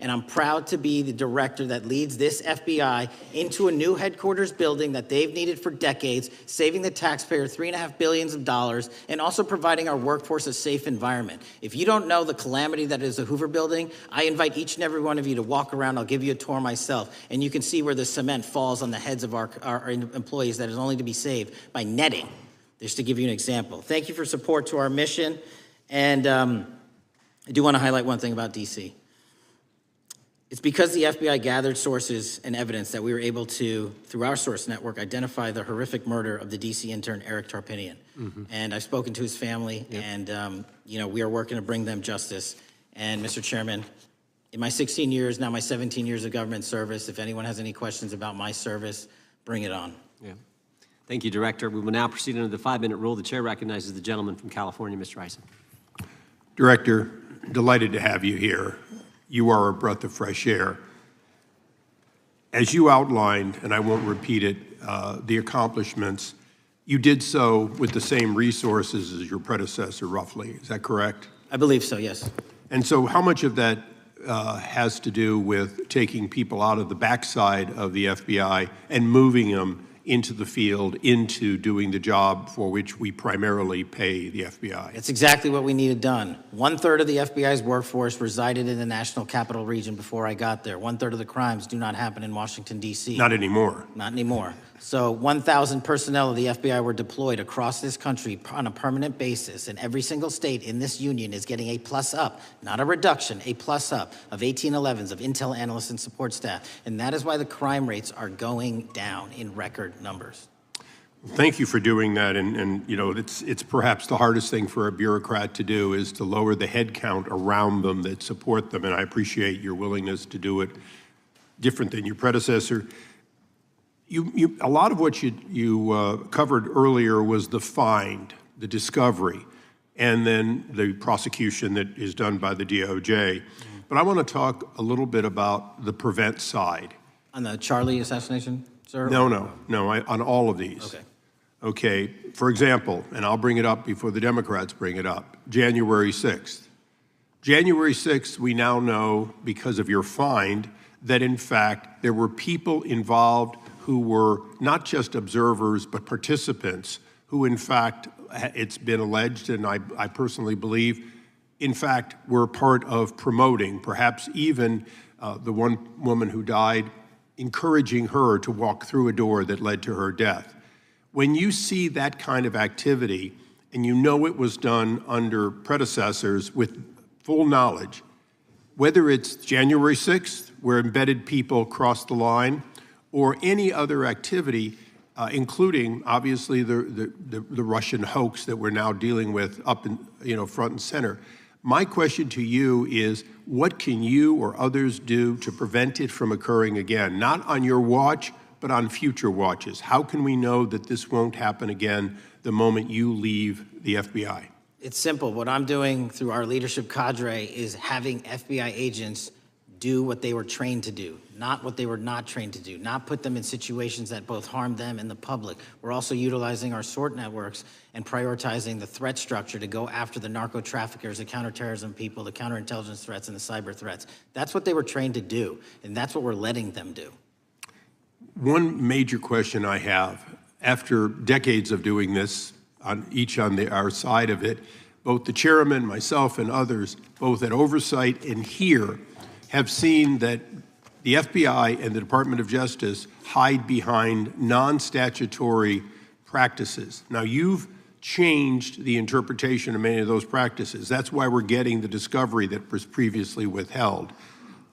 And I'm proud to be the director that leads this FBI into a new headquarters building that they've needed for decades, saving the taxpayer $3.5 billion and also providing our workforce a safe environment. If you don't know the calamity that is the Hoover Building, I invite each and every one of you to walk around. I'll give you a tour myself, and you can see where the cement falls on the heads of our employees that is only to be saved by netting, just to give you an example. Thank you for support to our mission. And I do want to highlight one thing about DC. It's because the FBI gathered sources and evidence that we were able to, through our source network, identify the horrific murder of the DC intern, Eric Tarpinian. And I've spoken to his family, and we are working to bring them justice. And Mr. Chairman, in my 16 years, now my 17 years of government service, if anyone has any questions about my service, bring it on. Yeah. Thank you, Director. We will now proceed under the 5-minute rule. The chair recognizes the gentleman from California, Mr. Eisen. Director, delighted to have you here. You are a breath of fresh air. As you outlined, and I won't repeat it, the accomplishments, you did so with the same resources as your predecessor, roughly. Is that correct? I believe so, yes. And so how much of that has to do with taking people out of the backside of the FBI and moving them into the field, into doing the job for which we primarily pay the FBI? It's exactly what we needed done. 1/3 of the FBI's workforce resided in the National Capital Region before I got there. 1/3 of the crimes do not happen in Washington, D.C. Not anymore. Not anymore. So 1,000 personnel of the FBI were deployed across this country on a permanent basis, and every single state in this union is getting a plus up, not a reduction, a plus up of 1811s, of intel analysts and support staff. And that is why the crime rates are going down in record numbers. Thank you for doing that, and it's perhaps the hardest thing for a bureaucrat to do is to lower the head count around them that support them, and I appreciate your willingness to do it different than your predecessor. A lot of what you covered earlier was the find, the discovery, and then the prosecution that is done by the DOJ. But I want to talk a little bit about the prevent side. On the Charlie assassination, sir? No, on all of these. Okay. Okay, for example, and I'll bring it up before the Democrats bring it up, January 6th. January 6th, we now know, because of your find, that in fact there were people involved who were not just observers but participants who in fact, it's been alleged, and I personally believe, in fact, were part of promoting, perhaps even the one woman who died, encouraging her to walk through a door that led to her death. When you see that kind of activity, and you know it was done under predecessors with full knowledge, whether it's January 6th, where embedded people crossed the line, or any other activity, including obviously the Russian hoax that we're now dealing with up in front and center. My question to you is, what can you or others do to prevent it from occurring again? Not on your watch, but on future watches. How can we know that this won't happen again the moment you leave the FBI? It's simple. What I'm doing through our leadership cadre is having FBI agents do what they were trained to do, not what they were not trained to do, not put them in situations that both harm them and the public. We're also utilizing our SORT networks and prioritizing the threat structure to go after the narco traffickers, the counterterrorism people, the counterintelligence threats, and the cyber threats. That's what they were trained to do, and that's what we're letting them do. One major question I have, after decades of doing this, on our side of it, both the chairman, myself, and others, both at oversight and here, have seen that the FBI and the Department of Justice hide behind non-statutory practices. Now, you've changed the interpretation of many of those practices. That's why we're getting the discovery that was previously withheld.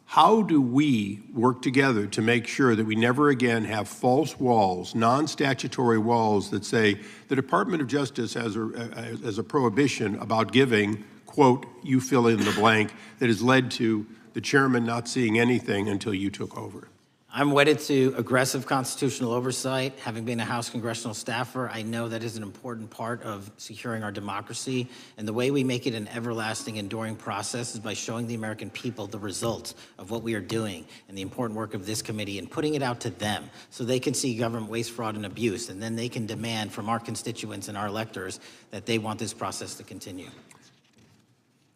How do we work together to make sure that we never again have false walls, non-statutory walls that say the Department of Justice has a prohibition about giving, quote, you fill in the blank, that has led to the chairman not seeing anything until you took over? I'm wedded to aggressive constitutional oversight. Having been a House congressional staffer, I know that is an important part of securing our democracy. And the way we make it an everlasting, enduring process is by showing the American people the results of what we are doing and the important work of this committee and putting it out to them so they can see government waste, fraud, and abuse. And then they can demand from our constituents and our electors that they want this process to continue.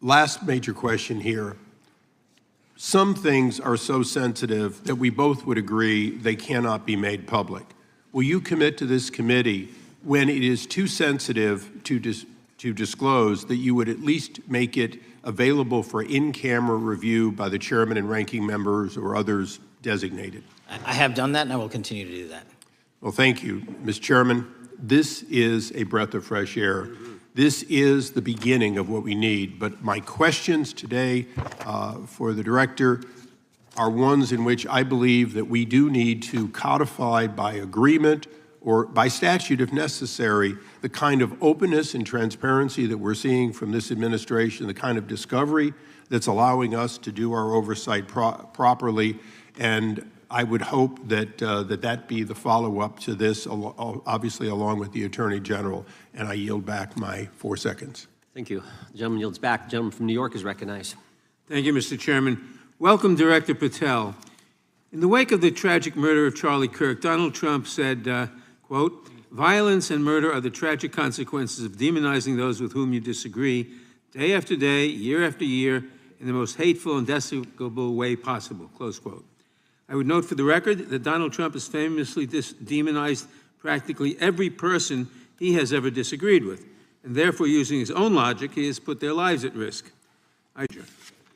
Last major question here. Some things are so sensitive that we both would agree they cannot be made public. Will you commit to this committee, when it is too sensitive to disclose, that you would at least make it available for in-camera review by the chairman and ranking members or others designated? I have done that, and I will continue to do that. Well, thank you, Mr. Chairman. This is a breath of fresh air. This is the beginning of what we need. But my questions today for the director are ones in which I believe that we do need to codify by agreement or by statute, if necessary, the kind of openness and transparency that we're seeing from this administration, the kind of discovery that's allowing us to do our oversight properly. And I would hope that that be the follow-up to this, obviously along with the Attorney General. And I yield back my 4 seconds. Thank you. The gentleman yields back. The gentleman from New York is recognized. Thank you, Mr. Chairman. Welcome, Director Patel. In the wake of the tragic murder of Charlie Kirk, Donald Trump said, quote, "Violence and murder are the tragic consequences of demonizing those with whom you disagree, day after day, year after year, in the most hateful and despicable way possible," close quote. I would note for the record that Donald Trump has famously demonized practically every person he has ever disagreed with, and therefore, using his own logic, he has put their lives at risk.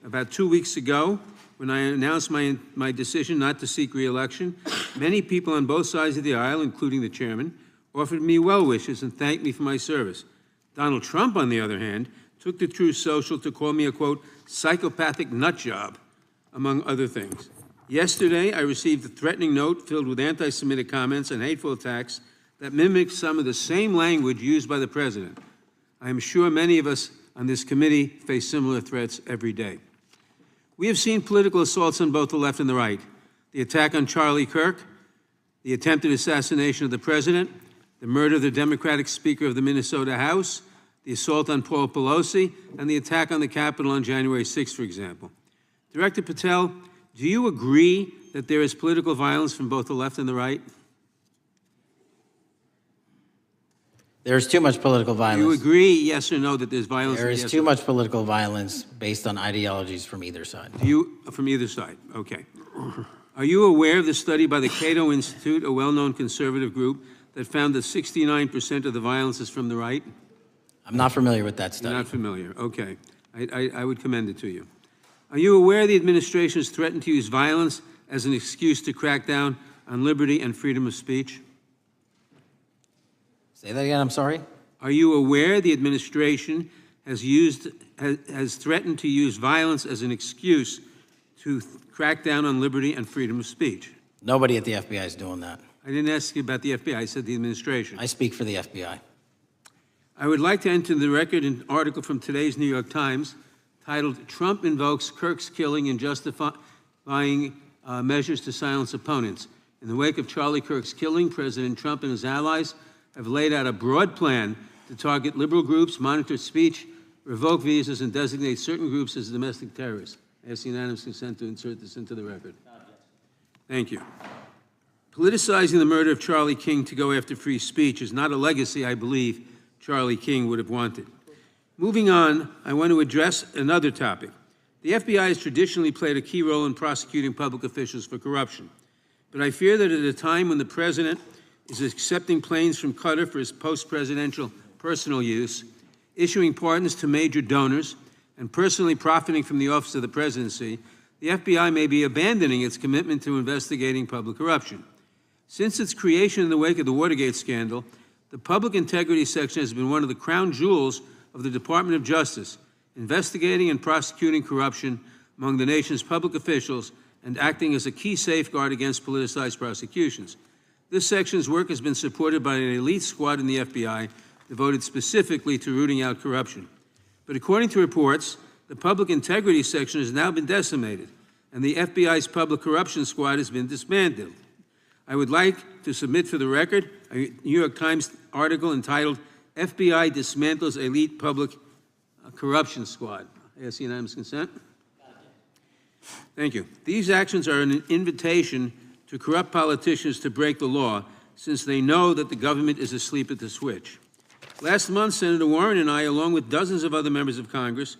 About 2 weeks ago, when I announced my decision not to seek re-election, many people on both sides of the aisle, including the chairman, offered me well wishes and thanked me for my service. Donald Trump, on the other hand, took to Truth Social to call me a, quote, "psychopathic nutjob," among other things. Yesterday, I received a threatening note filled with anti-Semitic comments and hateful attacks that mimic some of the same language used by the president. I am sure many of us on this committee face similar threats every day. We have seen political assaults on both the left and the right. The attack on Charlie Kirk, the attempted assassination of the president, the murder of the Democratic Speaker of the Minnesota House, the assault on Paul Pelosi, and the attack on the Capitol on January 6th, for example. Director Patel, do you agree that there is political violence from both the left and the right? There is too much political violence. Do you agree, yes or no, that there's violence? There is too much political violence based on ideologies from either side. From either side, okay. Are you aware of the study by the Cato Institute, a well-known conservative group, that found that 69% of the violence is from the right? I'm not familiar with that study. You're not familiar, okay. I would commend it to you. Are you aware the administration has threatened to use violence as an excuse to crack down on liberty and freedom of speech? Say that again, I'm sorry? Are you aware the administration has threatened to use violence as an excuse to crack down on liberty and freedom of speech? Nobody at the FBI is doing that. I didn't ask you about the FBI, I said the administration. I speak for the FBI. I would like to enter the record an article from today's New York Times titled, "Trump Invokes Kirk's Killing in Justifying Measures to Silence Opponents." In the wake of Charlie Kirk's killing, President Trump and his allies have laid out a broad plan to target liberal groups, monitor speech, revoke visas, and designate certain groups as domestic terrorists. I ask unanimous consent to insert this into the record. Thank you. Politicizing the murder of Charlie King to go after free speech is not a legacy I believe Charlie King would have wanted. Moving on, I want to address another topic. The FBI has traditionally played a key role in prosecuting public officials for corruption. But I fear that at a time when the president is accepting planes from Qatar for his post-presidential personal use, issuing pardons to major donors, and personally profiting from the office of the presidency, the FBI may be abandoning its commitment to investigating public corruption. Since its creation in the wake of the Watergate scandal, the Public Integrity Section has been one of the crown jewels of the Department of Justice, investigating and prosecuting corruption among the nation's public officials and acting as a key safeguard against politicized prosecutions. This section's work has been supported by an elite squad in the FBI devoted specifically to rooting out corruption. But according to reports, the Public Integrity Section has now been decimated, and the FBI's Public Corruption Squad has been disbanded. I would like to submit for the record a New York Times article entitled, "FBI Dismantles Elite Public Corruption Squad." I ask unanimous consent. Thank you. These actions are an invitation to corrupt politicians to break the law, since they know that the government is asleep at the switch. Last month, Senator Warren and I, along with dozens of other members of Congress,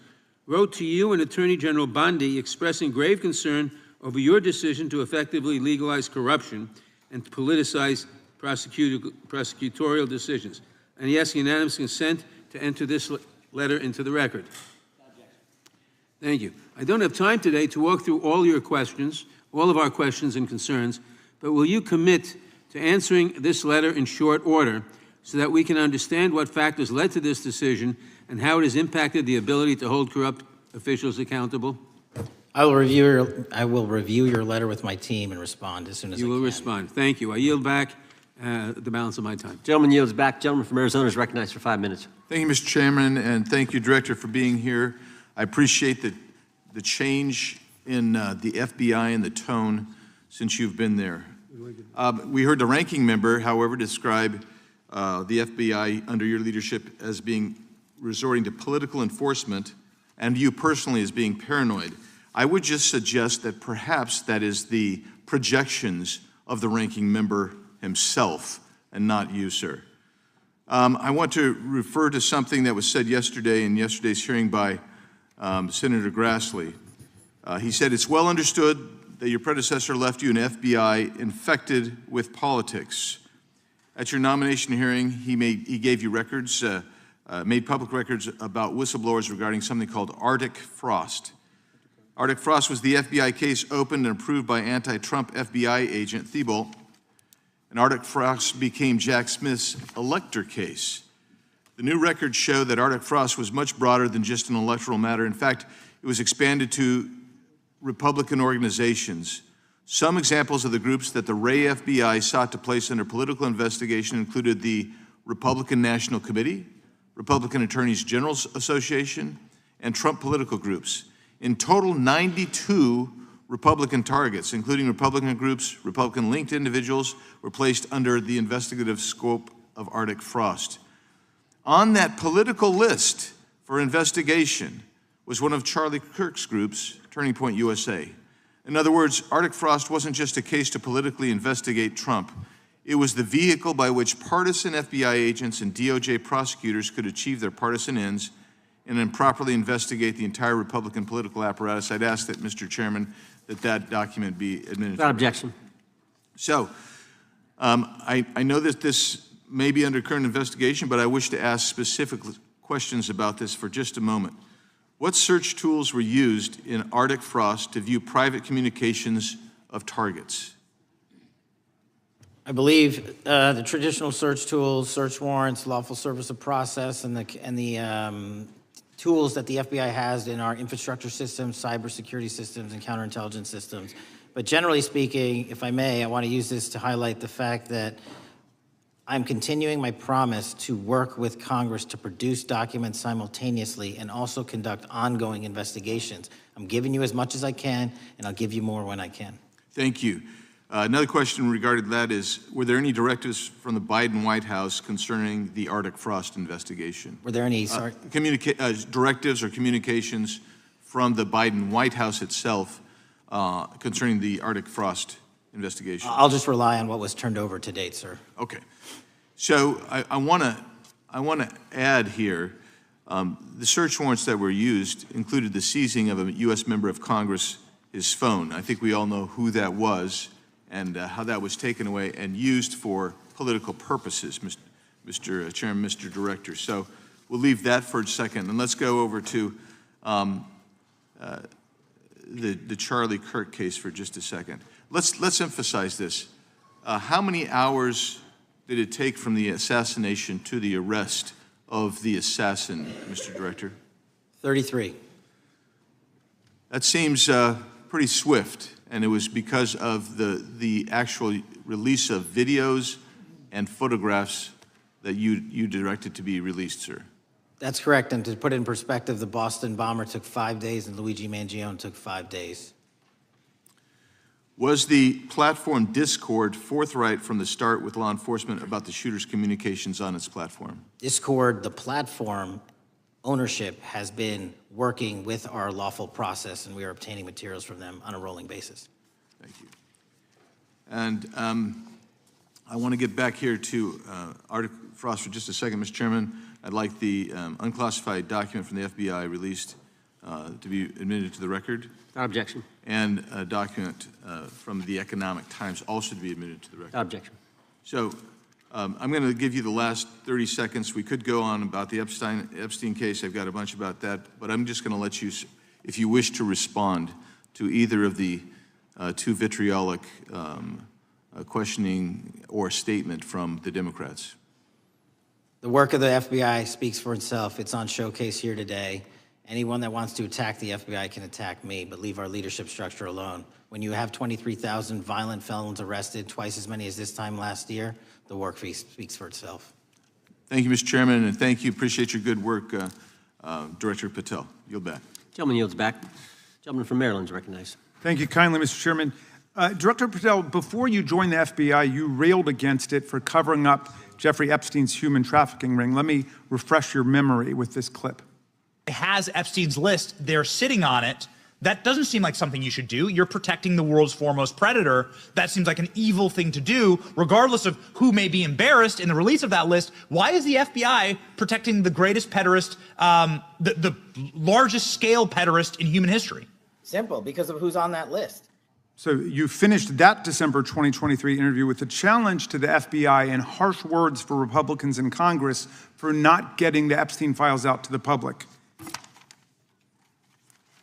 wrote to you and Attorney General Bondi expressing grave concern over your decision to effectively legalize corruption and to politicize prosecutorial decisions. And he asks unanimous consent to enter this letter into the record. Thank you. I don't have time today to walk through all your questions, all of our questions and concerns, but will you commit to answering this letter in short order so that we can understand what factors led to this decision and how it has impacted the ability to hold corrupt officials accountable? I will review your letter with my team and respond as soon as I can. You will respond. Thank you. I yield back the balance of my time. Gentleman yields back. Gentleman from Arizona is recognized for 5 minutes. Thank you, Mr. Chairman, and thank you, Director, for being here. I appreciate the change in the FBI and the tone since you've been there. We heard the ranking member, however, describe the FBI under your leadership as being resorting to political enforcement and you personally as being paranoid. I would just suggest that perhaps that is the projections of the ranking member himself and not you, sir. I want to refer to something that was said yesterday in yesterday's hearing by Senator Grassley. He said, it's well understood that your predecessor left you an FBI infected with politics. At your nomination hearing, he gave you records, made public records about whistleblowers regarding something called Arctic Frost. Arctic Frost was the FBI case opened and approved by anti-Trump FBI agent Thibault, and Arctic Frost became Jack Smith's elector case. The new records show that Arctic Frost was much broader than just an electoral matter. In fact, it was expanded to Republican organizations. Some examples of the groups that the Ray FBI sought to place under political investigation included the Republican National Committee, Republican Attorneys General's Association, and Trump political groups. In total, 92 Republican targets, including Republican groups, Republican-linked individuals, were placed under the investigative scope of Arctic Frost. On that political list for investigation was one of Charlie Kirk's groups, Turning Point USA. In other words, Arctic Frost wasn't just a case to politically investigate Trump. It was the vehicle by which partisan FBI agents and DOJ prosecutors could achieve their partisan ends and improperly investigate the entire Republican political apparatus. I'd ask that, Mr. Chairman, that document be administered. Without objection. So, I know that this may be under current investigation, but I wish to ask specific questions about this for just a moment. What search tools were used in Arctic Frost to view private communications of targets? I believe the traditional search tools, search warrants, lawful service of process, and the tools that the FBI has in our infrastructure systems, cybersecurity systems, and counterintelligence systems. But generally speaking, if I may, I want to use this to highlight the fact that I'm continuing my promise to work with Congress to produce documents simultaneously and also conduct ongoing investigations. I'm giving you as much as I can, and I'll give you more when I can. Thank you. Another question regarding that is, were there any directives from the Biden White House concerning the Arctic Frost investigation? Were there any, directives or communications from the Biden White House itself concerning the Arctic Frost investigation? I'll just rely on what was turned over to date, sir. Okay. So I want to add here, the search warrants that were used included the seizing of a U.S. member of Congress, his phone. I think we all know who that was and how that was taken away and used for political purposes, Mr. Chairman, Mr. Director. So we'll leave that for a second, and let's go over to the Charlie Kirk case for just a second. Let's emphasize this. How many hours did it take from the assassination to the arrest of the assassin, Mr. Director? 33. That seems pretty swift, and it was because of the actual release of videos and photographs that you directed to be released, sir. That's correct, and to put it in perspective, the Boston bomber took 5 days and Luigi Mangione took 5 days. Was the platform Discord forthright from the start with law enforcement about the shooter's communications on its platform? Discord, the platform ownership, has been working with our lawful process, and we are obtaining materials from them on a rolling basis. Thank you. And I want to get back here to Arctic Frost for just a second, Mr. Chairman. I'd like the unclassified document from the FBI released to be admitted to the record. Without objection. And a document from the Economic Times also to be admitted to the record. Without objection. So I'm going to give you the last 30 seconds. We could go on about the Epstein case. I've got a bunch about that, but I'm just going to let you, if you wish to respond to either of the two vitriolic questioning or statement from the Democrats. The work of the FBI speaks for itself. It's on showcase here today. Anyone that wants to attack the FBI can attack me, but leave our leadership structure alone. When you have 23,000 violent felons arrested, twice as many as this time last year, the work speaks for itself. Thank you, Mr. Chairman, and thank you. Appreciate your good work, Director Patel. Yield back. Gentleman yields back. Gentleman from Maryland is recognized. Thank you kindly, Mr. Chairman. Director Patel, before you joined the FBI, you railed against it for covering up Jeffrey Epstein's human trafficking ring. Let me refresh your memory with this clip. It has Epstein's list. They're sitting on it. That doesn't seem like something you should do. You're protecting the world's foremost predator. That seems like an evil thing to do, regardless of who may be embarrassed in the release of that list. Why is the FBI protecting the greatest pederast, the largest scale pederast in human history? Simple, because of who's on that list. So you finished that December 2023 interview with a challenge to the FBI and harsh words for Republicans in Congress for not getting the Epstein files out to the public. You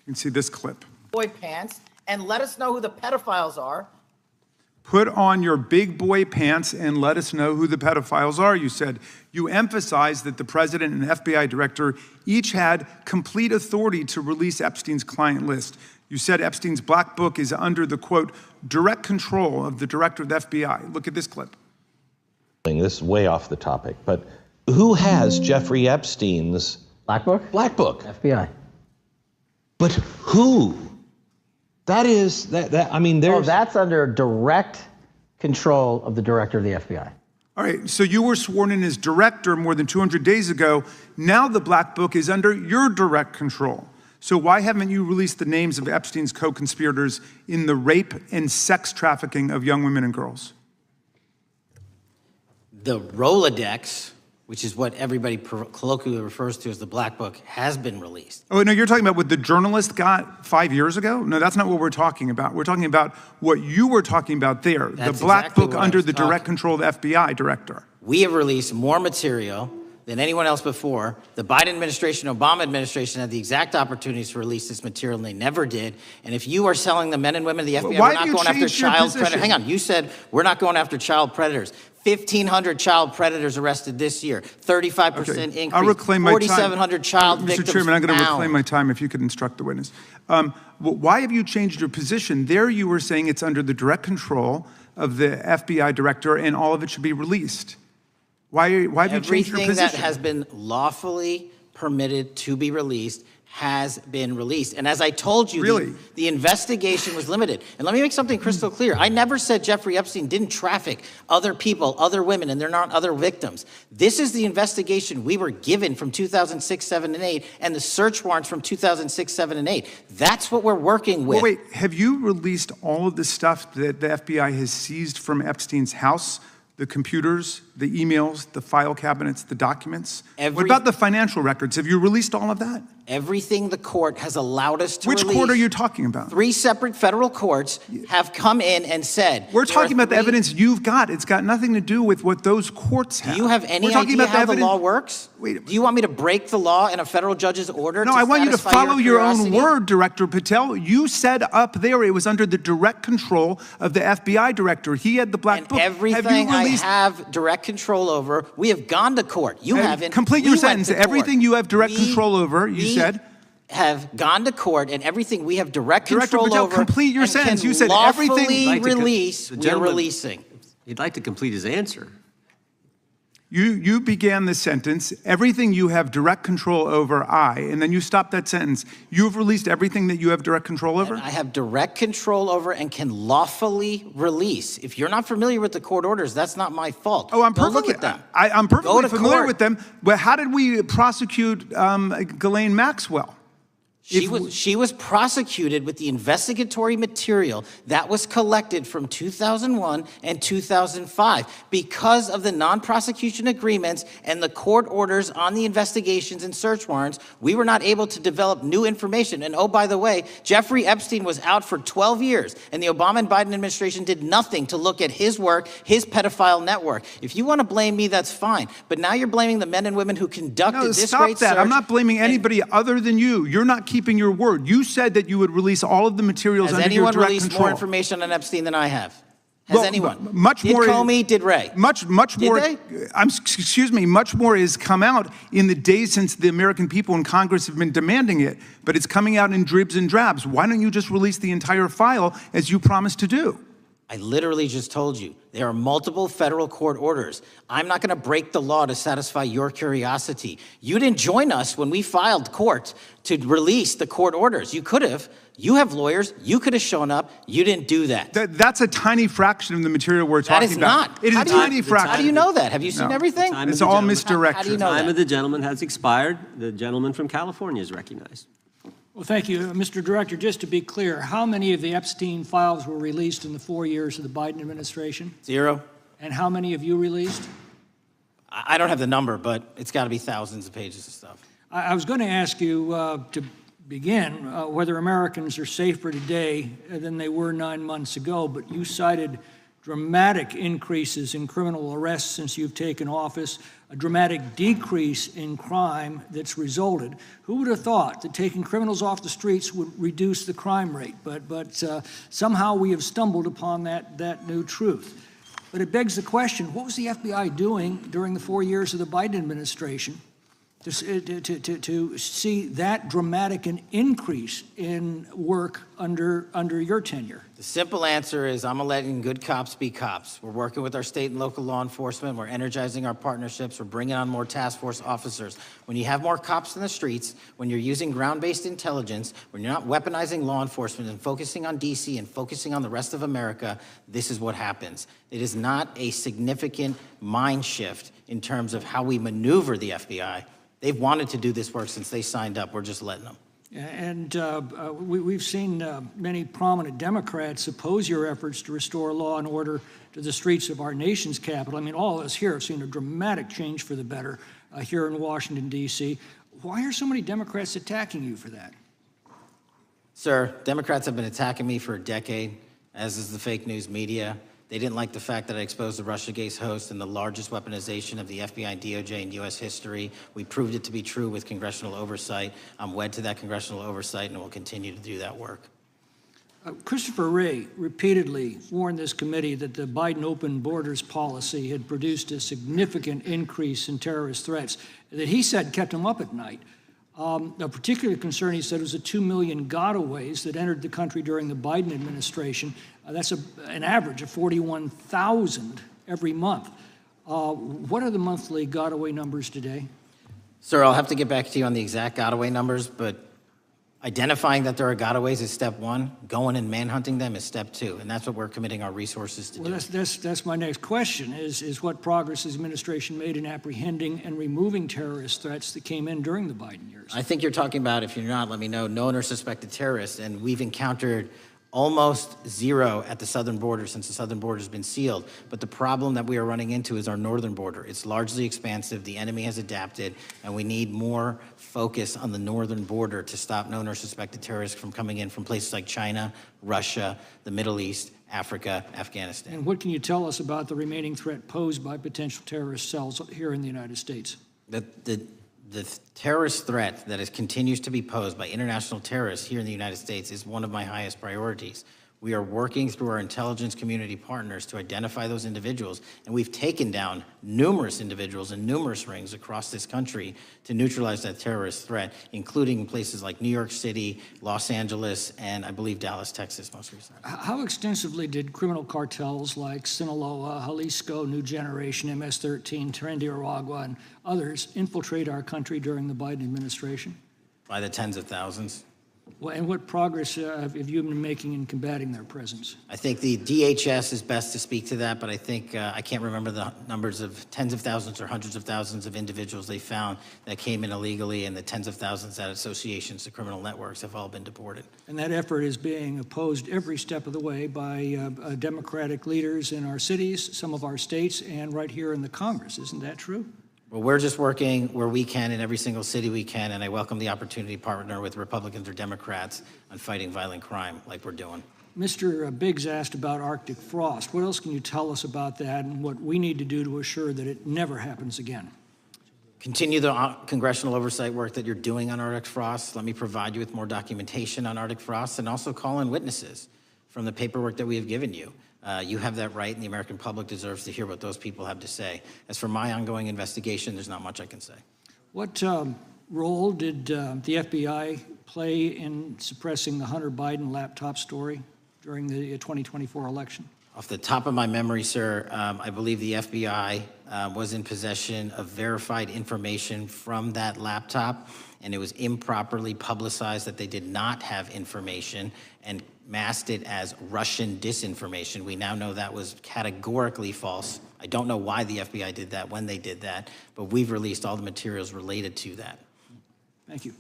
can see this clip. Boy pants, and let us know who the pedophiles are. Put on your big boy pants and let us know who the pedophiles are, you said. You emphasized that the president and FBI director each had complete authority to release Epstein's client list. You said Epstein's black book is under the, quote, direct control of the director of the FBI. Look at this clip. This is way off the topic, but who has Jeffrey Epstein's Black Book? black book? FBI. But who? That is, I mean, there's... Oh, that's under direct control of the director of the FBI. All right, so you were sworn in as director more than 200 days ago. Now the black book is under your direct control. So why haven't you released the names of Epstein's co-conspirators in the rape and sex trafficking of young women and girls? The Rolodex, which is what everybody colloquially refers to as the Black Book, has been released. Oh, no, you're talking about what the journalist got 5 years ago? No, that's not what we're talking about. We're talking about what you were talking about there, That's the Black exactly Book what I under was the direct control of the FBI director. We have released more material than anyone else before. The Biden administration, Obama administration had the exact opportunities to release this material, and they never did. And if you are selling the men and women of the FBI, Why we're not have you going after changed your child position? predators. Hang on, you said we're not going after child predators. 1,500 child predators arrested this year, 35% increase, I'll reclaim my time. 4,700 child victims Mr. Chairman, I'm going to found. reclaim my time if you could instruct the witness. Why have you changed your position? There you were saying it's under the direct control of the FBI director and all of it should be released. Why have you changed your position? Everything that has been lawfully permitted to be released has been released. And as I told you, Really? the investigation was limited. And let me make something crystal clear. I never said Jeffrey Epstein didn't traffic other people, other women, and they're not other victims. This is the investigation we were given from 2006, 7, and 8, and the search warrants from 2006, 7, and 8. That's what we're working with. Well, wait, have you released all of the stuff that the FBI has seized from Epstein's house? The computers, the emails, the file cabinets, the documents? What about the financial records? Have you released all of that? Everything the court has allowed us to release. Which court are you talking about? 3 separate federal courts have come in and said... We're talking about the evidence you've got. It's got nothing to do with what those courts have. Do you have any idea how the law works? Wait. Do you want me to break the law in a federal judge's order? No, to I want you to satisfy follow your own curiosity? word, Director Patel. You said up there it was under the direct control of the FBI director. He had the black book. Everything I have direct control over, we have gone to court. You haven't. Complete your sentence. Everything you have direct control over, you said. Have gone to court, and everything we have direct control Patel, over. complete your and sentence. can You said everything- lawfully release. We're releasing. He'd like to complete his answer. You began the sentence, everything you have direct control over, and then you stopped that sentence. You've released everything that you have direct control over? And I have direct control over and can lawfully release. If you're not familiar with the court orders, that's not my fault. Oh, I'm Go perfectly, look at them. I'm perfectly Go to familiar court. with them. But how did we prosecute Ghislaine Maxwell? She was prosecuted with the investigatory material that was collected from 2001 and 2005. Because of the non-prosecution agreements and the court orders on the investigations and search warrants, we were not able to develop new information. And oh, by the way, Jeffrey Epstein was out for 12 years, and the Obama and Biden administration did nothing to look at his work, his pedophile network. If you want to blame me, that's fine. But now you're blaming the men and women who conducted this great search. Stop that. I'm not blaming anybody other than you. You're not keeping your word. You said that you would release all of the materials under your direct control. Has anyone released more information on Epstein than I have? Has anyone? Much more. Did Comey, did Ray? Much more. Did they? Excuse me. Much more has come out in the days since the American people and Congress have been demanding it, but it's coming out in dribs and drabs. Why don't you just release the entire file as you promised to do? I literally just told you, there are multiple federal court orders. I'm not going to break the law to satisfy your curiosity. You didn't join us when we filed court to release the court orders. You could have. You have lawyers. You could have shown up. You didn't do that. That's a tiny fraction of the material we're talking about. That is not. It is a tiny fraction. How do you know that? Have you seen everything? It's all misdirection. How do you know The time that? of the gentleman has expired. The gentleman from California is recognized. Well, thank you. Mr. Director, just to be clear, how many of the Epstein files were released in the 4 years of the Biden administration? 0. And how many have you released? I don't have the number, but it's got to be thousands of pages of stuff. I was going to ask you to begin whether Americans are safer today than they were 9 months ago, but you cited dramatic increases in criminal arrests since you've taken office, a dramatic decrease in crime that's resulted. Who would have thought that taking criminals off the streets would reduce the crime rate? But somehow we have stumbled upon that new truth. But it begs the question, what was the FBI doing during the 4 years of the Biden administration to see that dramatic an increase in work under your tenure? The simple answer is I'm letting good cops be cops. We're working with our state and local law enforcement. We're energizing our partnerships. We're bringing on more task force officers. When you have more cops in the streets, when you're using ground-based intelligence, when you're not weaponizing law enforcement and focusing on D.C. and focusing on the rest of America, this is what happens. It is not a significant mind shift in terms of how we maneuver the FBI. They've wanted to do this work since they signed up. We're just letting them. And we've seen many prominent Democrats oppose your efforts to restore law and order to the streets of our nation's capital. I mean, all of us here have seen a dramatic change for the better here in Washington, D.C. Why are so many Democrats attacking you for that? Sir, Democrats have been attacking me for a decade, as is the fake news media. They didn't like the fact that I exposed the Russiagate host and the largest weaponization of the FBI, DOJ, in U.S. history. We proved it to be true with congressional oversight. I'm wed to that congressional oversight and will continue to do that work. Christopher Wray repeatedly warned this committee that the Biden open borders policy had produced a significant increase in terrorist threats that he said kept him up at night. A particular concern, he said, was the 2 million gotaways that entered the country during the Biden administration. That's an average of 41,000 every month. What are the monthly gotaway numbers today? Sir, I'll have to get back to you on the exact gotaway numbers, but identifying that there are gotaways is step one. Going and manhunting them is step two, and that's what we're committing our resources to do. Well, that's my next question, is what progress has the administration made in apprehending and removing terrorist threats that came in during the Biden years? I think you're talking about, if you're not, let me know, known or suspected terrorists, and we've encountered almost zero at the southern border since the southern border has been sealed. But the problem that we are running into is our northern border. It's largely expansive. The enemy has adapted, and we need more focus on the northern border to stop known or suspected terrorists from coming in from places like China, Russia, the Middle East, Africa, Afghanistan. And what can you tell us about the remaining threat posed by potential terrorist cells here in the United States? The terrorist threat that continues to be posed by international terrorists here in the United States is one of my highest priorities. We are working through our intelligence community partners to identify those individuals, and we've taken down numerous individuals in numerous rings across this country to neutralize that terrorist threat, including places like New York City, Los Angeles, and I believe Dallas, Texas most recently. How extensively did criminal cartels like Sinaloa, Jalisco, New Generation, MS-13, Tren and others infiltrate our country during the Biden administration? By the tens of thousands. Well, and what progress have you been making in combating their presence? I think the DHS is best to speak to that, but I think I can't remember the numbers of tens of thousands or hundreds of thousands of individuals they found that came in illegally, and the tens of thousands that associations to criminal networks have all been deported. And that effort is being opposed every step of the way by Democratic leaders in our cities, some of our states, and right here in the Congress. Isn't that true? Well, we're just working where we can in every single city we can, and I welcome the opportunity to partner with Republicans or Democrats on fighting violent crime like we're doing. Mr. Biggs asked about Arctic frost. What else can you tell us about that and what we need to do to assure that it never happens again? Continue the congressional oversight work that you're doing on Arctic frost. Let me provide you with more documentation on Arctic frost, and also call in witnesses from the paperwork that we have given you. You have that right, and the American public deserves to hear what those people have to say. As for my ongoing investigation, there's not much I can say. What role did the FBI play in suppressing the Hunter Biden laptop story during the 2024 election? Off the top of my memory, sir, I believe the FBI was in possession of verified information from that laptop, and it was improperly publicized that they did not have information and masked it as Russian disinformation. We now know that was categorically false. I don't know why the FBI did that, when they did that, but we've released all the materials related to that. Thank you.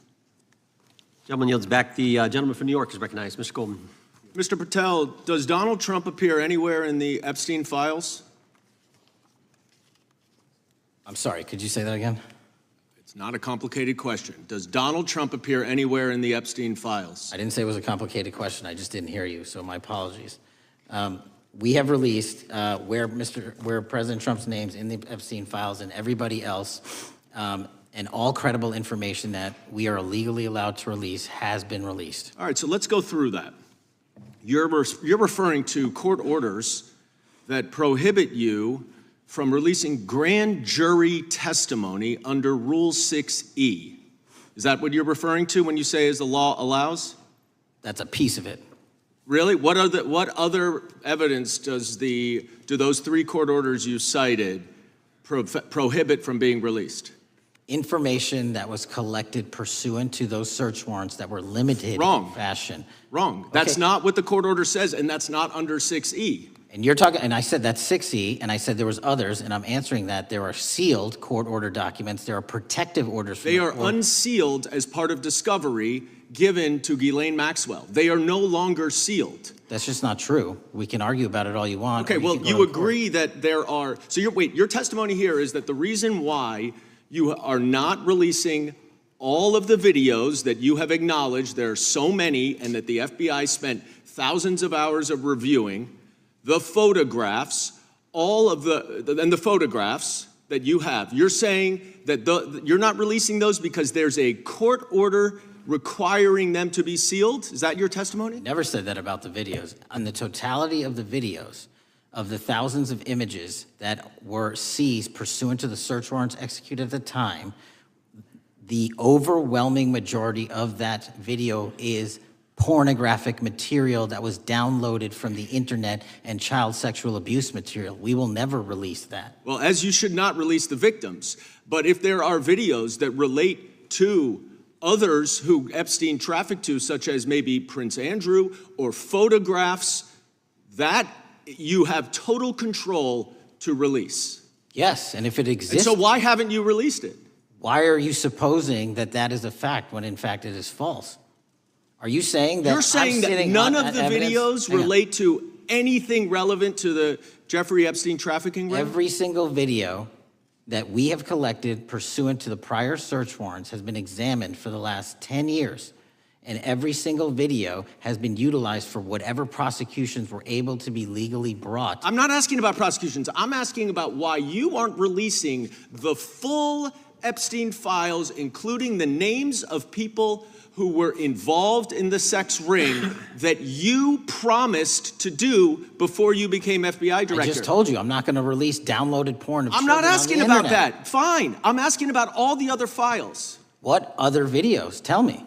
Gentleman yields back. The gentleman from New York is recognized. Mr. Goldman. Mr. Patel, does Donald Trump appear anywhere in the Epstein Files? I'm sorry, could you say that again? It's not a complicated question. Does Donald Trump appear anywhere in the Epstein Files? I didn't say it was a complicated question. I just didn't hear you, so my apologies. We have released where President Trump's name's in the Epstein Files and everybody else, and all credible information that we are legally allowed to release has been released. All right, so let's go through that. You're referring to court orders that prohibit you from releasing grand jury testimony under Rule 6E. Is that what you're referring to when you say as the law allows? That's a piece of it. Really? What other evidence do those three court orders you cited prohibit from being released? Information that was collected pursuant to those search warrants that were limited in fashion. Wrong. That's not what the court order says, and that's not under 6E. And you're talking, and I said that's 6E, and I said there was others, and I'm answering that. There are sealed court order documents. There are protective orders. They are unsealed as part of discovery given to Ghislaine Maxwell. They are no longer sealed. That's just not true. We can argue about it all you want. Okay, well, you agree that there are, so your testimony here is that the reason why you are not releasing all of the videos that you have acknowledged, there are so many, and that the FBI spent thousands of hours of reviewing, the photographs, the photographs that you have. You're saying that you're not releasing those because there's a court order requiring them to be sealed? Is that your testimony? Never said that about the videos. On the totality of the videos, of the thousands of images that were seized pursuant to the search warrants executed at the time, the overwhelming majority of that video is pornographic material that was downloaded from the internet and child sexual abuse material. We will never release that. Well, as you should not release the victims. But if there are videos that relate to others who Epstein trafficked to, such as maybe Prince Andrew, or photographs, that you have total control to release. Yes, and if it exists... And so why haven't you released it? Why are you supposing that that is a fact when in fact it is false? Are you saying that You're saying that none of the videos relate to anything relevant to the Jeffrey Epstein trafficking ring? Every single video that we have collected pursuant to the prior search warrants has been examined for the last 10 years. And every single video has been utilized for whatever prosecutions were able to be legally brought. I'm not asking about prosecutions. I'm asking about why you aren't releasing the full Epstein files, including the names of people who were involved in the sex ring that you promised to do before you became FBI director. I just told you, I'm not going to release downloaded porn of I'm children not asking on the about internet. that. Fine. I'm asking about all the other files. What other videos? Tell me.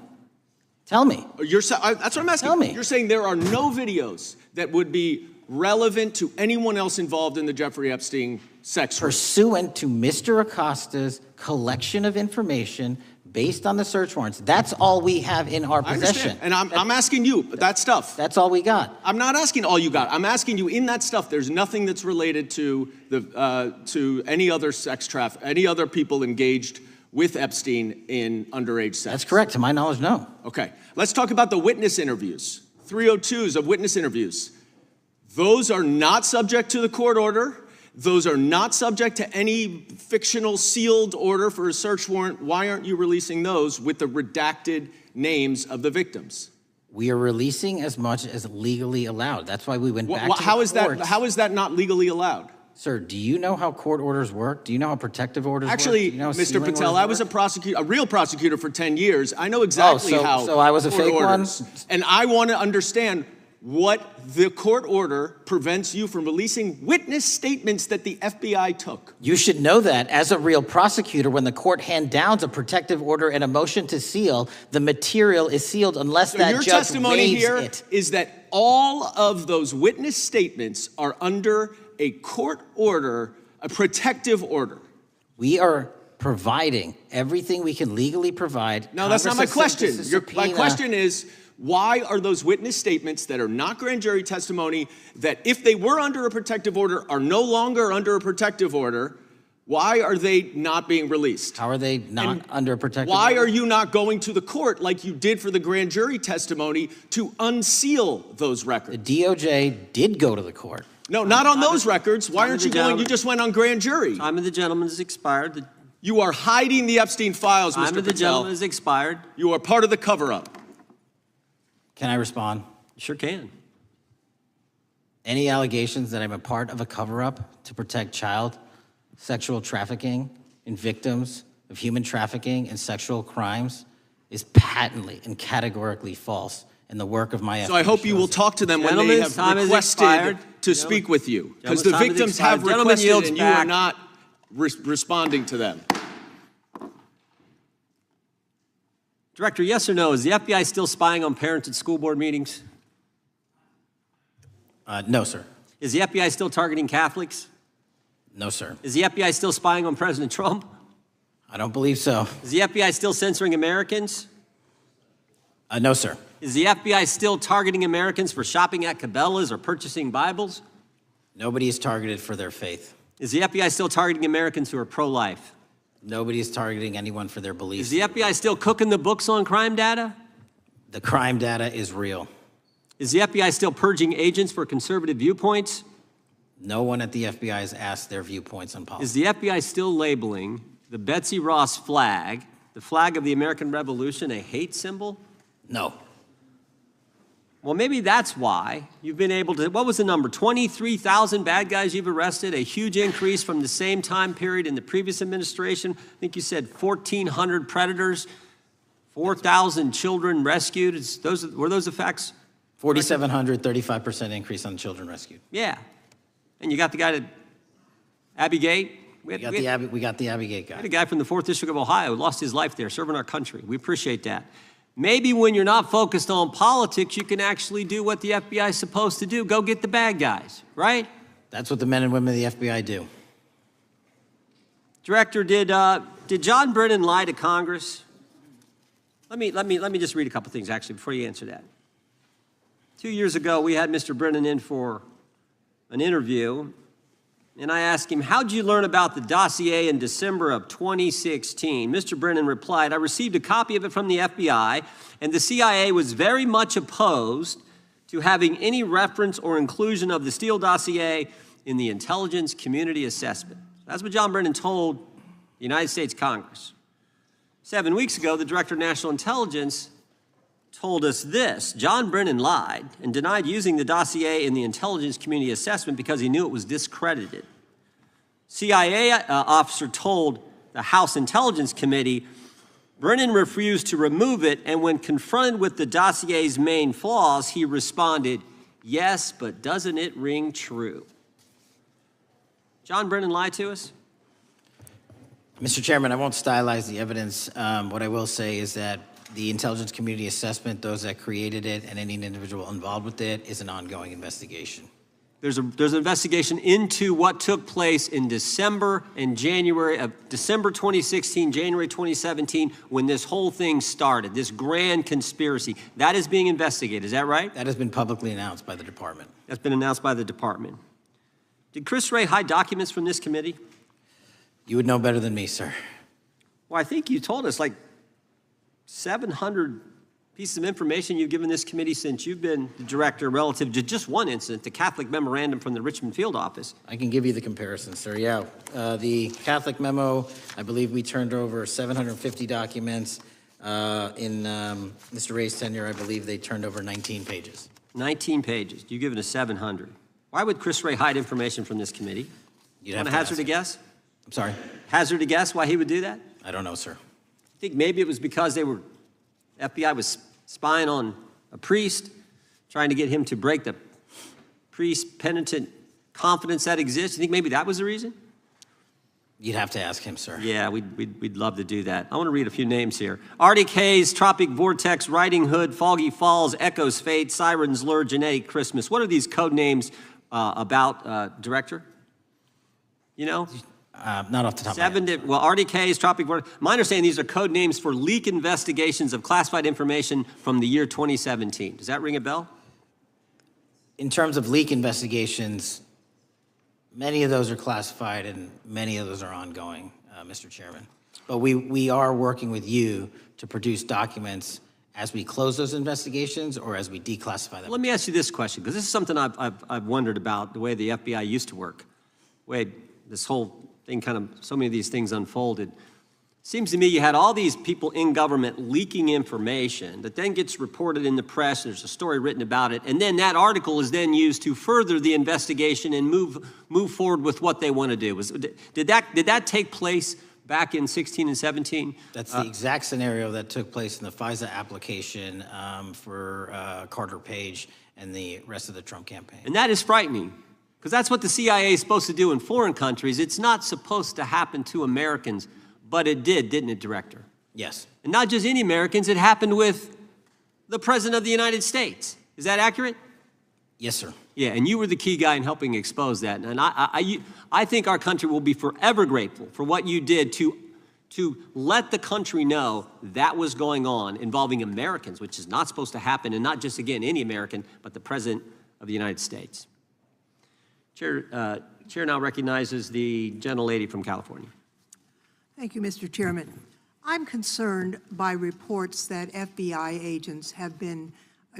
Tell me. That's what I'm asking. Tell me. You're saying there are no videos that would be relevant to anyone else involved in the Jeffrey Epstein sex ring. Pursuant to Mr. Acosta's collection of information based on the search warrants. That's all we have in our I possession. understand. And I'm asking you, that stuff. That's all we got. I'm not asking all you got. I'm asking you, in that stuff, there's nothing that's related to any other sex traffic, any other people engaged with Epstein in underage sex. That's correct. To my knowledge, no. Okay. Let's talk about the witness interviews. 302s of witness interviews. Those are not subject to the court order. Those are not subject to any fictional sealed order for a search warrant. Why aren't you releasing those with the redacted names of the victims? We are releasing as much as legally allowed. That's why we went back to the How is courts. how is that not legally allowed? Sir, do you know how court orders work? Do you know how protective orders Actually, work? Do you know how Mr. sealing Patel, orders I was work? a real prosecutor for 10 years. I know exactly how so I was a court fake one? orders. And I want to understand what the court order prevents you from releasing witness statements that the FBI took. You should know that as a real prosecutor, when the court hand downs a protective order and a motion to seal, the material is sealed unless So that your judge testimony waives here it. is that all of those witness statements are under a court order, a protective order. We are providing everything we can legally provide. No, that's not my Congress has question. sent us a My subpoena. question is, why are those witness statements that are not grand jury testimony, that if they were under a protective order are no longer under a protective order, why are they not being released? How are they not under a protective Why order? are you not going to the court like you did for the grand jury testimony to unseal those records? The DOJ did go to the court. No, not on those records. Why aren't you going? You just went on grand jury. Time of the gentleman has expired. You are hiding the Epstein files, Mr. Time of the Patel. gentleman has expired. You are part of the cover-up. Can I respond? Sure can. Any allegations that I'm a part of a cover-up to protect child sexual trafficking and victims of human trafficking and sexual crimes is patently and categorically false in the work of my So I hope you will talk to them when they have requested to speak with you. Because the victims have requested and you are not responding to them. Director, yes or no, is the FBI still spying on parents at school board meetings? No, sir. Is the FBI still targeting Catholics? No, sir. Is the FBI still spying on President Trump? I don't believe so. Is the FBI still censoring Americans? No, sir. Is the FBI still targeting Americans for shopping at Cabela's or purchasing Bibles? Nobody is targeted for their faith. Is the FBI still targeting Americans who are pro-life? Nobody is targeting anyone for their beliefs. Is the FBI still cooking the books on crime data? The crime data is real. Is the FBI still purging agents for conservative viewpoints? No one at the FBI has asked their viewpoints on politics. Is the FBI still labeling the Betsy Ross flag, the flag of the American Revolution, a hate symbol? No. Well, maybe that's why you've been able to, what was the number, 23,000 bad guys you've arrested, a huge increase from the same time period in the previous administration. I think you said 1,400 predators, 4,000 children rescued. Were those the facts? 4,700, 35% increase on children rescued. Yeah. And you got the guy to Abbey Gate. We got the Abbey Gate guy. We had a guy from the 4th District of Ohio who lost his life there serving our country. We appreciate that. Maybe when you're not focused on politics, you can actually do what the FBI is supposed to do. Go get the bad guys, right? That's what the men and women of the FBI do. Director, did John Brennan lie to Congress? Let me just read a couple things, actually, before you answer that. 2 years ago, we had Mr. Brennan in for an interview, and I asked him, how'd you learn about the dossier in December of 2016? Mr. Brennan replied, I received a copy of it from the FBI, and the CIA was very much opposed to having any reference or inclusion of the Steele dossier in the intelligence community assessment. That's what John Brennan told the United States Congress. 7 weeks ago, the Director of National Intelligence told us this: John Brennan lied and denied using the dossier in the intelligence community assessment because he knew it was discredited. CIA officer told the House Intelligence Committee Brennan refused to remove it, and when confronted with the dossier's main flaws, he responded, yes, but doesn't it ring true? John Brennan lied to us? Mr. Chairman, I won't stylize the evidence. What I will say is that the intelligence community assessment, those that created it and any individual involved with it, is an ongoing investigation. There's an investigation into what took place in December and January of December 2016, January 2017, when this whole thing started, this grand conspiracy. That is being investigated, is that right? That has been publicly announced by the department. That's been announced by the department. Did Chris Wray hide documents from this committee? You would know better than me, sir. Well, I think you told us like 700 pieces of information you've given this committee since you've been the director relative to just one incident, the Catholic memorandum from the Richmond field office. I can give you the comparison, sir. Yeah, the Catholic memo, I believe we turned over 750 documents. In Mr. Ray's tenure, I believe they turned over 19 pages. 19 pages. You've given us 700. Why would Chris Wray hide information from this committee? You'd Want have to to hazard a guess? I'm sorry? Hazard a guess why he would do that? I don't know, sir. I think maybe it was because FBI was spying on a priest, trying to get him to break the priest penitent confidence that exists. You think maybe that was the reason? You'd have to ask him, sir. Yeah, we'd love to do that. I want to read a few names here. Arctic Haze, Tropic Vortex, Riding Hood, Foggy Falls, Echoes Fate, Sirens Lure, Genetic Christmas. What are these code names about, Director? You know? Not off the top of my head. Well, Arctic Haze, Tropic Vortex. My understanding, these are code names for leak investigations of classified information from the year 2017. Does that ring a bell? In terms of leak investigations, many of those are classified and many of those are ongoing, Mr. Chairman. But we are working with you to produce documents as we close those investigations or as we declassify them. Let me ask you this question, because this is something I've wondered about, the way the FBI used to work. The way this whole thing so many of these things unfolded. Seems to me you had all these people in government leaking information that then gets reported in the press, there's a story written about it, and then that article is then used to further the investigation and move forward with what they want to do. Did that take place back in 16 and 17? That's the exact scenario that took place in the FISA application for Carter Page and the rest of the Trump campaign. And that is frightening, because that's what the CIA is supposed to do in foreign countries. It's not supposed to happen to Americans, but it did, didn't it, Director? Yes. And not just any Americans, it happened with the President of the United States. Is that accurate? Yes, sir. Yeah, and you were the key guy in helping expose that. And I think our country will be forever grateful for what you did to let the country know that was going on involving Americans, which is not supposed to happen, and not just, again, any American, but the President of the United States. Chair now recognizes the gentlelady from California. Thank you, Mr. Chairman. I'm concerned by reports that FBI agents have been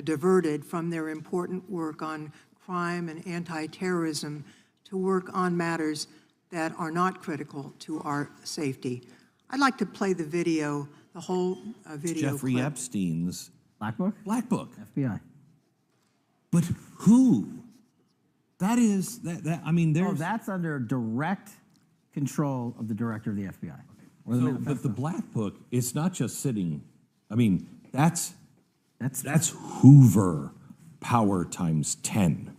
diverted from their important work on crime and anti-terrorism to work on matters that are not critical to our safety. I'd like to play the video, the whole video. Jeffrey clip. Epstein's Black Book? Black Book. FBI. But who? That is, I mean, there's... Oh, that's under direct control of the director of the FBI. So, but the Black Book, it's not just sitting, I mean, that's Hoover power times 10.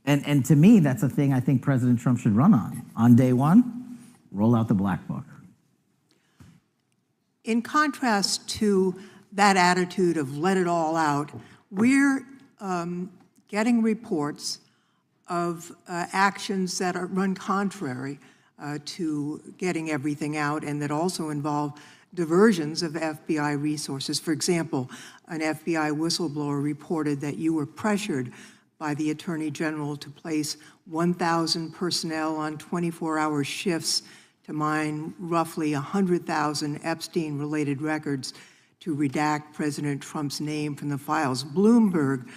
And to me, that's a thing I think President Trump should run on. On day one, roll out the Black Book. In contrast to that attitude of let it all out, we're getting reports of actions that run contrary to getting everything out and that also involve diversions of FBI resources. For example, an FBI whistleblower reported that you were pressured by the Attorney General to place 1,000 personnel on 24-hour shifts to mine roughly 100,000 Epstein-related records to redact President Trump's name from the files. Bloomberg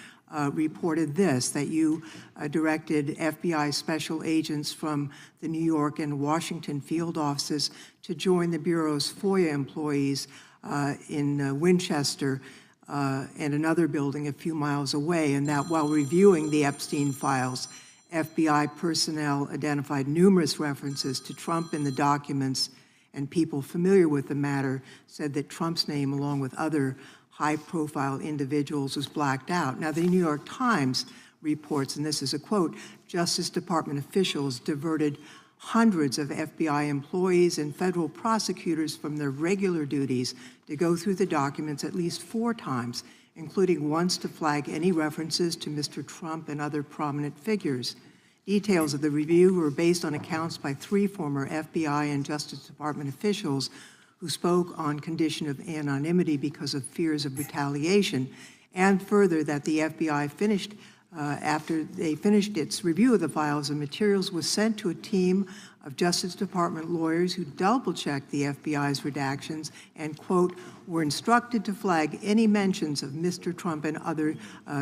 reported this, that you directed FBI special agents from the New York and Washington field offices to join the Bureau's FOIA employees in Winchester and another building a few miles away, and that while reviewing the Epstein files, FBI personnel identified numerous references to Trump in the documents, and people familiar with the matter said that Trump's name, along with other high-profile individuals, was blacked out. Now, the New York Times reports, and this is a quote, Justice Department officials diverted hundreds of FBI employees and federal prosecutors from their regular duties to go through the documents at least 4 times, including once to flag any references to Mr. Trump and other prominent figures. Details of the review were based on accounts by 3 former FBI and Justice Department officials who spoke on condition of anonymity because of fears of retaliation, and further that the FBI finished, after they finished its review of the files and materials, was sent to a team of Justice Department lawyers who double-checked the FBI's redactions and, quote, were instructed to flag any mentions of Mr. Trump and other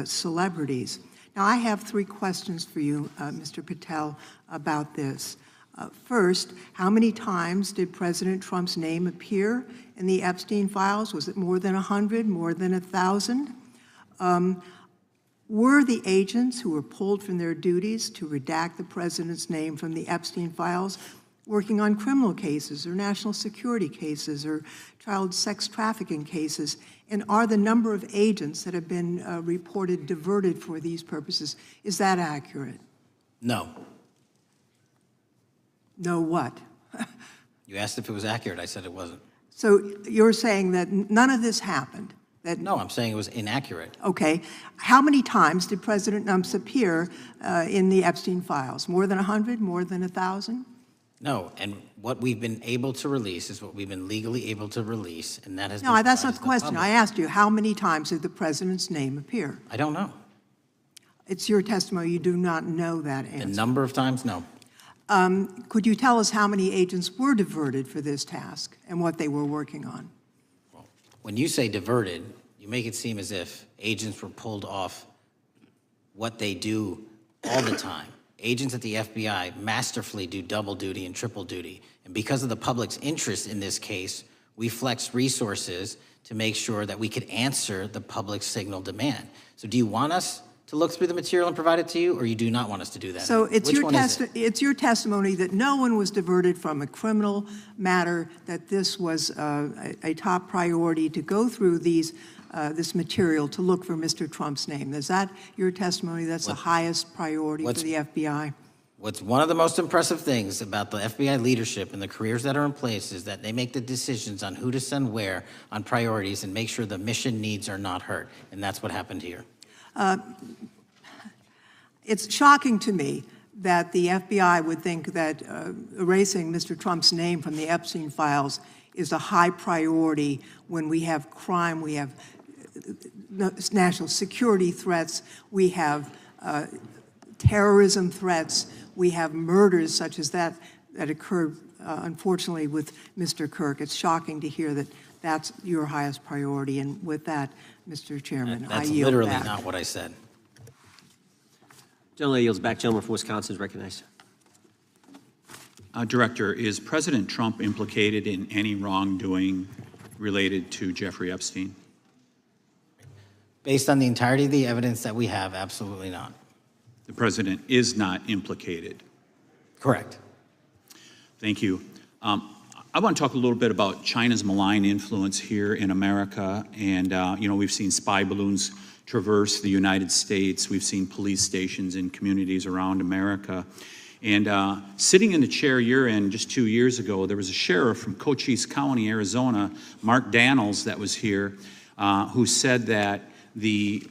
celebrities. Now, I have 3 questions for you, Mr. Patel, about this. First, how many times did President Trump's name appear in the Epstein files? Was it more than 100, more than 1,000? Were the agents who were pulled from their duties to redact the president's name from the Epstein files working on criminal cases or national security cases or child sex trafficking cases? And are the number of agents that have been reported diverted for these purposes, is that accurate? No. No what? You asked if it was accurate. I said it wasn't. So you're saying that none of this happened? No, I'm saying it was inaccurate. Okay. How many times did President Trump appear in the Epstein files? More than 100? More than 1,000? No, and what we've been able to release is what we've been legally able to release, and that has No, been that's not the provided to question. public. I asked you, how many times did the president's name appear? I don't know. It's your testimony. You do not know that answer. The number of times, no. Could you tell us how many agents were diverted for this task and what they were working on? When you say diverted, you make it seem as if agents were pulled off what they do all the time. Agents at the FBI masterfully do double duty and triple duty. And because of the public's interest in this case, we flex resources to make sure that we could answer the public's signal demand. So do you want us to look through the material and provide it to you, or you do not want us to do that? So it's Which your, one is it? it's your testimony that no one was diverted from a criminal matter, that this was a top priority to go through these this material to look for Mr. Trump's name. Is that your testimony? That's the highest priority for the FBI? What's one of the most impressive things about the FBI leadership and the careers that are in place is that they make the decisions on who to send where on priorities and make sure the mission needs are not hurt. And that's what happened here. It's shocking to me that the FBI would think that erasing Mr. Trump's name from the Epstein files is a high priority when we have crime, we have national security threats, we have terrorism threats, we have murders such as that occurred, unfortunately, with Mr. Kirk. It's shocking to hear that that's your highest priority. And with that, Mr. Chairman, I yield back. That's literally not what I said. Gentleman yields back. Gentleman from Wisconsin is recognized. Director, is President Trump implicated in any wrongdoing related to Jeffrey Epstein? Based on the entirety of the evidence that we have, absolutely not. The president is not implicated? Correct. Thank you. I want to talk a little bit about China's malign influence here in America. And, you know, we've seen spy balloons traverse the United States. We've seen police stations in communities around America. And sitting in the chair you're in just 2 years ago, there was a sheriff from Cochise County, Arizona, Mark Daniels, that was here, who said that the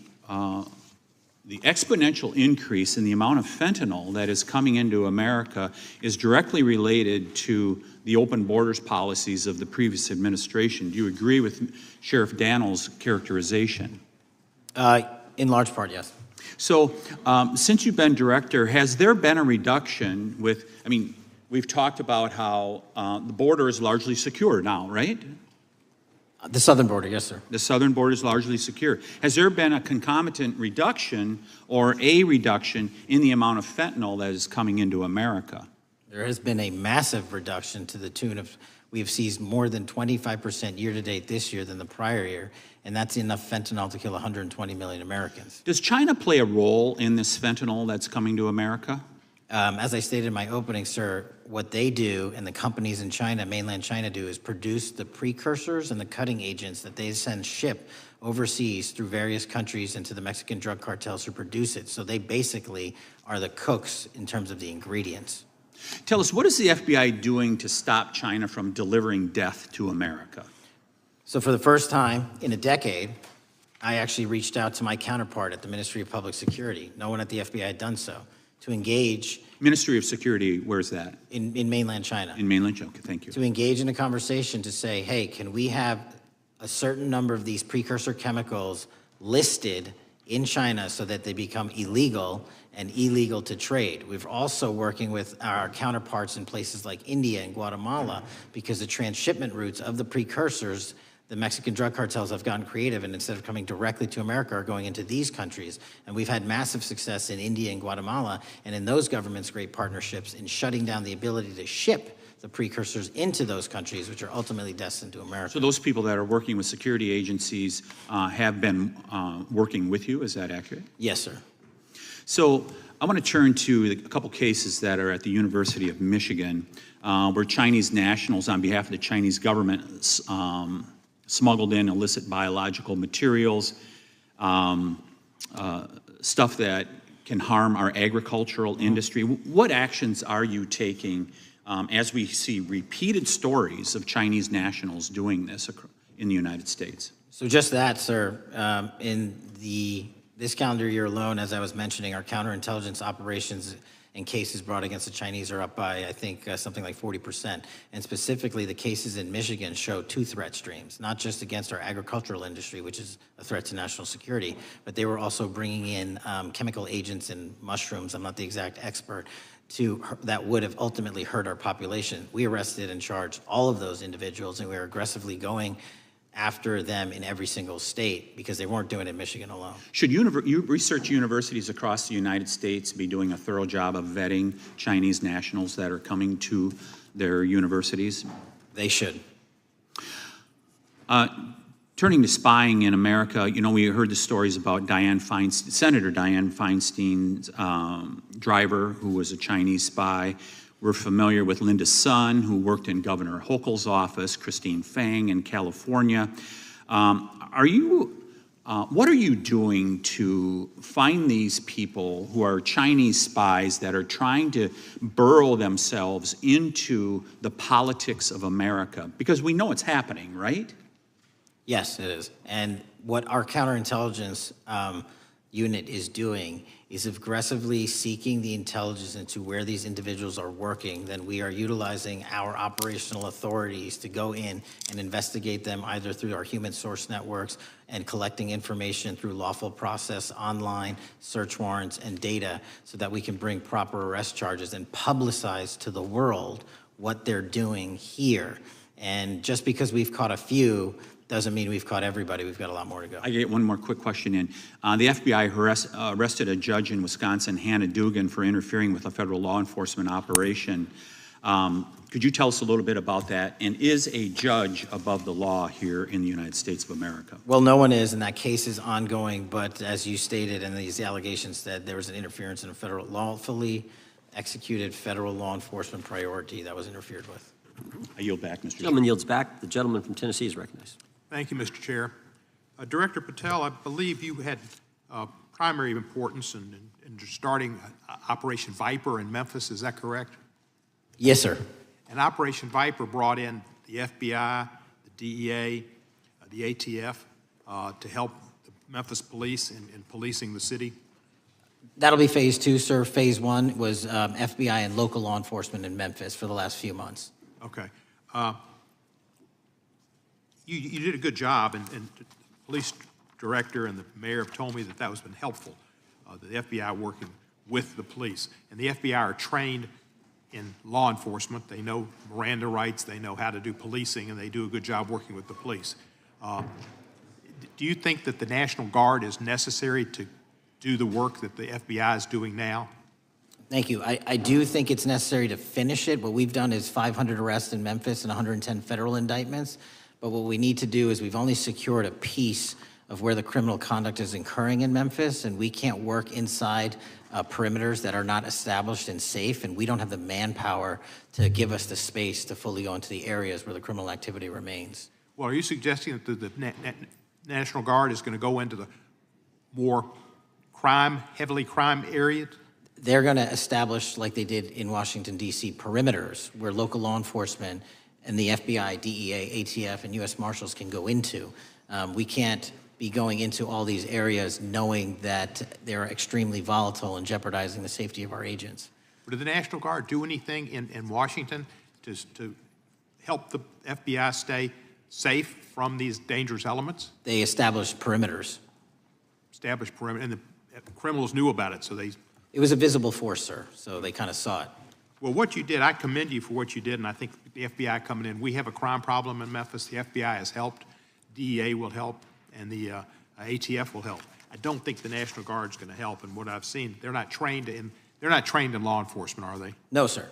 exponential increase in the amount of fentanyl that is coming into America is directly related to the open borders policies of the previous administration. Do you agree with Sheriff Daniels' characterization? In large part, yes. So since you've been director, has there been a reduction with, I mean, we've talked about how the border is largely secure now, right? The southern border, yes, sir. The southern border is largely secure. Has there been a concomitant reduction or a reduction in the amount of fentanyl that is coming into America? There has been a massive reduction to the tune of, we've seized more than 25% year-to-date this year than the prior year, and that's enough fentanyl to kill 120 million Americans. Does China play a role in this fentanyl that's coming to America? As I stated in my opening, sir, what they do and the companies in China, mainland China, do is produce the precursors and the cutting agents that they send ship overseas through various countries into the Mexican drug cartels who produce it. So they basically are the cooks in terms of the ingredients. Tell us, what is the FBI doing to stop China from delivering death to America? So for the first time in a decade, I actually reached out to my counterpart at the Ministry of Public Security. No one at the FBI had done so, to engage. Ministry of Security, where's that? In mainland China. In mainland China, okay, thank you. To engage in a conversation to say, hey, can we have a certain number of these precursor chemicals listed in China so that they become illegal and illegal to trade. We're also working with our counterparts in places like India and Guatemala because the transshipment routes of the precursors, the Mexican drug cartels have gotten creative, and instead of coming directly to America are going into these countries. And we've had massive success in India and Guatemala, and in those governments, great partnerships in shutting down the ability to ship the precursors into those countries, which are ultimately destined to America. So those people that are working with security agencies have been working with you, is that accurate? Yes, sir. So I want to turn to a couple cases that are at the University of Michigan, where Chinese nationals, on behalf of the Chinese government, smuggled in illicit biological materials, stuff that can harm our agricultural industry. What actions are you taking as we see repeated stories of Chinese nationals doing this in the United States? So just that, sir. This calendar year alone, as I was mentioning, our counterintelligence operations and cases brought against the Chinese are up by, I think, something like 40%. And specifically, the cases in Michigan show two threat streams, not just against our agricultural industry, which is a threat to national security, but they were also bringing in chemical agents in mushrooms. I'm not the exact expert. That would have ultimately hurt our population. We arrested and charged all of those individuals, and we were aggressively going after them in every single state because they weren't doing it in Michigan alone. Should research universities across the United States be doing a thorough job of vetting Chinese nationals that are coming to their universities? They should. Turning to spying in America, you know, we heard the stories about Senator Dianne Feinstein's driver, who was a Chinese spy. We're familiar with Linda Sun, who worked in Governor Hochul's office, Christine Fang in California. What are you doing to find these people who are Chinese spies that are trying to burrow themselves into the politics of America? Because we know it's happening, right? Yes, it is. And what our counterintelligence unit is doing is aggressively seeking the intelligence into where these individuals are working. Then we are utilizing our operational authorities to go in and investigate them either through our human source networks and collecting information through lawful process, online, search warrants, and data so that we can bring proper arrest charges and publicize to the world what they're doing here. And just because we've caught a few doesn't mean we've caught everybody. We've got a lot more to go. I get one more quick question in. The FBI arrested a judge in Wisconsin, Hannah Dugan, for interfering with a federal law enforcement operation. Could you tell us a little bit about that? And is a judge above the law here in the United States of America? Well, no one is, and that case is ongoing. But as you stated, and these allegations that there was an interference in a federal lawfully executed federal law enforcement priority that was interfered with. I yield back, Mr. Chairman. Gentleman yields back. The gentleman from Tennessee is recognized. Thank you, Mr. Chair. Director Patel, I believe you had primary importance in starting Operation Viper in Memphis. Is that correct? Yes, sir. And Operation Viper brought in the FBI, the DEA, the ATF to help the Memphis police in policing the city? That'll be phase two, sir. Phase one was FBI and local law enforcement in Memphis for the last few months. Okay. You did a good job, and the police director and the mayor have told me that has been helpful, the FBI working with the police. And the FBI are trained in law enforcement. They know Miranda rights, they know how to do policing, and they do a good job working with the police. Do you think that the National Guard is necessary to do the work that the FBI is doing now? Thank you. I do think it's necessary to finish it. What we've done is 500 arrests in Memphis and 110 federal indictments. But what we need to do is we've only secured a piece of where the criminal conduct is occurring in Memphis, and we can't work inside perimeters that are not established and safe, and we don't have the manpower to give us the space to fully go into the areas where the criminal activity remains. Well, are you suggesting that the National Guard is going to go into the more heavily crime areas? They're going to establish, like they did in Washington, D.C., perimeters where local law enforcement and the FBI, DEA, ATF, and U.S. Marshals can go into. We can't be going into all these areas knowing that they're extremely volatile and jeopardizing the safety of our agents. Did the National Guard do anything in Washington to help the FBI stay safe from these dangerous elements? They established perimeters. Established perimeter, and the criminals knew about it, so they... It was a visible force, sir, so they kind of saw it. Well, what you did, I commend you for what you did, and I think the FBI coming in, we have a crime problem in Memphis. The FBI has helped, DEA will help, and the ATF will help. I don't think the National Guard's going to help, and what I've seen, they're not trained in law enforcement, are they? No, sir.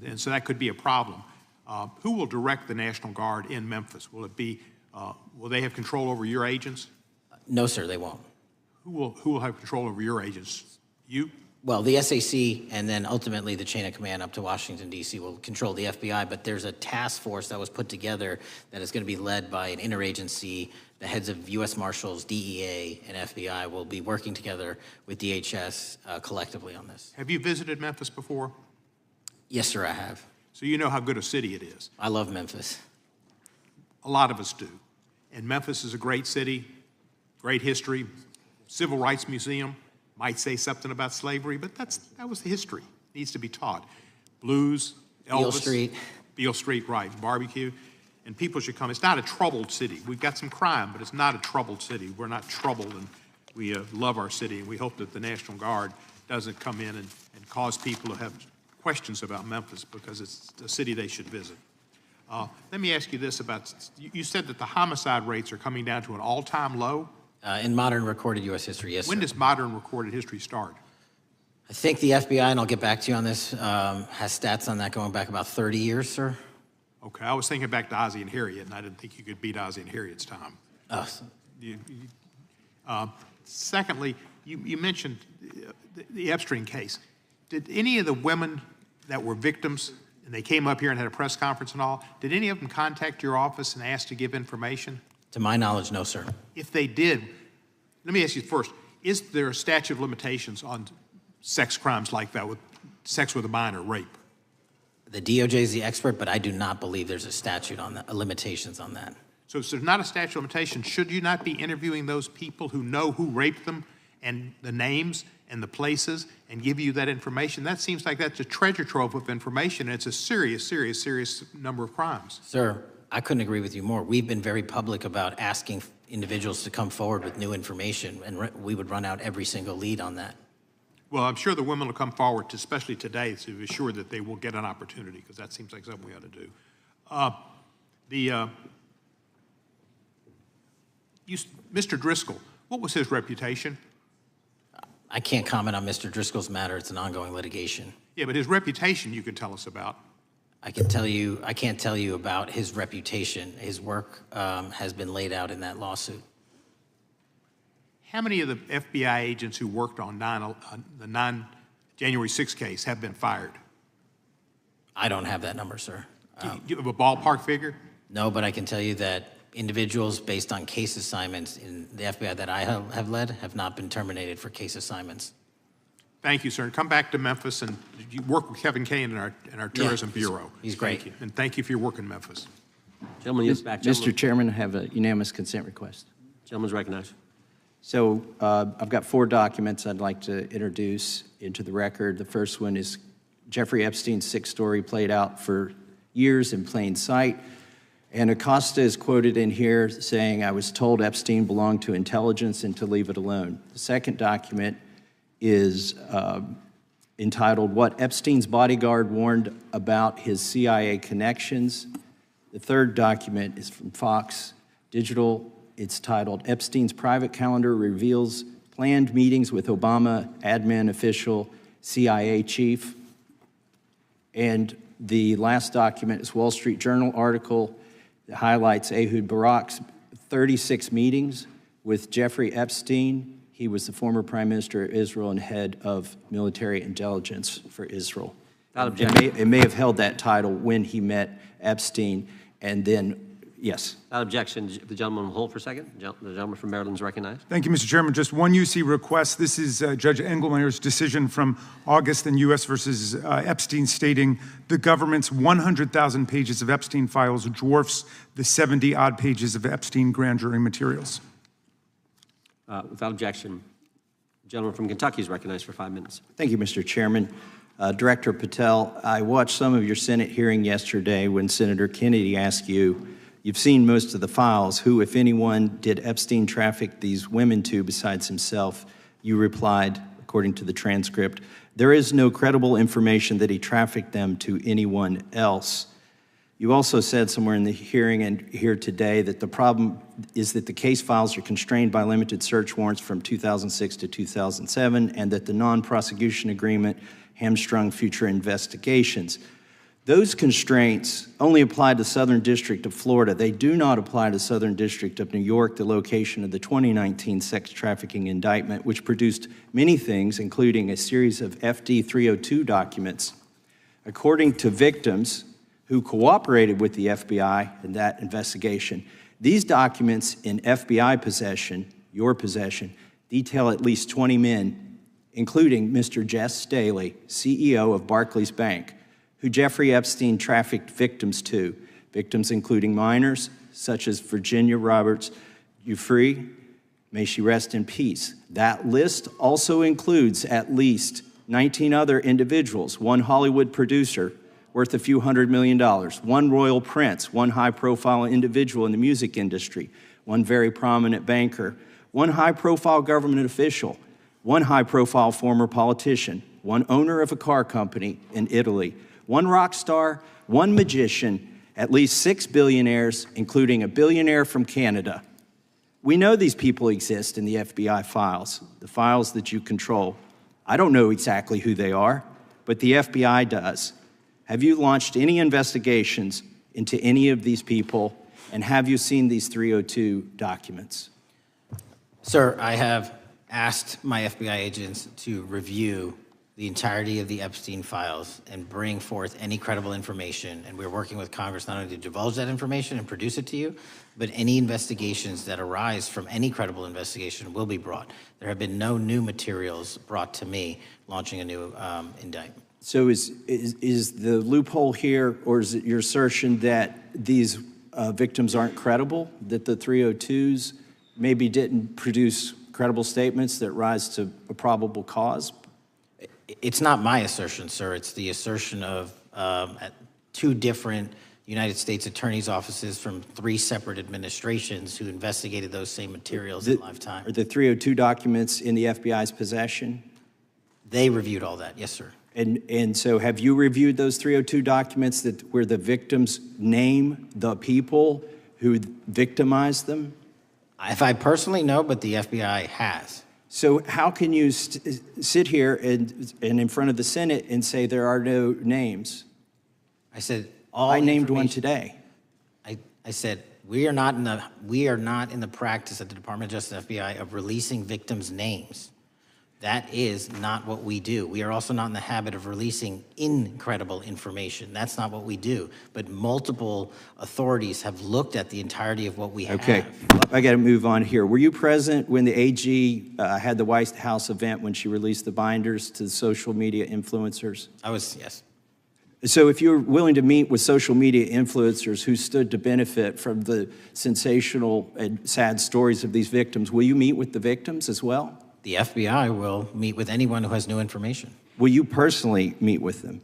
And so that could be a problem. Who will direct the National Guard in Memphis? Will it be, will they have control over your agents? No, sir, they won't. Who will have control over your agents? You? Well, the SAC and then ultimately the chain of command up to Washington, D.C. will control the FBI, but there's a task force that was put together that is going to be led by an interagency. The heads of U.S. Marshals, DEA, and FBI will be working together with DHS collectively on this. Have you visited Memphis before? Yes, sir, I have. So you know how good a city it is. I love Memphis. A lot of us do. And Memphis is a great city, great history, civil rights museum. Might say something about slavery, but that was the history. It needs to be taught. Blues, Elvis. Beale Street. Beale Street, right, barbecue. And people should come. It's not a troubled city. We've got some crime, but it's not a troubled city. We're not troubled, and we love our city, and we hope that the National Guard doesn't come in and cause people to have questions about Memphis because it's a city they should visit. Let me ask you this about, you said that the homicide rates are coming down to an all-time low? In modern recorded U.S. history, yes, When sir. does modern recorded history start? I think the FBI, and I'll get back to you on this, has stats on that going back about 30 years, sir. Okay, I was thinking back to Ozzie and Harriet, and I didn't think you could beat Ozzie and Harriet's time. Secondly, you mentioned the Epstein case. Did any of the women that were victims, and they came up here and had a press conference and all, did any of them contact your office and ask to give information? To my knowledge, no, sir. If they did, let me ask you first, is there a statute of limitations on sex crimes like that, with sex with a minor, rape? The DOJ is the expert, but I do not believe there's a statute on that, limitations on that. So if there's not a statute of limitations, should you not be interviewing those people who know who raped them and the names and the places and give you that information? That seems like that's a treasure trove of information, and it's a serious, serious, serious number of crimes. Sir, I couldn't agree with you more. We've been very public about asking individuals to come forward with new information, and we would run out every single lead on that. Well, I'm sure the women will come forward, especially today, to be sure that they will get an opportunity, because that seems like something we ought to do. Mr. Driscoll, what was his reputation? I can't comment on Mr. Driscoll's matter. It's an ongoing litigation. Yeah, but his reputation you could tell us about. I can't tell you about his reputation. His work has been laid out in that lawsuit. How many of the FBI agents who worked on the January 6th case have been fired? I don't have that number, sir. Do you have a ballpark figure? No, but I can tell you that individuals based on case assignments in the FBI that I have led have not been terminated for case assignments. Thank you, sir. And come back to Memphis, and you work with Kevin Kane in our Tourism Bureau. He's great. Thank you. And thank you for your work in Memphis. Gentleman, yes, back. Mr. Chairman, I have a unanimous consent request. Gentleman's recognized. So I've got 4 documents I'd like to introduce into the record. The first one is Jeffrey Epstein's 6th story played out for years in plain sight. And Acosta is quoted in here saying, "I was told Epstein belonged to intelligence and to leave it alone." The second document is entitled, "What Epstein's Bodyguard Warned About His CIA Connections." The third document is from Fox Digital. It's titled, "Epstein's Private Calendar Reveals Planned Meetings with Obama Admin Official CIA Chief." And the last document is Wall Street Journal article that highlights Ehud Barak's 36 meetings with Jeffrey Epstein. He was the former Prime Minister of Israel and head of military intelligence for Israel. It may have held that title when he met Epstein, and then, yes. Without objection, the gentleman will hold for a second. The gentleman from Maryland is recognized. Thank you, Mr. Chairman. Just one UC request. This is Judge Engelmeyer's decision from August in U.S. versus Epstein, stating the government's 100,000 pages of Epstein files dwarfs the 70-odd pages of Epstein grand jury materials. Without objection, the gentleman from Kentucky is recognized for 5 minutes. Thank you, Mr. Chairman. Director Patel, I watched some of your Senate hearing yesterday when Senator Kennedy asked you, you've seen most of the files, who, if anyone, did Epstein traffic these women to besides himself? You replied, according to the transcript, there is no credible information that he trafficked them to anyone else. You also said somewhere in the hearing and here today that the problem is that the case files are constrained by limited search warrants from 2006 to 2007 and that the non-prosecution agreement hamstrung future investigations. Those constraints only apply to Southern District of Florida. They do not apply to Southern District of New York, the location of the 2019 sex trafficking indictment, which produced many things, including a series of FD 302 documents. According to victims who cooperated with the FBI in that investigation, these documents in FBI possession, your possession, detail at least 20 men, including Mr. Jess Staley, CEO of Barclays Bank, who Jeffrey Epstein trafficked victims to, victims including minors, such as Virginia Roberts Giuffre, may she rest in peace. That list also includes at least 19 other individuals, one Hollywood producer worth a few $100 million, one royal prince, one high-profile individual in the music industry, one very prominent banker, one high-profile government official, one high-profile former politician, one owner of a car company in Italy, one rock star, one magician, at least 6 billionaires, including a billionaire from Canada. We know these people exist in the FBI files, the files that you control. I don't know exactly who they are, but the FBI does. Have you launched any investigations into any of these people, and have you seen these 302 documents? Sir, I have asked my FBI agents to review the entirety of the Epstein files and bring forth any credible information, and we're working with Congress not only to divulge that information and produce it to you, but any investigations that arise from any credible investigation will be brought. There have been no new materials brought to me launching a new indictment. So is the loophole here, or is it your assertion that these victims aren't credible, that the 302s maybe didn't produce credible statements that rise to a probable cause? It's not my assertion, sir. It's the assertion of 2 different United States attorneys' offices from 3 separate administrations who investigated those same materials in lifetime. Are the 302 documents in the FBI's possession? They reviewed all that, yes, sir. And so have you reviewed those 302 documents where the victims name the people who victimized them? If I personally know, but the FBI has. So how can you sit here and in front of the Senate and say there are no names? I said I named one today. I said we are not in the practice at the Department of Justice FBI of releasing victims' names. That is not what we do. We are also not in the habit of releasing incredible information. That's not what we do. But multiple authorities have looked at the entirety of what we have. Okay, I got to move on here. Were you present when the AG had the White House event when she released the binders to the social media influencers? I was, yes. So if you're willing to meet with social media influencers who stood to benefit from the sensational and sad stories of these victims, will you meet with the victims as well? The FBI will meet with anyone who has new information. Will you personally meet with them?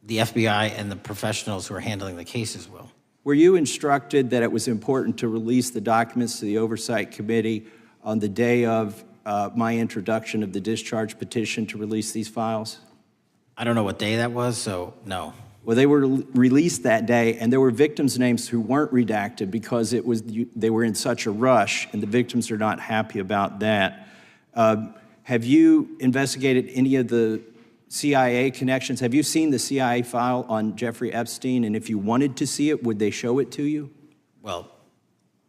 The FBI and the professionals who are handling the cases will. Were you instructed that it was important to release the documents to the Oversight Committee on the day of my introduction of the discharge petition to release these files? I don't know what day that was, so no. Well, they were released that day, and there were victims' names who weren't redacted because they were in such a rush, and the victims are not happy about that. Have you investigated any of the CIA connections? Have you seen the CIA file on Jeffrey Epstein? And if you wanted to see it, would they show it to you? Well,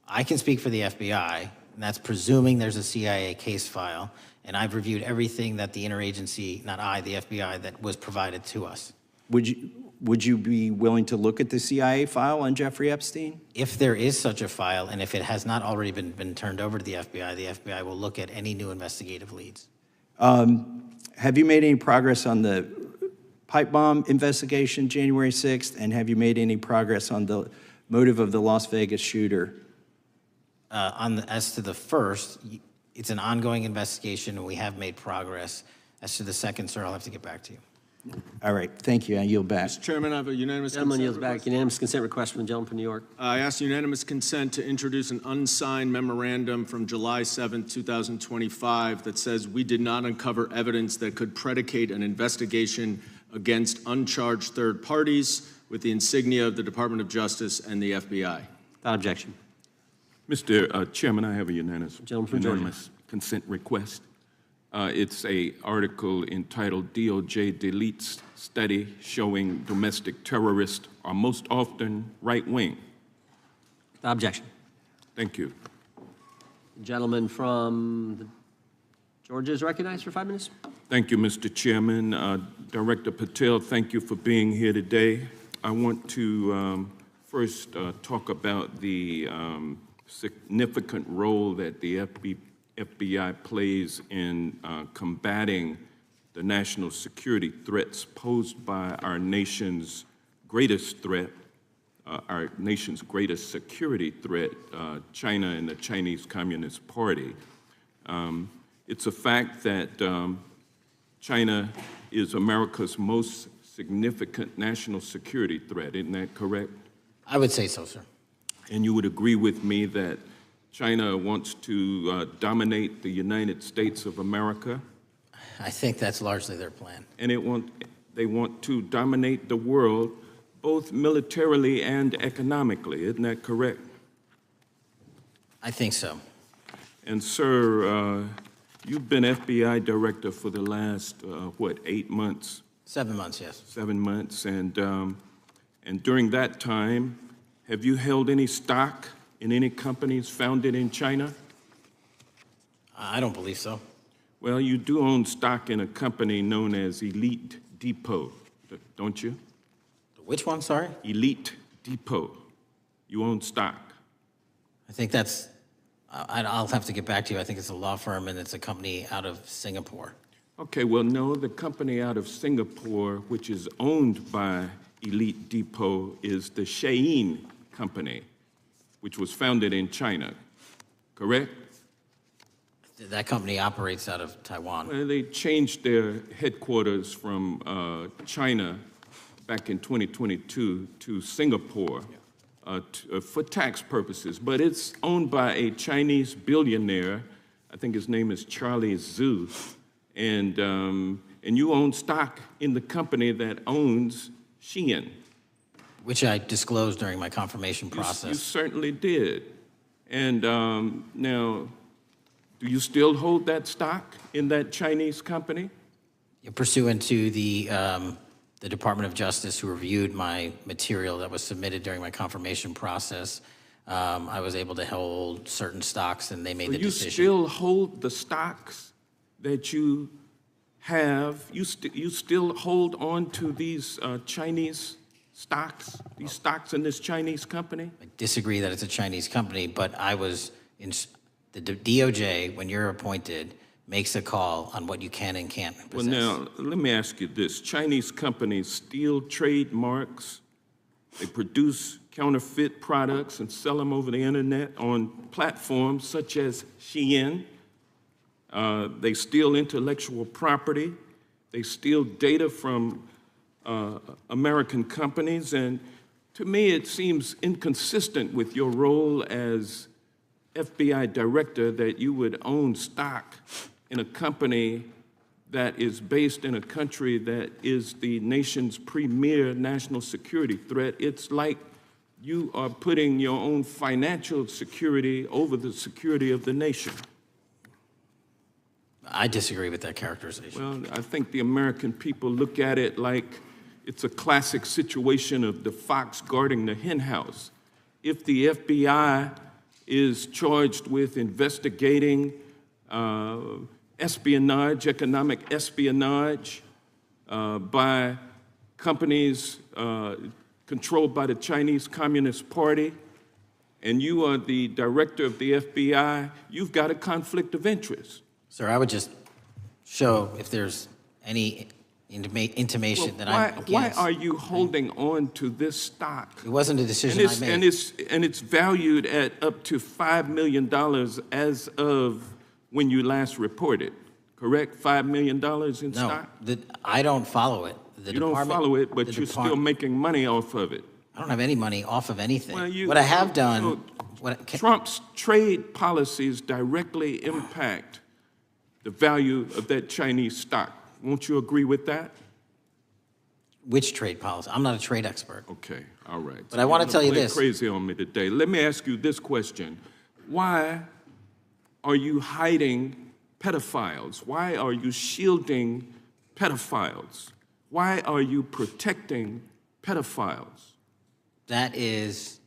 I can speak for the FBI, and that's presuming there's a CIA case file. And I've reviewed everything that the interagency, not I, the FBI, that was provided to us. Would you be willing to look at the CIA file on Jeffrey Epstein? If there is such a file, and if it has not already been turned over to the FBI will look at any new investigative leads. Have you made any progress on the pipe bomb investigation January 6th? And have you made any progress on the motive of the Las Vegas shooter? As to the first, It's an ongoing investigation, and we have made progress. As to the second, sir, I'll have to get back to you. All right, thank you. I yield back. Mr. Chairman, I have a unanimous Gentleman consent yields back. request. Unanimous consent request from the gentleman from New York. I ask unanimous consent to introduce an unsigned memorandum from July 7th, 2025 that says we did not uncover evidence that could predicate an investigation against uncharged third parties with the insignia of the Department of Justice and the FBI. Without objection. Mr. Chairman, I have a Gentleman from Georgia. unanimous consent request. It's a article entitled DOJ Deletes Study Showing Domestic Terrorists Are Most Often Right-Wing. Without objection. Thank you. Gentleman from Georgia is recognized for 5 minutes. Thank you, Mr. Chairman. Director Patel, thank you for being here today. I want to first talk about the significant role that the FBI plays in combating the national security threats posed by our nation's greatest threat, our nation's greatest security threat, China and the Chinese Communist Party. It's a fact that China is America's most significant national security threat, isn't that correct? I would say so, sir. And you would agree with me that China wants to dominate the United States of America? I think that's largely their plan. And they want to dominate the world, both militarily and economically, isn't that correct? I think so. And sir, you've been FBI director for the last, 8 months? 7 months, yes. 7 months, and during that time, have you held any stock in any companies founded in China? I don't believe so. Well, you do own stock in a company known as Elite Depot, don't you? Which one, sorry? Elite Depot. You own stock. I think that's, I'll have to get back to you. I think it's a law firm and it's a company out of Singapore. Okay, well, no, the company out of Singapore, which is owned by Elite Depot, is the Shein Company, which was founded in China, correct? That company operates out of Taiwan. Well, they changed their headquarters from China back in 2022 to Singapore for tax purposes, but it's owned by a Chinese billionaire. I think his name is Charlie Zhu, and you own stock in the company that owns Shein. Which I disclosed during my confirmation process. You certainly did. And now, do you still hold that stock in that Chinese company? Pursuant to the Department of Justice, who reviewed my material that was submitted during my confirmation process, I was able to hold certain stocks, and they made the decision. You still hold the stocks that you have? You still hold on to these Chinese stocks, these stocks in this Chinese company? I disagree that it's a Chinese company, but I was in the DOJ, when you're appointed, makes a call on what you can and can't possess. Well, now, let me ask you this. Chinese companies steal trademarks, they produce counterfeit products and sell them over the internet on platforms such as Shein. They steal intellectual property. They steal data from American companies, and to me it seems inconsistent with your role as FBI director that you would own stock in a company that is based in a country that is the nation's premier national security threat. It's like you are putting your own financial security over the security of the nation. I disagree with that characterization. Well, I think the American people look at it like it's a classic situation of the fox guarding the hen house. If the FBI is charged with investigating espionage, economic espionage by companies controlled by the Chinese Communist Party, and you are the director of the FBI, you've got a conflict of interest. Sir, I would just show if there's any intimation that I'm against. Why are you holding on to this stock? It wasn't a decision I made. And it's valued at up to $5 million as of when you last reported, correct? $5 million in No, stock? I don't follow it. You don't follow it, but you're still making money off of it. I don't have any money off of anything. Well, What I have done, Trump's trade policies directly impact the value of that Chinese stock. Won't you agree with that? which trade policy? I'm not a trade expert. Okay, all right. But I want to tell you Play this. Crazy on me today. Let me ask you this question. Why are you hiding pedophiles? Why are you shielding pedophiles? Why are you protecting pedophiles? That is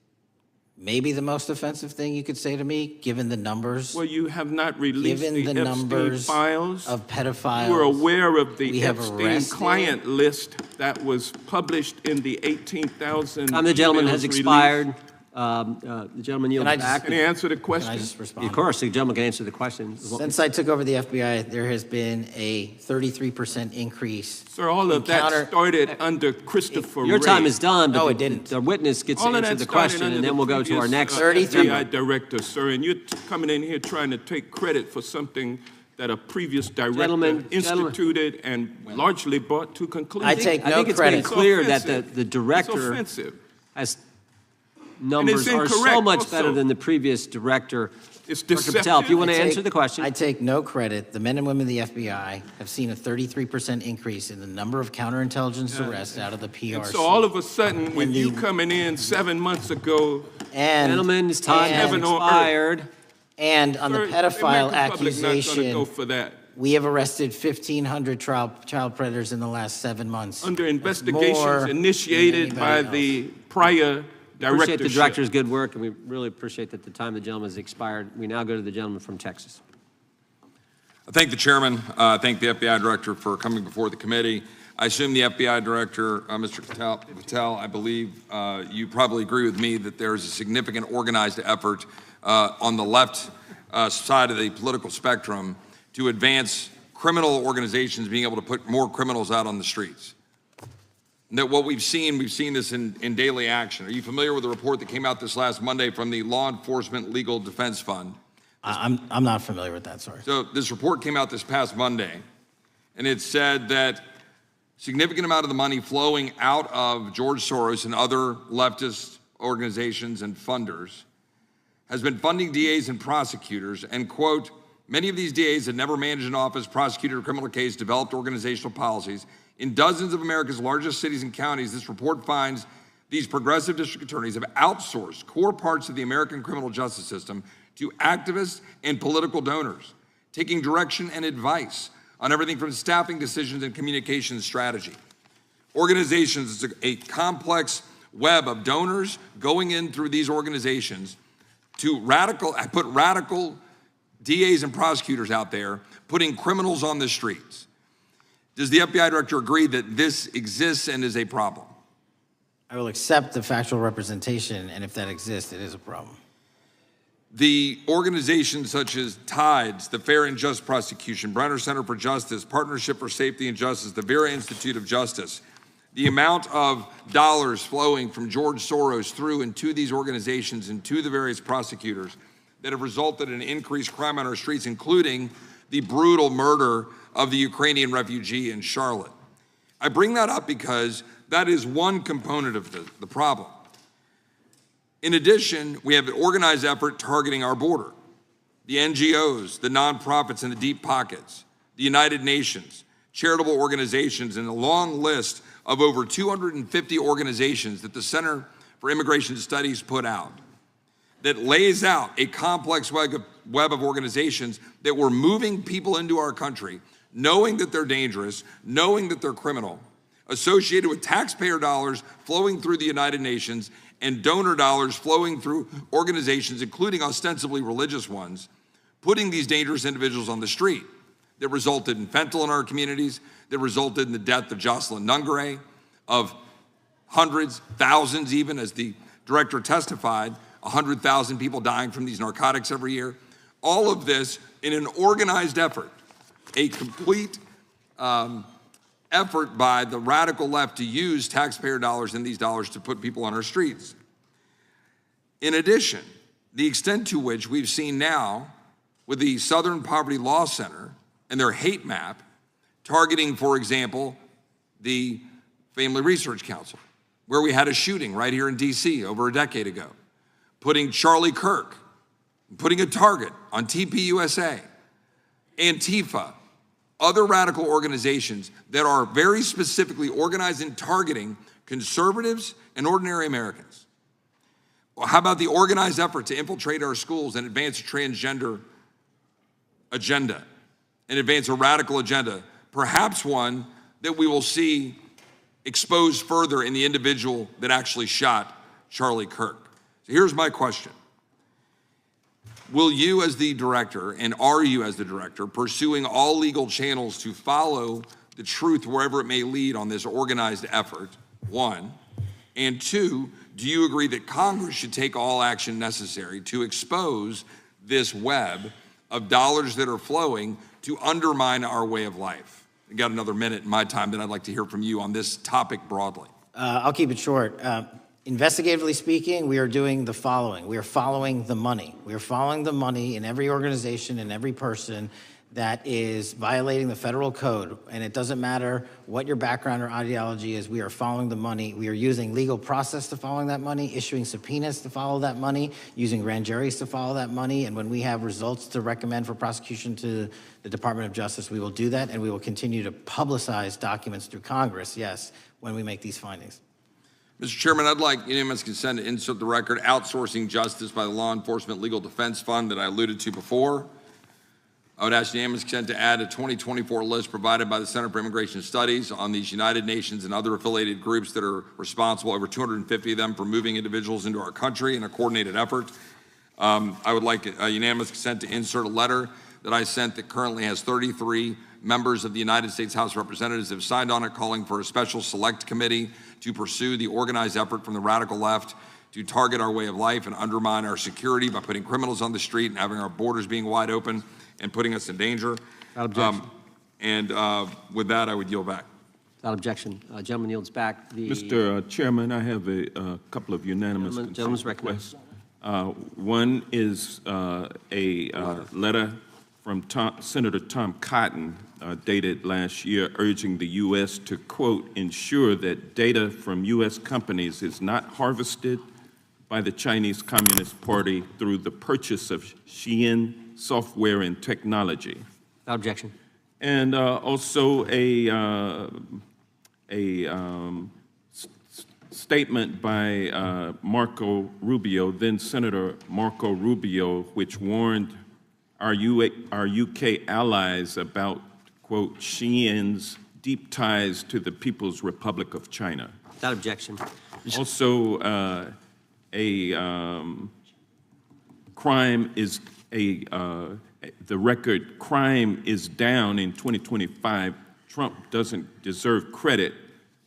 maybe the most offensive thing you could say to me, given the numbers. Well, you have not released given the Epstein numbers Files of pedophiles. You are aware of the we have Epstein arrested. client list that was published in the 18,000 The gentleman emails has released? expired. The gentleman yields back. Can he answer the question? Can I just respond? Of course, the gentleman can answer the question. Since I took over the FBI, there has been a 33% increase. Sir, all of that started under Christopher Your Wray. time is done, but No, the, it didn't. the witness gets All to of answer that the started question, under and the then we'll go to our previous, next. 33. FBI director, sir, and you're coming in here trying to take credit for something that a previous director instituted and largely brought to conclusion. I take no I think it's credit. been clear that offensive. the director It's offensive. has numbers are so incorrect much also. better than the previous director. It's Dr. Patel, if you want to I take- answer the question. I take no credit. The men and women of the FBI have seen a 33% increase in the number of counterintelligence arrests out of the PRC. And so all of a sudden, with you coming in 7 months ago, and Gentlemen's time has heaven on earth. expired. And on Sir, the pedophile the American public not gonna accusation, go for that. we have arrested 1,500 child predators in the last 7 months. Under That's investigations more than initiated by anybody the prior Appreciate the directorship. director's good work, and we really appreciate that the time of the gentleman has expired. We now go to the gentleman from Texas. I thank the chairman. I thank the FBI director for coming before the committee. I assume the FBI director, Mr. Patel, I believe you probably agree with me that there is a significant organized effort on the left side of the political spectrum to advance criminal organizations being able to put more criminals out on the streets. And that what we've seen this in daily action. Are you familiar with the report that came out this last Monday from the Law Enforcement Legal Defense Fund? I'm not familiar with that, sorry. So this report came out this past Monday, and it said that significant amount of the money flowing out of George Soros and other leftist organizations and funders has been funding DAs and prosecutors, and quote, many of these DAs had never managed an office, prosecuted a criminal case, developed organizational policies. In dozens of America's largest cities and counties, this report finds these progressive district attorneys have outsourced core parts of the American criminal justice system to activists and political donors, taking direction and advice on everything from staffing decisions and communication strategy. Organizations, it's a complex web of donors going in through these organizations to put radical DAs and prosecutors out there, putting criminals on the streets. Does the FBI director agree that this exists and is a problem? I will accept the factual representation, and if that exists, it is a problem. The organizations such as TIDES, the Fair and Just Prosecution, Brenner Center for Justice, Partnership for Safety and Justice, the Vera Institute of Justice, the amount of dollars flowing from George Soros through and to these organizations and to the various prosecutors that have resulted in increased crime on our streets, including the brutal murder of the Ukrainian refugee in Charlotte. I bring that up because that is one component of the problem. In addition, we have an organized effort targeting our border. The NGOs, the nonprofits and the deep pockets, the United Nations, charitable organizations, and a long list of over 250 organizations that the Center for Immigration Studies put out that lays out a complex web of organizations that were moving people into our country, knowing that they're dangerous, knowing that they're criminal, associated with taxpayer dollars flowing through the United Nations and donor dollars flowing through organizations, including ostensibly religious ones, putting these dangerous individuals on the street that resulted in fentanyl in our communities, that resulted in the death of Jocelyn Nungare, of hundreds, thousands even, as the director testified, 100,000 people dying from these narcotics every year. All of this in an organized effort, a complete effort by the radical left to use taxpayer dollars and these dollars to put people on our streets. In addition, the extent to which we've seen now with the Southern Poverty Law Center and their hate map targeting, for example, the Family Research Council, where we had a shooting right here in DC over a decade ago, putting Charlie Kirk, putting a target on TPUSA, Antifa, other radical organizations that are very specifically organized in targeting conservatives and ordinary Americans. Well, how about the organized effort to infiltrate our schools and advance a transgender agenda and advance a radical agenda, perhaps one that we will see exposed further in the individual that actually shot Charlie Kirk. So here's my question. Will you as the director, and are you as the director, pursuing all legal channels to follow the truth wherever it may lead on this organized effort, one? And two, do you agree that Congress should take all action necessary to expose this web of dollars that are flowing to undermine our way of life? I got another minute in my time that I'd like to hear from you on this topic broadly. I'll keep it short. Investigatively speaking, we are doing the following. We are following the money. We are following the money in every organization and every person that is violating the federal code. And it doesn't matter what your background or ideology is, we are following the money. We are using legal process to following that money, issuing subpoenas to follow that money, using grand juries to follow that money. And when we have results to recommend for prosecution to the Department of Justice, we will do that. And we will continue to publicize documents through Congress, yes, when we make these findings. Mr. Chairman, I'd like unanimous consent to insert the record outsourcing justice by the Law Enforcement Legal Defense Fund that I alluded to before. I would ask unanimous consent to add a 2024 list provided by the Center for Immigration Studies on these United Nations and other affiliated groups that are responsible, over 250 of them, for moving individuals into our country in a coordinated effort. I would like a unanimous consent to insert a letter that I sent that currently has 33 members of the United States House of Representatives have signed on it, calling for a special select committee to pursue the organized effort from the radical left to target our way of life and undermine our security by putting criminals on the street and having our borders being wide open and putting us in danger. Without objection. With that, I would yield back. Without objection. Gentleman yields back. Mr. Chairman, I have a couple of unanimous Gentleman's recognized. One is a letter from Senator Tom Cotton, dated last year, urging the U.S. to, quote, ensure that data from U.S. companies is not harvested by the Chinese Communist Party through the purchase of Xi'an software and technology. Without objection. And also a statement by Marco Rubio, then Senator Marco Rubio, which warned our UK allies about, quote, Xi'an's deep ties to the People's Republic of China. Without objection. Also, the record crime is down in 2025. Trump doesn't deserve credit,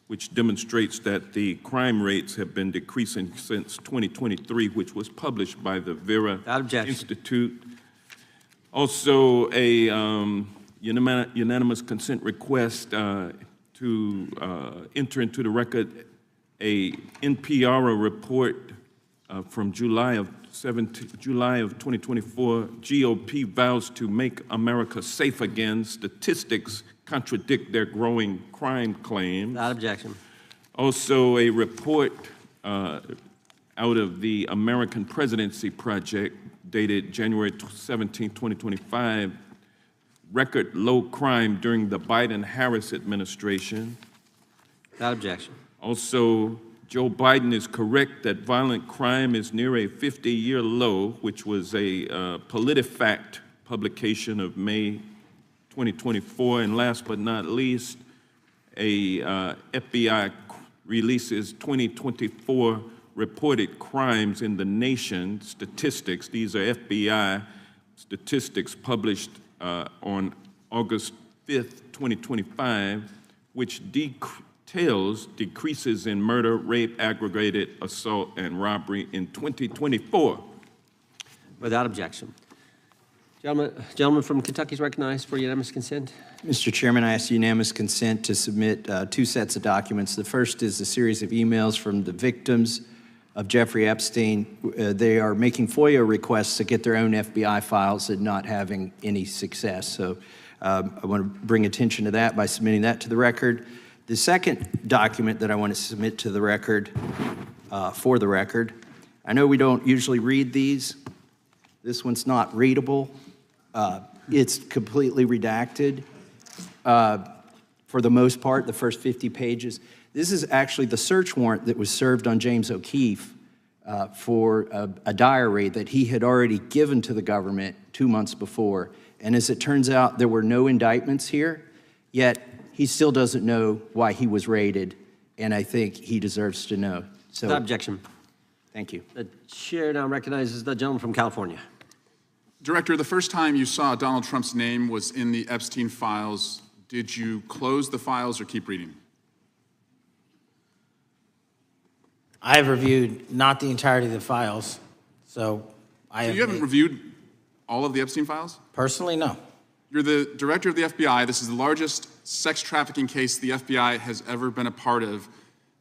which demonstrates that the crime rates have been decreasing since 2023, which was published by the Vera Institute. Also, a unanimous consent request to enter into the record a NPR report from July of 2024. GOP vows to make America safe again. Statistics contradict their growing crime claims. Without objection. Also, a report out of the American Presidency Project dated January 17, 2025, record low crime during the Biden-Harris administration. Without objection. Also, Joe Biden is correct that violent crime is near a 50-year low, which was a PolitiFact publication of May 2024. And last but not least, a FBI releases 2024 reported crimes in the nation statistics. These are FBI statistics published on August 5th, 2025, which details decreases in murder, rape, aggravated assault, and robbery in 2024. Without objection. Gentleman from Kentucky is recognized for unanimous consent. Mr. Chairman, I ask unanimous consent to submit two sets of documents. The first is a series of emails from the victims of Jeffrey Epstein. They are making FOIA requests to get their own FBI files and not having any success. So I want to bring attention to that by submitting that to the record. The second document that I want to submit to the record, for the record, I know we don't usually read these. This one's not readable. It's completely redacted for the most part, the first 50 pages. This is actually the search warrant that was served on James O'Keefe for a diary that he had already given to the government 2 months before. And as it turns out, there were no indictments here, yet he still doesn't know why he was raided, and I think he deserves to know. So, Without objection. Thank you. The chair now recognizes the gentleman from California. Director, the first time you saw Donald Trump's name was in the Epstein Files. Did you close the files or keep reading? I have reviewed not the entirety of the files, so I have. You haven't reviewed all of the Epstein Files? Personally, no. You're the director of the FBI. This is the largest sex trafficking case the FBI has ever been a part of.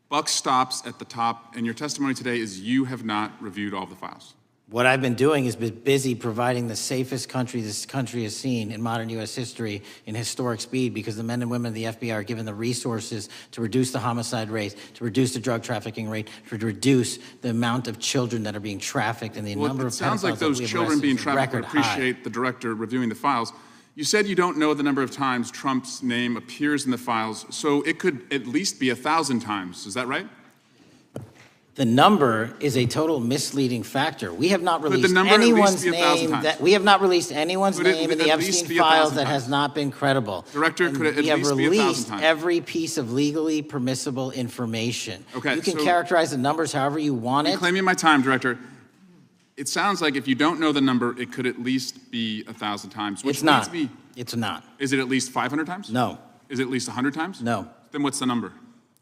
Buck stops at the top, and your testimony today is you have not reviewed all of the files. What I've been doing is been busy providing the safest country this country has seen in modern U.S. history in historic speed, because the men and women of the FBI are given the resources to reduce the homicide rate, to reduce the drug trafficking rate, to reduce the amount of children that are being trafficked, and the number of pedophiles. It sounds like those children being trafficked would appreciate the director reviewing the files. You said you don't know the number of times Trump's name appears in the files, so it could at least be 1,000 times. Is that right? The number is a total misleading factor. We have not released number at least anyone's be 1,000 name times? we have not released anyone's Could it name in the at least Epstein be 1,000 files that times? has not been credible. Director, And could it at we have least be 1,000 released times? every piece of legally permissible information. Okay, you can so- characterize the numbers however you want it. Reclaiming my time, Director. It sounds like if you don't know the number, it could at least be 1,000 times. Which It's not. leads me- It's not. Is it at least 500 times? No. Is it at least 100 times? No. Then what's the number?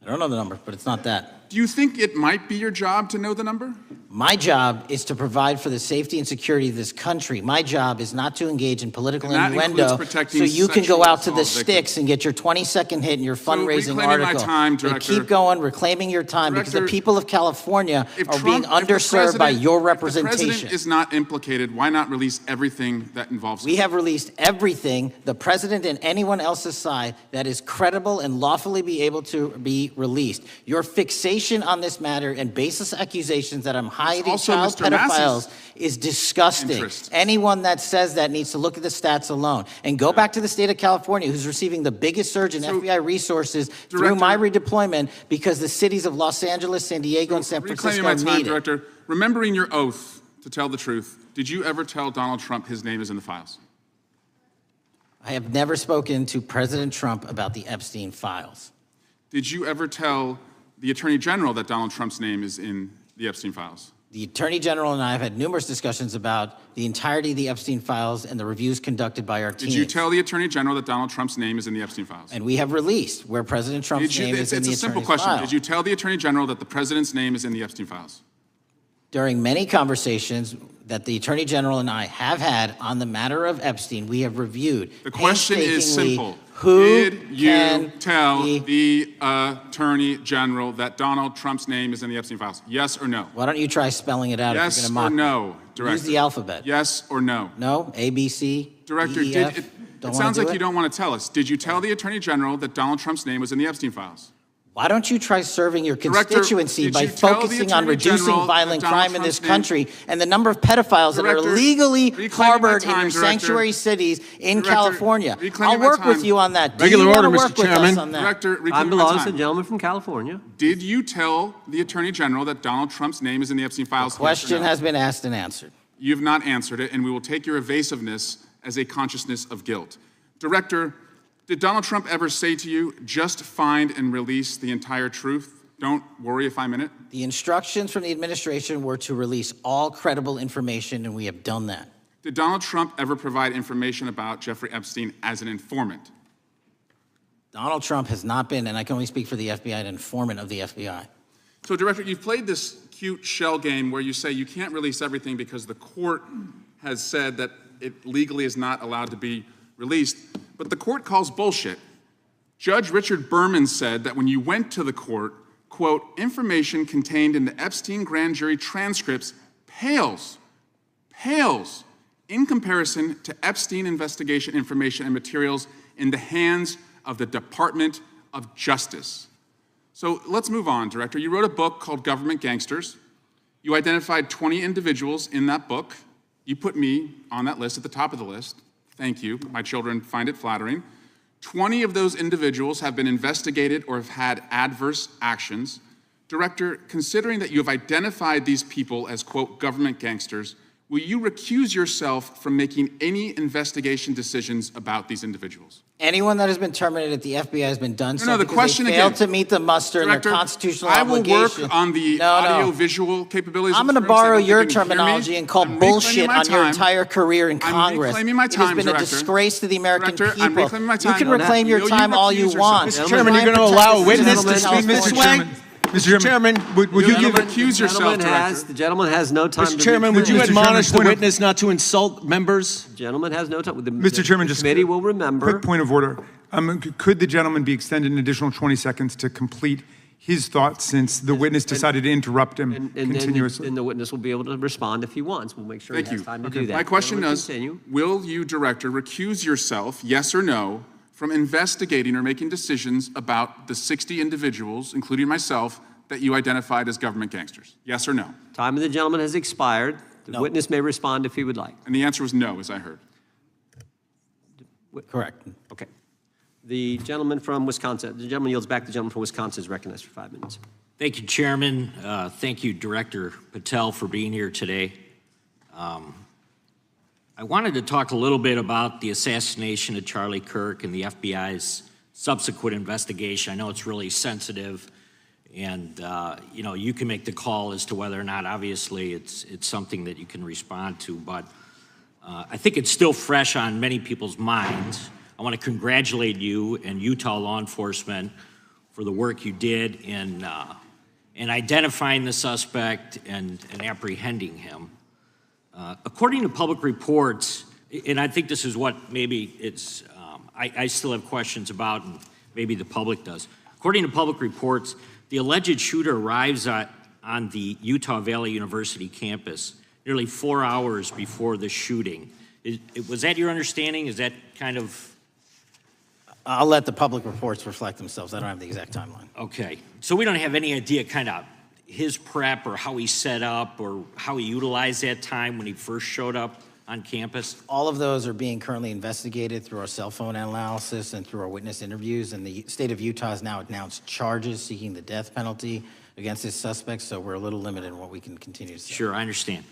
I don't know the number, but it's not that. Do you think it might be your job to know the number? My job is to provide for the safety and security of this country. My job is not to engage in political And that innuendo includes protecting so you can go sexual out to the assault sticks and get your 20-second hit in your fundraising reclaiming my article. time, But Director. keep going, reclaiming your time, because the Director, people of California If are being Trump- if the underserved by president- your If the representation. president is not implicated, why not release everything that involves him? We have released everything, the president and anyone else's side, that is credible and lawfully be able to be released. Your fixation on this matter and baseless accusations that I'm hiding also child Mr. Massey's pedophiles is disgusting. interest. Anyone that says that needs to look at the stats alone. And go back to the state of California, who's receiving the biggest surge in FBI resources through my redeployment, because the cities of Los Angeles, San Diego, and San Reclaiming Francisco my time, need it. Director. Remembering your oath to tell the truth, did you ever tell Donald Trump his name is in the files? I have never spoken to President Trump about the Epstein files. Did you ever tell the Attorney General that Donald Trump's name is in the Epstein files? The Attorney General and I have had numerous discussions about the entirety of the Epstein files and the reviews conducted by our team. Did you tell the Attorney General that Donald Trump's name is in the Epstein files? And we have released where President Trump's name is in the It's a simple attorney's question. file. Did you tell the Attorney General that the President's name is in the Epstein files? During many conversations that the Attorney General and I have had on the matter of Epstein, we have reviewed. The question is painstakingly simple. Who Did you can tell the Attorney General that Donald Trump's name is in the Epstein files? Yes or no? Why don't you try spelling it out Yes if you're going or to mock no, me? Director? Use the alphabet. Yes or no? No? A, B, C, Director, D, E, F? it Don't sounds wanna like do you it? don't want to tell us. Did you tell the Attorney General that Donald Trump's name was in the Epstein files? Why don't you try serving your Director, constituency did by you tell the focusing on Attorney reducing General violent that Donald crime in this Trump's name- country and the number of pedophiles that Director, are legally reclaiming my harbored in time, your Director. sanctuary cities in Director, California? reclaiming I'll my work with time. you on that. Do Regular you wanna order, Mr. work with us Chairman. on that? Director, I reclaiming my belongs to time. the gentleman from California. Did you tell the Attorney General that Donald Trump's name is in the Epstein files? The question has been asked and answered. You've not answered it, and we will take your evasiveness as a consciousness of guilt. Director, did Donald Trump ever say to you, just find and release the entire truth? Don't worry if I'm in it. The instructions from the administration were to release all credible information, and we have done that. Did Donald Trump ever provide information about Jeffrey Epstein as an informant? Donald Trump has not been, and I can only speak for the FBI, an informant of the FBI. So, Director, you've played this cute shell game where you say you can't release everything because the court has said that it legally is not allowed to be released, but the court calls bullshit. Judge Richard Berman said that when you went to the court, quote, information contained in the Epstein grand jury transcripts pales in comparison to Epstein investigation information and materials in the hands of the Department of Justice. So let's move on, Director. You wrote a book called Government Gangsters. You identified 20 individuals in that book. You put me on that list at the top of the list. Thank you. My children find it flattering. 20 of those individuals have been investigated or have had adverse actions. Director, considering that you have identified these people as, quote, government gangsters, will you recuse yourself from making any investigation decisions about these individuals? Anyone that has been terminated at the FBI has been done so the because question they failed again, to meet the muster Director, in their constitutional I will obligation. work on the audio-visual capabilities. I'm going to borrow your terminology and call bullshit on your entire career in Congress. Reclaiming my time, it has been Director. a disgrace to the American Director, people. I'm reclaiming my time. You can reclaim your time all you want. Mr. Chairman, you're going to allow a witness to speak this way? Mr. Chairman, would you give recuse yourself, The gentleman has no time. Mr. Chairman, would you admonish the witness not to insult members? The gentleman has no time. Mr. Chairman, just committee will remember. Quick point of order. Could the gentleman be extended an additional 20 seconds to complete his thoughts since the witness decided to interrupt him continuously? And the witness will be able to respond if he wants. We'll make sure he has time to do that. My question is, will you, Director, recuse yourself, yes or no, from investigating or making decisions about the 60 individuals, including myself, that you identified as government gangsters? Yes or no? Time of the gentleman has expired. The witness may respond if he would like. And the answer was no, as I heard. Correct. Okay. The gentleman from Wisconsin, the gentleman yields back. The gentleman from Wisconsin is recognized for 5 minutes. Thank you, Chairman. Thank you, Director Patel, for being here today. I wanted to talk a little bit about the assassination of Charlie Kirk and the FBI's subsequent investigation. I know it's really sensitive, and you know, you can make the call as to whether or not, obviously, it's something that you can respond to, but I think it's still fresh on many people's minds. I want to congratulate you and Utah law enforcement for the work you did in identifying the suspect and apprehending him. According to public reports, and I think this is what maybe it's, I still have questions about, and maybe the public does. According to public reports, the alleged shooter arrives on the Utah Valley University campus nearly 4 hours before the shooting. Was that your understanding? Is that kind of... I'll let the public reports reflect themselves. I don't have the exact timeline. Okay. So we don't have any idea kind of his prep or how he set up or how he utilized that time when he first showed up on campus? All of those are being currently investigated through our cell phone analysis and through our witness interviews. And the state of Utah has now announced charges seeking the death penalty against his suspects. So we're a little limited in what we can continue to say. Sure, I understand.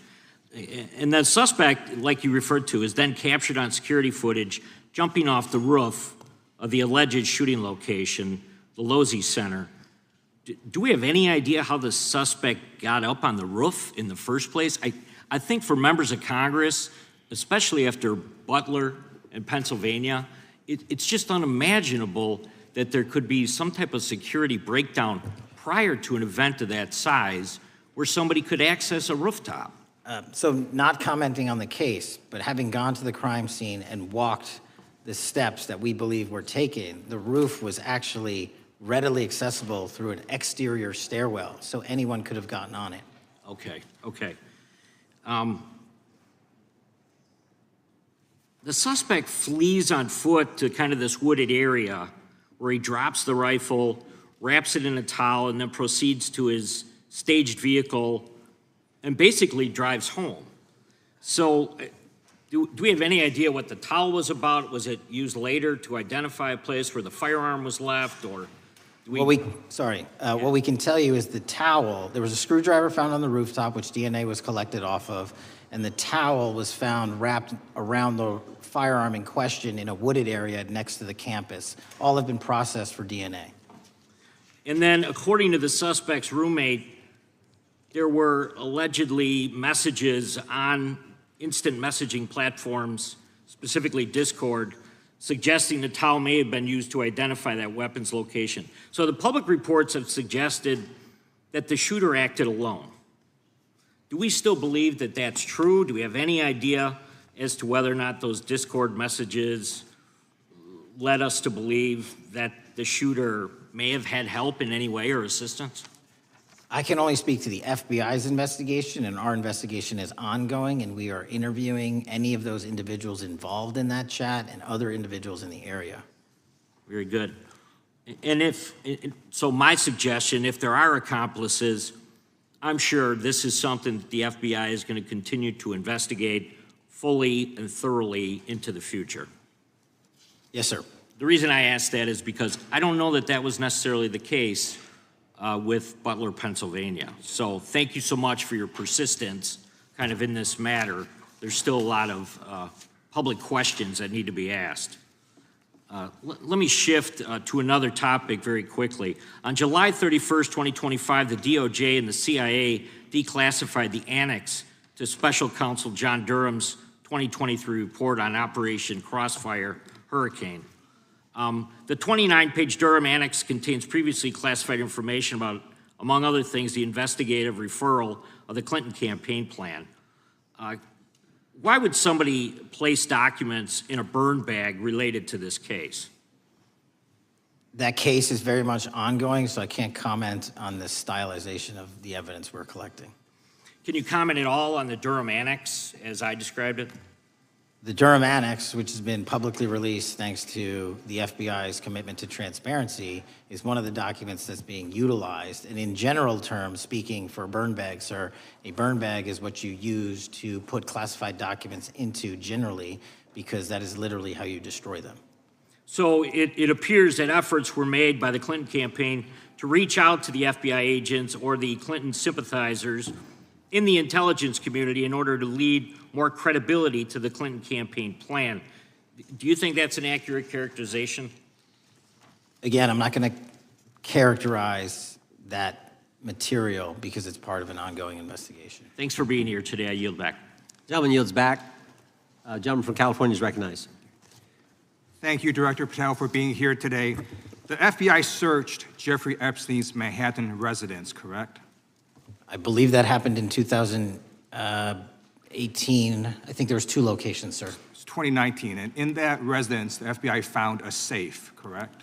And the suspect, like you referred to, is then captured on security footage jumping off the roof of the alleged shooting location, the Losey Center. Do we have any idea how the suspect got up on the roof in the first place? I think for members of Congress, especially after Butler in Pennsylvania, it's just unimaginable that there could be some type of security breakdown prior to an event of that size where somebody could access a rooftop. So not commenting on the case, but having gone to the crime scene and walked the steps that we believe were taken, the roof was actually readily accessible through an exterior stairwell, so anyone could have gotten on it. Okay, okay. The suspect flees on foot to kind of this wooded area where he drops the rifle, wraps it in a towel, and then proceeds to his staged vehicle and basically drives home. So do we have any idea what the towel was about? Was it used later to identify a place where the firearm was left, or do we... What we can tell you is the towel, there was a screwdriver found on the rooftop, which DNA was collected off of, and the towel was found wrapped around the firearm in question in a wooded area next to the campus. All have been processed for DNA. And then, according to the suspect's roommate, there were allegedly messages on instant messaging platforms, specifically Discord, suggesting the towel may have been used to identify that weapon's location. So the public reports have suggested that the shooter acted alone. Do we still believe that that's true? Do we have any idea as to whether or not those Discord messages led us to believe that the shooter may have had help in any way or assistance? I can only speak to the FBI's investigation, and our investigation is ongoing, and we are interviewing any of those individuals involved in that chat and other individuals in the area. Very good. And so my suggestion, if there are accomplices, I'm sure this is something that the FBI is going to continue to investigate fully and thoroughly into the future. Yes, sir. The reason I ask that is because I don't know that that was necessarily the case with Butler, Pennsylvania. So thank you so much for your persistence kind of in this matter. There's still a lot of public questions that need to be asked. Let me shift to another topic very quickly. On July 31st, 2025, the DOJ and the CIA declassified the annex to Special Counsel John Durham's 2023 report on Operation Crossfire Hurricane. The 29-page Durham annex contains previously classified information about, among other things, the investigative referral of the Clinton campaign plan. Why would somebody place documents in a burn bag related to this case? That case is very much ongoing, so I can't comment on the stylization of the evidence we're collecting. Can you comment at all on the Durham annex as I described it? The Durham Annex, which has been publicly released thanks to the FBI's commitment to transparency, is one of the documents that's being utilized. And in general terms, speaking for a burn bag, sir, a burn bag is what you use to put classified documents into generally, because that is literally how you destroy them. So it appears that efforts were made by the Clinton campaign to reach out to the FBI agents or the Clinton sympathizers in the intelligence community in order to lead more credibility to the Clinton campaign plan. Do you think that's an accurate characterization? Again, I'm not going to characterize that material because it's part of an ongoing investigation. Thanks for being here today. I yield back. Gentleman yields back. Gentleman from California is recognized. Thank you, Director Patel, for being here today. The FBI searched Jeffrey Epstein's Manhattan residence, correct? I believe that happened in 2018. I think there was 2 locations, sir. It's 2019, and in that residence, the FBI found a safe, correct?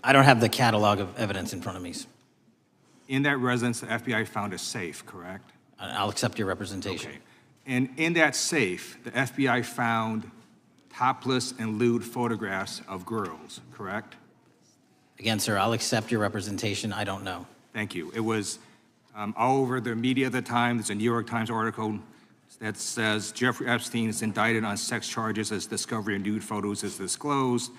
I don't have the catalog of evidence in front of me. In that residence, the FBI found a safe, correct? I'll accept your representation. Okay. And in that safe, the FBI found topless and lewd photographs of girls, correct? Again, sir, I'll accept your representation. I don't know. Thank you. It was all over the media at the time. There's a New York Times article that says Jeffrey Epstein is indicted on sex charges as discovery of nude photos is disclosed,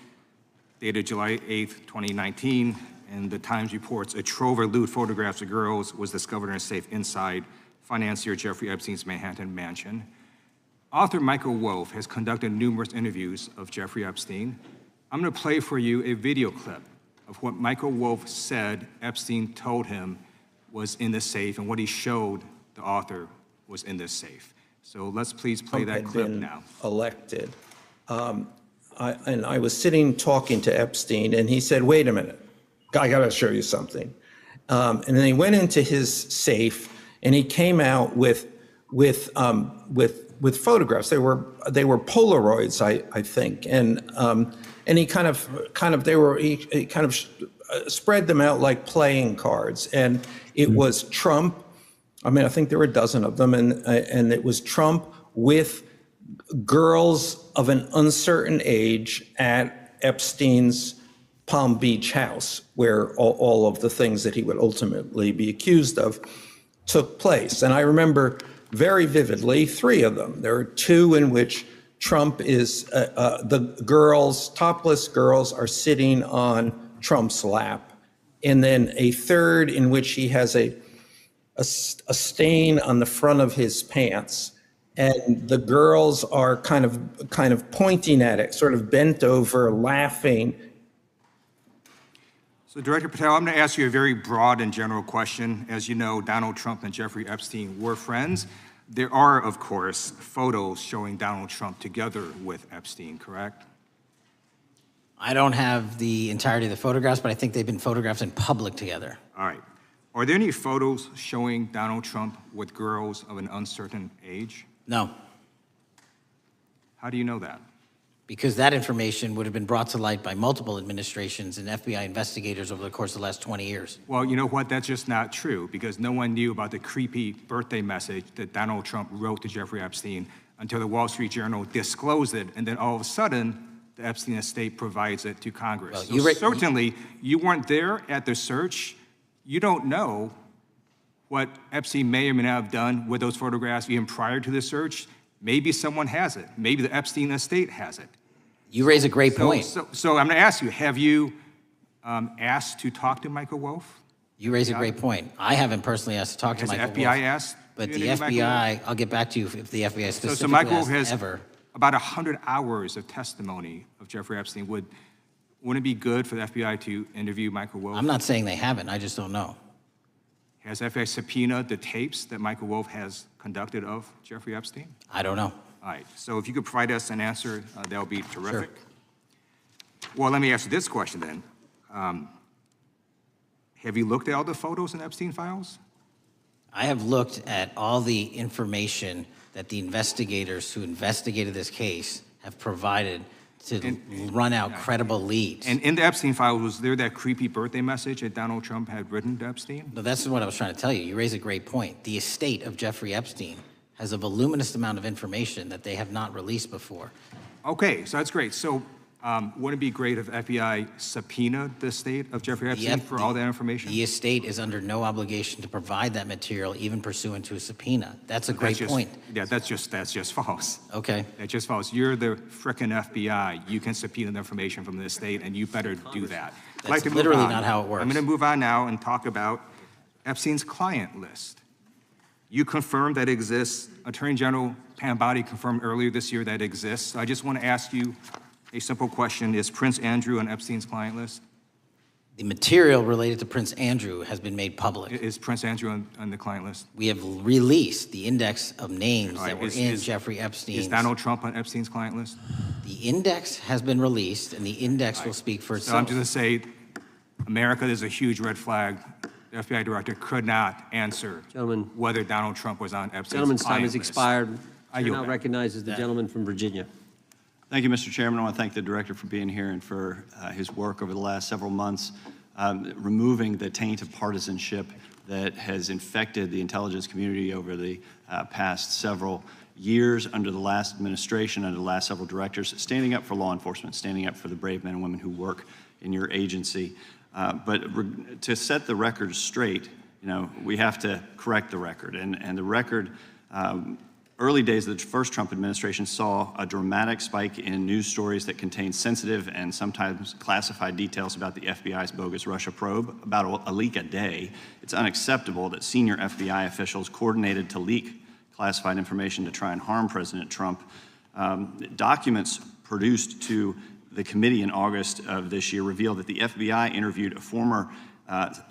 dated July 8th, 2019. And the Times reports a trove of lewd photographs of girls was discovered in a safe inside financier Jeffrey Epstein's Manhattan mansion. Author Michael Wolff has conducted numerous interviews of Jeffrey Epstein. I'm going to play for you a video clip of what Michael Wolff said Epstein told him was in the safe and what he showed the author was in this safe. So let's please play that clip now. Elected. And I was sitting talking to Epstein, and he said, "Wait a minute, I got to show you something." And then he went into his safe, and he came out with photographs. They were Polaroids, I think, and he kind of spread them out like playing cards, and it was Trump. I mean, I think there were a dozen of them, and it was Trump with girls of an uncertain age at Epstein's Palm Beach house, where all of the things that he would ultimately be accused of took place. And I remember very vividly 3 of them. There are 2 in which Trump is, the girls, topless girls, are sitting on Trump's lap. And then a 3rd in which he has a stain on the front of his pants, and the girls are kind of pointing at it, sort of bent over, laughing. So, Director Patel, I'm going to ask you a very broad and general question. As you know, Donald Trump and Jeffrey Epstein were friends. There are, of course, photos showing Donald Trump together with Epstein, correct? I don't have the entirety of the photographs, but I think they've been photographed in public together. All right. Are there any photos showing Donald Trump with girls of an uncertain age? No. How do you know that? Because that information would have been brought to light by multiple administrations and FBI investigators over the course of the last 20 years. Well, you know what? That's just not true, because no one knew about the creepy birthday message that Donald Trump wrote to Jeffrey Epstein until the Wall Street Journal disclosed it, and then all of a sudden, the Epstein estate provides it to Congress. Well, so certainly, you weren't there at the search. You don't know what Epstein may or may not have done with those photographs even prior to the search. Maybe someone has it. Maybe the Epstein estate has it. You raise a great point. So I'm going to ask you, have you asked to talk to Michael Wolff? You raise a great point. I haven't personally asked to talk to Michael Wolff. Has the FBI asked? But the FBI, I'll get back to you if the FBI specifically so Michael Wolff has has ever. about 100 hours of testimony of Jeffrey Epstein. Wouldn't it be good for the FBI to interview Michael Wolff? I'm not saying they haven't. I just don't know. Has FBI subpoenaed the tapes that Michael Wolff has conducted of Jeffrey Epstein? I don't know. All right. So if you could provide us an answer, that would be terrific. Sure. Well, let me ask you this question then. Have you looked at all the photos in Epstein Files? I have looked at all the information that the investigators who investigated this case have provided to run out credible leads. And in the Epstein Files, was there that creepy birthday message that Donald Trump had written to Epstein? No, that's what I was trying to tell you. You raise a great point. The estate of Jeffrey Epstein has a voluminous amount of information that they have not released before. Okay, so that's great. So wouldn't it be great if FBI subpoenaed the estate of Jeffrey Epstein for all that information? The estate is under no obligation to provide that material, even pursuant to a subpoena. That's a great point. Yeah, that's just false. Okay. That's just false. You're the frickin' FBI. You can subpoena the information from the estate, and you better do that. That's literally not how it works. I'm going to move on now and talk about Epstein's client list. You confirmed that it exists. Attorney General Pam Bondi confirmed earlier this year that it exists. So I just want to ask you a simple question. Is Prince Andrew on Epstein's client list? The material related to Prince Andrew has been made public. Is Prince Andrew on the client list? We have released the index of names that were in Jeffrey Epstein's. Is Donald Trump on Epstein's client list? The index has been released, and the index will speak for itself. So I'm just going to say, America, there's a huge red flag. The FBI director could not answer whether Donald Trump was on Epstein's Gentleman's client time has list. expired. I Chair yield now back. recognizes the gentleman from Virginia. Thank you, Mr. Chairman. I want to thank the director for being here and for his work over the last several months, removing the taint of partisanship that has infected the intelligence community over the past several years under the last administration, under the last several directors, standing up for law enforcement, standing up for the brave men and women who work in your agency. But to set the record straight, we have to correct the record. And the record, early days of the first Trump administration saw a dramatic spike in news stories that contained sensitive and sometimes classified details about the FBI's bogus Russia probe, about a leak a day. It's unacceptable that senior FBI officials coordinated to leak classified information to try and harm President Trump. Documents produced to the committee in August of this year revealed that the FBI interviewed a former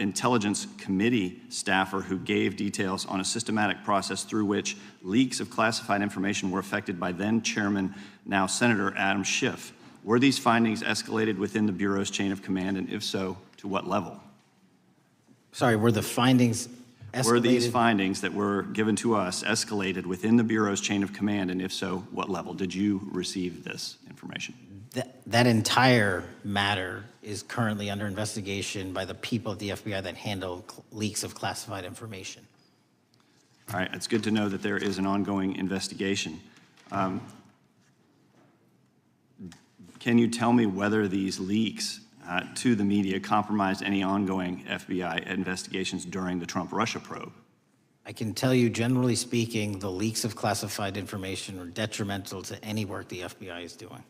intelligence committee staffer who gave details on a systematic process through which leaks of classified information were affected by then Chairman, now Senator Adam Schiff. Were these findings escalated within the Bureau's chain of command, and if so, to what level? Sorry, were the findings escalated? Were these findings that were given to us escalated within the Bureau's chain of command, and if so, what level? Did you receive this information? That entire matter is currently under investigation by the people at the FBI that handle leaks of classified information. All right, it's good to know that there is an ongoing investigation. Can you tell me whether these leaks to the media compromised any ongoing FBI investigations during the Trump-Russia probe? I can tell you, generally speaking, the leaks of classified information are detrimental to any work the FBI is doing.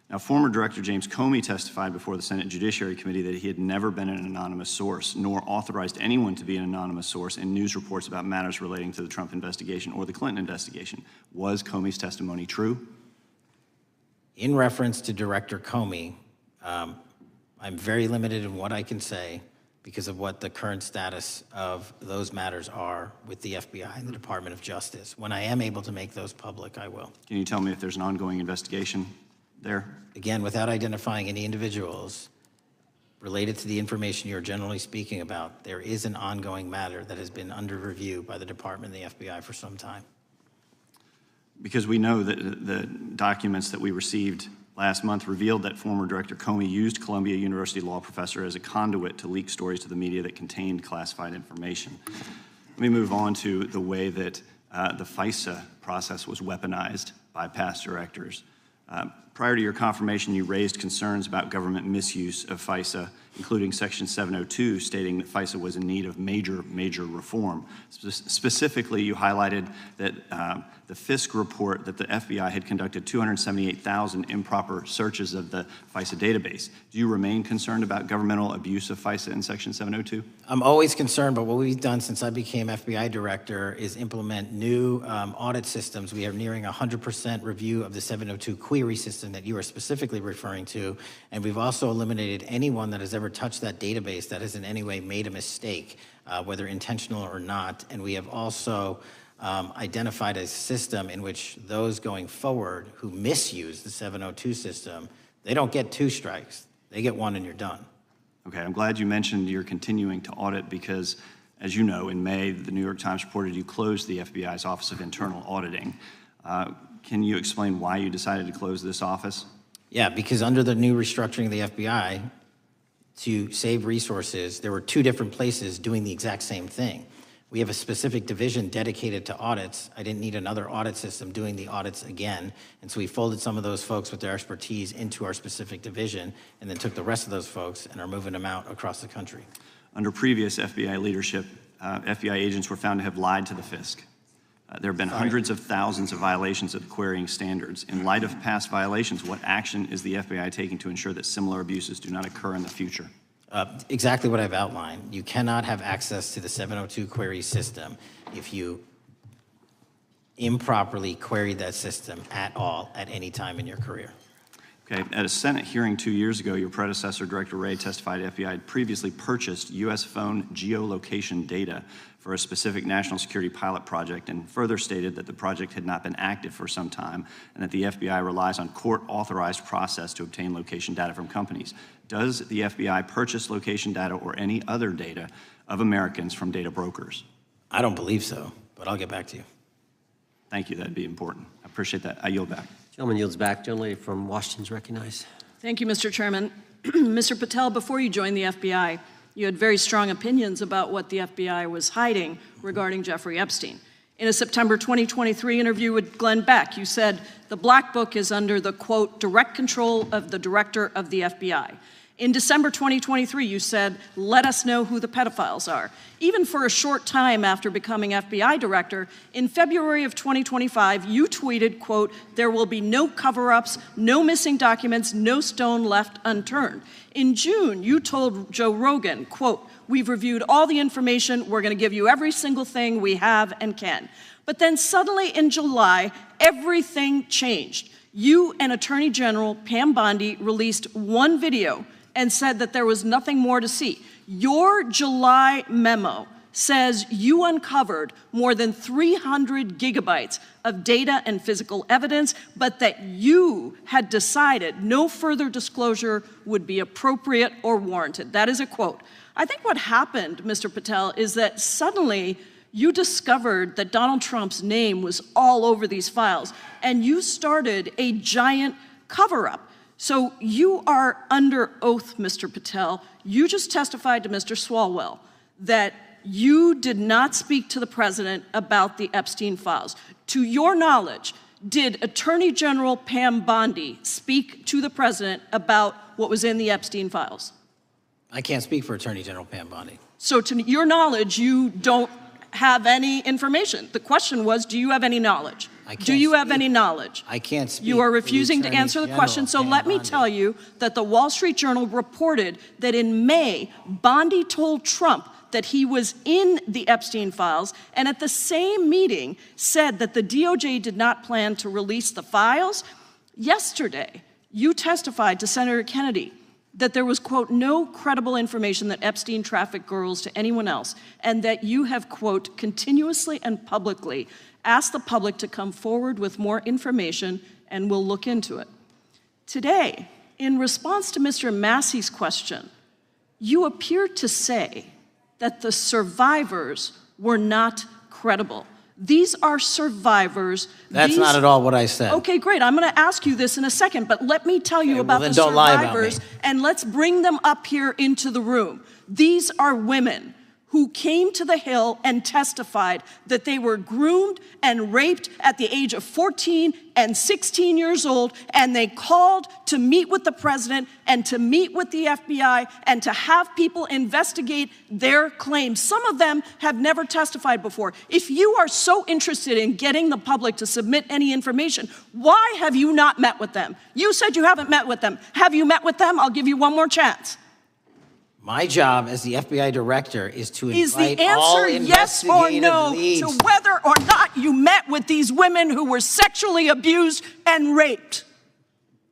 Now, former Director James Comey testified before the Senate Judiciary Committee that he had never been an anonymous source, nor authorized anyone to be an anonymous source in news reports about matters relating to the Trump investigation or the Clinton investigation. Was Comey's testimony true? In reference to Director Comey, I'm very limited in what I can say because of what the current status of those matters are with the FBI and the Department of Justice. When I am able to make those public, I will. Can you tell me if there's an ongoing investigation there? Again, without identifying any individuals related to the information you're generally speaking about, there is an ongoing matter that has been under review by the Department and the FBI for some time. Because we know that the documents that we received last month revealed that former Director Comey used Columbia University law professor as a conduit to leak stories to the media that contained classified information. Let me move on to the way that the FISA process was weaponized by past directors. Prior to your confirmation, you raised concerns about government misuse of FISA, including Section 702, stating that FISA was in need of major reform. Specifically, you highlighted that the FISC report that the FBI had conducted 278,000 improper searches of the FISA database. Do you remain concerned about governmental abuse of FISA in Section 702? I'm always concerned, but what we've done since I became FBI director is implement new audit systems. We are nearing 100% review of the 702 query system that you are specifically referring to, and we've also eliminated anyone that has ever touched that database that has in any way made a mistake, whether intentional or not. And we have also identified a system in which those going forward who misuse the 702 system, they don't get 2 strikes. They get 1 and you're done. Okay, I'm glad you mentioned you're continuing to audit because, as you know, in May, the New York Times reported you closed the FBI's Office of Internal Auditing. Can you explain why you decided to close this office? Yeah, because under the new restructuring of the FBI, to save resources, there were 2 different places doing the exact same thing. We have a specific division dedicated to audits. I didn't need another audit system doing the audits again. And so we folded some of those folks with their expertise into our specific division and then took the rest of those folks and are moving them out across the country. Under previous FBI leadership, FBI agents were found to have lied to the FISC. There have been hundreds of thousands of violations of the querying standards. In light of past violations, what action is the FBI taking to ensure that similar abuses do not occur in the future? Exactly what I've outlined. You cannot have access to the 702 query system if you improperly queried that system at all at any time in your career. Okay, at a Senate hearing 2 years ago, your predecessor, Director Wray, testified FBI had previously purchased U.S. phone geolocation data for a specific national security pilot project and further stated that the project had not been active for some time and that the FBI relies on court-authorized process to obtain location data from companies. Does the FBI purchase location data or any other data of Americans from data brokers? I don't believe so, but I'll get back to you. Thank you, that'd be important. I appreciate that. I yield back. Gentleman yields back. Gentleman from Washington's recognized. Thank you, Mr. Chairman. Mr. Patel, before you joined the FBI, you had very strong opinions about what the FBI was hiding regarding Jeffrey Epstein. In a September 2023 interview with Glenn Beck, you said the Black Book is under the, quote, direct control of the director of the FBI. In December 2023, you said, let us know who the pedophiles are. Even for a short time after becoming FBI director, in February of 2025, you tweeted, quote, there will be no cover-ups, no missing documents, no stone left unturned. In June, you told Joe Rogan, quote, we've reviewed all the information, we're gonna give you every single thing we have and can. But then suddenly in July, everything changed. You and Attorney General Pam Bondi released one video and said that there was nothing more to see. Your July memo says you uncovered more than 300 gigabytes of data and physical evidence, but that you had decided no further disclosure would be appropriate or warranted. That is a quote. I think what happened, Mr. Patel, is that suddenly you discovered that Donald Trump's name was all over these files, and you started a giant cover-up. So you are under oath, Mr. Patel. You just testified to Mr. Swalwell that you did not speak to the president about the Epstein files. To your knowledge, did Attorney General Pam Bondi speak to the president about what was in the Epstein files? I can't speak for Attorney General Pam Bondi. So to your knowledge, you don't have any information. The question was, do you have any knowledge? Do you have any knowledge? I can't speak. You are refusing to answer the question, so let me tell you that the Wall Street Journal reported that in May, Bondi told Trump that he was in the Epstein files, and at the same meeting said that the DOJ did not plan to release the files. Yesterday, you testified to Senator Kennedy that there was, quote, no credible information that Epstein trafficked girls to anyone else, and that you have, quote, continuously and publicly asked the public to come forward with more information and we'll look into it. Today, in response to Mr. Massey's question, you appear to say that the survivors were not credible. These are survivors. That's not at all what I said. Okay, great. I'm going to ask you this in a second, but let me tell you about then the don't lie about survivors, me. and let's bring them up here into the room. These are women who came to the Hill and testified that they were groomed and raped at the age of 14 and 16 years old, and they called to meet with the president and to meet with the FBI and to have people investigate their claims. Some of them have never testified before. If you are so interested in getting the public to submit any information, why have you not met with them? You said you haven't met with them. Have you met with them? I'll give you one more chance. My job as the FBI director is to Is invite the all answer yes or investigative no leads. to whether or not you met with these women who were sexually abused and raped?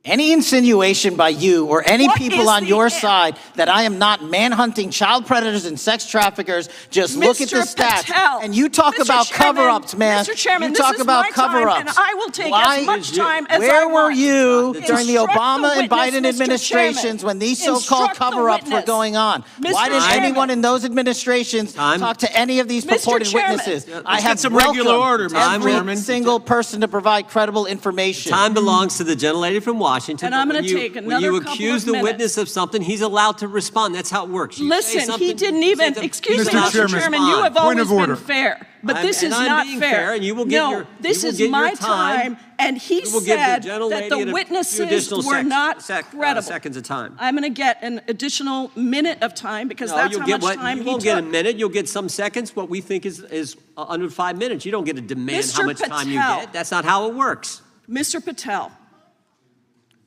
Any insinuation by you or any What people is on the your an- side that I am not manhunting child predators and sex traffickers, just look at the Mr. stats. Patel, And you talk Mr. about Chairman, cover-ups, man. Mr. Chairman, you this talk is about my time, cover-ups. and I will take as much time as I Where were want. you during the Instruct Obama and witness, Biden Mr. administrations Chairman. when these so-called Instruct the cover-ups were witness. going on? Mr. Why didn't Chairman. anyone in those administrations talk to any of these Mr. purported Chairman. witnesses? Let's I get have some regular order, Mr. every Chairman. single person to provide credible information. Time belongs to the gentlelady from Washington. And I'm but gonna when you- take when another you couple accuse of the minutes. witness of something, he's allowed to respond. That's how it works. You say Listen, something, he didn't you say even, something, excuse he's me, allowed to Mr. Chairman, you respond. have always been fair, but this is and I'm not being fair. and you will get No, your, this you will is get my your time, and he you will give said the that gentlelady the a few witnesses additional were not credible. seconds of time. I'm going to get an additional minute of time because No, that's you'll how get much what, time you he won't get a took. minute. You'll get some seconds. What we think is under 5 minutes. You don't get to demand how Mr. much time you Patel. get. That's not how it works. Mr. Patel,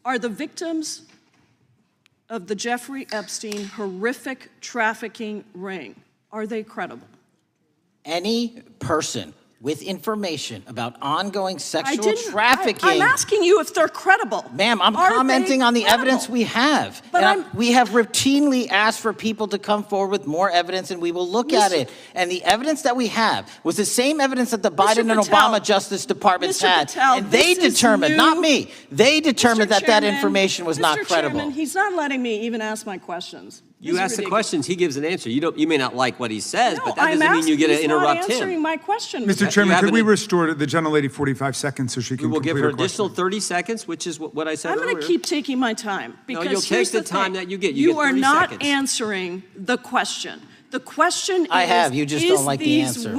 are the victims of the Jeffrey Epstein horrific trafficking ring, are they credible? Any person with information about ongoing I sexual didn't. trafficking. I'm asking you if they're credible. Ma'am, I'm Are commenting they on the credible? evidence we have. But And we have routinely asked for people to come forward with more evidence, and we will look at it. And the evidence that we have was the same evidence that the Biden and Patel, Obama Justice Departments Mr. had. Patel, And they this is determined, new. not me, they determined that that Chairman, information was not Mr. credible. Chairman, he's not letting me even ask my questions. You This is ask the ridiculous. questions, he gives an answer. You may not like what he says, but that I'm doesn't mean you get to asking, he's not interrupt answering him. my question. Mr. Chairman, could we restore the gentlelady 45 seconds so she We can will give complete her her question? additional 30 seconds, which is what I said I'm earlier. going to keep taking my time No, because you'll here's take the time thing. that you get. You get are 30 not seconds. answering the question. The question is, I have. You just don't like the answer.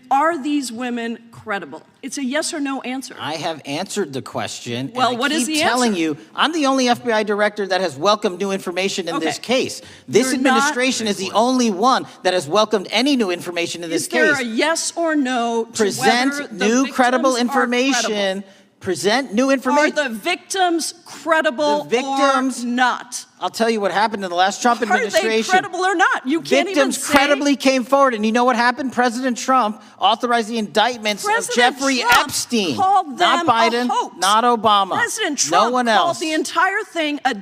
Are these women credible? It's a yes or no answer. I have answered the question. Well, and what I is keep the telling answer? you, I'm the only FBI director that has welcomed new information in this Okay. case. This You're not- administration is the only one that has welcomed any new information in this Is there case. a yes or no to whether Present the new credible victims are information. credible? Present new Are information. the victims credible or not? I'll tell you what happened in the last Trump Are they administration. credible or not? You can't even Victims say. credibly came forward, and you know what happened? President Trump authorized the indictments of President Jeffrey Trump Epstein, called not them a Biden, hoax. not Obama, President Trump no one called else. the entire thing a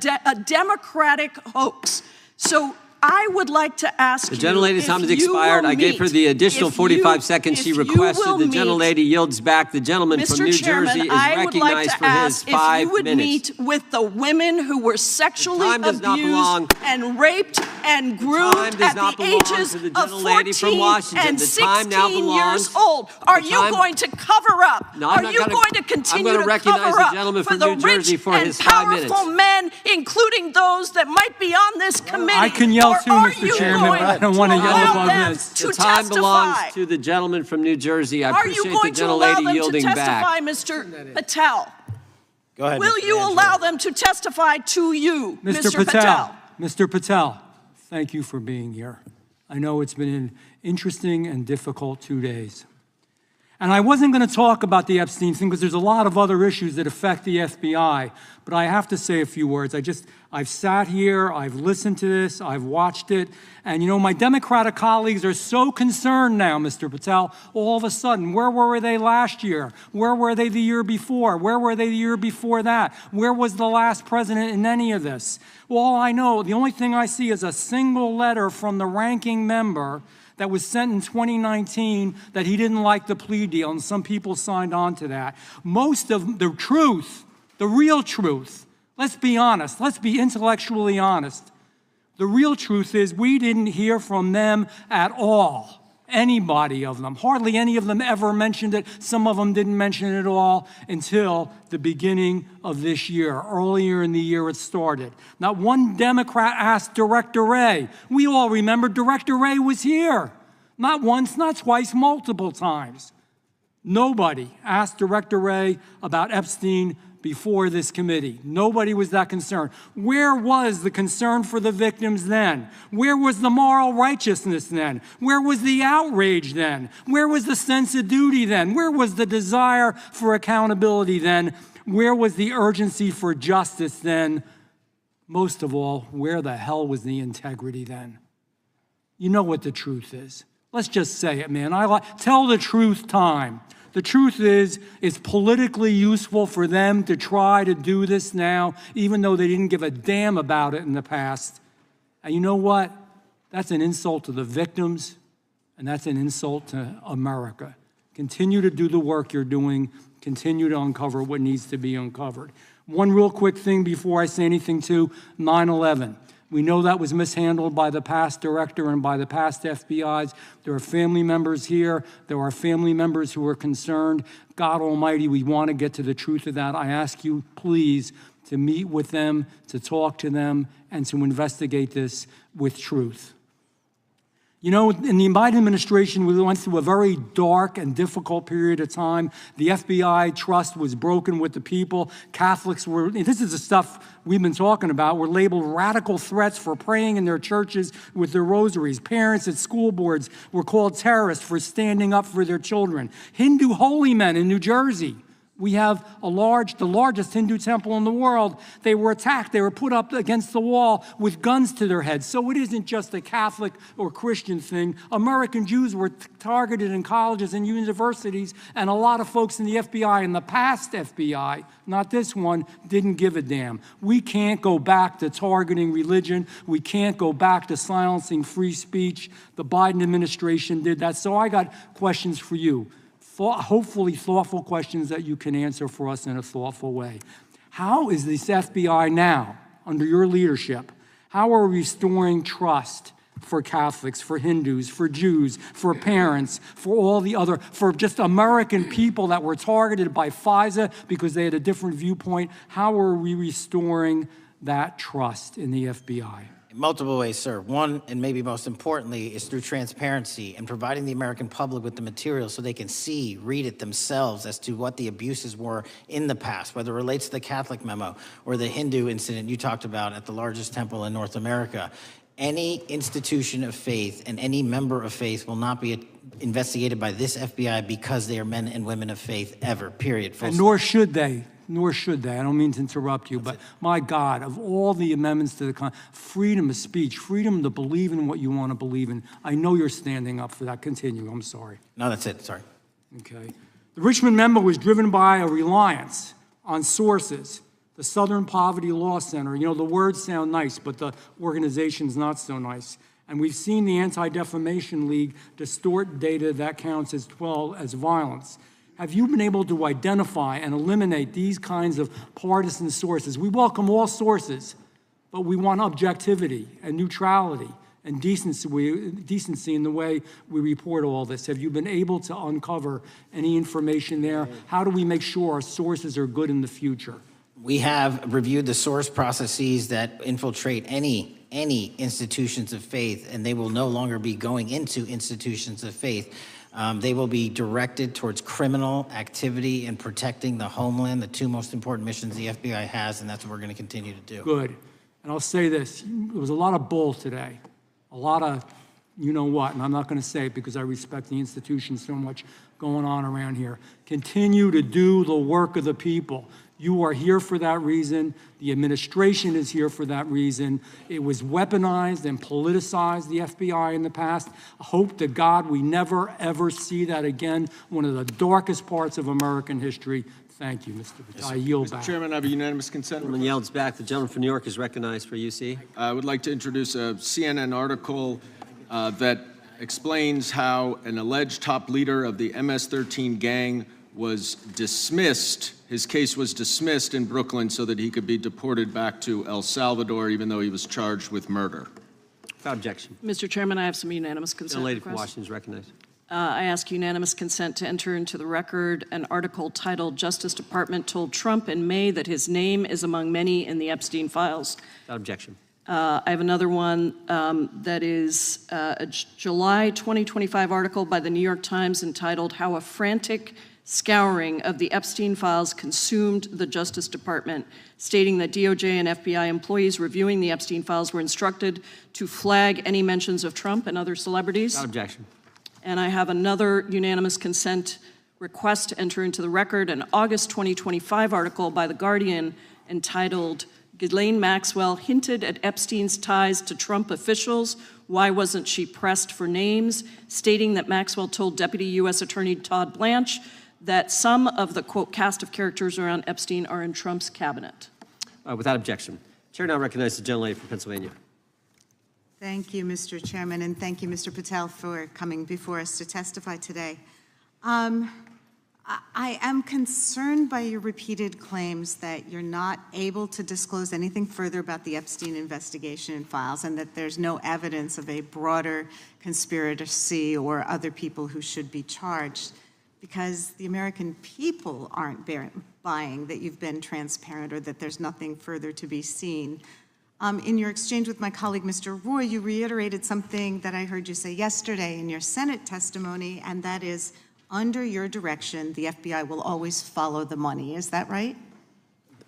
Democratic hoax. So I would like to ask The you, gentlelady's if time has you expired. will I gave her meet- the additional if 45 you- seconds she if you requested. will The meet- gentlelady yields back. The gentleman from Mr. New Chairman, Jersey is I would like recognized to for his ask if 5 you would minutes. meet with the women who were sexually time does not belong- abused and raped and groomed time does at not the belong ages to the of gentlelady from 14 Washington. and The time now 16 belongs- years old. Are the you time- going to cover up? No, I'm Are not you gonna- going to I'm continue gonna to recognize cover the up gentleman for from the New Jersey rich for and his 5 minutes. powerful men, including those that might be on this committee? I can yell Or too, are Mr. you Chairman, going but I don't want to yell allow above them this. to The time belongs testify? to the gentleman from New Jersey. I Are you appreciate going the to allow gentlelady them to yielding testify, back. Mr. Patel? Go ahead, Will Mr. you Angelo. allow them to testify to you, Mr. Patel? Mr. Patel, thank you for being here. I know it's been an interesting and difficult 2 days. And I wasn't going to talk about the Epstein thing because there's a lot of other issues that affect the FBI, but I have to say a few words. I've sat here, I've listened to this, I've watched it, and you know, my Democratic colleagues are so concerned now, Mr. Patel, all of a sudden. Where were they last year? Where were they the year before? Where were they the year before that? Where was the last president in any of this? Well, all I know, the only thing I see is a single letter from the ranking member that was sent in 2019 that he didn't like the plea deal, and some people signed on to that. Most of the truth, the real truth, let's be honest, let's be intellectually honest. The real truth is we didn't hear from them at all. anybody of them. Hardly any of them ever mentioned it. Some of them didn't mention it at all until the beginning of this year. Earlier in the year it started. Not one Democrat asked Director Wray. We all remember Director Wray was here. Not once, not twice, multiple times. Nobody asked Director Wray about Epstein before this committee. Nobody was that concerned. Where was the concern for the victims then? Where was the moral righteousness then? Where was the outrage then? Where was the sense of duty then? Where was the desire for accountability then? Where was the urgency for justice then? Most of all, where the hell was the integrity then? You know what the truth is. Let's just say it, man. Tell the truth time. The truth is, it's politically useful for them to try to do this now, even though they didn't give a damn about it in the past. And you know what? That's an insult to the victims, and that's an insult to America. Continue to do the work you're doing. Continue to uncover what needs to be uncovered. One real quick thing before I say anything to 9/11. We know that was mishandled by the past director and by the past FBIs. There are family members here. There are family members who are concerned. God Almighty, we want to get to the truth of that. I ask you, please, to meet with them, to talk to them, and to investigate this with truth. You know, in the Biden administration, we went through a very dark and difficult period of time. The FBI trust was broken with the people. Catholics were, this is the stuff we've been talking about, were labeled radical threats for praying in their churches with their rosaries. Parents at school boards were called terrorists for standing up for their children. Hindu holy men in New Jersey. We have the largest Hindu temple in the world. They were attacked. They were put up against the wall with guns to their heads. So it isn't just a Catholic or Christian thing. American Jews were targeted in colleges and universities, and a lot of folks in the FBI, in the past FBI, not this one, didn't give a damn. We can't go back to targeting religion. We can't go back to silencing free speech. The Biden administration did that. So I got questions for you. Hopefully thoughtful questions that you can answer for us in a thoughtful way. How is this FBI now, under your leadership, how are we restoring trust for Catholics, for Hindus, for Jews, for parents, for all the other, for just American people that were targeted by FISA because they had a different viewpoint? How are we restoring that trust in the FBI? In multiple ways, sir. One, and maybe most importantly, is through transparency and providing the American public with the material so they can see, read it themselves as to what the abuses were in the past, whether it relates to the Catholic memo or the Hindu incident you talked about at the largest temple in North America. Any institution of faith and any member of faith will not be investigated by this FBI because they are men and women of faith ever, period. And nor should they. Nor should they. I don't mean to interrupt you, but my God, of all the amendments to the freedom of speech, freedom to believe in what you want to believe in, I know you're standing up for that. Continue. I'm sorry. No, that's it. Sorry. Okay. The Richmond memo was driven by a reliance on sources. The Southern Poverty Law Center. You know, the words sound nice, but the organization's not so nice. And we've seen the Anti-Defamation League distort data that counts as violence. Have you been able to identify and eliminate these kinds of partisan sources? We welcome all sources, but we want objectivity and neutrality and decency in the way we report all this. Have you been able to uncover any information there? How do we make sure our sources are good in the future? We have reviewed the source processes that infiltrate any institutions of faith, and they will no longer be going into institutions of faith. They will be directed towards criminal activity and protecting the homeland, the two most important missions the FBI has, and that's what we're going to continue to do. Good. And I'll say this. There was a lot of bull today, a lot of you know what, and I'm not going to say it because I respect the institution so much going on around here. Continue to do the work of the people. You are here for that reason. The administration is here for that reason. It was weaponized and politicized, the FBI, in the past. I hope to God we never, ever see that again. One of the darkest parts of American history. Thank you, Mr. Patel. I yield back. Mr. Chairman, I have a unanimous consent. Gentleman yields back. The gentleman from New York is recognized for UC. I would like to introduce a CNN article that explains how an alleged top leader of the MS-13 gang was dismissed. His case was dismissed in Brooklyn so that he could be deported back to El Salvador, even though he was charged with murder. Without objection. Mr. Chairman, I have some unanimous consent The lady from requests. Washington is recognized. I ask unanimous consent to enter into the record an article titled "Justice Department Told Trump in May That His Name is Among Many in the Epstein Files." Without objection. I have another one that is a July 2025 article by the New York Times entitled "How a Frantic Scouring of the Epstein Files Consumed the Justice Department," stating that DOJ and FBI employees reviewing the Epstein Files were instructed to flag any mentions of Trump and other celebrities. Without objection. And I have another unanimous consent request to enter into the record an August 2025 article by The Guardian entitled "Ghislaine Maxwell Hinted at Epstein's Ties to Trump Officials. Why Wasn't She Pressed for Names?" stating that Maxwell told Deputy U.S. Attorney Todd Blanche that some of the, quote, cast of characters around Epstein are in Trump's cabinet. Without objection. Chair now recognizes the gentlelady from Pennsylvania. Thank you, Mr. Chairman, and thank you, Mr. Patel, for coming before us to testify today. I am concerned by your repeated claims that you're not able to disclose anything further about the Epstein investigation and files, and that there's no evidence of a broader conspiracy or other people who should be charged, because the American people aren't buying that you've been transparent or that there's nothing further to be seen. In your exchange with my colleague, Mr. Roy, you reiterated something that I heard you say yesterday in your Senate testimony, and that is, under your direction, the FBI will always follow the money. Is that right?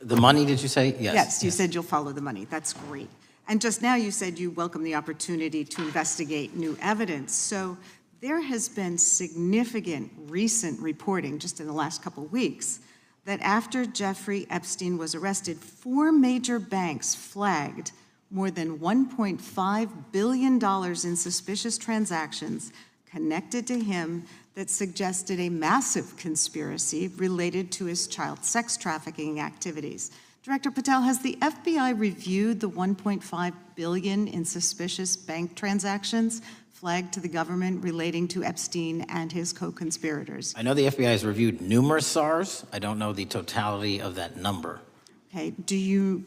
The money, did you say? Yes. Yes, you said you'll follow the money. That's great. And just now you said you welcome the opportunity to investigate new evidence. So there has been significant recent reporting just in the last couple of weeks that after Jeffrey Epstein was arrested, 4 major banks flagged more than $1.5 billion in suspicious transactions connected to him that suggested a massive conspiracy related to his child sex trafficking activities. Director Patel, has the FBI reviewed the $1.5 billion in suspicious bank transactions flagged to the government relating to Epstein and his co-conspirators? I know the FBI has reviewed numerous SARs. I don't know the totality of that number. Okay,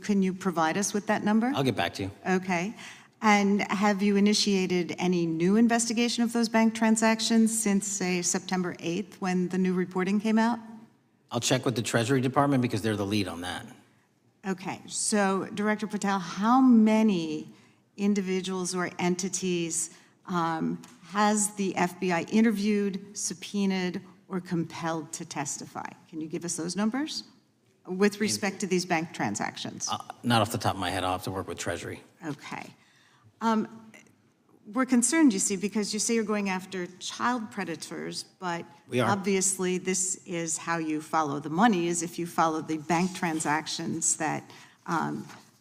can you provide us with that number? I'll get back to you. Okay. And have you initiated any new investigation of those bank transactions since, say, September 8th, when the new reporting came out? I'll check with the Treasury Department because they're the lead on that. Okay, so Director Patel, how many individuals or entities has the FBI interviewed, subpoenaed, or compelled to testify? Can you give us those numbers with respect to these bank transactions? Not off the top of my head. I'll have to work with Treasury. Okay. We're concerned, you see, because you say you're going after child predators, but we are. Obviously this is how you follow the money, is if you follow the bank transactions that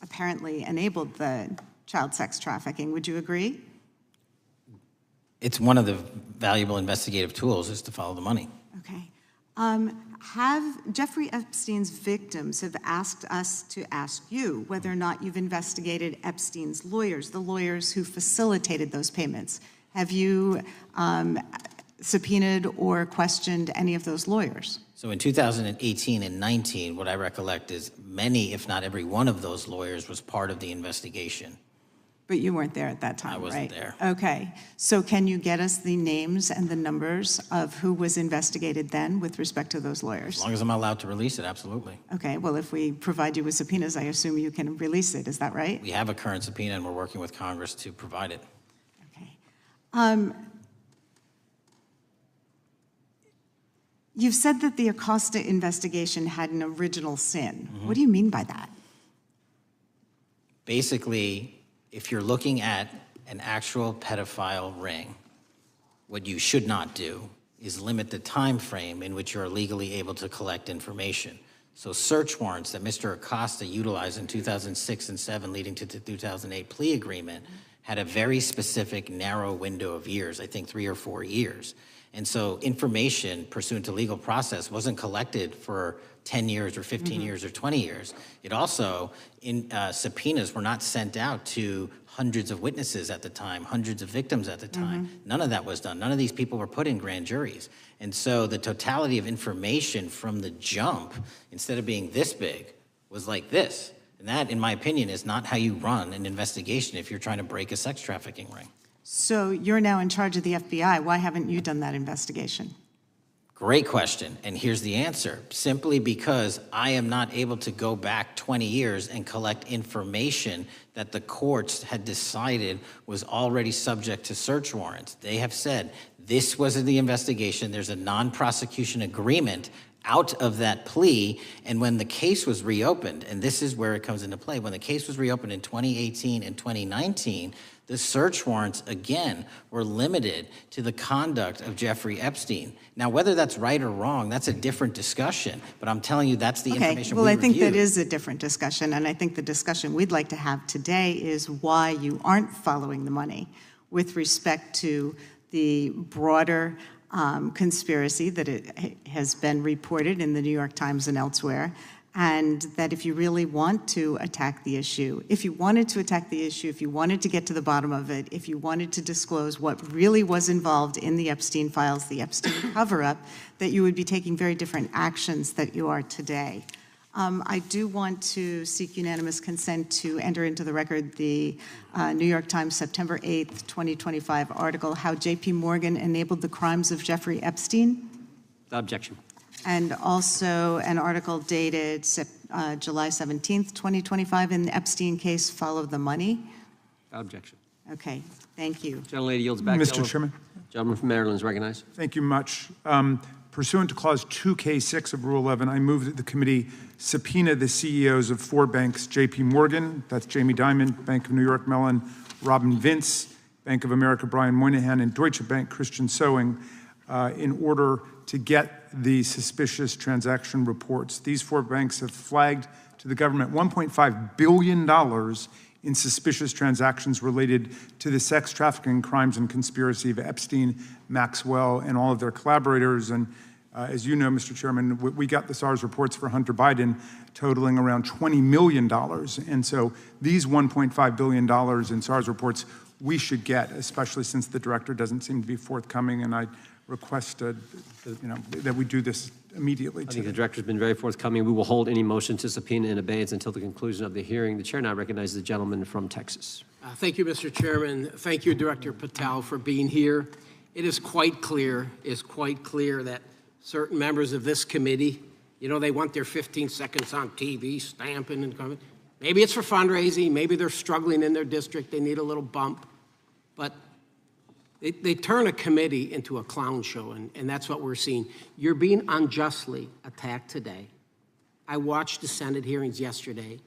apparently enabled the child sex trafficking. Would you agree? It's one of the valuable investigative tools is to follow the money. Okay. Have Jeffrey Epstein's victims have asked us to ask you whether or not you've investigated Epstein's lawyers, the lawyers who facilitated those payments. Have you subpoenaed or questioned any of those lawyers? So in 2018 and 19, what I recollect is many, if not every one of those lawyers was part of the investigation. But you weren't there at that time, I wasn't right? there. Okay. So can you get us the names and the numbers of who was investigated then with respect to those lawyers? As long as I'm allowed to release it, absolutely. Okay. Well, if we provide you with subpoenas, I assume you can release it. Is that right? We have a current subpoena, and we're working with Congress to provide it. Okay. You've said that the Acosta investigation had an original sin. Mm-hmm. What do you mean by that? Basically, if you're looking at an actual pedophile ring, what you should not do is limit the time frame in which you're legally able to collect information. So search warrants that Mr. Acosta utilized in 2006 and 2007 leading to the 2008 plea agreement had a very specific narrow window of years, I think 3 or 4 years. And so information pursuant to legal process wasn't collected for 10 years or 15 years or 20 years. It also, subpoenas were not sent out to hundreds of witnesses at the time, hundreds of victims at the time. None of that was done. None of these people were put in grand juries. And so the totality of information from the jump, instead of being this big, was like this. And that, in my opinion, is not how you run an investigation if you're trying to break a sex trafficking ring. So you're now in charge of the FBI. Why haven't you done that investigation? Great question, and here's the answer. Simply because I am not able to go back 20 years and collect information that the courts had decided was already subject to search warrants. They have said this was in the investigation. There's a non-prosecution agreement out of that plea, and when the case was reopened, and this is where it comes into play, when the case was reopened in 2018 and 2019, the search warrants, again, were limited to the conduct of Jeffrey Epstein. Now, whether that's right or wrong, that's a different discussion, but I'm telling you that's the information well, we I think that reviewed. is a different discussion, and I think the discussion we'd like to have today is why you aren't following the money with respect to the broader conspiracy that it has been reported in the New York Times and elsewhere, and that if you really want to attack the issue, if you wanted to attack the issue, if you wanted to get to the bottom of it, if you wanted to disclose what really was involved in the Epstein Files, the Epstein cover-up, that you would be taking very different actions that you are today. I do want to seek unanimous consent to enter into the record the New York Times September 8th, 2025 article, How J.P. Morgan Enabled the Crimes of Jeffrey Epstein. Objection. And also an article dated July 17th, 2025 in the Epstein case, Follow the Money. Objection. Okay, thank you. Gentlelady yields back. Mr. Chairman. Gentleman from Maryland is recognized. Thank you much. Pursuant to Clause 2K6 of Rule 11, I move that the committee subpoena the CEOs of 4 banks, J.P. Morgan, that's Jamie Dimon, Bank of New York Mellon, Robin Vince, Bank of America, Brian Moynihan, and Deutsche Bank, Christian Sowing, in order to get the suspicious transaction reports. These 4 banks have flagged to the government $1.5 billion in suspicious transactions related to the sex trafficking crimes and conspiracy of Epstein, Maxwell, and all of their collaborators. And as you know, Mr. Chairman, we got the SARS reports for Hunter Biden totaling around $20 million. And so these $1.5 billion in SARS reports we should get, especially since the director doesn't seem to be forthcoming. And I request that we do this immediately. I think the director's been very forthcoming. We will hold any motion to subpoena in abeyance until the conclusion of the hearing. The chair now recognizes the gentleman from Texas. Thank you, Mr. Chairman. Thank you, Director Patel, for being here. It is quite clear that certain members of this committee, they want their 15 seconds on TV, stamping and coming. Maybe it's for fundraising. Maybe they're struggling in their district. They need a little bump. But they turn a committee into a clown show, and that's what we're seeing. You're being unjustly attacked today. I watched the Senate hearings yesterday.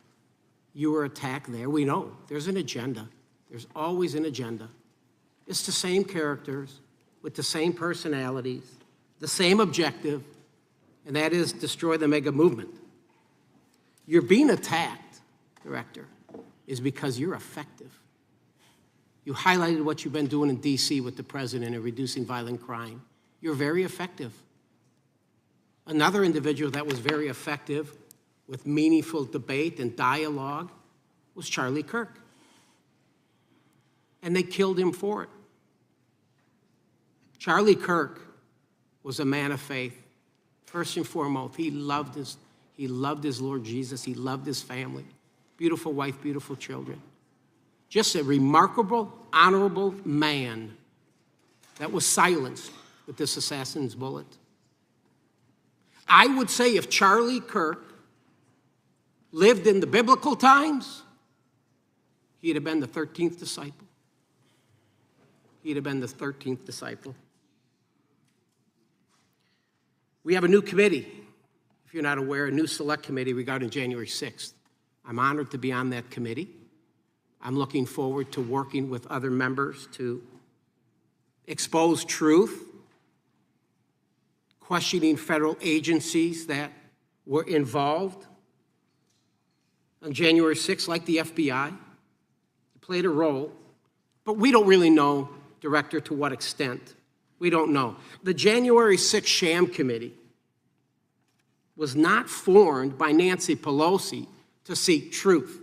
You were attacked there. We know there's an agenda. There's always an agenda. It's the same characters with the same personalities, the same objective, and that is destroy the mega movement. You're being attacked, Director, is because you're effective. You highlighted what you've been doing in D.C. with the president in reducing violent crime. You're very effective. Another individual that was very effective with meaningful debate and dialogue was Charlie Kirk. And they killed him for it. Charlie Kirk was a man of faith. First and foremost, he loved his Lord Jesus. He loved his family. Beautiful wife, beautiful children. Just a remarkable, honorable man that was silenced with this assassin's bullet. I would say if Charlie Kirk lived in the biblical times, he'd have been the 13th disciple. He'd have been the 13th disciple. We have a new committee, if you're not aware, a new select committee regarding January 6th. I'm honored to be on that committee. I'm looking forward to working with other members to expose truth, questioning federal agencies that were involved on January 6th, like the FBI, played a role, but we don't really know, Director, to what extent. We don't know. The January 6th sham committee was not formed by Nancy Pelosi to seek truth.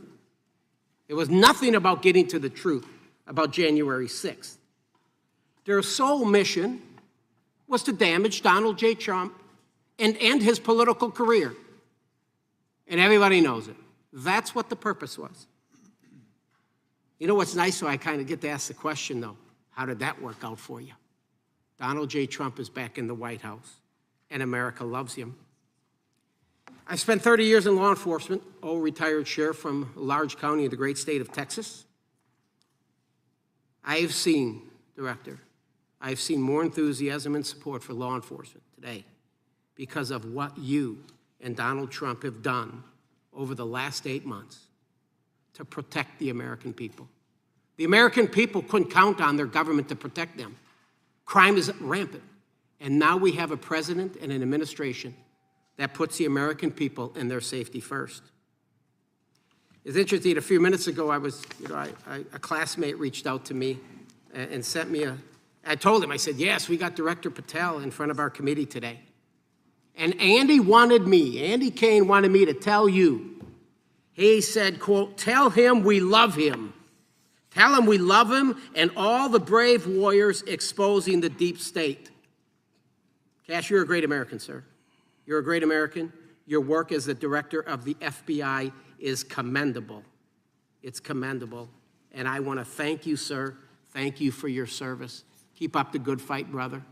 It was nothing about getting to the truth about January 6th. Their sole mission was to damage Donald J. Trump and end his political career. And everybody knows it. That's what the purpose was. You know what's nice, so I kind of get to ask the question, though. How did that work out for you? Donald J. Trump is back in the White House, and America loves him. I spent 30 years in law enforcement, retired sheriff from a large county in the great state of Texas. I have seen, Director, I have seen more enthusiasm and support for law enforcement today because of what you and Donald Trump have done over the last 8 months to protect the American people. The American people couldn't count on their government to protect them. Crime is rampant. And now we have a president and an administration that puts the American people and their safety first. It's interesting, a few minutes ago, a classmate reached out to me and sent me I told him, I said, yes, we got Director Patel in front of our committee today. And Andy Kane wanted me to tell you, he said, quote, tell him we love him. Tell him we love him and all the brave warriors exposing the deep state. Kash, you're a great American, sir. You're a great American. Your work as the director of the FBI is commendable. It's commendable. And I want to thank you, sir. Thank you for your service. Keep up the good fight, brother.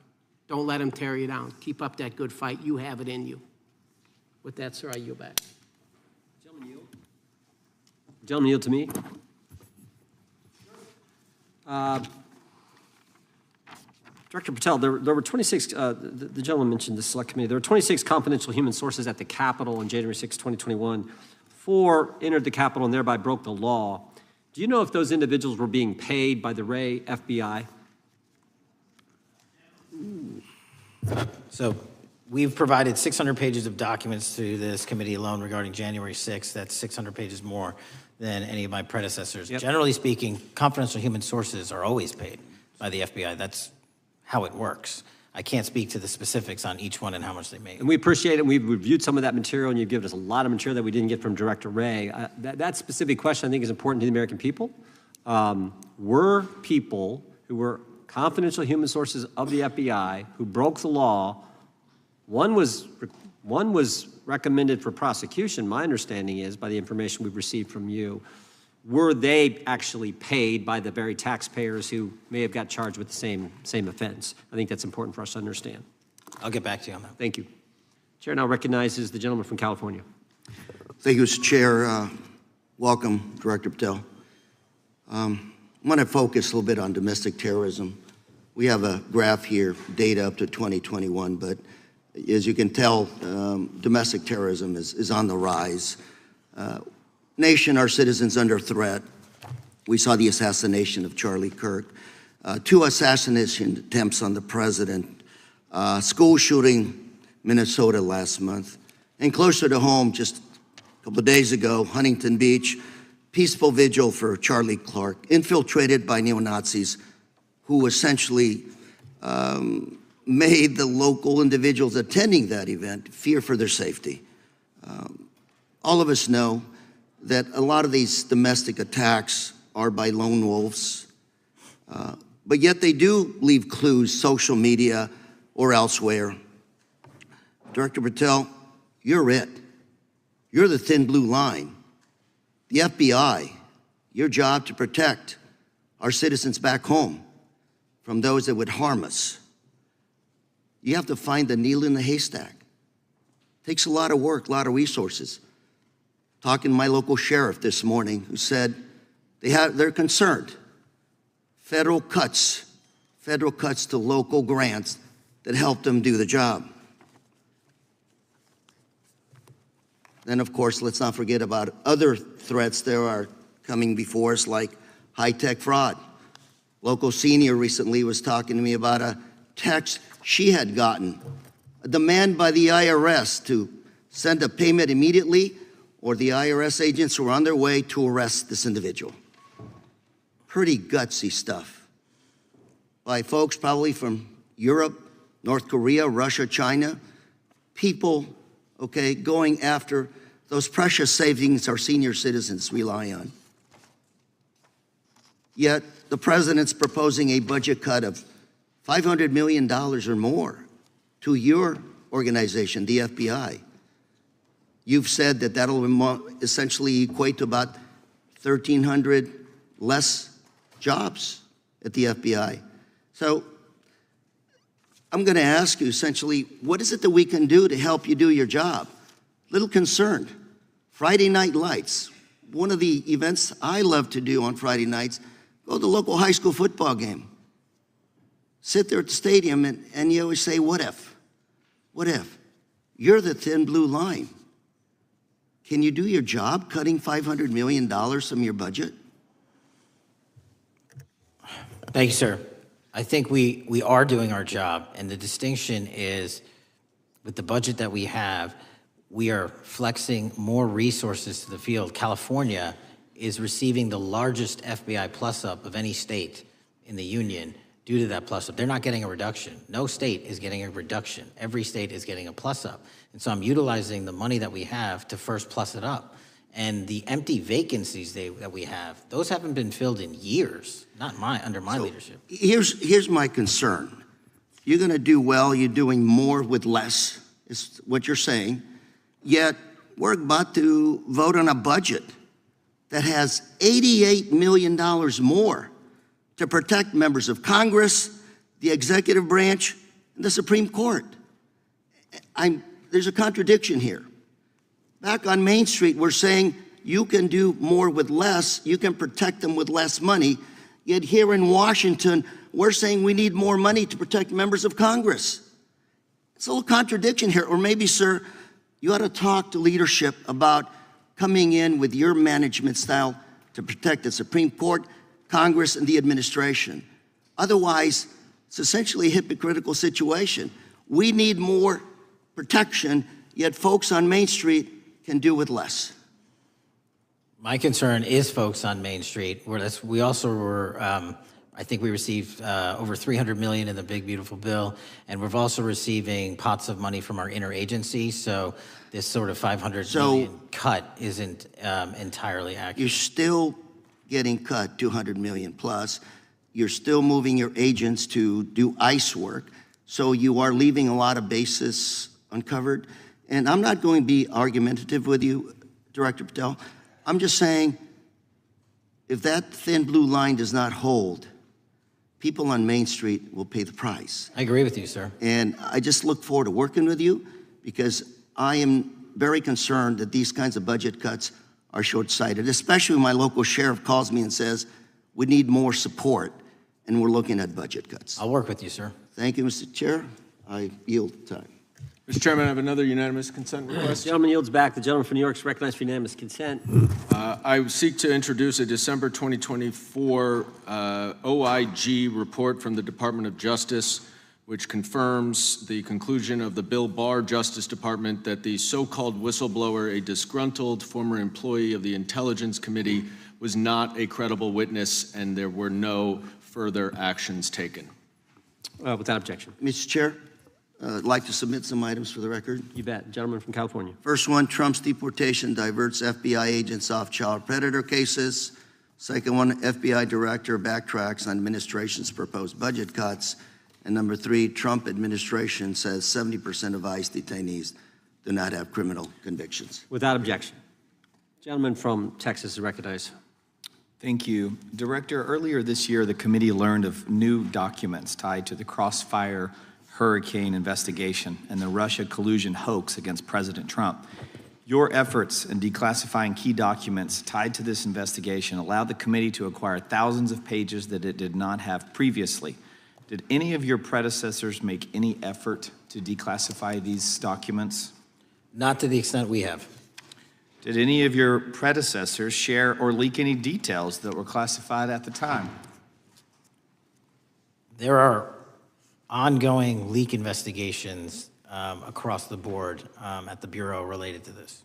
Don't let him tear you down. Keep up that good fight. You have it in you. With that, sir, I yield back. Gentleman yield to me. Director Patel, there were 26, the gentleman mentioned the select committee, there were 26 confidential human sources at the Capitol on January 6, 2021. 4 entered the Capitol and thereby broke the law. Do you know if those individuals were being paid by the Ray FBI? So we've provided 600 pages of documents to this committee alone regarding January 6th. That's 600 pages more than any of my predecessors. Yep. Generally speaking, confidential human sources are always paid by the FBI. That's how it works. I can't speak to the specifics on each one and how much they make. And we appreciate it. We've reviewed some of that material, and you've given us a lot of material that we didn't get from Director Ray. That specific question, I think, is important to the American people. Were people who were confidential human sources of the FBI who broke the law, one was recommended for prosecution, my understanding is, by the information we've received from you. Were they actually paid by the very taxpayers who may have got charged with the same offense? I think that's important for us to understand. I'll get back to you on that. Thank you. Chair now recognizes the gentleman from California. Thank you, Mr. Chair. Welcome, Director Patel. I'm going to focus a little bit on domestic terrorism. We have a graph here, data up to 2021, but as you can tell, domestic terrorism is on the rise. Nation, our citizens under threat. We saw the assassination of Charlie Kirk, 2 assassination attempts on the president, school shooting, Minnesota last month, and closer to home, just a couple of days ago, Huntington Beach, peaceful vigil for Charlie Clark, infiltrated by neo-Nazis who essentially made the local individuals attending that event fear for their safety. All of us know that a lot of these domestic attacks are by lone wolves, but yet they do leave clues, social media or elsewhere. Director Patel, you're it. You're the thin blue line. The FBI, your job to protect our citizens back home from those that would harm us. You have to find the needle in the haystack. Takes a lot of work, a lot of resources. Talking to my local sheriff this morning who said they're concerned. Federal cuts to local grants that help them do the job. Then, of course, let's not forget about other threats that are coming before us, like high-tech fraud. Local senior recently was talking to me about a text she had gotten, a demand by the IRS to send a payment immediately, or the IRS agents were on their way to arrest this individual. Pretty gutsy stuff by folks probably from Europe, North Korea, Russia, China. People, okay, going after those precious savings our senior citizens rely on. Yet the president's proposing a budget cut of $500 million or more to your organization, the FBI. You've said that that'll essentially equate to about 1,300 less jobs at the FBI. So I'm going to ask you essentially, what is it that we can do to help you do your job? Little concerned. Friday night lights. One of the events I love to do on Friday nights, go to the local high school football game. Sit there at the stadium and you always say, what if? What if? You're the thin blue line. Can you do your job cutting $500 million from your budget? Thank you, sir. I think we are doing our job, and the distinction is with the budget that we have, we are flexing more resources to the field. California is receiving the largest FBI plus-up of any state in the union due to that plus-up. They're not getting a reduction. No state is getting a reduction. Every state is getting a plus-up. And so I'm utilizing the money that we have to first plus it up. And the empty vacancies that we have, those haven't been filled in years, not under my leadership. Here's my concern. You're going to do well, you're doing more with less, is what you're saying. Yet we're about to vote on a budget that has $88 million more to protect members of Congress, the executive branch, and the Supreme Court. There's a contradiction here. Back on Main Street, we're saying you can do more with less, you can protect them with less money, yet here in Washington, we're saying we need more money to protect members of Congress. It's a little contradiction here, or maybe, sir, you ought to talk to leadership about coming in with your management style to protect the Supreme Court, Congress, and the administration. Otherwise, it's essentially a hypocritical situation. We need more protection, yet folks on Main Street can do with less. My concern is folks on Main Street. We also were, I think we received over $300 million in the big, beautiful bill, and we're also receiving pots of money from our interagency, so this sort of $500 million cut isn't entirely accurate. You're still getting cut $200 million plus. You're still moving your agents to do ICE work, so you are leaving a lot of bases uncovered. And I'm not going to be argumentative with you, Director Patel. I'm just saying, if that thin blue line does not hold, people on Main Street will pay the price. I agree with you, sir. And I just look forward to working with you because I am very concerned that these kinds of budget cuts are short-sighted, especially when my local sheriff calls me and says, we need more support, and we're looking at budget cuts. I'll work with you, sir. Thank you, Mr. Chair. I yield time. Mr. Chairman, I have another unanimous consent request. The gentleman yields back. The gentleman from New York is recognized for unanimous consent. I seek to introduce a December 2024 OIG report from the Department of Justice, which confirms the conclusion of the Bill Barr Justice Department that the so-called whistleblower, a disgruntled former employee of the Intelligence Committee, was not a credible witness and there were no further actions taken. Without objection. Mr. Chair, I'd like to submit some items for the record. You bet. Gentleman from California. First one, Trump's deportation diverts FBI agents off child predator cases. Second one, FBI director backtracks on administration's proposed budget cuts. And number three, Trump administration says 70% of ICE detainees do not have criminal convictions. Without objection. Gentleman from Texas is recognized. Thank you. Director, earlier this year, the committee learned of new documents tied to the Crossfire Hurricane investigation and the Russia collusion hoax against President Trump. Your efforts in declassifying key documents tied to this investigation allowed the committee to acquire thousands of pages that it did not have previously. Did any of your predecessors make any effort to declassify these documents? Not to the extent we have. Did any of your predecessors share or leak any details that were classified at the time? There are ongoing leak investigations across the board at the Bureau related to this.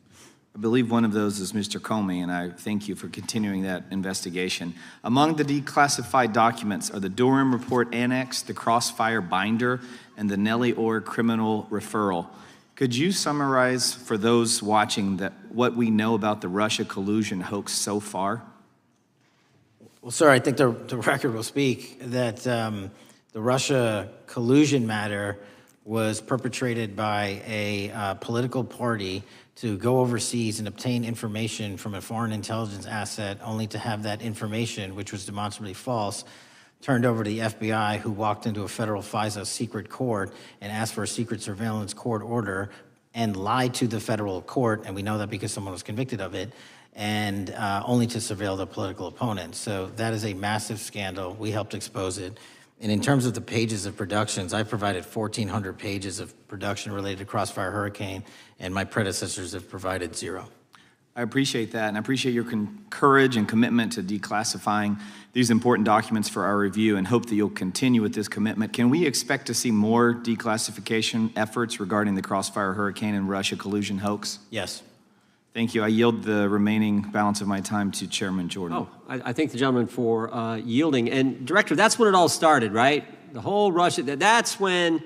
I believe one of those is Mr. Comey, and I thank you for continuing that investigation. Among the declassified documents are the Durham report annex, the Crossfire binder, and the Nellie Orr criminal referral. Could you summarize for those watching what we know about the Russia collusion hoax so far? Well, sir, I think the record will speak that the Russia collusion matter was perpetrated by a political party to go overseas and obtain information from a foreign intelligence asset only to have that information, which was demonstrably false, turned over to the FBI, who walked into a federal FISA secret court and asked for a secret surveillance court order and lied to the federal court, and we know that because someone was convicted of it, and only to surveil the political opponent. So that is a massive scandal. We helped expose it. And in terms of the pages of productions, I provided 1,400 pages of production related to Crossfire Hurricane, and my predecessors have provided 0. I appreciate that, and I appreciate your courage and commitment to declassifying these important documents for our review, and hope that you'll continue with this commitment. Can we expect to see more declassification efforts regarding the Crossfire Hurricane and Russia collusion hoax? Yes. Thank you. I yield the remaining balance of my time to Chairman Jordan. Oh, I thank the gentleman for yielding. And Director, that's when it all started, right? The whole Russia, that's when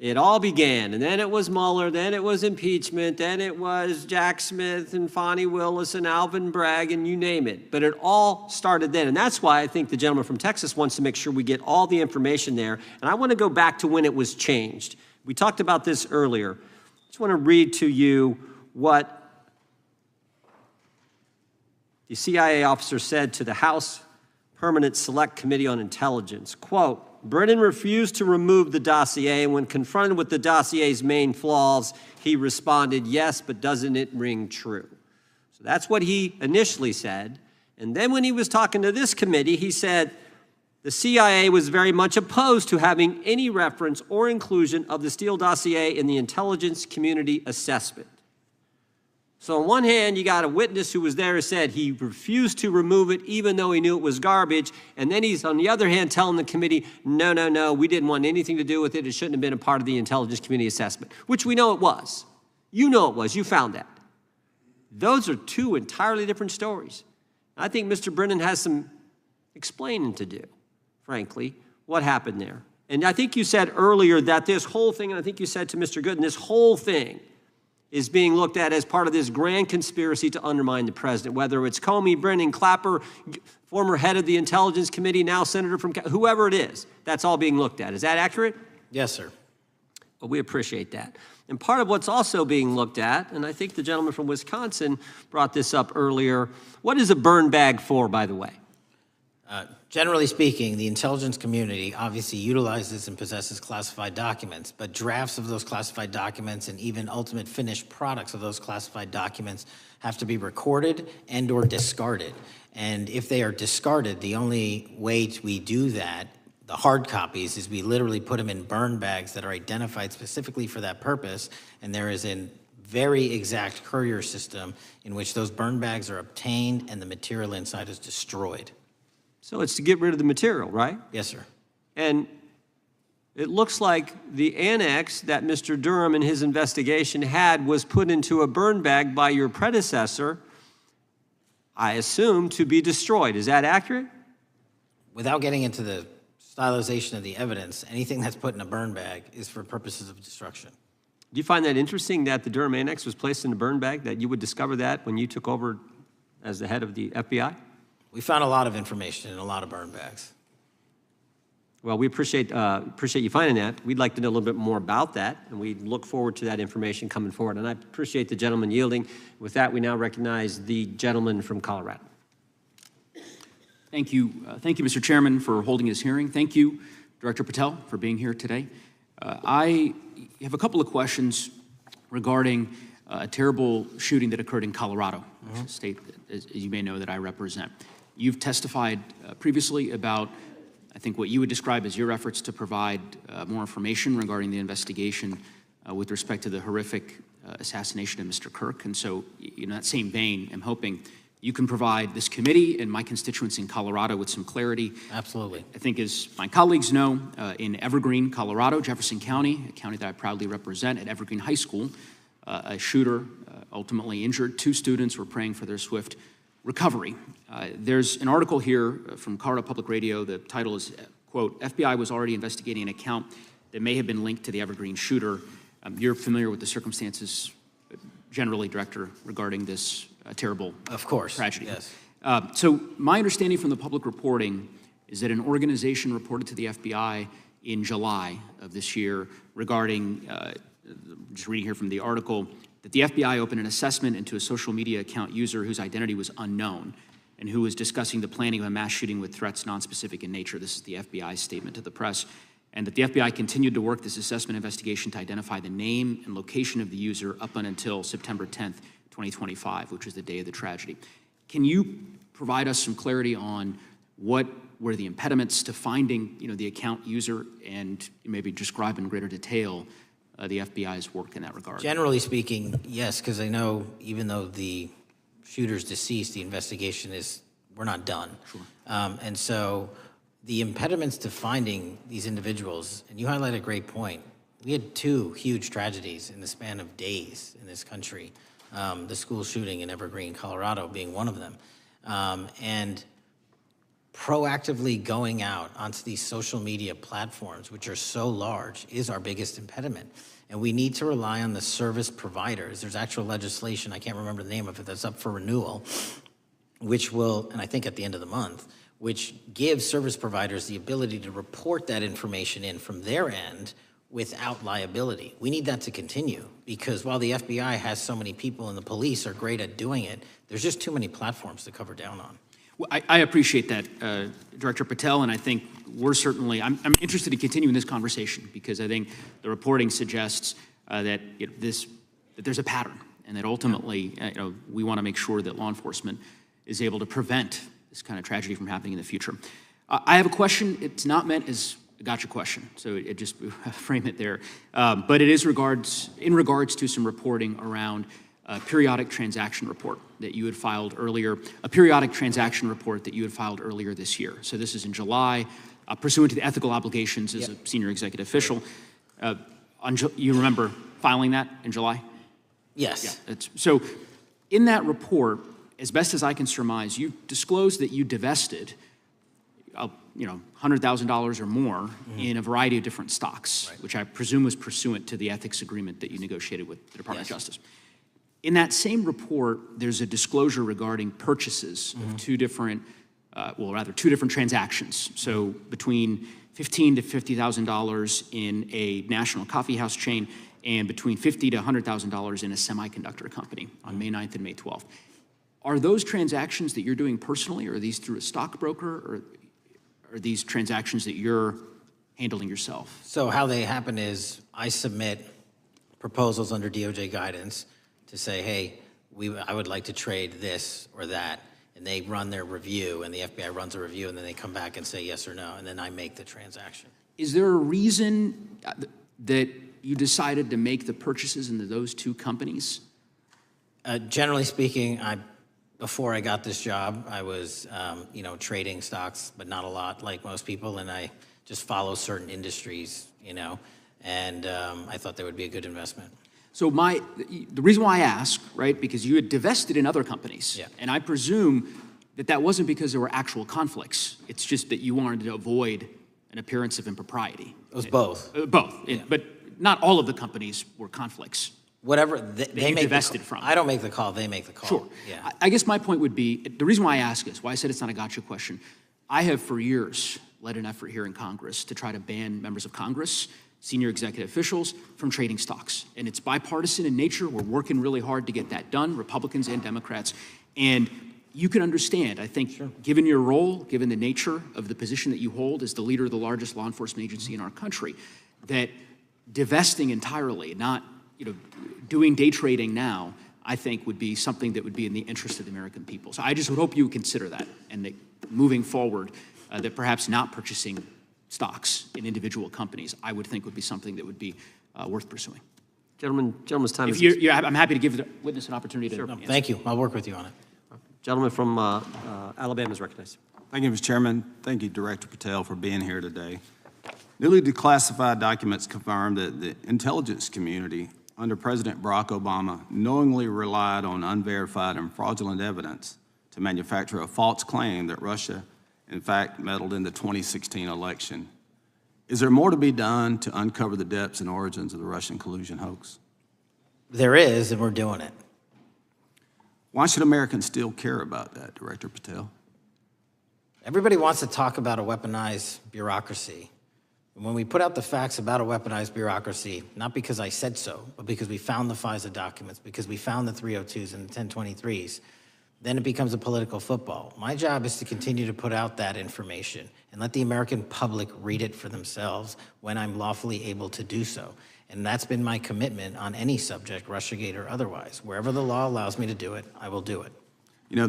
it all began. And then it was Mueller, then it was impeachment, then it was Jack Smith and Fonnie Willis and Alvin Bragg and you name it. But it all started then. And that's why I think the gentleman from Texas wants to make sure we get all the information there. And I want to go back to when it was changed. We talked about this earlier. I just want to read to you what the CIA officer said to the House Permanent Select Committee on Intelligence, quote, Brennan refused to remove the dossier, and when confronted with the dossier's main flaws, he responded, yes, but doesn't it ring true? So that's what he initially said. And then when he was talking to this committee, he said the CIA was very much opposed to having any reference or inclusion of the Steele dossier in the intelligence community assessment. So on one hand, you got a witness who was there who said he refused to remove it even though he knew it was garbage. And then he's, on the other hand, telling the committee, no, we didn't want anything to do with it. It shouldn't have been a part of the intelligence community assessment, which we know it was. You know it was. You found that. Those are two entirely different stories. I think Mr. Brennan has some explaining to do, frankly, what happened there. And I think you said earlier that this whole thing, and I think you said to Mr. Gooden, this whole thing is being looked at as part of this grand conspiracy to undermine the president, whether it's Comey, Brennan, Clapper, former head of the Intelligence Committee, now senator from, whoever it is, that's all being looked at. Is that accurate? Yes, sir. Well, we appreciate that. And part of what's also being looked at, and I think the gentleman from Wisconsin brought this up earlier, what is a burn bag for, by the way? Generally speaking, the intelligence community obviously utilizes and possesses classified documents, but drafts of those classified documents and even ultimate finished products of those classified documents have to be recorded and or discarded. And if they are discarded, the only way we do that, the hard copies, is we literally put them in burn bags that are identified specifically for that purpose, and there is a very exact courier system in which those burn bags are obtained and the material inside is destroyed. So it's to get rid of the material, right? Yes, sir. And it looks like the annex that Mr. Durham in his investigation had was put into a burn bag by your predecessor, I assume, to be destroyed. Is that accurate? Without getting into the stylization of the evidence, anything that's put in a burn bag is for purposes of destruction. Do you find that interesting that the Durham annex was placed in a burn bag, that you would discover that when you took over as the head of the FBI? We found a lot of information in a lot of burn bags. Well, we appreciate you finding that. We'd like to know a little bit more about that, and we look forward to that information coming forward. And I appreciate the gentleman yielding. With that, we now recognize the gentleman from Colorado. Thank you, Mr. Chairman, for holding this hearing. Thank you, Director Patel, for being here today. I have a couple of questions regarding a terrible shooting that occurred in Colorado, a state, as you may know, that I represent. You've testified previously about, I think, what you would describe as your efforts to provide more information regarding the investigation with respect to the horrific assassination of Mr. Kirk. And so, in that same vein, I'm hoping you can provide this committee and my constituents in Colorado with some clarity. Absolutely. I think, as my colleagues know, in Evergreen, Colorado, Jefferson County, a county that I proudly represent, at Evergreen High School, a shooter ultimately injured. 2 students were praying for their swift recovery. There's an article here from Colorado Public Radio. The title is, quote, FBI was already investigating an account that may have been linked to the Evergreen shooter. You're familiar with the circumstances generally, Director, regarding this terrible tragedy. Yes. So my understanding from the public reporting is that an organization reported to the FBI in July of this year regarding, just reading here from the article, that the FBI opened an assessment into a social media account user whose identity was unknown. and who was discussing the planning of a mass shooting with threats nonspecific in nature. This is the FBI's statement to the press. And that the FBI continued to work this assessment investigation to identify the name and location of the user up until September 10th, 2025, which was the day of the tragedy. Can you provide us some clarity on what were the impediments to finding, the account user, and maybe describe in greater detail the FBI's work in that regard? Generally speaking, yes, because I know even though the shooter's deceased, the investigation we're not done. Sure. And so the impediments to finding these individuals, and you highlight a great point. We had 2 huge tragedies in the span of days in this country. The school shooting in Evergreen, Colorado being one of them. And proactively going out onto these social media platforms, which are so large, is our biggest impediment. And we need to rely on the service providers. There's actual legislation, I can't remember the name of it, that's up for renewal, which will, and I think at the end of the month, which gives service providers the ability to report that information in from their end without liability. We need that to continue, because while the FBI has so many people and the police are great at doing it, there's just too many platforms to cover down on. Well, I appreciate that, Director Patel, and I think we're certainly, I'm interested in continuing this conversation, because I think the reporting suggests that that there's a pattern, and that ultimately, we want to make sure that law enforcement is able to prevent this kind of tragedy from happening in the future. I have a question. It's not meant as a gotcha question, so it just frame it there. But it is in regards to some reporting around a periodic transaction report that you had filed earlier, this year. So this is in July, pursuant to the ethical obligations as a senior executive official. You remember filing that in July? Yes. Yeah, so in that report, as best as I can surmise, you disclosed that you divested $100,000 or more in a variety of different stocks, which I presume was pursuant to the ethics agreement that you negotiated with the Department of Justice. In that same report, there's a disclosure regarding purchases of two different transactions. So between $15,000 to $50,000 in a national coffee house chain, and between $50,000 to $100,000 in a semiconductor company on May 9th and May 12th. Are those transactions that you're doing personally, or are these through a stockbroker, or are these transactions that you're handling yourself? So how they happen is I submit proposals under DOJ guidance to say, hey, I would like to trade this or that, and they run their review, and the FBI runs a review, and then they come back and say yes or no, and then I make the transaction. Is there a reason that you decided to make the purchases into those 2 companies? Generally speaking, before I got this job, I was, trading stocks, but not a lot like most people, and I just follow certain industries, and I thought they would be a good investment. So the reason why I ask, right, because you had divested in other companies, and I presume that wasn't because there were actual conflicts. It's just that you wanted to avoid an appearance of impropriety. It was both. Both, but not all of the companies were conflicts. Whatever they make divested from. I don't make the call, they make the call. Sure. Yeah. I guess my point would be, the reason why I ask is, why I said it's not a gotcha question, I have for years led an effort here in Congress to try to ban members of Congress, senior executive officials, from trading stocks. And it's bipartisan in nature. We're working really hard to get that done, Republicans and Democrats. And you can understand, I think, given your role, given the nature of the position that you hold as the leader of the largest law enforcement agency in our country, that divesting entirely, not doing day trading now, I think would be something that would be in the interest of the American people. So I just would hope you would consider that, and that moving forward, that perhaps not purchasing stocks in individual companies, I would think would be something that would be worth pursuing. Gentleman's time is... I'm happy to give the witness an opportunity to answer. Thank you. I'll work with you on it. Gentleman from Alabama is recognized. Thank you, Mr. Chairman. Thank you, Director Patel, for being here today. Newly declassified documents confirm that the intelligence community under President Barack Obama knowingly relied on unverified and fraudulent evidence to manufacture a false claim that Russia, in fact, meddled in the 2016 election. Is there more to be done to uncover the depths and origins of the Russian collusion hoax? There is, and we're doing it. Why should Americans still care about that, Director Patel? Everybody wants to talk about a weaponized bureaucracy. And when we put out the facts about a weaponized bureaucracy, not because I said so, but because we found the FISA documents, because we found the 302s and the 1023s, then it becomes a political football. My job is to continue to put out that information and let the American public read it for themselves when I'm lawfully able to do so. And that's been my commitment on any subject, Russiagate or otherwise. Wherever the law allows me to do it, I will do it. You know,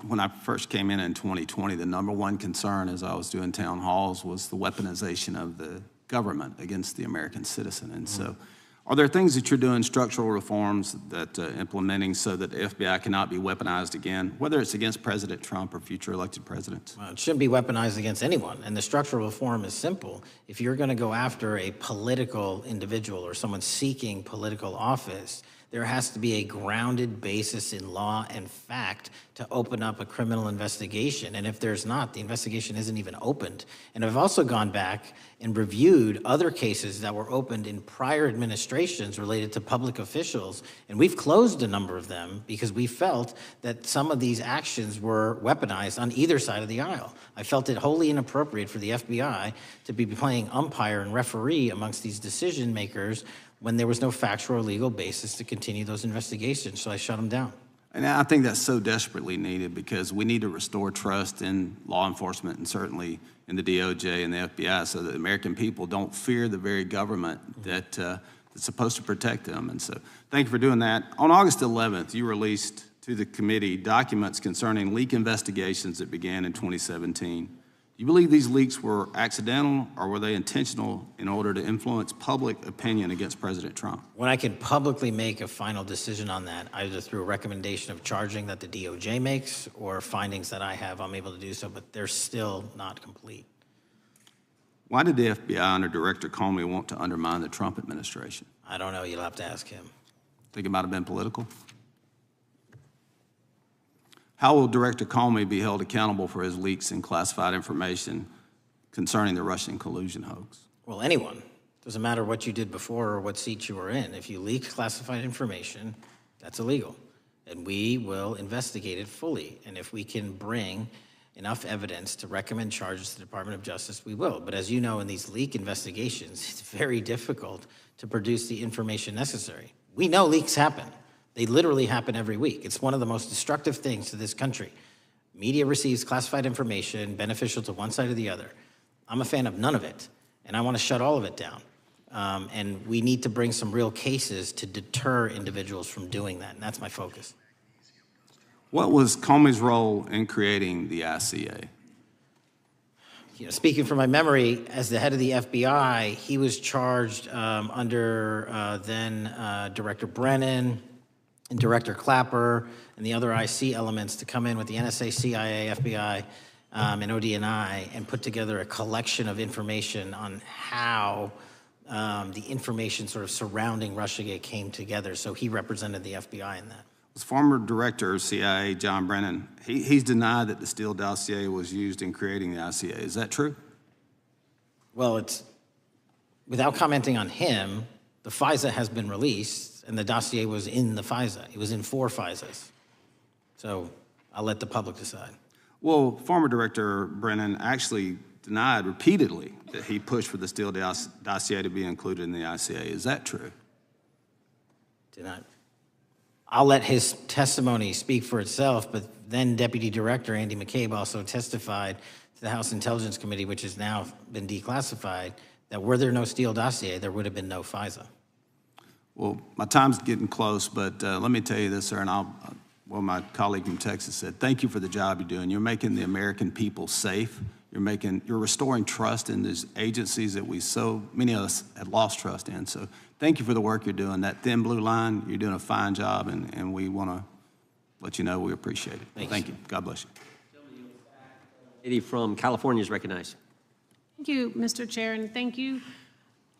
when I first came in 2020, the number one concern as I was doing town halls was the weaponization of the government against the American citizen. And so are there things that you're doing, structural reforms that implementing so that the FBI cannot be weaponized again, whether it's against President Trump or future elected presidents? Well, it shouldn't be weaponized against anyone. And the structural reform is simple. If you're going to go after a political individual or someone seeking political office, there has to be a grounded basis in law and fact to open up a criminal investigation. And if there's not, the investigation isn't even opened. And I've also gone back and reviewed other cases that were opened in prior administrations related to public officials, and we've closed a number of them because we felt that some of these actions were weaponized on either side of the aisle. I felt it wholly inappropriate for the FBI to be playing umpire and referee amongst these decision makers when there was no factual or legal basis to continue those investigations, so I shut them down. And I think that's so desperately needed because we need to restore trust in law enforcement and certainly in the DOJ and the FBI so that the American people don't fear the very government that's supposed to protect them. And so thank you for doing that. On August 11th, you released to the committee documents concerning leak investigations that began in 2017. Do you believe these leaks were accidental or were they intentional in order to influence public opinion against President Trump? When I can publicly make a final decision on that, either through a recommendation of charging that the DOJ makes or findings that I have, I'm able to do so, but they're still not complete. Why did the FBI under Director Comey want to undermine the Trump administration? I don't know. You'll have to ask him. Think it might have been political? How will Director Comey be held accountable for his leaks and classified information concerning the Russian collusion hoax? Well, anyone. Doesn't matter what you did before or what seat you were in. If you leaked classified information, that's illegal. And we will investigate it fully. And if we can bring enough evidence to recommend charges to the Department of Justice, we will. But as you know, in these leak investigations, it's very difficult to produce the information necessary. We know leaks happen. They literally happen every week. It's one of the most destructive things to this country. Media receives classified information beneficial to one side or the other. I'm a fan of none of it, and I want to shut all of it down. And we need to bring some real cases to deter individuals from doing that, and that's my focus. What was Comey's role in creating the ICA? You know, speaking from my memory, as the head of the FBI, he was charged under then Director Brennan, and Director Clapper and the other IC elements to come in with the NSA, CIA, FBI, and ODNI and put together a collection of information on how the information sort of surrounding Russiagate came together. So he represented the FBI in that. Was former Director of CIA, John Brennan, he's denied that the Steele dossier was used in creating the ICA. Is that true? Well, it's, without commenting on him, the FISA has been released, and the dossier was in the FISA. It was in 4 FISAs. So I'll let the public decide. Well, former Director Brennan actually denied repeatedly that he pushed for the Steele dossier to be included in the ICA. Is that true? Denied. I'll let his testimony speak for itself, but then Deputy Director Andy McCabe also testified to the House Intelligence Committee, which has now been declassified, that were there no Steele dossier, there would have been no FISA. Well, my time's getting close, but let me tell you this, sir, and well, my colleague from Texas said, thank you for the job you're doing. You're making the American people safe. You're restoring trust in these agencies that so many of us had lost trust in. So thank you for the work you're doing. That thin blue line, you're doing a fine job, and we want to let you know we appreciate it. Thank you. God bless you. Lady from California is recognized. Thank you, Mr. Chair, and thank you,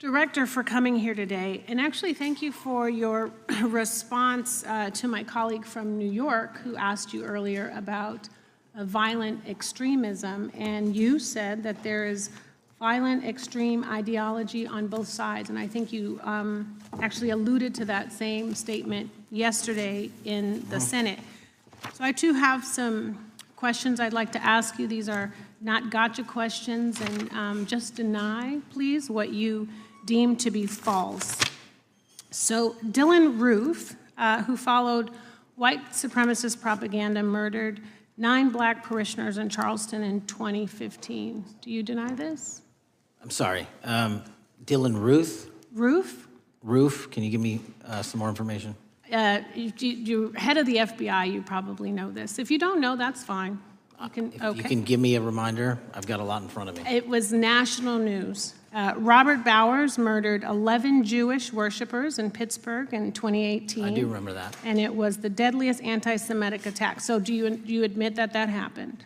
Director, for coming here today. And actually, thank you for your response to my colleague from New York who asked you earlier about violent extremism. And you said that there is violent extreme ideology on both sides. And I think you actually alluded to that same statement yesterday in the Senate. So I too have some questions I'd like to ask you. These are not gotcha questions, and just deny, please, what you deem to be false. So Dylan Roof, who followed white supremacist propaganda murdered 9 black parishioners in Charleston in 2015. Do you deny this? I'm sorry. Dylan Ruth? Roof, can you give me some more information? You're head of the FBI, you probably know this. If you don't know, that's fine. You can, You can give me a reminder. I've got a lot in front of me. It was national news. Robert Bowers murdered 11 Jewish worshipers in Pittsburgh in 2018. I do remember that. And it was the deadliest anti-Semitic attack. So do you admit that that happened?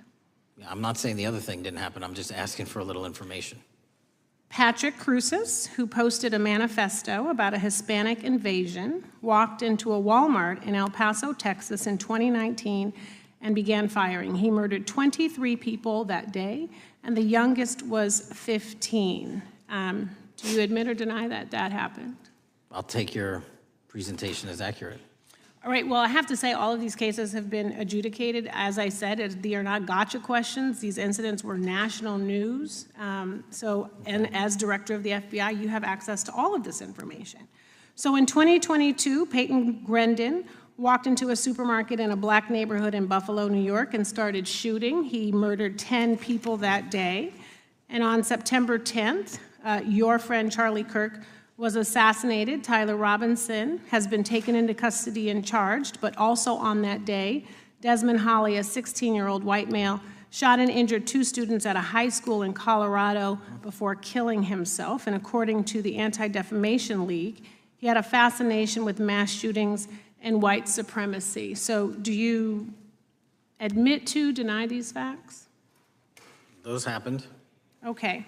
I'm not saying the other thing didn't happen. I'm just asking for a little information. Patrick Cruces, who posted a manifesto about a Hispanic invasion, walked into a Walmart in El Paso, Texas in 2019 and began firing. He murdered 23 people that day, and the youngest was 15. Do you admit or deny that that happened? I'll take your presentation as accurate. All right, well, I have to say all of these cases have been adjudicated. As I said, they are not gotcha questions. These incidents were national news. And as director of the FBI, you have access to all of this information. So in 2022, Peyton Grendon walked into a supermarket in a black neighborhood in Buffalo, New York, and started shooting. He murdered 10 people that day. And on September 10th, your friend Charlie Kirk was assassinated. Tyler Robinson has been taken into custody and charged, but also on that day, Desmond Holley, a 16-year-old white male, shot and injured 2 students at a high school in Colorado before killing himself. And according to the Anti-Defamation League, he had a fascination with mass shootings and white supremacy. So do you admit to, deny these facts? Those happened. Okay.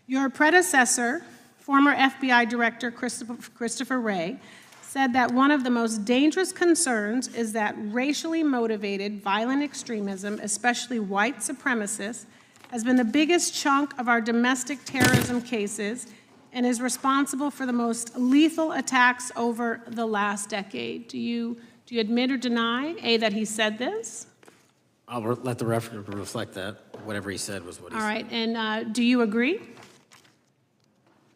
Your predecessor, former FBI Director Christopher Wray, said that one of the most dangerous concerns is that racially motivated violent extremism, especially white supremacists, has been the biggest chunk of our domestic terrorism cases and is responsible for the most lethal attacks over the last decade. Do you admit or deny, A, that he said this? I'll let the record reflect that. Whatever he said was what he said. All right, and do you agree?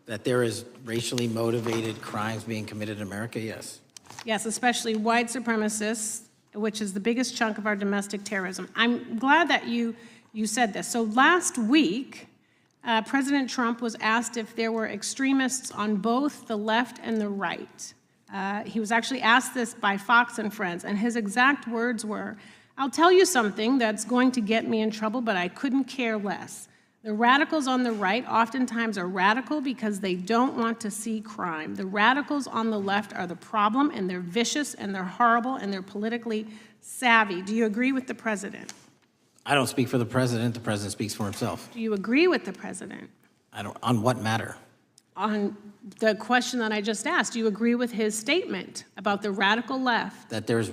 That there is racially motivated crimes being committed in America, yes. Yes, especially white supremacists, which is the biggest chunk of our domestic terrorism. I'm glad that you said this. So last week, President Trump was asked if there were extremists on both the left and the right. He was actually asked this by Fox and Friends, and his exact words were, "I'll tell you something that's going to get me in trouble, but I couldn't care less. The radicals on the right oftentimes are radical because they don't want to see crime. The radicals on the left are the problem, and they're vicious, and they're horrible, and they're politically savvy." Do you agree with the president? I don't speak for the president. The president speaks for himself. Do you agree with the president? I don't. On what matter? On the question that I just asked, do you agree with his statement about the radical left? That there's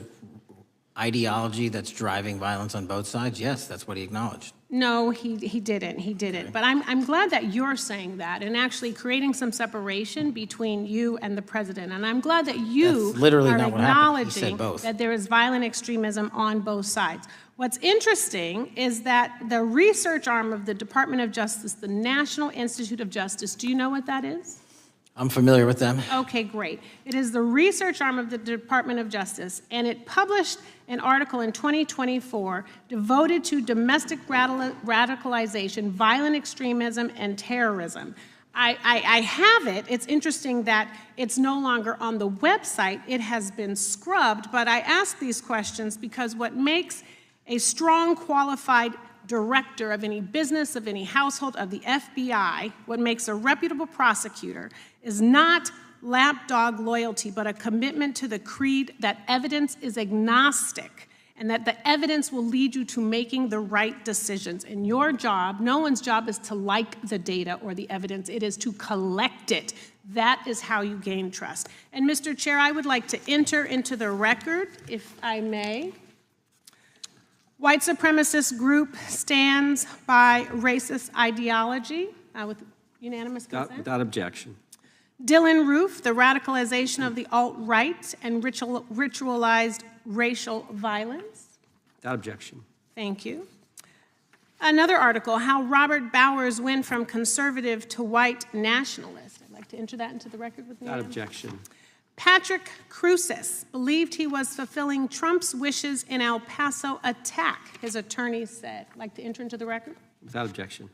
ideology that's driving violence on both sides? Yes, that's what he acknowledged. No, he didn't. He didn't. But I'm glad that you're saying that and actually creating some separation between you and the president. And I'm glad that you That's literally are not what happened. He said acknowledging both. that there is violent extremism on both sides. What's interesting is that the research arm of the Department of Justice, the National Institute of Justice, do you know what that is? I'm familiar with them. Okay, great. It is the research arm of the Department of Justice, and it published an article in 2024 devoted to domestic radicalization, violent extremism, and terrorism. I have it. It's interesting that it's no longer on the website. It has been scrubbed, but I ask these questions because what makes a strong, qualified director of any business, of any household, of the FBI, what makes a reputable prosecutor is not lapdog loyalty, but a commitment to the creed that evidence is agnostic and that the evidence will lead you to making the right decisions. And your job, no one's job is to like the data or the evidence, it is to collect it. That is how you gain trust. And Mr. Chair, I would like to enter into the record, if I may. White supremacist group stands by racist ideology with unanimous consent. Without objection. Dylan Roof, the radicalization of the alt-right and ritualized racial violence. Without objection. Thank you. Another article, how Robert Bowers went from conservative to white nationalist. I'd like to enter that into the record with me. Without objection. Patrick Cruces believed he was fulfilling Trump's wishes in El Paso attack, his attorneys said. I'd like to enter into the record. Without objection.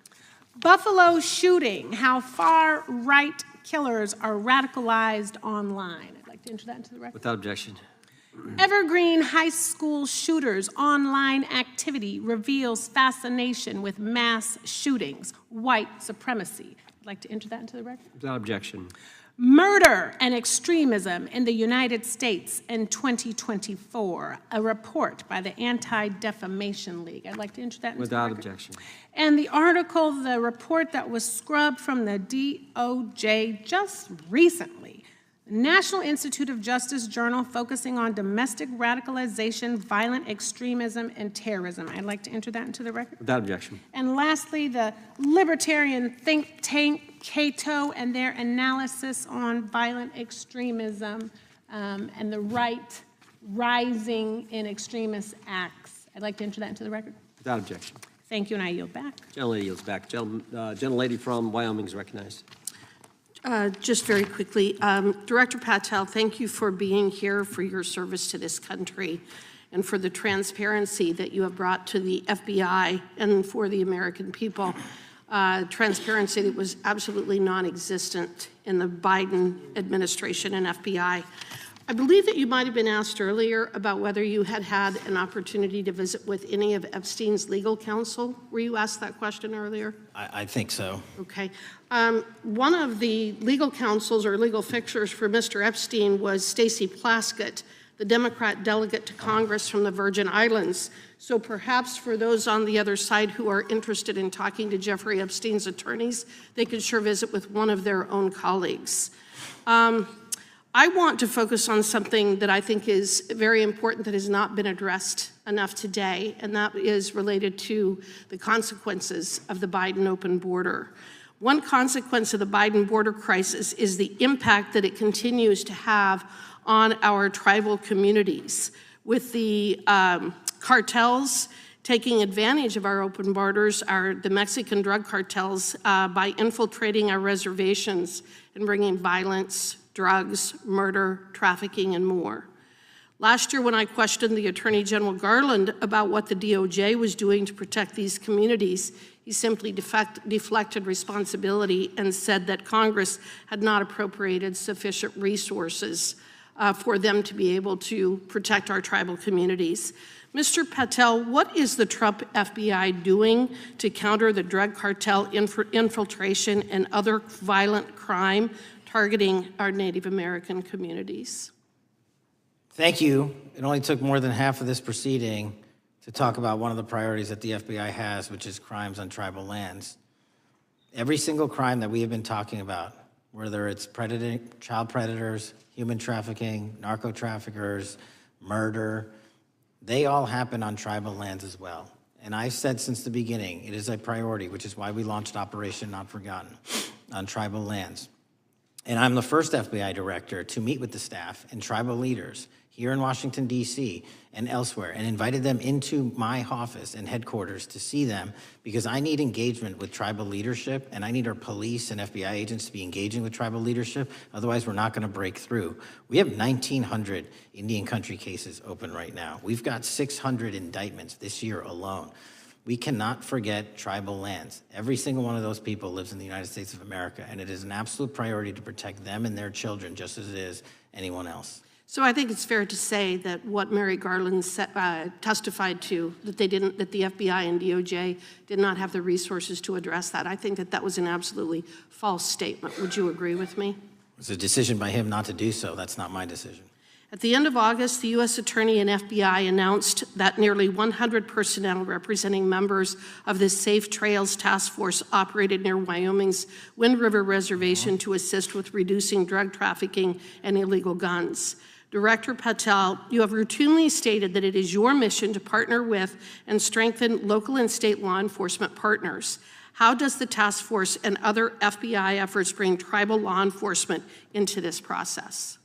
Buffalo shooting, how far-right killers are radicalized online. I'd like to enter that into the record. Without objection. Evergreen High School shooters' online activity reveals fascination with mass shootings, white supremacy. I'd like to enter that into the record. Without objection. Murder and extremism in the United States in 2024, a report by the Anti-Defamation League. I'd like to enter that into Without the record. objection. And the article, the report that was scrubbed from the DOJ just recently, the National Institute of Justice Journal focusing on domestic radicalization, violent extremism, and terrorism. I'd like to enter that into the record. Without objection. And lastly, the libertarian think tank Cato and their analysis on violent extremism and the right rising in extremist acts. I'd like to enter that into the record. Without objection. Thank you, and I yield back. Gentlelady yields back. Gentlelady from Wyoming is recognized. Just very quickly, Director Patel, thank you for being here, for your service to this country, and for the transparency that you have brought to the FBI and for the American people. Transparency that was absolutely non-existent in the Biden administration and FBI. I believe that you might have been asked earlier about whether you had had an opportunity to visit with any of Epstein's legal counsel. Were you asked that question earlier? I think so. Okay. One of the legal counsels or legal fixers for Mr. Epstein was Stacey Plaskett, the Democrat delegate to Congress from the Virgin Islands. So perhaps for those on the other side who are interested in talking to Jeffrey Epstein's attorneys, they could sure visit with one of their own colleagues. I want to focus on something that I think is very important that has not been addressed enough today, and that is related to the consequences of the Biden open border. One consequence of the Biden border crisis is the impact that it continues to have on our tribal communities, with the cartels taking advantage of our open borders, the Mexican drug cartels, by infiltrating our reservations and bringing violence, drugs, murder, trafficking, and more. Last year, when I questioned the Attorney General Garland about what the DOJ was doing to protect these communities, he simply deflected responsibility and said that Congress had not appropriated sufficient resources for them to be able to protect our tribal communities. Mr. Patel, what is the Trump FBI doing to counter the drug cartel infiltration and other violent crime targeting our Native American communities? Thank you. It only took more than half of this proceeding to talk about one of the priorities that the FBI has, which is crimes on tribal lands. Every single crime that we have been talking about, whether it's child predators, human trafficking, narco traffickers, murder, they all happen on tribal lands as well. And I've said since the beginning, it is a priority, which is why we launched Operation Not Forgotten on tribal lands. And I'm the first FBI director to meet with the staff and tribal leaders here in Washington, D.C. and elsewhere, and invited them into my office and headquarters to see them, because I need engagement with tribal leadership, and I need our police and FBI agents to be engaging with tribal leadership. Otherwise, we're not going to break through. We have 1,900 Indian country cases open right now. We've got 600 indictments this year alone. We cannot forget tribal lands. Every single one of those people lives in the United States of America, and it is an absolute priority to protect them and their children just as it is anyone else. So I think it's fair to say that what Mary Garland testified to, that the FBI and DOJ did not have the resources to address that. I think that that was an absolutely false statement. Would you agree with me? It's a decision by him not to do so. That's not my decision. At the end of August, the U.S. Attorney and FBI announced that nearly 100 personnel representing members of the Safe Trails Task Force operated near Wyoming's Wind River Reservation to assist with reducing drug trafficking and illegal guns. Director Patel, you have routinely stated that it is your mission to partner with and strengthen local and state law enforcement partners. How does the task force and other FBI efforts bring tribal law enforcement into this process?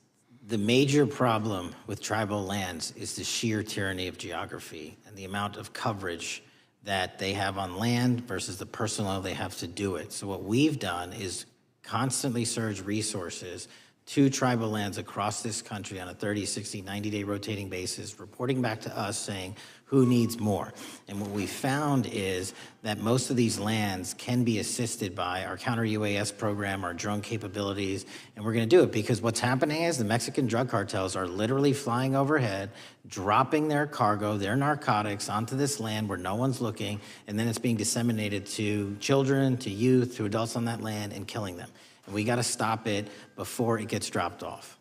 The major problem with tribal lands is the sheer tyranny of geography and the amount of coverage that they have on land versus the personnel they have to do it. So what we've done is constantly surge resources to tribal lands across this country on a 30, 60, 90-day rotating basis, reporting back to us saying who needs more. And what we found is that most of these lands can be assisted by our counter-UAS program, our drone capabilities, and we're going to do it because what's happening is the Mexican drug cartels are literally flying overhead, dropping their cargo, their narcotics onto this land where no one's looking, and then it's being disseminated to children, to youth, to adults on that land, and killing them. And we got to stop it before it gets dropped off.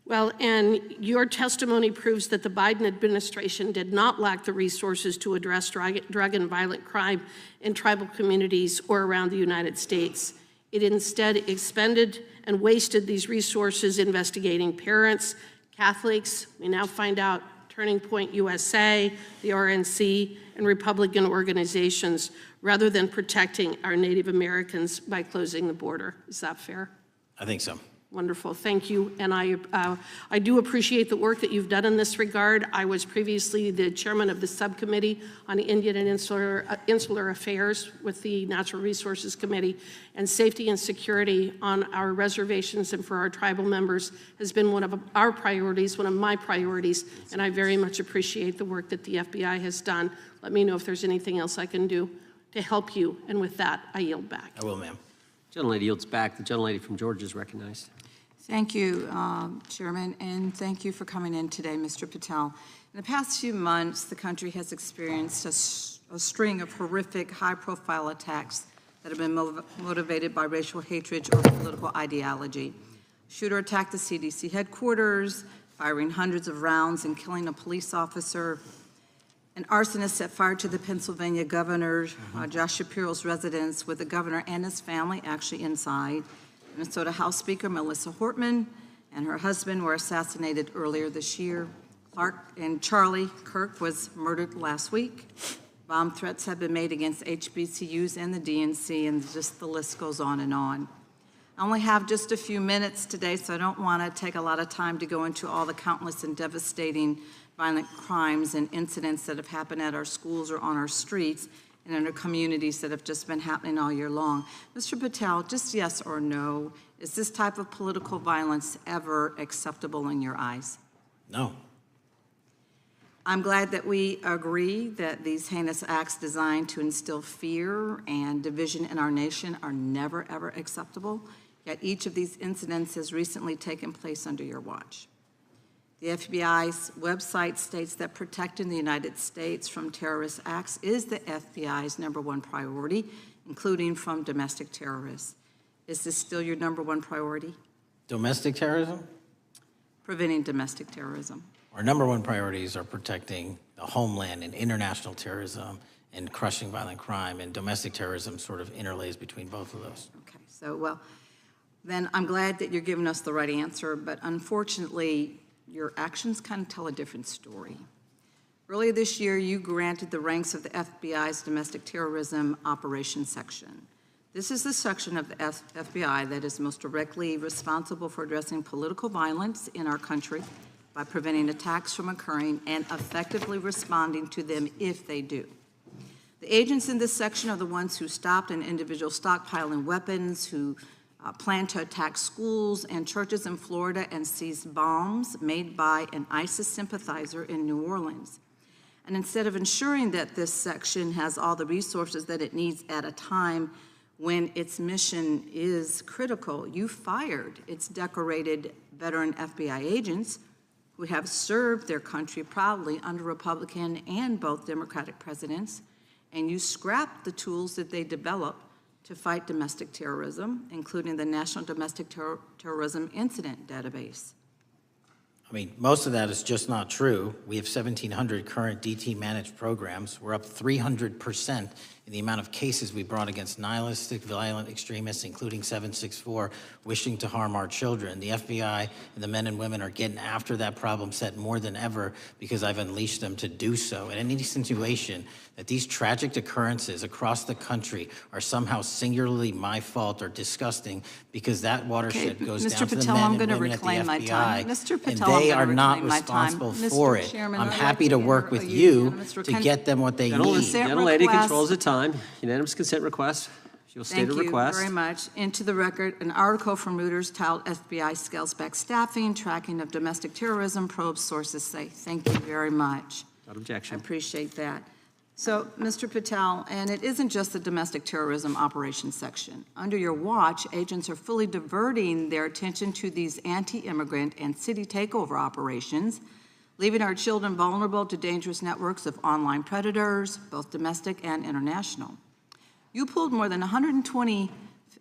Well, and your testimony proves that the Biden administration did not lack the resources to address drug and violent crime in tribal communities or around the United States. It instead expended and wasted these resources investigating parents, Catholics, we now find out Turning Point USA, the RNC, and Republican organizations, rather than protecting our Native Americans by closing the border. Is that fair? I think so. Wonderful, thank you. And I do appreciate the work that you've done in this regard. I was previously the chairman of the subcommittee on Indian and Insular Affairs with the Natural Resources Committee, and safety and security on our reservations and for our tribal members has been one of our priorities, one of my priorities, and I very much appreciate the work that the FBI has done. Let me know if there's anything else I can do to help you, and with that, I yield back. I will, ma'am. Gentlelady yields back. The gentlelady from Georgia is recognized. Thank you, Chairman, and thank you for coming in today, Mr. Patel. In the past few months, the country has experienced a string of horrific, high-profile attacks that have been motivated by racial hatred or political ideology. Shooter attacked the CDC headquarters, firing hundreds of rounds and killing a police officer. An arsonist set fire to the Pennsylvania governor, Josh Shapiro's residence, with the governor and his family actually inside. Minnesota House Speaker Melissa Hortman and her husband were assassinated earlier this year. Clark and Charlie Kirk was murdered last week. Bomb threats have been made against HBCUs and the DNC, and just the list goes on and on. I only have just a few minutes today, so I don't want to take a lot of time to go into all the countless and devastating violent crimes and incidents that have happened at our schools or on our streets and in our communities that have just been happening all year long. Mr. Patel, just yes or no, is this type of political violence ever acceptable in your eyes? No. I'm glad that we agree that these heinous acts designed to instill fear and division in our nation are never, ever acceptable, yet each of these incidents has recently taken place under your watch. The FBI's website states that protecting the United States from terrorist acts is the FBI's #1 priority, including from domestic terrorists. Is this still your #1 priority? Domestic terrorism? Preventing domestic terrorism. Our #1 priorities are protecting the homeland and international terrorism and crushing violent crime, and domestic terrorism sort of interlays between both of those. Okay, so, well, then I'm glad that you're giving us the right answer, but unfortunately, your actions kind of tell a different story. Earlier this year, you granted the ranks of the FBI's Domestic Terrorism Operations Section. This is the section of the FBI that is most directly responsible for addressing political violence in our country by preventing attacks from occurring and effectively responding to them if they do. The agents in this section are the ones who stopped an individual stockpiling weapons, who planned to attack schools and churches in Florida and seized bombs made by an ISIS sympathizer in New Orleans. And instead of ensuring that this section has all the resources that it needs at a time when its mission is critical, you fired its decorated veteran FBI agents who have served their country proudly under Republican and both Democratic presidents, and you scrapped the tools that they developed to fight domestic terrorism, including the National Domestic Terrorism Incident Database. I mean, most of that is just not true. We have 1,700 current DT managed programs. We're up 300% in the amount of cases we brought against nihilistic, violent extremists, including 764, wishing to harm our children. The FBI and the men and women are getting after that problem set more than ever because I've unleashed them to do so. And any insinuation that these tragic occurrences across the country are somehow singularly my fault or disgusting because that watershed goes down to the men and women at the FBI, and they are not responsible for it. I'm happy to work with you to get them what they need. Gentlelady controls the time. Unanimous consent request. She'll state a request. Thank you very much. Into the record, an article from Reuters titled FBI Scales Back Staffing, Tracking of Domestic Terrorism, Probes Sources Say. Thank you very much. Without objection. I appreciate that. So, Mr. Patel, and it isn't just the domestic terrorism operations section. Under your watch, agents are fully diverting their attention to these anti-immigrant and city takeover operations, leaving our children vulnerable to dangerous networks of online predators, both domestic and international. You pulled more than 120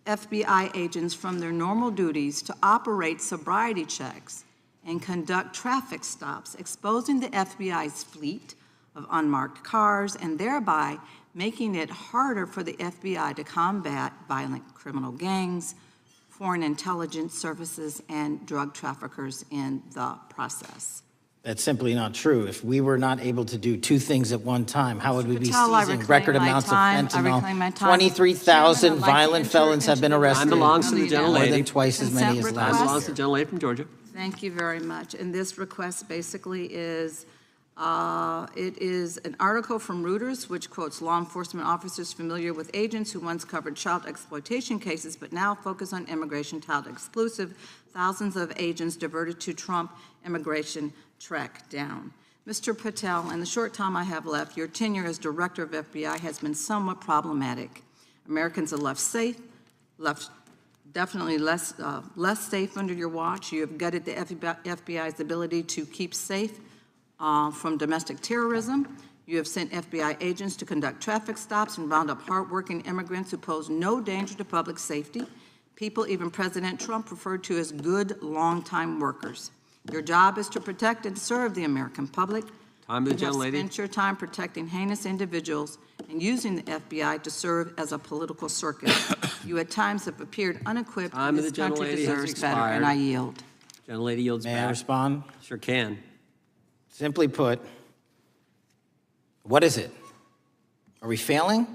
FBI agents from their normal duties to operate sobriety checks and conduct traffic stops, exposing the FBI's fleet of unmarked cars and thereby making it harder for the FBI to combat violent criminal gangs, foreign intelligence services, and drug traffickers in the process. That's simply not true. If we were not able to do two things at one time, how would we be Patel, I seizing reclaim record my amounts of time. I fentanyl? reclaim my time. 23,000 Chairman, I'd like to violent enter felons have been into arrested. Time belongs to the gentlelady. More than twice as many as Consent last Time year. belongs to the gentlelady from Georgia. Thank you very much. And this request basically is, it is an article from Reuters, which quotes law enforcement officers familiar with agents who once covered child exploitation cases, but now focus on immigration child exclusive. Thousands of agents diverted to Trump immigration track down. Mr. Patel, in the short time I have left, your tenure as director of FBI has been somewhat problematic. Americans are left safe, definitely less safe under your watch. You have gutted the FBI's ability to keep safe from domestic terrorism. You have sent FBI agents to conduct traffic stops and round up hardworking immigrants who pose no danger to public safety. People even President Trump referred to as good, long-time workers. Your job is to protect and serve the American public. Time of the You have gentlelady. spent your time protecting heinous individuals and using the FBI to serve as a political circus. You at times have appeared unequipped. Time of This the country gentlelady has deserves better, and expired. I yield. Gentlelady yields May back. I respond? Sure can. Simply put, what is it? Are we failing?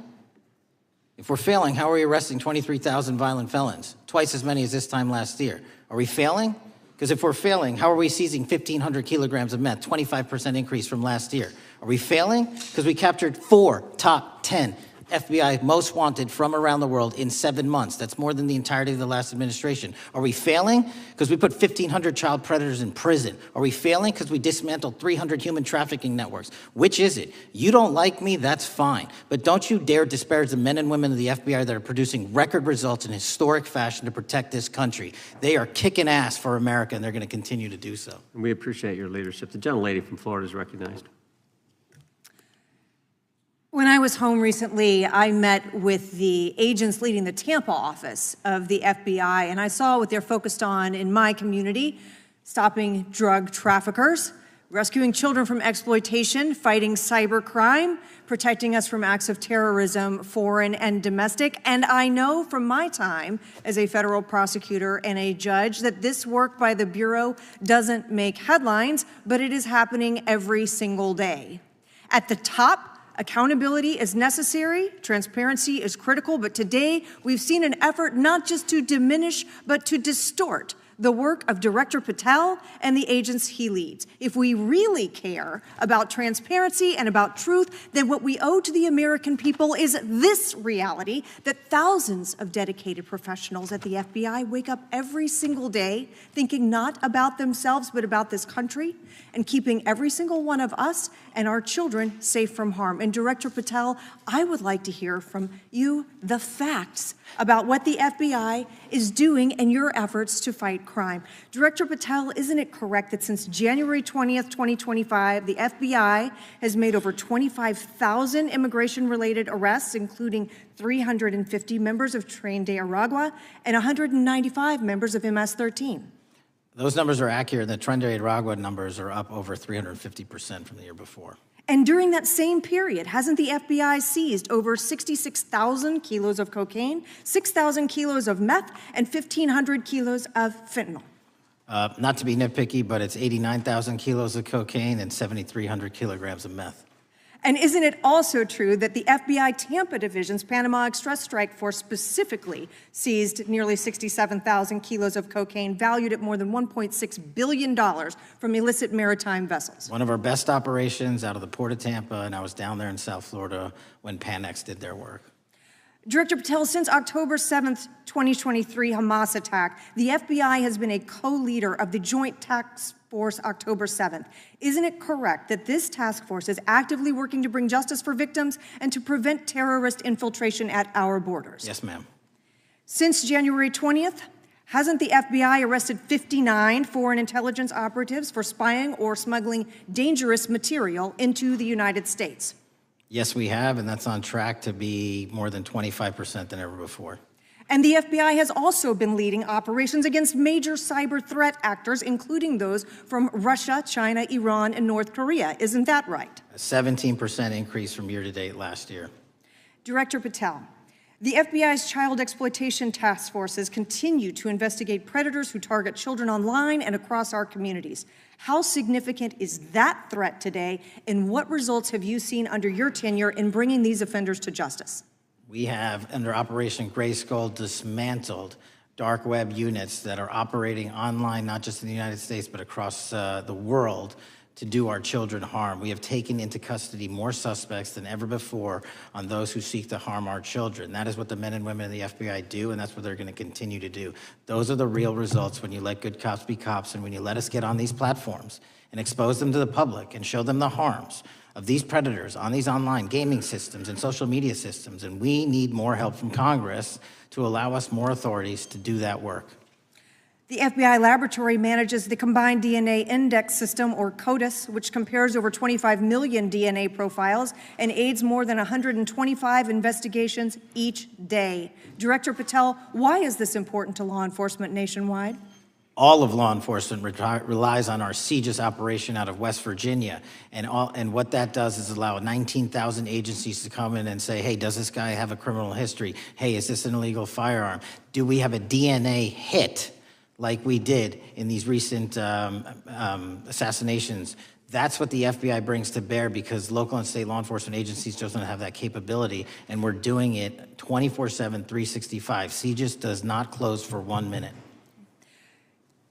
If we're failing, how are we arresting 23,000 violent felons? Twice as many as this time last year. Are we failing? Because if we're failing, how are we seizing 1,500 kilograms of meth, 25% increase from last year? Are we failing? Because we captured 4 top 10 FBI most wanted from around the world in 7 months. That's more than the entirety of the last administration. Are we failing? Because we put 1,500 child predators in prison. Are we failing? Because we dismantled 300 human trafficking networks. Which is it? You don't like me, that's fine. But don't you dare disparage the men and women of the FBI that are producing record results in historic fashion to protect this country. They are kicking ass for America, and they're going to continue to do so. And we appreciate your leadership. The gentlelady from Florida is recognized. When I was home recently, I met with the agents leading the Tampa office of the FBI, and I saw what they're focused on in my community: stopping drug traffickers, rescuing children from exploitation, fighting cybercrime, protecting us from acts of terrorism, foreign and domestic. And I know from my time as a federal prosecutor and a judge that this work by the Bureau doesn't make headlines, but it is happening every single day. At the top, accountability is necessary, transparency is critical, but today we've seen an effort not just to diminish, but to distort the work of Director Patel and the agents he leads. If we really care about transparency and about truth, then what we owe to the American people is this reality: that thousands of dedicated professionals at the FBI wake up every single day thinking not about themselves, but about this country, and keeping every single one of us and our children safe from harm. And Director Patel, I would like to hear from you the facts about what the FBI is doing and your efforts to fight crime. Director Patel, isn't it correct that since January 20th, 2025, the FBI has made over 25,000 immigration-related arrests, including 350 members of Tren de Aragua and 195 members of MS-13? Those numbers are accurate. The Tren de Aragua numbers are up over 350% from the year before. And during that same period, hasn't the FBI seized over 66,000 kilos of cocaine, 6,000 kilos of meth, and 1,500 kilos of fentanyl? Not to be nitpicky, but it's 89,000 kilos of cocaine and 7,300 kilograms of meth. And isn't it also true that the FBI Tampa Division's Panama Express Strike Force specifically seized nearly 67,000 kilos of cocaine valued at more than $1.6 billion from illicit maritime vessels? One of our best operations out of the Port of Tampa, and I was down there in South Florida when Panex did their work. Director Patel, since October 7th, 2023 Hamas attack, the FBI has been a co-leader of the Joint Task Force October 7th. Isn't it correct that this task force is actively working to bring justice for victims and to prevent terrorist infiltration at our borders? Yes, ma'am. Since January 20th, hasn't the FBI arrested 59 foreign intelligence operatives for spying or smuggling dangerous material into the United States? Yes, we have, and that's on track to be more than 25% than ever before. And the FBI has also been leading operations against major cyber threat actors, including those from Russia, China, Iran, and North Korea. Isn't that right? A 17% increase from year to date last year. Director Patel, the FBI's child exploitation task forces continue to investigate predators who target children online and across our communities. How significant is that threat today, and what results have you seen under your tenure in bringing these offenders to justice? We have, under Operation Grayskull, dismantled dark web units that are operating online, not just in the United States, but across the world, to do our children harm. We have taken into custody more suspects than ever before on those who seek to harm our children. That is what the men and women of the FBI do, and that's what they're going to continue to do. Those are the real results when you let good cops be cops and when you let us get on these platforms and expose them to the public and show them the harms of these predators on these online gaming systems and social media systems. And we need more help from Congress to allow us more authorities to do that work. The FBI laboratory manages the Combined DNA Index System, or CODIS, which compares over 25 million DNA profiles and aids more than 125 investigations each day. Director Patel, why is this important to law enforcement nationwide? All of law enforcement relies on our CJIS operation out of West Virginia. And what that does is allow 19,000 agencies to come in and say, hey, does this guy have a criminal history? Hey, is this an illegal firearm? Do we have a DNA hit like we did in these recent assassinations? That's what the FBI brings to bear, because local and state law enforcement agencies just don't have that capability, and we're doing it 24/7, 365. CJIS does not close for 1 minute.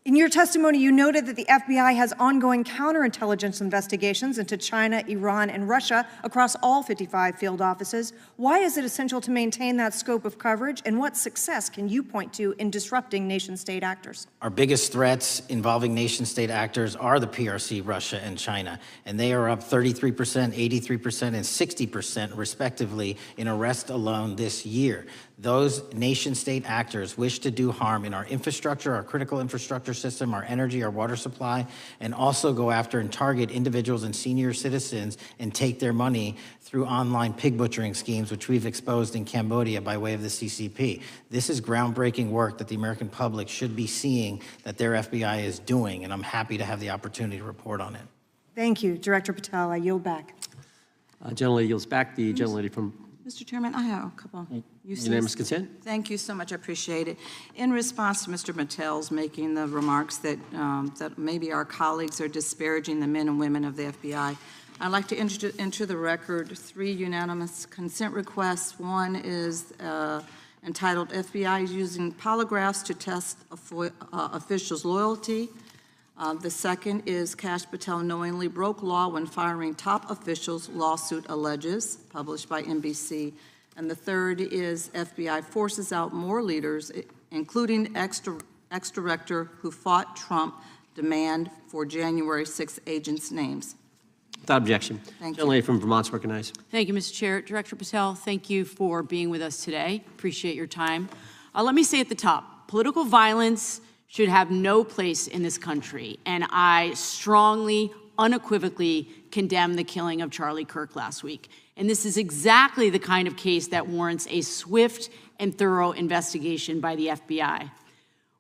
In your testimony, you noted that the FBI has ongoing counterintelligence investigations into China, Iran, and Russia across all 55 field offices. Why is it essential to maintain that scope of coverage, and what success can you point to in disrupting nation-state actors? Our biggest threats involving nation-state actors are the PRC, Russia, and China, and they are up 33%, 83%, and 60% respectively in arrests alone this year. Those nation-state actors wish to do harm in our infrastructure, our critical infrastructure system, our energy, our water supply, and also go after and target individuals and senior citizens and take their money through online pig butchering schemes, which we've exposed in Cambodia by way of the CCP. This is groundbreaking work that the American public should be seeing that their FBI is doing, and I'm happy to have the opportunity to report on it. Thank you, Director Patel. I yield back. Gentlelady yields back. The gentlelady from Mr. Chairman, I have a couple. Unanimous consent? Thank you so much. I appreciate it. In response to Mr. Patel's making the remarks that, that maybe our colleagues are disparaging the men and women of the FBI, I'd like to enter the record 3 unanimous consent requests. One is entitled FBI is using polygraphs to test officials' loyalty. The second is Kash Patel knowingly broke law when firing top officials, lawsuit alleges, published by NBC. And the third is FBI forces out more leaders, including ex-director who fought Trump, demand for January 6 agents' names. Without objection. Thank you. Gentlelady from Vermont's recognized. Thank you, Mr. Chair. Director Patel, thank you for being with us today. Appreciate your time. Let me say at the top, political violence should have no place in this country, and I strongly, unequivocally condemn the killing of Charlie Kirk last week. And this is exactly the kind of case that warrants a swift and thorough investigation by the FBI.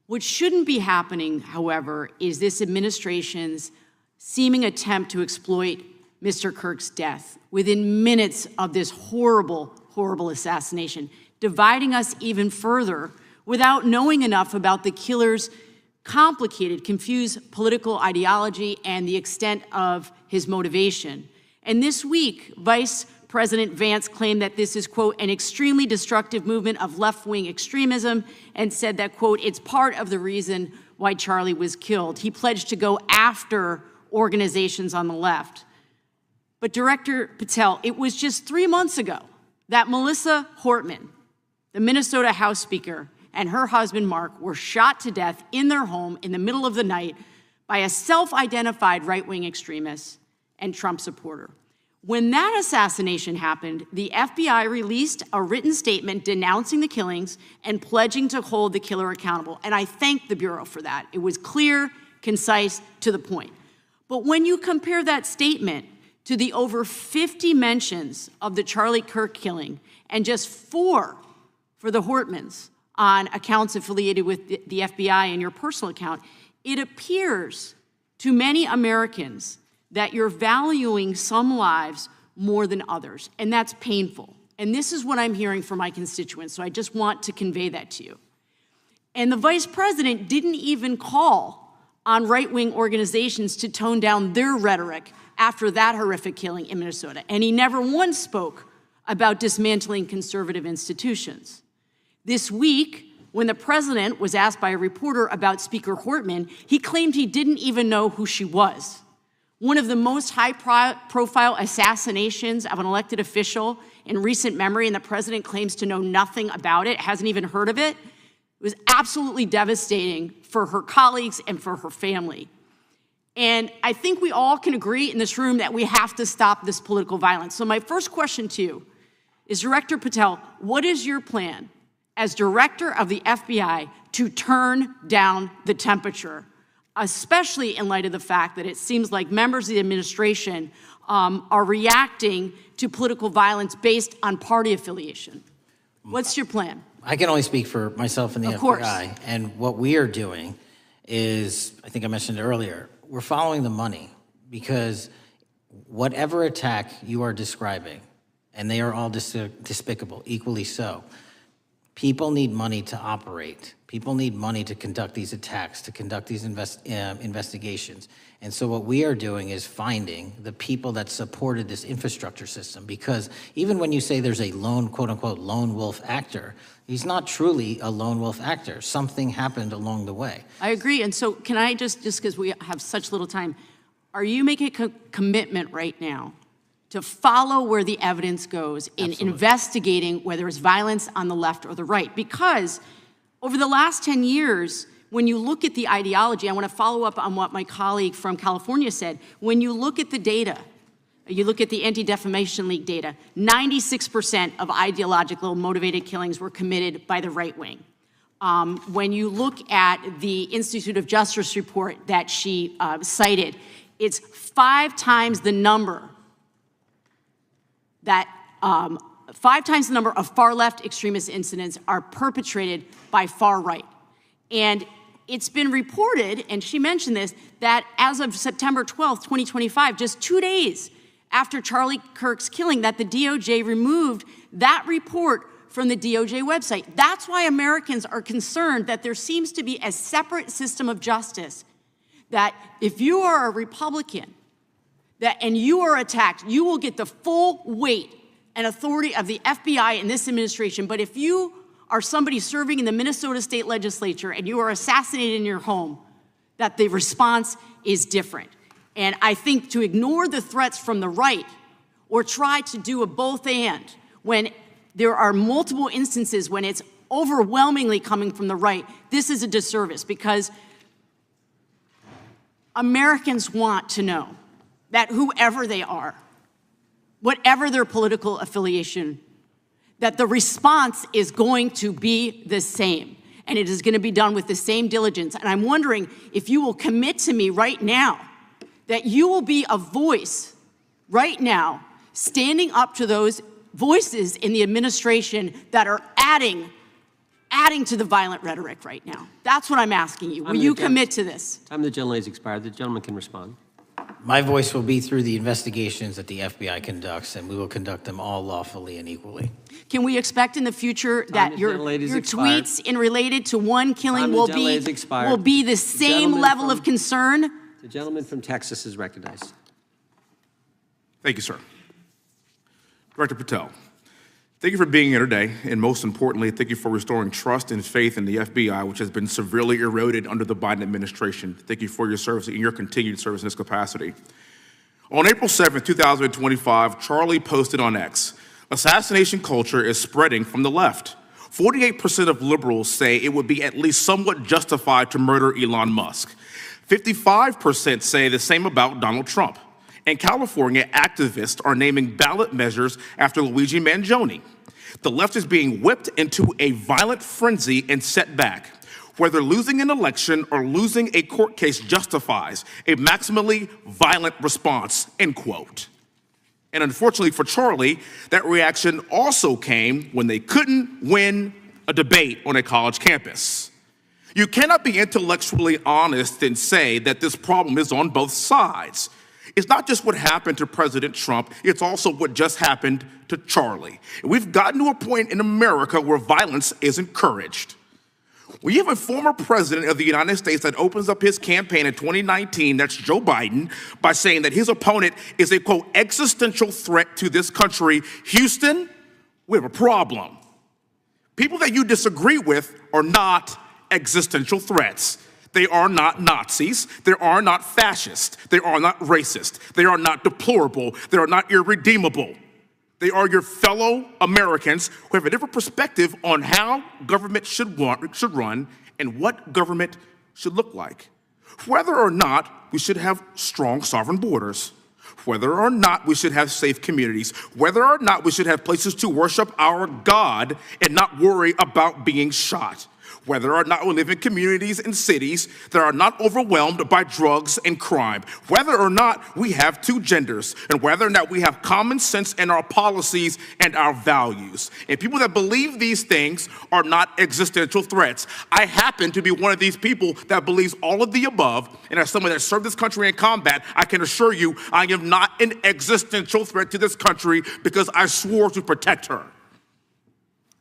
What shouldn't be happening, however, is this administration's seeming attempt to exploit Mr. Kirk's death within minutes of this horrible, horrible assassination, dividing us even further without knowing enough about the killer's complicated, confused political ideology and the extent of his motivation. And this week, Vice President Vance claimed that this is, quote, an extremely destructive movement of left-wing extremism, and said that, quote, it's part of the reason why Charlie was killed. He pledged to go after organizations on the left. But Director Patel, it was just 3 months ago that Melissa Hortman, the Minnesota House Speaker, and her husband, Mark, were shot to death in their home in the middle of the night by a self-identified right-wing extremist and Trump supporter. When that assassination happened, the FBI released a written statement denouncing the killings and pledging to hold the killer accountable. And I thank the Bureau for that. It was clear, concise, to the point. But when you compare that statement to the over 50 mentions of the Charlie Kirk killing and just 4 for the Hortmans on accounts affiliated with the FBI and your personal account, it appears to many Americans that you're valuing some lives more than others, and that's painful. And this is what I'm hearing from my constituents, so I just want to convey that to you. And the vice president didn't even call on right-wing organizations to tone down their rhetoric after that horrific killing in Minnesota, and he never once spoke about dismantling conservative institutions. This week, when the president was asked by a reporter about Speaker Hortman, he claimed he didn't even know who she was. One of the most high-profile assassinations of an elected official in recent memory, and the president claims to know nothing about it, hasn't even heard of it. It was absolutely devastating for her colleagues and for her family. And I think we all can agree in this room that we have to stop this political violence. So my first question to you is, Director Patel, what is your plan as director of the FBI to turn down the temperature, especially in light of the fact that it seems like members of the administration are reacting to political violence based on party affiliation? What's your plan? I can only speak for myself and the Of course. FBI. And what we are doing is, I think I mentioned earlier, we're following the money, because whatever attack you are describing, and they are all despicable, equally so, people need money to operate. People need money to conduct these attacks, to conduct these investigations. And so what we are doing is finding the people that supported this infrastructure system, because even when you say there's a lone, quote unquote, lone wolf actor, he's not truly a lone wolf actor. Something happened along the way. I agree. And so can I just because we have such little time, are you making a commitment right now to follow where the evidence goes in investigating whether it's violence on the left or the right? Because over the last 10 years, when you look at the ideology, I want to follow up on what my colleague from California said. When you look at the data, you look at the Anti-Defamation League data, 96% of ideological motivated killings were committed by the right wing. When you look at the Institute of Justice report that she cited, it's 5 times the number that 5 times the number of far-left extremist incidents are perpetrated by far right. And it's been reported, and she mentioned this, that as of September 12th, 2025, just 2 days after Charlie Kirk's killing, that the DOJ removed that report from the DOJ website. That's why Americans are concerned that there seems to be a separate system of justice, that if you are a Republican and you are attacked, you will get the full weight and authority of the FBI and this administration. But if you are somebody serving in the Minnesota State Legislature and you are assassinated in your home, that the response is different. And I think to ignore the threats from the right or try to do a both and when there are multiple instances when it's overwhelmingly coming from the right, this is a disservice, because Americans want to know that whoever they are, whatever their political affiliation, that the response is going to be the same, and it is going to be done with the same diligence. And I'm wondering if you will commit to me right now that you will be a voice right now standing up to those voices in the administration that are adding to the violent rhetoric right now. That's what I'm asking you. Will you commit to this? Time of the gentlelady has expired. The gentleman can respond. My voice will be through the investigations that the FBI conducts, and we will conduct them all lawfully and equally. Can we expect in the future that your tweets in related to one killing will be the same level of concern? The gentleman from Texas is recognized. Thank you, sir. Director Patel, thank you for being here today, and most importantly, thank you for restoring trust and faith in the FBI, which has been severely eroded under the Biden administration. Thank you for your service and your continued service in this capacity. On April 7th, 2025, Charlie posted on X, "Assassination culture is spreading from the left. 48% of liberals say it would be at least somewhat justified to murder Elon Musk. 55% say the same about Donald Trump. In California, activists are naming ballot measures after Luigi Mangione. The left is being whipped into a violent frenzy and set back. Whether losing an election or losing a court case justifies a maximally violent response, end quote. And unfortunately for Charlie, that reaction also came when they couldn't win a debate on a college campus. You cannot be intellectually honest and say that this problem is on both sides. It's not just what happened to President Trump, it's also what just happened to Charlie. And we've gotten to a point in America where violence is encouraged. When you have a former president of the United States that opens up his campaign in 2019, that's Joe Biden, by saying that his opponent is a, quote, existential threat to this country, Houston, we have a problem. People that you disagree with are not existential threats. They are not Nazis. They are not fascist. They are not racist. They are not deplorable. They are not irredeemable. They are your fellow Americans who have a different perspective on how government should run and what government should look like. Whether or not we should have strong sovereign borders, whether or not we should have safe communities, whether or not we should have places to worship our God and not worry about being shot, whether or not we live in communities and cities that are not overwhelmed by drugs and crime, whether or not we have two genders, and whether or not we have common sense in our policies and our values. And people that believe these things are not existential threats. I happen to be one of these people that believes all of the above, and as someone that served this country in combat, I can assure you I am not an existential threat to this country because I swore to protect her.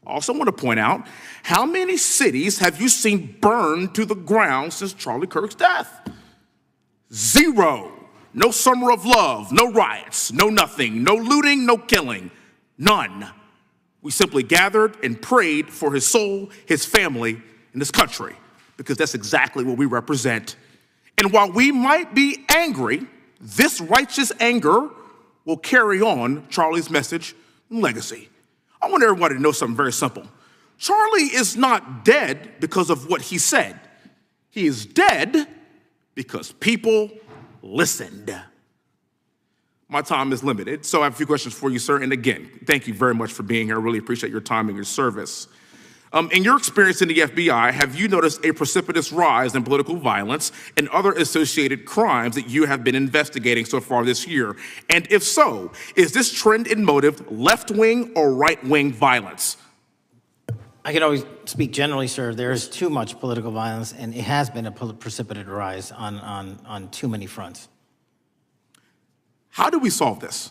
I also want to point out, how many cities have you seen burned to the ground since Charlie Kirk's death? 0. No summer of love, no riots, no nothing, no looting, no killing, none. We simply gathered and prayed for his soul, his family, and this country, because that's exactly what we represent. And while we might be angry, this righteous anger will carry on Charlie's message and legacy. I want everybody to know something very simple. Charlie is not dead because of what he said. He is dead because people listened. My time is limited, so I have a few questions for you, sir. And again, thank you very much for being here. I really appreciate your time and your service. In your experience in the FBI, have you noticed a precipitous rise in political violence and other associated crimes that you have been investigating so far this year? And if so, is this trend in motive left-wing or right-wing violence? I can always speak generally, sir. There is too much political violence, and it has been a precipitous rise on too many fronts. How do we solve this?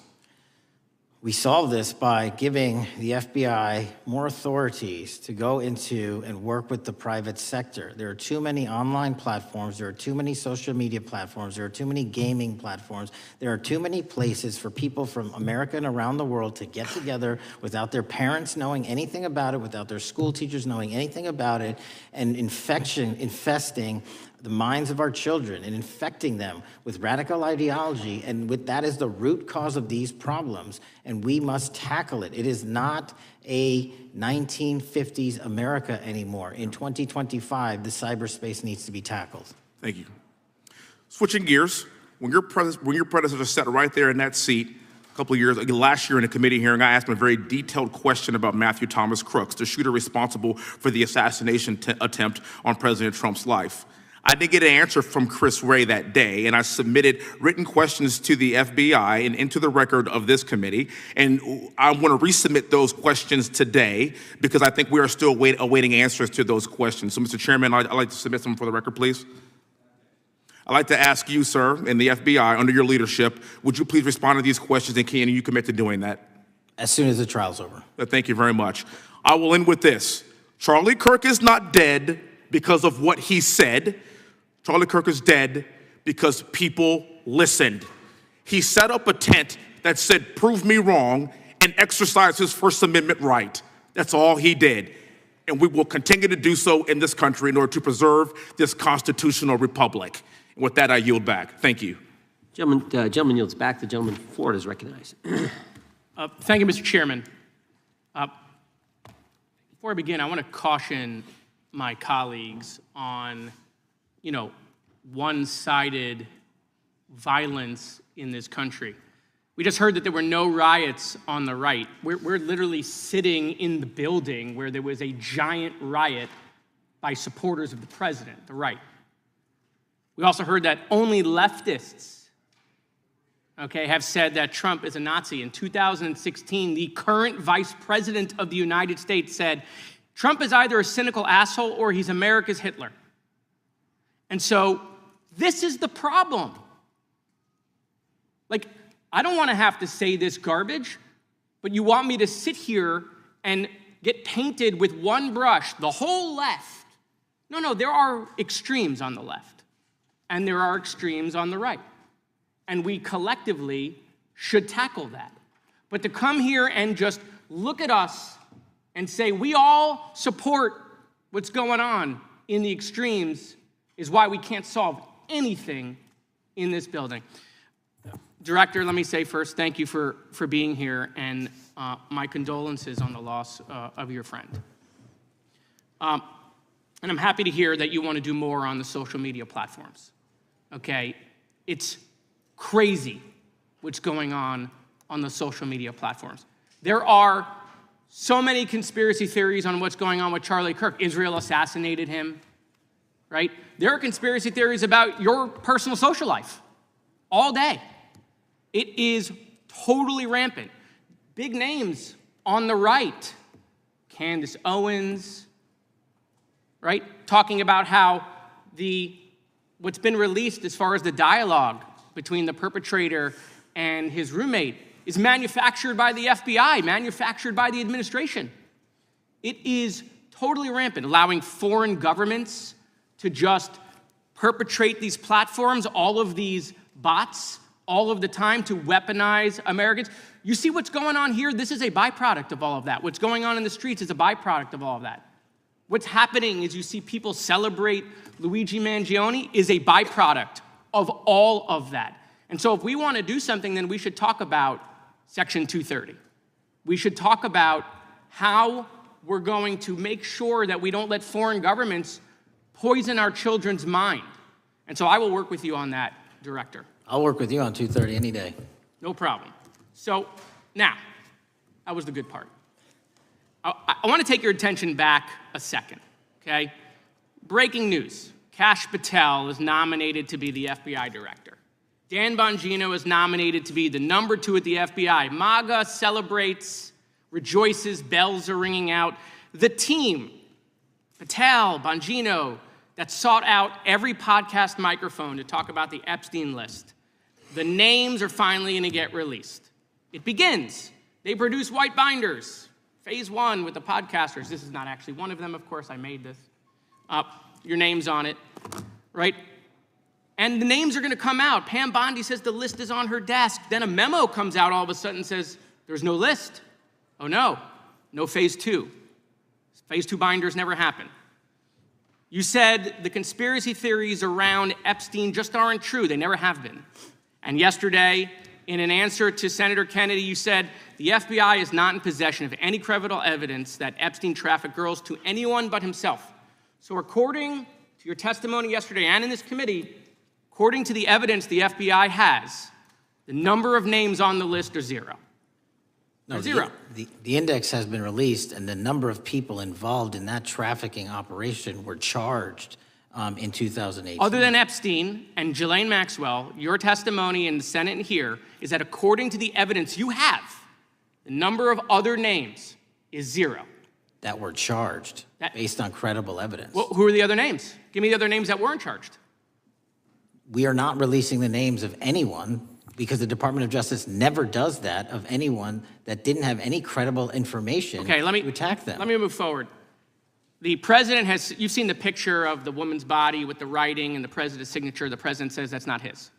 We solve this by giving the FBI more authorities to go into and work with the private sector. There are too many online platforms. There are too many social media platforms. There are too many gaming platforms. There are too many places for people from America and around the world to get together without their parents knowing anything about it, without their school teachers knowing anything about it, and infesting the minds of our children and infecting them with radical ideology, and with that is the root cause of these problems, and we must tackle it. It is not a 1950s America anymore. In 2025, the cyberspace needs to be tackled. Thank you. Switching gears, when your predecessor sat right there in that seat a couple of years, last year in a committee hearing, I asked him a very detailed question about Matthew Thomas Crooks, the shooter responsible for the assassination attempt on President Trump's life. I didn't get an answer from Chris Wray that day, and I submitted written questions to the FBI and into the record of this committee, and I want to resubmit those questions today because I think we are still awaiting answers to those questions. So, Mr. Chairman, I'd like to submit them for the record, please. I'd like to ask you, sir, and the FBI, under your leadership, would you please respond to these questions, and can you commit to doing that? As soon as the trial's over. Thank you very much. I will end with this. Charlie Kirk is not dead because of what he said. Charlie Kirk is dead because people listened. He set up a tent that said, "Prove me wrong," and exercised his First Amendment right. That's all he did. And we will continue to do so in this country in order to preserve this constitutional republic. And with that, I yield back. Thank you. Gentleman yields back. The gentleman from Florida is recognized. Thank you, Mr. Chairman. Before I begin, I want to caution my colleagues on, one-sided violence in this country. We just heard that there were no riots on the right. We're literally sitting in the building where there was a giant riot by supporters of the president, the right. We also heard that only leftists, have said that Trump is a Nazi. In 2016, the current vice president of the United States said, Trump is either a cynical asshole or he's America's Hitler. And so this is the problem. I don't want to have to say this garbage, but you want me to sit here and get painted with one brush, the whole left. No, there are extremes on the left, and there are extremes on the right. And we collectively should tackle that. But to come here and just look at us and say we all support what's going on in the extremes is why we can't solve anything in this building. Director, let me say first, thank you for being here, and my condolences on the loss of your friend. And I'm happy to hear that you want to do more on the social media platforms. It's crazy what's going on the social media platforms. There are so many conspiracy theories on what's going on with Charlie Kirk. Israel assassinated him, right? There are conspiracy theories about your personal social life all day. It is totally rampant. Big names on the right, Candace Owens, right? Talking about how what's been released as far as the dialogue between the perpetrator and his roommate is manufactured by the FBI, manufactured by the administration. It is totally rampant, allowing foreign governments to just perpetrate these platforms, all of these bots, all of the time to weaponize Americans. You see what's going on here? This is a byproduct of all of that. What's going on in the streets is a byproduct of all of that. What's happening is you see people celebrate Luigi Mangione is a byproduct of all of that. And so if we want to do something, then we should talk about Section 230. We should talk about how we're going to make sure that we don't let foreign governments poison our children's mind. And so I will work with you on that, Director. I'll work with you on 230 any day. No problem. So now, that was the good part. I want to take your attention back a second, okay? Breaking news. Kash Patel is nominated to be the FBI director. Dan Bongino is nominated to be the number 2 at the FBI. MAGA celebrates, rejoices, bells are ringing out. The team, Patel, Bongino, that sought out every podcast microphone to talk about the Epstein list. The names are finally going to get released. It begins. They produce white binders. Phase 1 with the podcasters. This is not actually one of them, of course. I made this. Your name's on it, right? And the names are going to come out. Pam Bondi says the list is on her desk. Then a memo comes out all of a sudden and says, there's no list. Oh, no phase 2. Phase 2 binders never happen. You said the conspiracy theories around Epstein just aren't true. They never have been. And yesterday, in an answer to Senator Kennedy, you said the FBI is not in possession of any credible evidence that Epstein trafficked girls to anyone but himself. So according to your testimony yesterday and in this committee, according to the evidence the FBI has, the number of names on the list are 0. No, zero. The index has been released, and the number of people involved in that trafficking operation were charged in 2018. Other than Epstein and Ghislaine Maxwell, your testimony in the Senate and here is that according to the evidence you have, the number of other names is 0. That were charged based on credible evidence. Well, who are the other names? Give me the other names that weren't charged. We are not releasing the names of anyone because the Department of Justice never does that of anyone that didn't have any credible information to attack them. Let me move forward. The president you've seen the picture of the woman's body with the writing and the president's signature. The president says that's not his,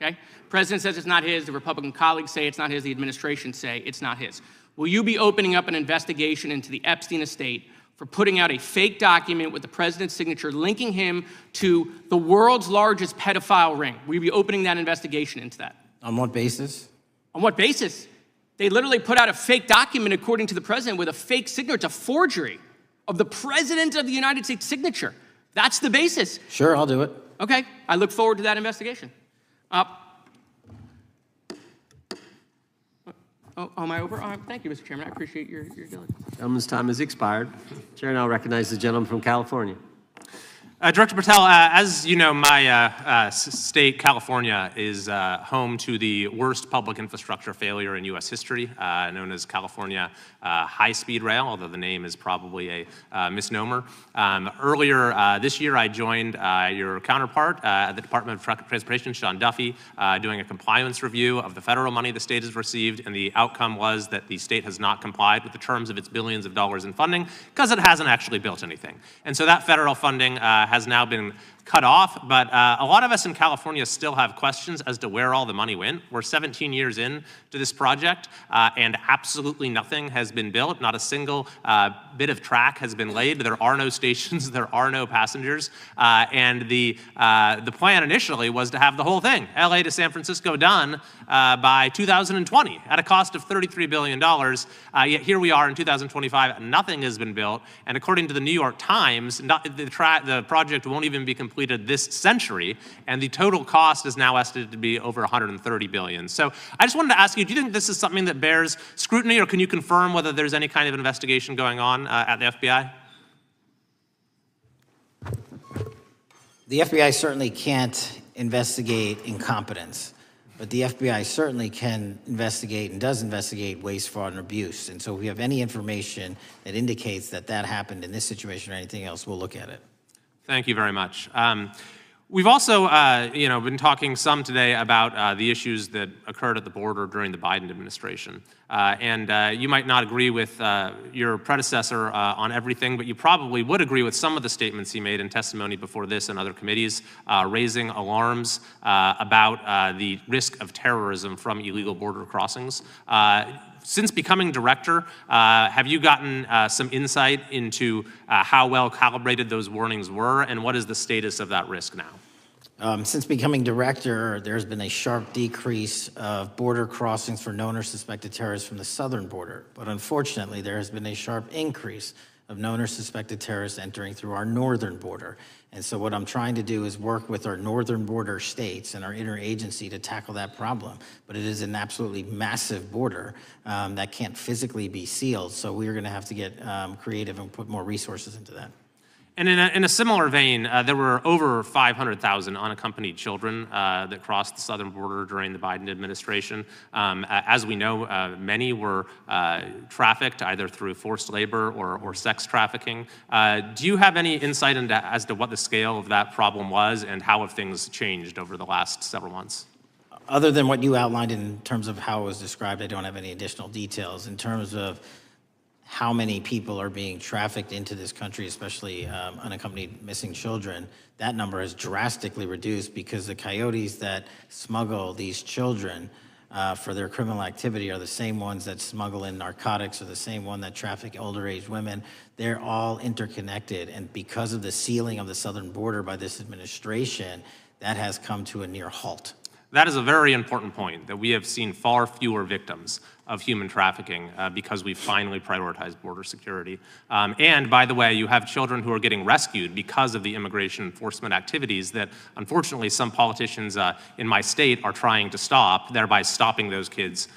okay? President says it's not his. The Republican colleagues say it's not his. The administration say it's not his. Will you be opening up an investigation into the Epstein estate for putting out a fake document with the president's signature linking him to the world's largest pedophile ring? Will you be opening that investigation into that? On what basis? On what basis? They literally put out a fake document according to the president with a fake signature. It's a forgery. of the President of the United States signature. That's the basis. Sure, I'll do it. Okay, I look forward to that investigation. Am I over? Thank you, Mr. Chairman. I appreciate your diligence. Gentleman's time has expired. Chair now recognizes the gentleman from California. Director Patel, as you know, my state, California, is home to the worst public infrastructure failure in U.S. history, known as California High-Speed Rail, although the name is probably a misnomer. Earlier this year, I joined your counterpart at the Department of Transportation, Sean Duffy, doing a compliance review of the federal money the state has received, and the outcome was that the state has not complied with the terms of its billions of dollars in funding because it hasn't actually built anything. And so that federal funding has now been cut off, but a lot of us in California still have questions as to where all the money went. We're 17 years in to this project, and absolutely nothing has been built. Not a single bit of track has been laid. There are no stations. There are no passengers. And the plan initially was to have the whole thing, LA to San Francisco, done by 2020 at a cost of $33 billion. Yet here we are in 2025, nothing has been built. And according to the New York Times, the project won't even be completed this century, and the total cost is now estimated to be over $130 billion. So I just wanted to ask you, do you think this is something that bears scrutiny, or can you confirm whether there's any kind of investigation going on at the FBI? The FBI certainly can't investigate incompetence, but the FBI certainly can investigate and does investigate waste, fraud, and abuse. And so if we have any information that indicates that that happened in this situation or anything else, we'll look at it. Thank you very much. We've also, been talking some today about the issues that occurred at the border during the Biden administration. You might not agree with your predecessor on everything, but you probably would agree with some of the statements he made in testimony before this and other committees, raising alarms about the risk of terrorism from illegal border crossings. Since becoming director, have you gotten some insight into how well calibrated those warnings were, and what is the status of that risk now? Since becoming director, there's been a sharp decrease of border crossings for known or suspected terrorists from the southern border. But unfortunately, there has been a sharp increase of known or suspected terrorists entering through our northern border. And so what I'm trying to do is work with our northern border states and our interagency to tackle that problem. But it is an absolutely massive border that can't physically be sealed. So we're going to have to get creative and put more resources into that. And in a similar vein, there were over 500,000 unaccompanied children that crossed the southern border during the Biden administration. As we know, many were trafficked either through forced labor or sex trafficking. Do you have any insight as to what the scale of that problem was and how have things changed over the last several months? Other than what you outlined in terms of how it was described, I don't have any additional details. In terms of how many people are being trafficked into this country, especially unaccompanied missing children, that number has drastically reduced because the coyotes that smuggle these children for their criminal activity are the same ones that smuggle in narcotics, or the same one that traffic older age women. They're all interconnected, and because of the sealing of the southern border by this administration, that has come to a near halt. That is a very important point, that we have seen far fewer victims of human trafficking because we've finally prioritized border security. And by the way, you have children who are getting rescued because of the immigration enforcement activities that unfortunately some politicians in my state are trying to stop, thereby stopping those kids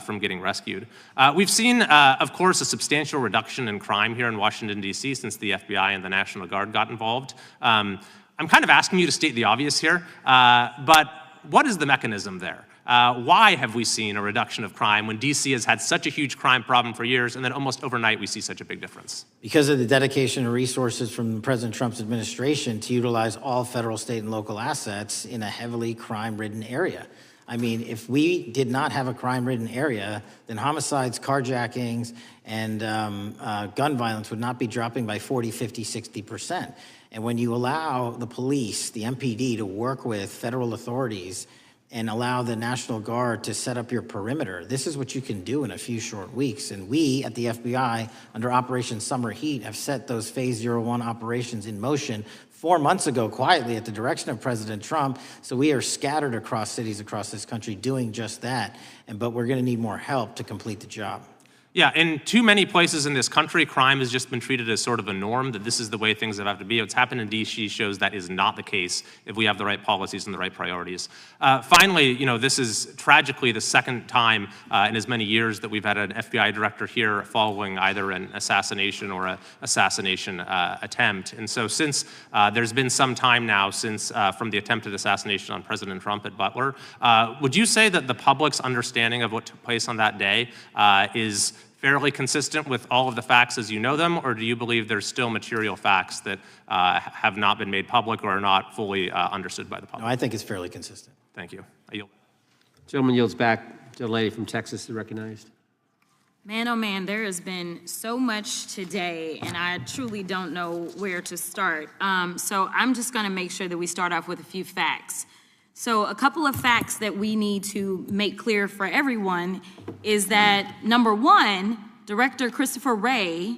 from getting rescued. We've seen, of course, a substantial reduction in crime here in Washington, D.C. since the FBI and the National Guard got involved. I'm kind of asking you to state the obvious here, but what is the mechanism there? Why have we seen a reduction of crime when D.C. has had such a huge crime problem for years, and then almost overnight we see such a big difference? Because of the dedication and resources from President Trump's administration to utilize all federal, state, and local assets in a heavily crime-ridden area. I mean, if we did not have a crime-ridden area, then homicides, carjackings, and gun violence would not be dropping by 40, 50, 60%. And when you allow the police, the MPD, to work with federal authorities and allow the National Guard to set up your perimeter, this is what you can do in a few short weeks. And we at the FBI, under Operation Summer Heat, have set those Phase 01 operations in motion 4 months ago, quietly at the direction of President Trump. So we are scattered across cities across this country doing just that. But we're going to need more help to complete the job. Yeah, in too many places in this country, crime has just been treated as sort of a norm, that this is the way things have to be. What's happened in D.C. shows that is not the case if we have the right policies and the right priorities. Finally, you know, this is tragically the second time in as many years that we've had an FBI director here following either an assassination or an assassination attempt. And so since there's been some time now since from the attempted assassination on President Trump at Butler, would you say that the public's understanding of what took place on that day is fairly consistent with all of the facts as you know them, or do you believe there's still material facts that have not been made public or are not fully understood by the public? No, I think it's fairly consistent. Thank you. I yield. Gentleman yields back to the lady from Texas, recognized. Man, oh man, there has been so much today, and I truly don't know where to start. So I'm just going to make sure that we start off with a few facts. So a couple of facts that we need to make clear for everyone is that, number one, Director Christopher Wray,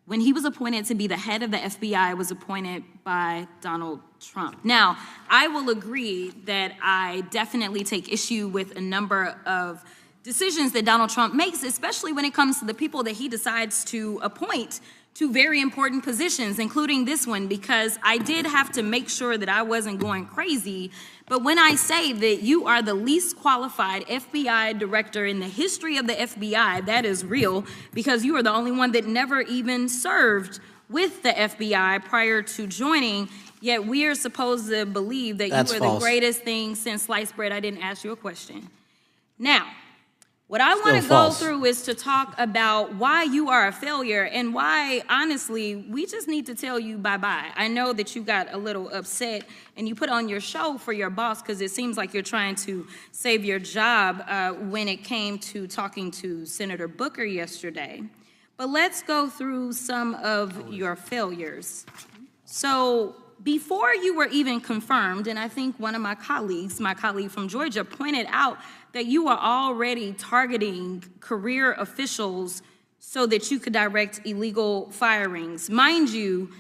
when he was appointed to be the head of the FBI, was appointed by Donald Trump. Now, I will agree that I definitely take issue with a number of decisions that Donald Trump makes, especially when it comes to the people that he decides to appoint to very important positions, including this one, because I did have to make sure that I wasn't going crazy. But when I say that you are the least qualified FBI director in the history of the FBI, that is real, because you are the only one that never even served with the FBI prior to joining, yet we are supposed to believe that That's you are false. the greatest thing since sliced bread. I didn't ask you a question. Now, what I want to go false. through is to talk about why you are a failure and why, honestly, we just need to tell you bye-bye. I know that you got a little upset and you put on your show for your boss because it seems like you're trying to save your job when it came to talking to Senator Booker yesterday. But let's go through some of your failures. So before you were even confirmed, and I think one of my colleague from Georgia, pointed out that you were already targeting career officials so that you could direct illegal firings. Mind you,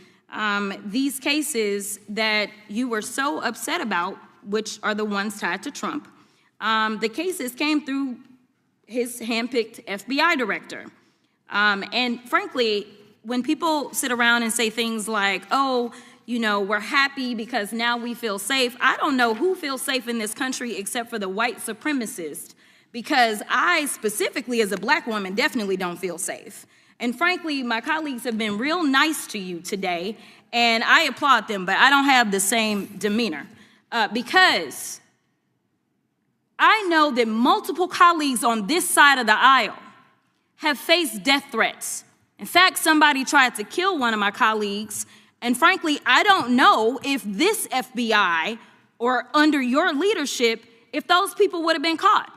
these cases that you were so upset about, which are the ones tied to Trump, the cases came through his handpicked FBI director. And frankly, when people sit around and say things like, oh, you know, we're happy because now we feel safe. I don't know who feels safe in this country except for the white supremacists, because I specifically as a black woman definitely don't feel safe. And frankly, my colleagues have been real nice to you today, and I applaud them, but I don't have the same demeanor because I know that multiple colleagues on this side of the aisle have faced death threats. In fact, somebody tried to kill one of my colleagues. And frankly, I don't know if this FBI or under your leadership, if those people would have been caught.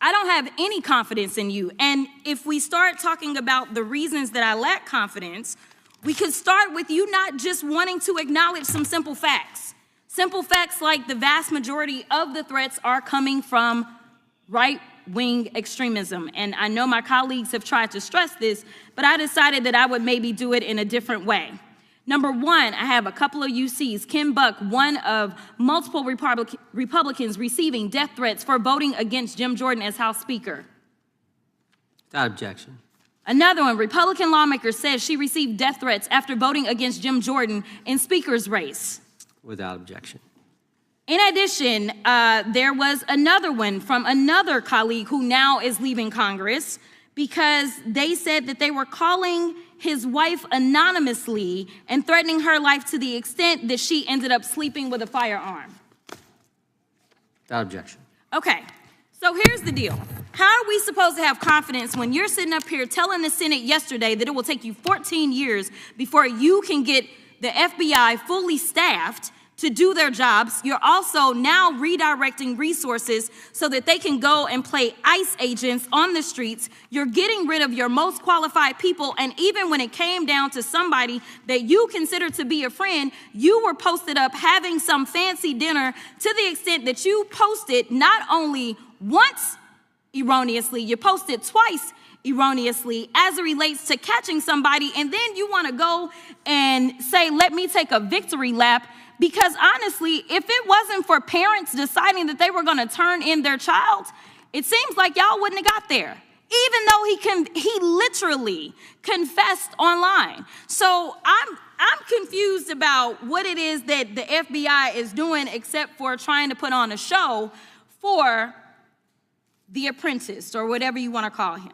I don't have any confidence in you. And if we start talking about the reasons that I lack confidence, we could start with you not just wanting to acknowledge some simple facts. Simple facts like the vast majority of the threats are coming from right-wing extremism. And I know my colleagues have tried to stress this, but I decided that I would maybe do it in a different way. Number one, I have a couple of UCs. Ken Buck, one of multiple Republicans receiving death threats for voting against Jim Jordan as House Speaker. Without objection. Another one, Republican lawmaker says she received death threats after voting against Jim Jordan in Speaker's race. Without objection. In addition, there was another one from another colleague who now is leaving Congress because they said that they were calling his wife anonymously and threatening her life to the extent that she ended up sleeping with a firearm. Without objection. Okay, so here's the deal. How are we supposed to have confidence when you're sitting up here telling the Senate yesterday that it will take you 14 years before you can get the FBI fully staffed to do their jobs? You're also now redirecting resources so that they can go and play ICE agents on the streets. You're getting rid of your most qualified people, and even when it came down to somebody that you consider to be a friend, you were posted up having some fancy dinner to the extent that you posted not only once erroneously, you posted twice erroneously as it relates to catching somebody, and then you want to go and say, let me take a victory lap. Because honestly, if it wasn't for parents deciding that they were going to turn in their child, it seems like y'all wouldn't have got there. even though he literally confessed online. So I'm confused about what it is that the FBI is doing except for trying to put on a show for the apprentice or whatever you want to call him.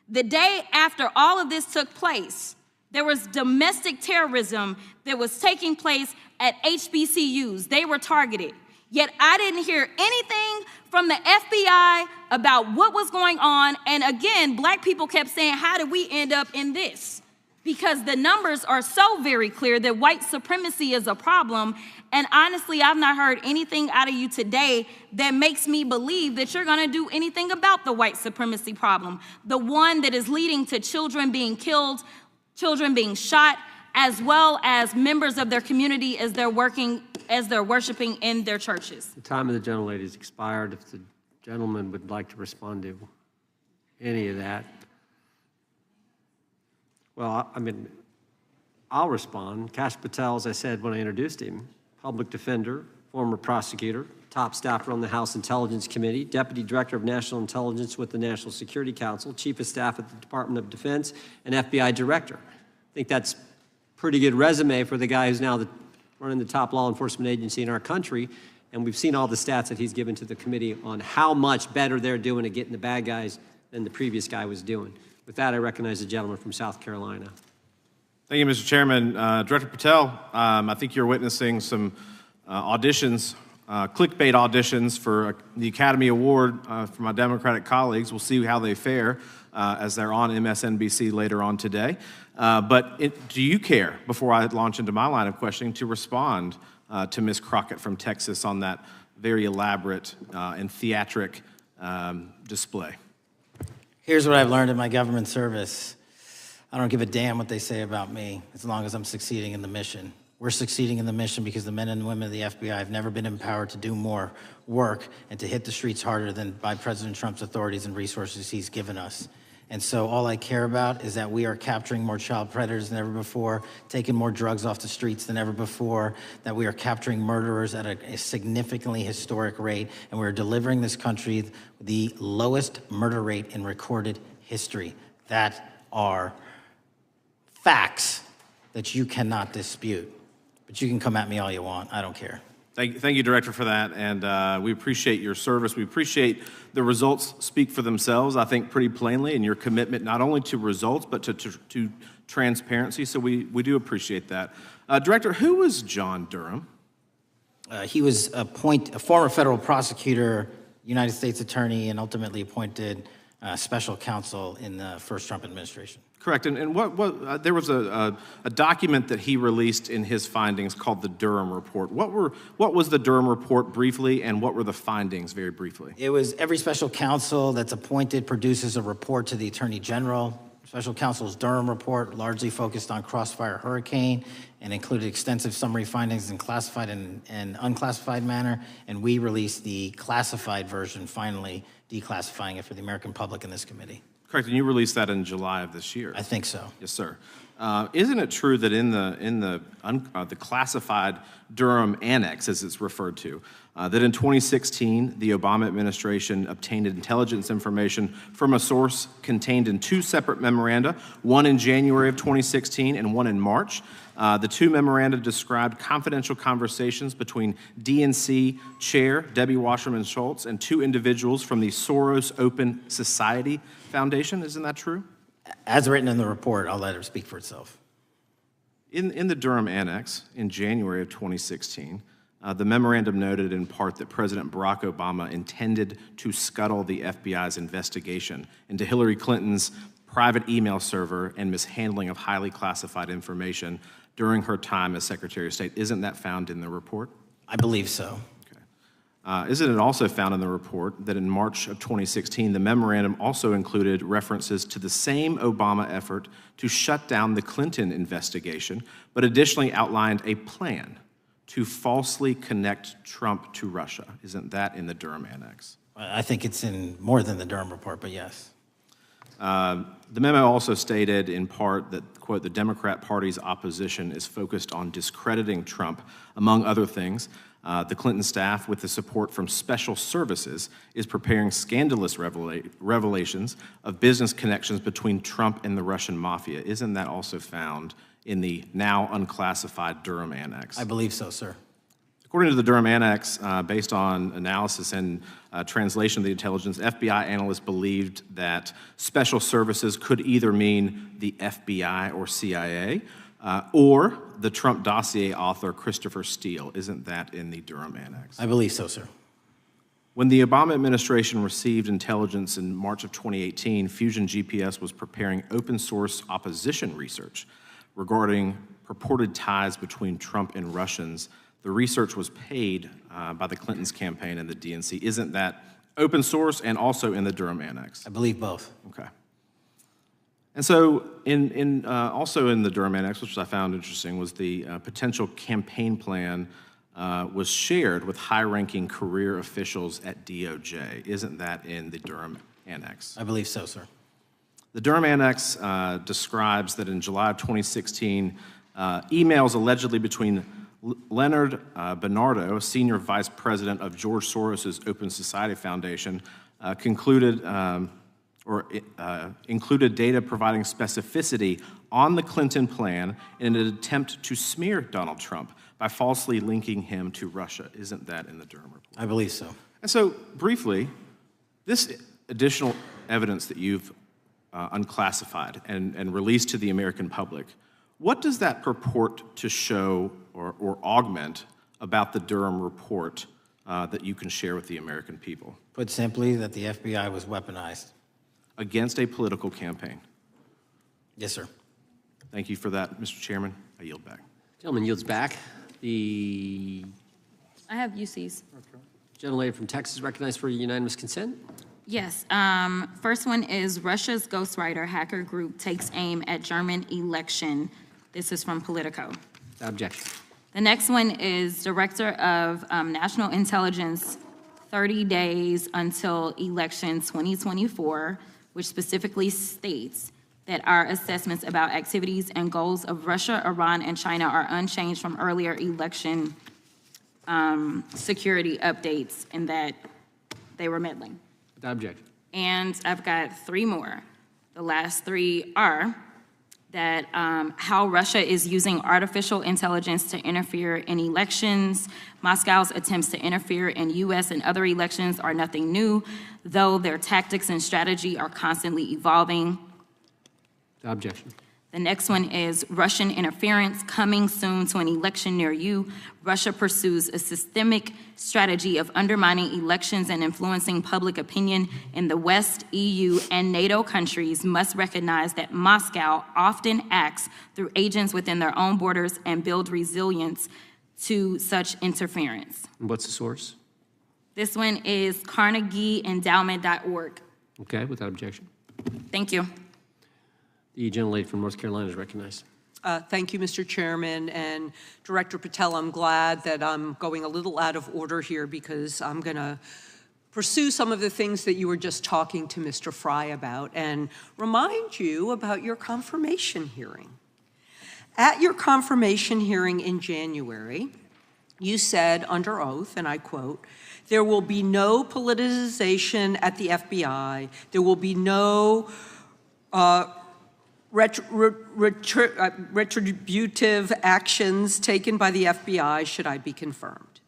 The day after all of this took place, there was domestic terrorism that was taking place at HBCUs. They were targeted. Yet I didn't hear anything from the FBI about what was going on. And again, black people kept saying, how did we end up in this? Because the numbers are so very clear that white supremacy is a problem. And honestly, I've not heard anything out of you today that makes me believe that you're gonna do anything about the white supremacy problem. The one that is leading to children being killed, children being shot, as well as members of their community as they're worshiping in their churches. The time of the gentlelady has expired. If the gentleman would like to respond to any of that. Well, I mean, I'll respond. Kash Patel, as I said when I introduced him, public defender, former prosecutor, top staffer on the House Intelligence Committee, Deputy Director of National Intelligence with the National Security Council, Chief of Staff at the Department of Defense, and FBI Director. I think that's a pretty good resume for the guy who's now running the top law enforcement agency in our country. And we've seen all the stats that he's given to the committee on how much better they're doing at getting the bad guys than the previous guy was doing. With that, I recognize the gentleman from South Carolina. Thank you, Mr. Chairman. Director Patel, I think you're witnessing some auditions, clickbait auditions for the Academy Award for my Democratic colleagues. We'll see how they fare as they're on MSNBC later on today. But do you care, before I launch into my line of questioning, to respond to Ms. Crockett from Texas on that very elaborate and theatric display? Here's what I've learned in my government service. I don't give a damn what they say about me as long as I'm succeeding in the mission. We're succeeding in the mission because the men and women of the FBI have never been empowered to do more work and to hit the streets harder than by President Trump's authorities and resources he's given us. And so all I care about is that we are capturing more child predators than ever before, taking more drugs off the streets than ever before, that we are capturing murderers at a significantly historic rate, and we're delivering this country the lowest murder rate in recorded history. That are facts that you cannot dispute. But you can come at me all you want. I don't care. Thank you, Director, for that, and we appreciate your service. We appreciate the results speak for themselves, I think, pretty plainly, and your commitment not only to results, but to transparency, so we do appreciate that. Director, who was John Durham? He was a former federal prosecutor, United States attorney, and ultimately appointed special counsel in the first Trump administration. Correct, and there was a document that he released in his findings called the Durham Report. What was the Durham Report briefly, and what were the findings very briefly? It was every special counsel that's appointed produces a report to the Attorney General. Special counsel's Durham Report largely focused on Crossfire Hurricane and included extensive summary findings in classified and unclassified manner, and we released the classified version, finally declassifying it for the American public in this committee. Correct, and you released that in July of this year. I think so. Yes, sir. Isn't it true that in the classified Durham annex, as it's referred to, that in 2016 the Obama administration obtained intelligence information from a source contained in two separate memoranda, one in January of 2016 and one in March? The two memoranda described confidential conversations between DNC Chair Debbie Wasserman Schultz and two individuals from the Soros Open Society Foundation. Isn't that true? As written in the report, I'll let it speak for itself. In the Durham Annex in January of 2016, the memorandum noted in part that President Barack Obama intended to scuttle the FBI's investigation into Hillary Clinton's private email server and mishandling of highly classified information during her time as Secretary of State. Isn't that found in the report? I believe so. Isn't it also found in the report that in March of 2016, the memorandum also included references to the same Obama effort to shut down the Clinton investigation, but additionally outlined a plan to falsely connect Trump to Russia? Isn't that in the Durham Annex? I think it's in more than the Durham Report, but yes. The memo also stated in part that, quote, the Democrat Party's opposition is focused on discrediting Trump, among other things. The Clinton staff, with the support from special services, is preparing scandalous revelations of business connections between Trump and the Russian mafia. Isn't that also found in the now unclassified Durham Annex? I believe so, sir. According to the Durham Annex, based on analysis and translation of the intelligence, FBI analysts believed that special services could either mean the FBI or CIA, or the Trump dossier author Christopher Steele. Isn't that in the Durham Annex? I believe so, sir. When the Obama administration received intelligence in March of 2018, Fusion GPS was preparing open source opposition research regarding purported ties between Trump and Russians. The research was paid by the Clintons' campaign and the DNC. Isn't that open source and also in the Durham Annex? I believe both. Okay. And so also in the Durham Annex, which I found interesting, was the potential campaign plan was shared with high-ranking career officials at DOJ. Isn't that in the Durham Annex? I believe so, sir. The Durham Annex describes that in July of 2016, emails allegedly between Leonard Bernardo, senior vice president of George Soros's Open Society Foundation, included data providing specificity on the Clinton plan in an attempt to smear Donald Trump by falsely linking him to Russia. Isn't that in the Durham report? I believe so. And so, briefly, this additional evidence that you've unclassified and released to the American public, what does that purport to show or augment about the Durham report that you can share with the American people? Put simply, that the FBI was weaponized. Against a political campaign. Yes, sir. Thank you for that, Mr. Chairman. I yield back. Gentleman yields back. The I have UCs. gentlelady from Texas recognized for unanimous consent. Yes. First one is Russia's ghostwriter hacker group takes aim at German election. This is from Politico. Objection. The next one is Director of National Intelligence, 30 days until election 2024, which specifically states that our assessments about activities and goals of Russia, Iran, and China are unchanged from earlier election security updates, and that they were meddling. Without objection. And I've got three more. The last three are that how Russia is using artificial intelligence to interfere in elections. Moscow's attempts to interfere in U.S. and other elections are nothing new, though their tactics and strategy are constantly evolving. Without objection. The next one is Russian interference coming soon to an election near you. Russia pursues a systemic strategy of undermining elections and influencing public opinion in the West. EU and NATO countries must recognize that Moscow often acts through agents within their own borders and build resilience to such interference. And what's the source? This one is CarnegieEndowment.org. Okay, without objection. Thank you. The gentlelady from North Carolina is recognized. Thank you, Mr. Chairman. And Director Patel, I'm glad that I'm going a little out of order here because I'm going to pursue some of the things that you were just talking to Mr. Fry about and remind you about your confirmation hearing. At your confirmation hearing in January, you said under oath, and I quote, "There will be no politicization at the FBI. There will be no retributive actions taken by the FBI should I be confirmed."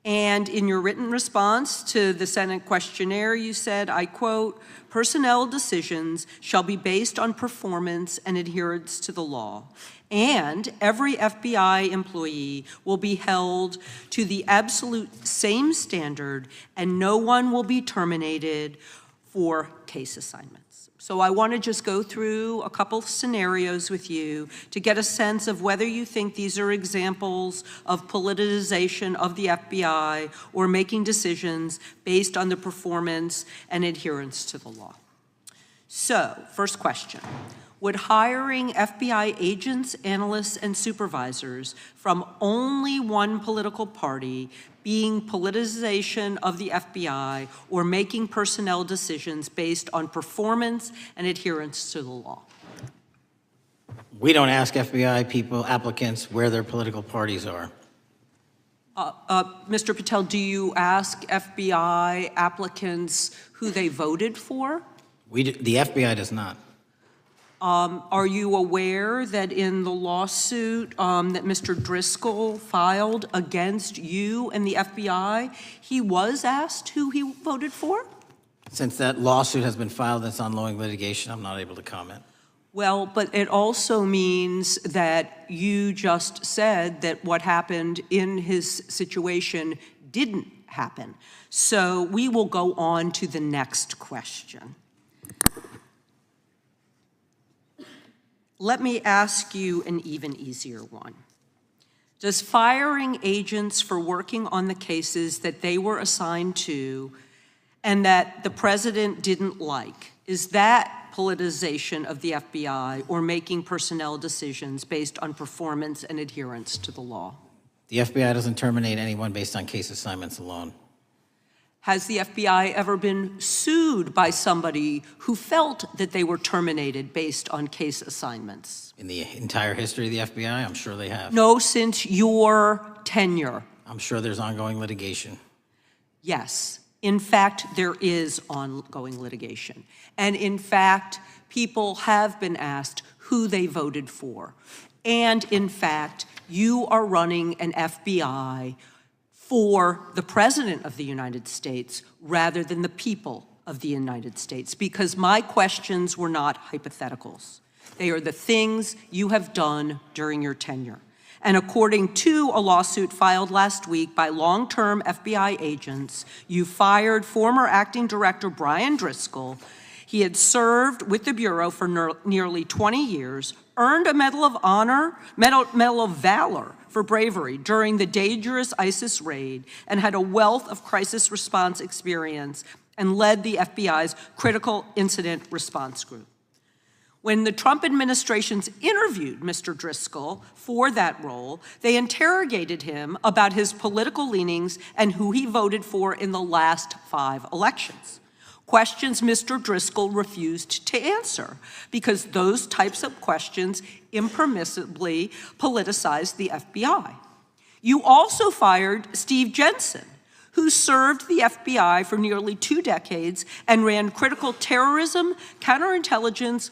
And in your written response to the Senate questionnaire, you said, I quote, "Personnel decisions shall be based on performance and adherence to the law. And every FBI employee will be held to the absolute same standard, and no one will be terminated for case assignments." So I want to just go through a couple scenarios with you to get a sense of whether you think these are examples of politicization of the FBI or making decisions based on the performance and adherence to the law. So, first question. Would hiring FBI agents, analysts, and supervisors from only one political party being politicization of the FBI or making personnel decisions based on performance and adherence to the law? We don't ask FBI people, applicants, where their political parties are. Mr. Patel, do you ask FBI applicants who they voted for? The FBI does not. Are you aware that in the lawsuit that Mr. Driscoll filed against you and the FBI, he was asked who he voted for? Since that lawsuit has been filed and it's ongoing litigation, I'm not able to comment. Well, but it also means that you just said that what happened in his situation didn't happen. So we will go on to the next question. Let me ask you an even easier one. Does firing agents for working on the cases that they were assigned to and that the president didn't like, is that politicization of the FBI or making personnel decisions based on performance and adherence to the law? The FBI doesn't terminate anyone based on case assignments alone. Has the FBI ever been sued by somebody who felt that they were terminated based on case assignments? In the entire history of the FBI, I'm sure they have. No, since your tenure. I'm sure there's ongoing litigation. Yes. In fact, there is ongoing litigation. And in fact, people have been asked who they voted for. And in fact, you are running an FBI for the President of the United States rather than the people of the United States, because my questions were not hypotheticals. They are the things you have done during your tenure. And according to a lawsuit filed last week by long-term FBI agents, you fired former acting director Brian Driscoll. He had served with the Bureau for nearly 20 years, earned a Medal of Honor, Medal of Valor for bravery during the dangerous ISIS raid, and had a wealth of crisis response experience and led the FBI's critical incident response group. When the Trump administrations interviewed Mr. Driscoll for that role, they interrogated him about his political leanings and who he voted for in the last 5 elections. Questions Mr. Driscoll refused to answer because those types of questions impermissibly politicized the FBI. You also fired Steve Jensen, who served the FBI for nearly 2 decades and ran critical terrorism, counterintelligence,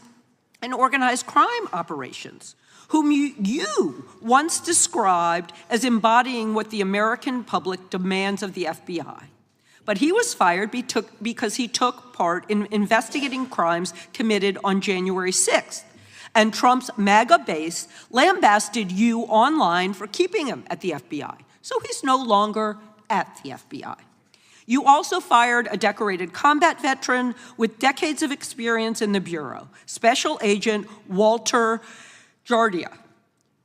and organized crime operations, whom you once described as embodying what the American public demands of the FBI. But he was fired because he took part in investigating crimes committed on January 6th. And Trump's MAGA base lambasted you online for keeping him at the FBI. So he's no longer at the FBI. You also fired a decorated combat veteran with decades of experience in the Bureau, Special Agent Walter Jardia,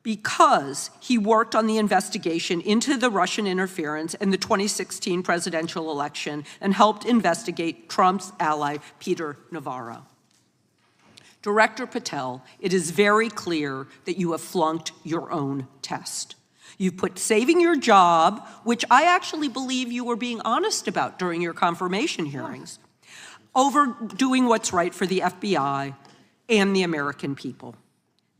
because he worked on the investigation into the Russian interference in the 2016 presidential election and helped investigate Trump's ally, Peter Navarro. Director Patel, it is very clear that you have flunked your own test. You've put saving your job, which I actually believe you were being honest about during your confirmation hearings, over doing what's right for the FBI and the American people.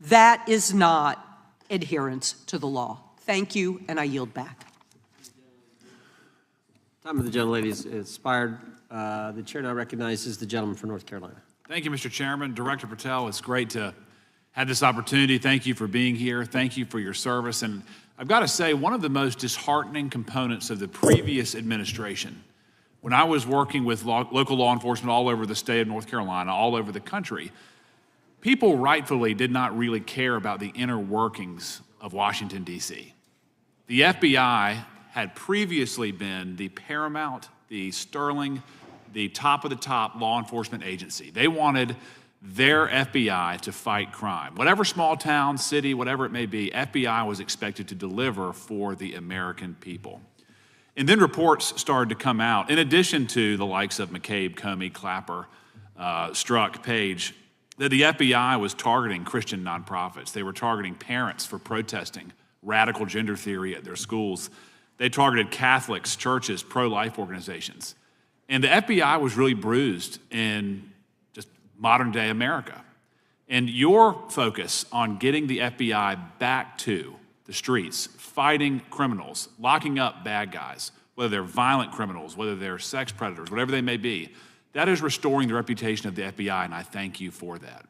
That is not adherence to the law. Thank you, and I yield back. Time of the gentlelady is expired. The chair now recognizes the gentleman from North Carolina. Thank you, Mr. Chairman. Director Patel, it's great to have this opportunity. Thank you for being here. Thank you for your service. And I've got to say, one of the most disheartening components of the previous administration, when I was working with local law enforcement all over the state of North Carolina, all over the country, people rightfully did not really care about the inner workings of Washington, D.C. The FBI had previously been the paramount, the sterling, the top of the top law enforcement agency. They wanted their FBI to fight crime. Whatever small town, city, whatever it may be, FBI was expected to deliver for the American people. And then reports started to come out, in addition to the likes of McCabe, Comey, Clapper, Strzok, Page, that the FBI was targeting Christian nonprofits. They were targeting parents for protesting radical gender theory at their schools. They targeted Catholics, churches, pro-life organizations. And the FBI was really bruised in just modern-day America. And your focus on getting the FBI back to the streets, fighting criminals, locking up bad guys, whether they're violent criminals, whether they're sex predators, whatever they may be. That is restoring the reputation of the FBI, and I thank you for that.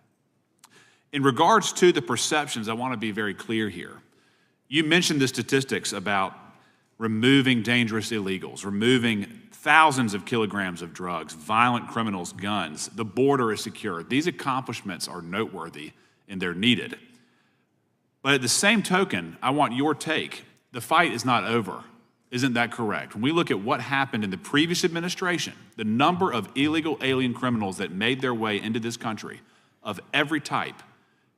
In regards to the perceptions, I want to be very clear here. You mentioned the statistics about removing dangerous illegals, removing thousands of kilograms of drugs, violent criminals, guns. The border is secure. These accomplishments are noteworthy and they're needed. But at the same token, I want your take. The fight is not over. Isn't that correct? When we look at what happened in the previous administration, the number of illegal alien criminals that made their way into this country of every type,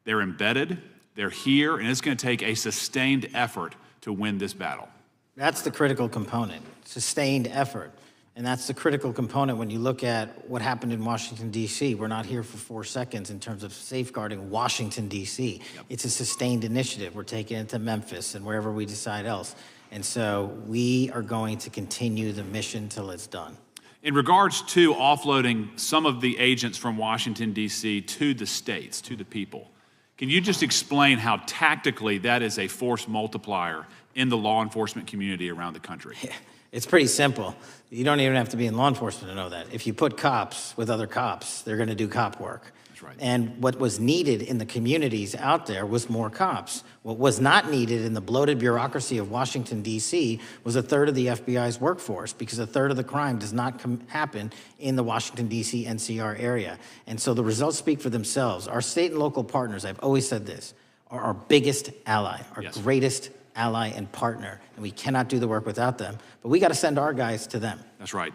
they're embedded, they're here, and it's going to take a sustained effort to win this battle. That's the critical component, sustained effort. And that's the critical component when you look at what happened in Washington, D.C. We're not here for 4 seconds in terms of safeguarding Washington, D.C. Yep. It's a sustained initiative. We're taking it to Memphis and wherever we decide else. And so we are going to continue the mission till it's done. In regards to offloading some of the agents from Washington, D.C. to the states, to the people, can you just explain how tactically that is a force multiplier in the law enforcement community around the country? Yeah. It's pretty simple. You don't even have to be in law enforcement to know that. If you put cops with other cops, they're going to do cop work. That's right. And what was needed in the communities out there was more cops. What was not needed in the bloated bureaucracy of Washington, D.C. was a third of the FBI's workforce, because a third of the crime does not happen in the Washington, D.C. NCR area. And so the results speak for themselves. Our state and local partners, I've always said this, are our biggest ally, our greatest ally and partner, and we cannot do the work without them, but we got to send our guys to them. That's right.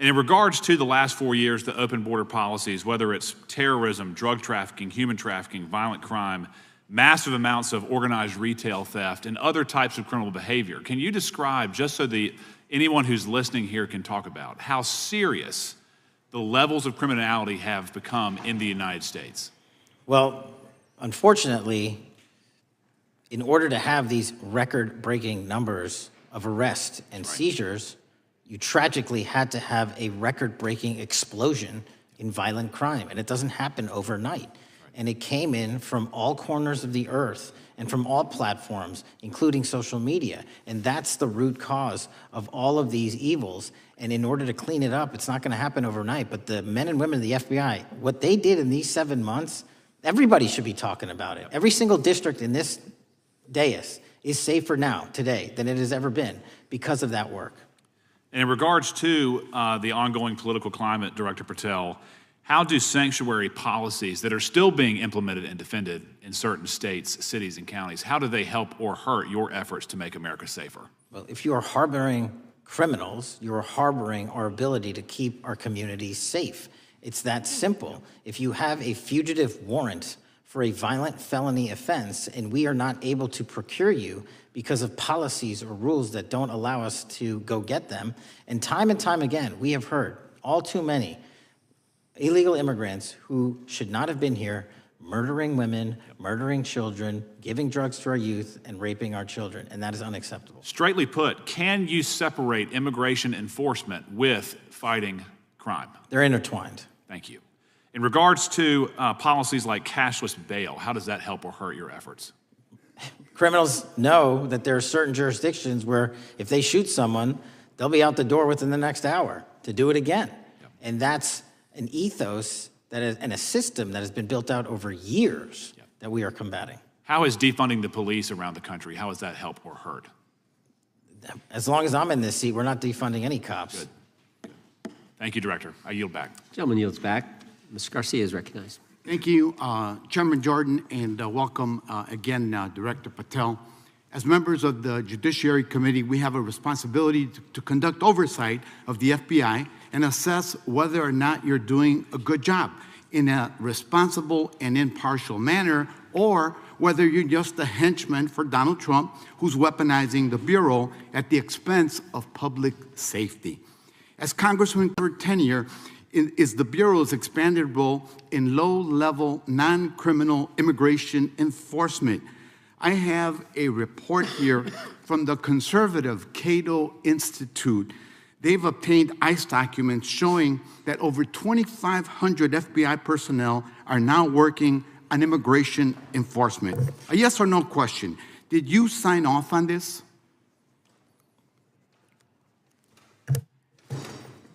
And in regards to the last 4 years, the open border policies, whether it's terrorism, drug trafficking, human trafficking, violent crime, massive amounts of organized retail theft, and other types of criminal behavior, can you describe, just so anyone who's listening here can talk about, how serious the levels of criminality have become in the United States? Well, unfortunately, in order to have these record-breaking numbers of arrests and seizures, you tragically had to have a record-breaking explosion in violent crime, and it doesn't happen overnight. And it came in from all corners of the earth and from all platforms, including social media. And that's the root cause of all of these evils. And in order to clean it up, it's not going to happen overnight. But the men and women of the FBI, what they did in these 7 months, everybody should be talking about it. Every single district in this dais is safer now, today, than it has ever been because of that work. And in regards to the ongoing political climate, Director Patel, how do sanctuary policies that are still being implemented and defended in certain states, cities, and counties, how do they help or hurt your efforts to make America safer? Well, if you are harboring criminals, you are harboring our ability to keep our communities safe. It's that simple. If you have a fugitive warrant for a violent felony offense, and we are not able to procure you because of policies or rules that don't allow us to go get them. And time again, we have heard all too many illegal immigrants who should not have been here, murdering women, murdering children, giving drugs to our youth, and raping our children, and that is unacceptable. Straightly put, can you separate immigration enforcement with fighting crime? They're intertwined. Thank you. In regards to policies like cashless bail, how does that help or hurt your efforts? Criminals know that there are certain jurisdictions where if they shoot someone, they'll be out the door within the next hour to do it again. Yep. And that's an ethos that is, and a system that has been built out over years that we are combating. How is defunding the police around the country, how does that help or hurt? As long as I'm in this seat, we're not defunding any cops. Good. Thank you, Director. I yield back. Gentleman yields back. Mr. Garcia is recognized. Thank you, Chairman Jordan, and welcome again, Director Patel. As members of the Judiciary Committee, we have a responsibility to conduct oversight of the FBI and assess whether or not you're doing a good job in a responsible and impartial manner, or whether you're just a henchman for Donald Trump who's weaponizing the Bureau at the expense of public safety. As Congressman Kirk tenure, is the Bureau's expanded role in low-level, non-criminal immigration enforcement. I have a report here from the conservative Cato Institute. They've obtained ICE documents showing that over 2,500 FBI personnel are now working on immigration enforcement. A yes or no question. Did you sign off on this?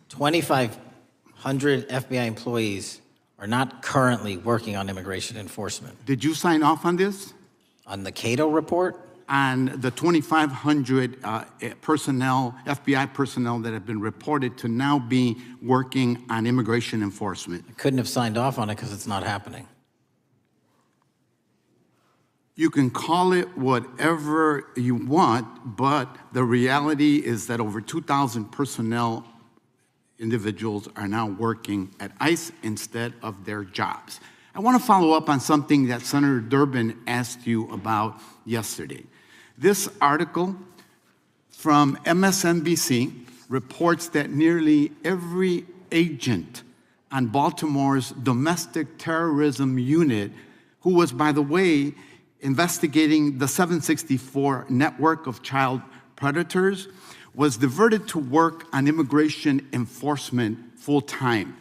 2,500 FBI employees are not currently working on immigration enforcement. Did you sign off on this? On the Cato report? On the 2,500 personnel, FBI personnel that have been reported to now be working on immigration enforcement. I couldn't have signed off on it because it's not happening. You can call it whatever you want, but the reality is that over 2,000 personnel individuals are now working at ICE instead of their jobs. I want to follow up on something that Senator Durbin asked you about yesterday. This article from MSNBC reports that nearly every agent on Baltimore's domestic terrorism unit, who was, by the way, investigating the 764 network of child predators, was diverted to work on immigration enforcement full-time.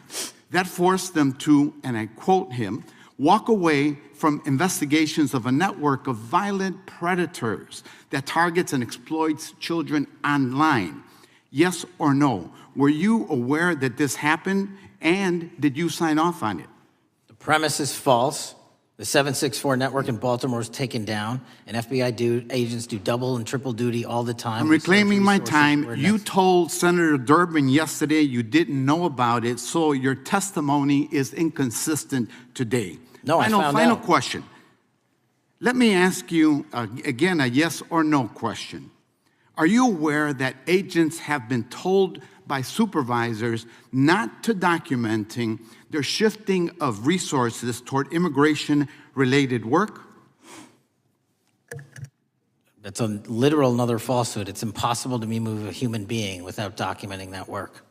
That forced them to, and I quote him, walk away from investigations of a network of violent predators that targets and exploits children online. Yes or no? Were you aware that this happened, and did you sign off on it? The premise is false. The 764 network in Baltimore is taken down, and FBI agents do double and triple duty all the time. I'm reclaiming my time. You told Senator Durbin yesterday you didn't know about it, so your testimony is inconsistent today. No, I found Final out. question. Let me ask you, again, a yes or no question. Are you aware that agents have been told by supervisors not to documenting their shifting of resources toward immigration-related work? That's a literal another falsehood. It's impossible to move a human being without documenting that work.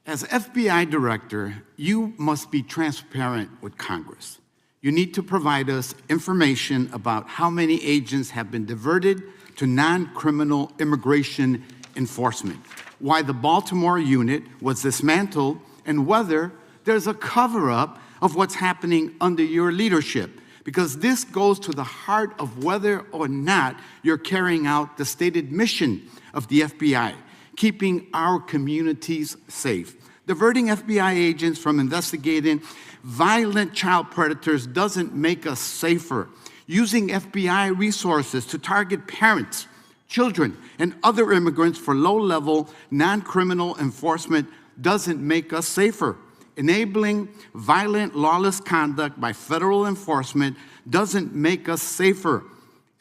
As FBI director, you must be transparent with Congress. You need to provide us information about how many agents have been diverted to non-criminal immigration enforcement, why the Baltimore unit was dismantled, and whether there's a cover-up of what's happening under your leadership, because this goes to the heart of whether or not you're carrying out the stated mission of the FBI, keeping our communities safe. Diverting FBI agents from investigating violent child predators doesn't make us safer. Using FBI resources to target parents, children, and other immigrants for low-level, non-criminal enforcement doesn't make us safer. Enabling violent, lawless conduct by federal enforcement doesn't make us safer.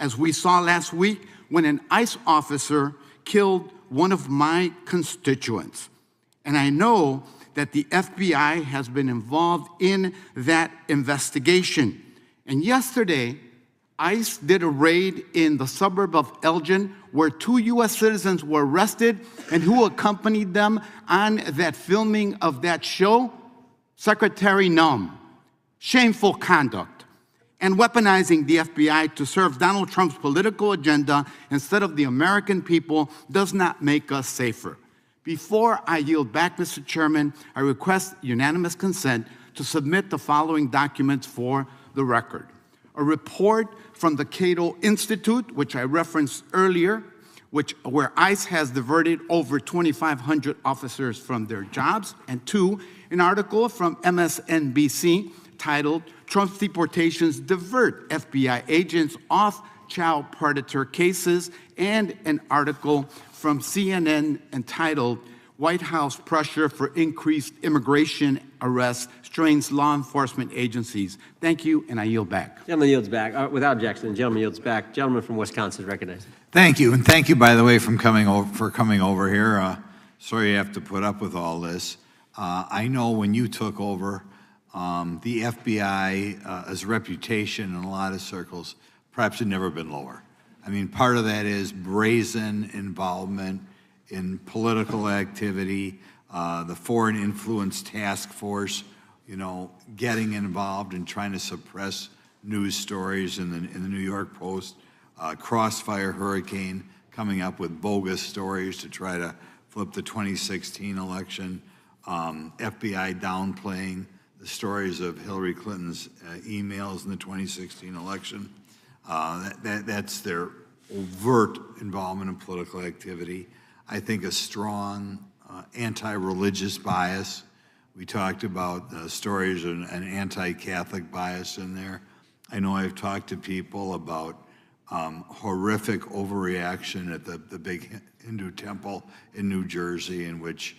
As we saw last week when an ICE officer killed one of my constituents. And I know that the FBI has been involved in that investigation. And yesterday, ICE did a raid in the suburb of Elgin where 2 U.S. citizens were arrested, and who accompanied them on that filming of that show? Secretary Nunn. Shameful conduct. And weaponizing the FBI to serve Donald Trump's political agenda instead of the American people does not make us safer. Before I yield back, Mr. Chairman, I request unanimous consent to submit the following documents for the record. A report from the Cato Institute, which I referenced earlier, where ICE has diverted over 2,500 officers from their jobs, and 2, an article from MSNBC titled, Trump's Deportations Divert FBI Agents Off Child Predator Cases, and an article from CNN entitled, White House Pressure for Increased Immigration Arrests Strains Law Enforcement Agencies. Thank you, and I yield back. Gentleman yields back. Without objection, the gentleman yields back. Gentleman from Wisconsin is recognized. Thank you, and thank you, by the way, for coming over here. Sorry you have to put up with all this. I know when you took over, the FBI's reputation in a lot of circles perhaps had never been lower. I mean, part of that is brazen involvement in political activity, the Foreign Influence Task Force, you know, getting involved and trying to suppress news stories in the New York Post, Crossfire Hurricane, coming up with bogus stories to try to flip the 2016 election, FBI downplaying the stories of Hillary Clinton's emails in the 2016 election. That's their overt involvement in political activity. I think a strong anti-religious bias. We talked about stories of an anti-Catholic bias in there. I know I've talked to people about horrific overreaction at the big Hindu temple in New Jersey, in which,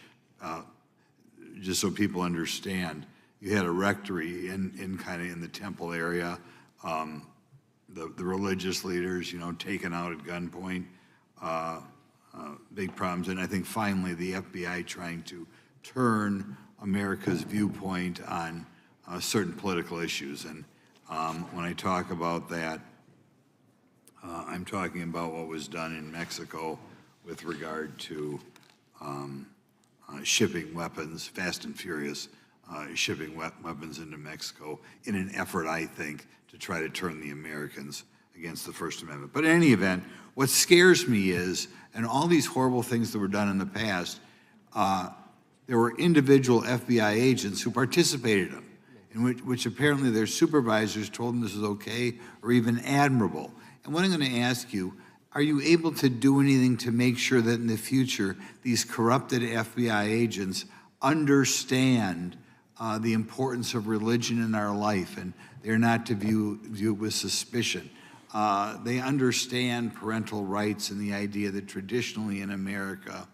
just so people understand, you had a rectory in the temple area, the religious leaders, taken out at gunpoint, big problems. And I think finally the FBI trying to turn America's viewpoint on certain political issues. And when I talk about that, I'm talking about what was done in Mexico with regard to shipping weapons, fast and furious, shipping weapons into Mexico in an effort, I think, to try to turn the Americans against the First Amendment. But in any event, what scares me is, and all these horrible things that were done in the past, there were individual FBI agents who participated in them, in which apparently their supervisors told them this is okay or even admirable. And what I'm going to ask you, are you able to do anything to make sure that in the future these corrupted FBI agents understand the importance of religion in our life, and they're not to view it with suspicion? They understand parental rights and the idea that traditionally in America,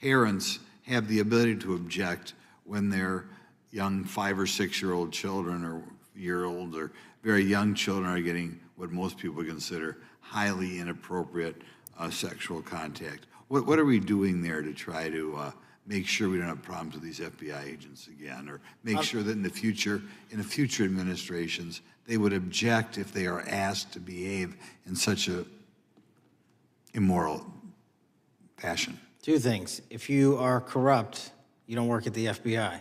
parents have the ability to object when their young 5 or 6-year-old children or year-old or very young children are getting what most people consider highly inappropriate sexual contact. What are we doing there to try to make sure we don't have problems with these FBI agents again, or make sure that in the future administrations, they would object if they are asked to behave in such a immoral fashion? Two things. If you are corrupt, you don't work at the FBI.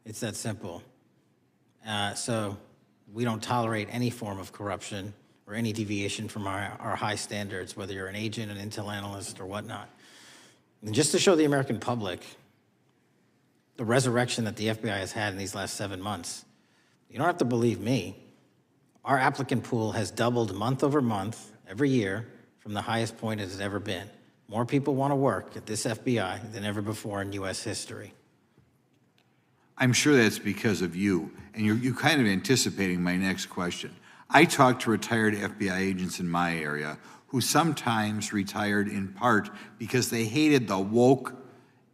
It's that simple. So we don't tolerate any form of corruption or any deviation from our high standards, whether you're an agent, an intel analyst, or whatnot. And just to show the American public the resurrection that the FBI has had in these last 7 months, you don't have to believe me. Our applicant pool has doubled month over month every year from the highest point it has ever been. More people want to work at this FBI than ever before in U.S. history. I'm sure that's because of you, and you're kind of anticipating my next question. I talk to retired FBI agents in my area who sometimes retired in part because they hated the woke,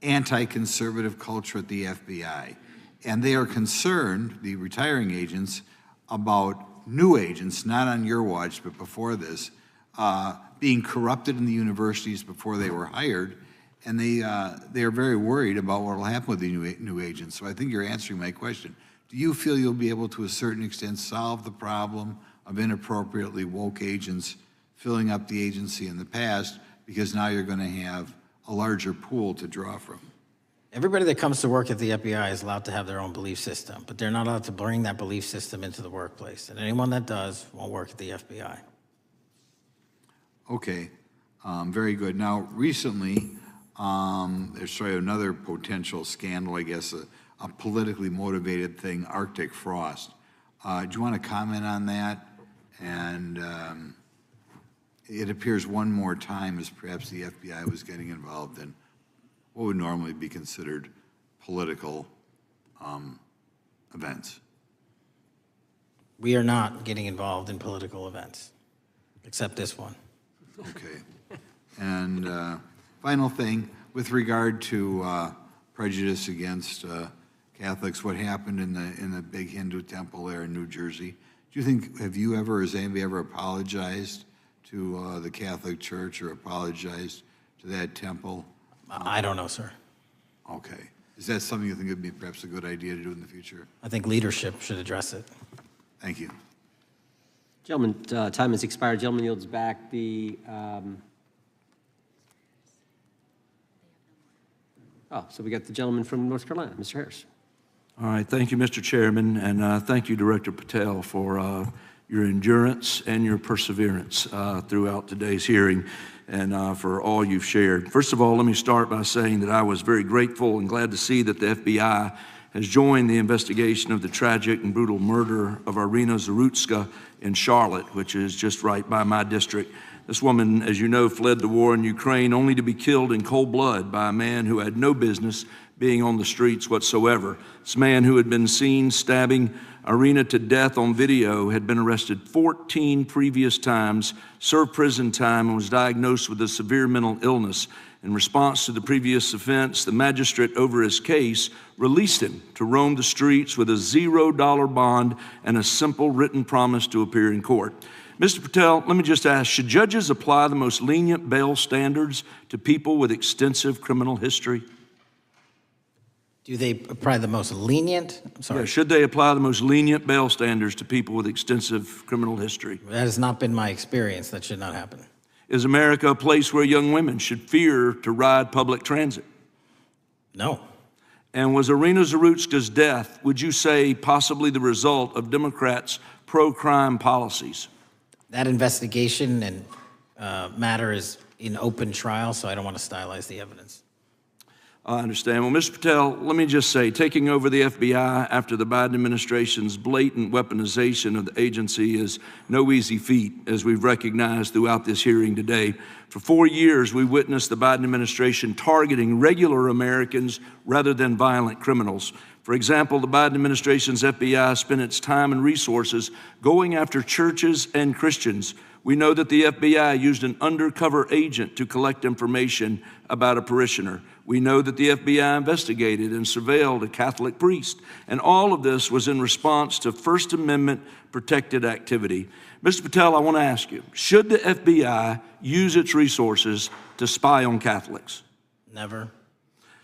anti-conservative culture at the FBI. And they are concerned, the retiring agents, about new agents, not on your watch, but before this, being corrupted in the universities before they were hired, and they are very worried about what will happen with the new agents. So I think you're answering my question. Do you feel you'll be able to a certain extent solve the problem of inappropriately woke agents filling up the agency in the past, because now you're going to have a larger pool to draw from? Everybody that comes to work at the FBI is allowed to have their own belief system, but they're not allowed to bring that belief system into the workplace. And anyone that does won't work at the FBI. Okay, very good. Now, recently, there's another potential scandal, I guess, a politically motivated thing, Arctic frost. Do you want to comment on that? And it appears one more time as perhaps the FBI was getting involved in what would normally be considered political events. We are not getting involved in political events, except this one. Okay. And final thing, with regard to prejudice against Catholics, what happened in the big Hindu temple there in New Jersey, do you think, have you ever, has anybody ever apologized to the Catholic Church or apologized to that temple? I don't know, sir. Okay. Is that something you think would be perhaps a good idea to do in the future? I think leadership should address it. Thank you. Gentlemen, time has expired. Gentleman yields back the, so we got the gentleman from North Carolina, Mr. Harris. All right, thank you, Mr. Chairman, and thank you, Director Patel, for your endurance and your perseverance throughout today's hearing, and for all you've shared. First of all, let me start by saying that I was very grateful and glad to see that the FBI has joined the investigation of the tragic and brutal murder of Irina Zarutska in Charlotte, which is just right by my district. This woman, as you know, fled the war in Ukraine only to be killed in cold blood by a man who had no business being on the streets whatsoever. This man, who had been seen stabbing Irina to death on video, had been arrested 14 previous times, served prison time, and was diagnosed with a severe mental illness. In response to the previous offense, the magistrate over his case released him to roam the streets with a $0 bond and a simple written promise to appear in court. Mr. Patel, let me just ask, should judges apply the most lenient bail standards to people with extensive criminal history? Do they apply the most lenient? I'm sorry. Yeah, should they apply the most lenient bail standards to people with extensive criminal history? That has not been my experience. That should not happen. Is America a place where young women should fear to ride public transit? No. And was Irina Zarutska's death, would you say, possibly the result of Democrats' pro-crime policies? That investigation and matter is in open trial, so I don't want to stylize the evidence. I understand. Well, Mr. Patel, let me just say, taking over the FBI after the Biden administration's blatant weaponization of the agency is no easy feat, as we've recognized throughout this hearing today. For 4 years, we witnessed the Biden administration targeting regular Americans rather than violent criminals. For example, the Biden administration's FBI spent its time and resources going after churches and Christians. We know that the FBI used an undercover agent to collect information about a parishioner. We know that the FBI investigated and surveilled a Catholic priest. And all of this was in response to First Amendment protected activity. Mr. Patel, I want to ask you, should the FBI use its resources to spy on Catholics? Never.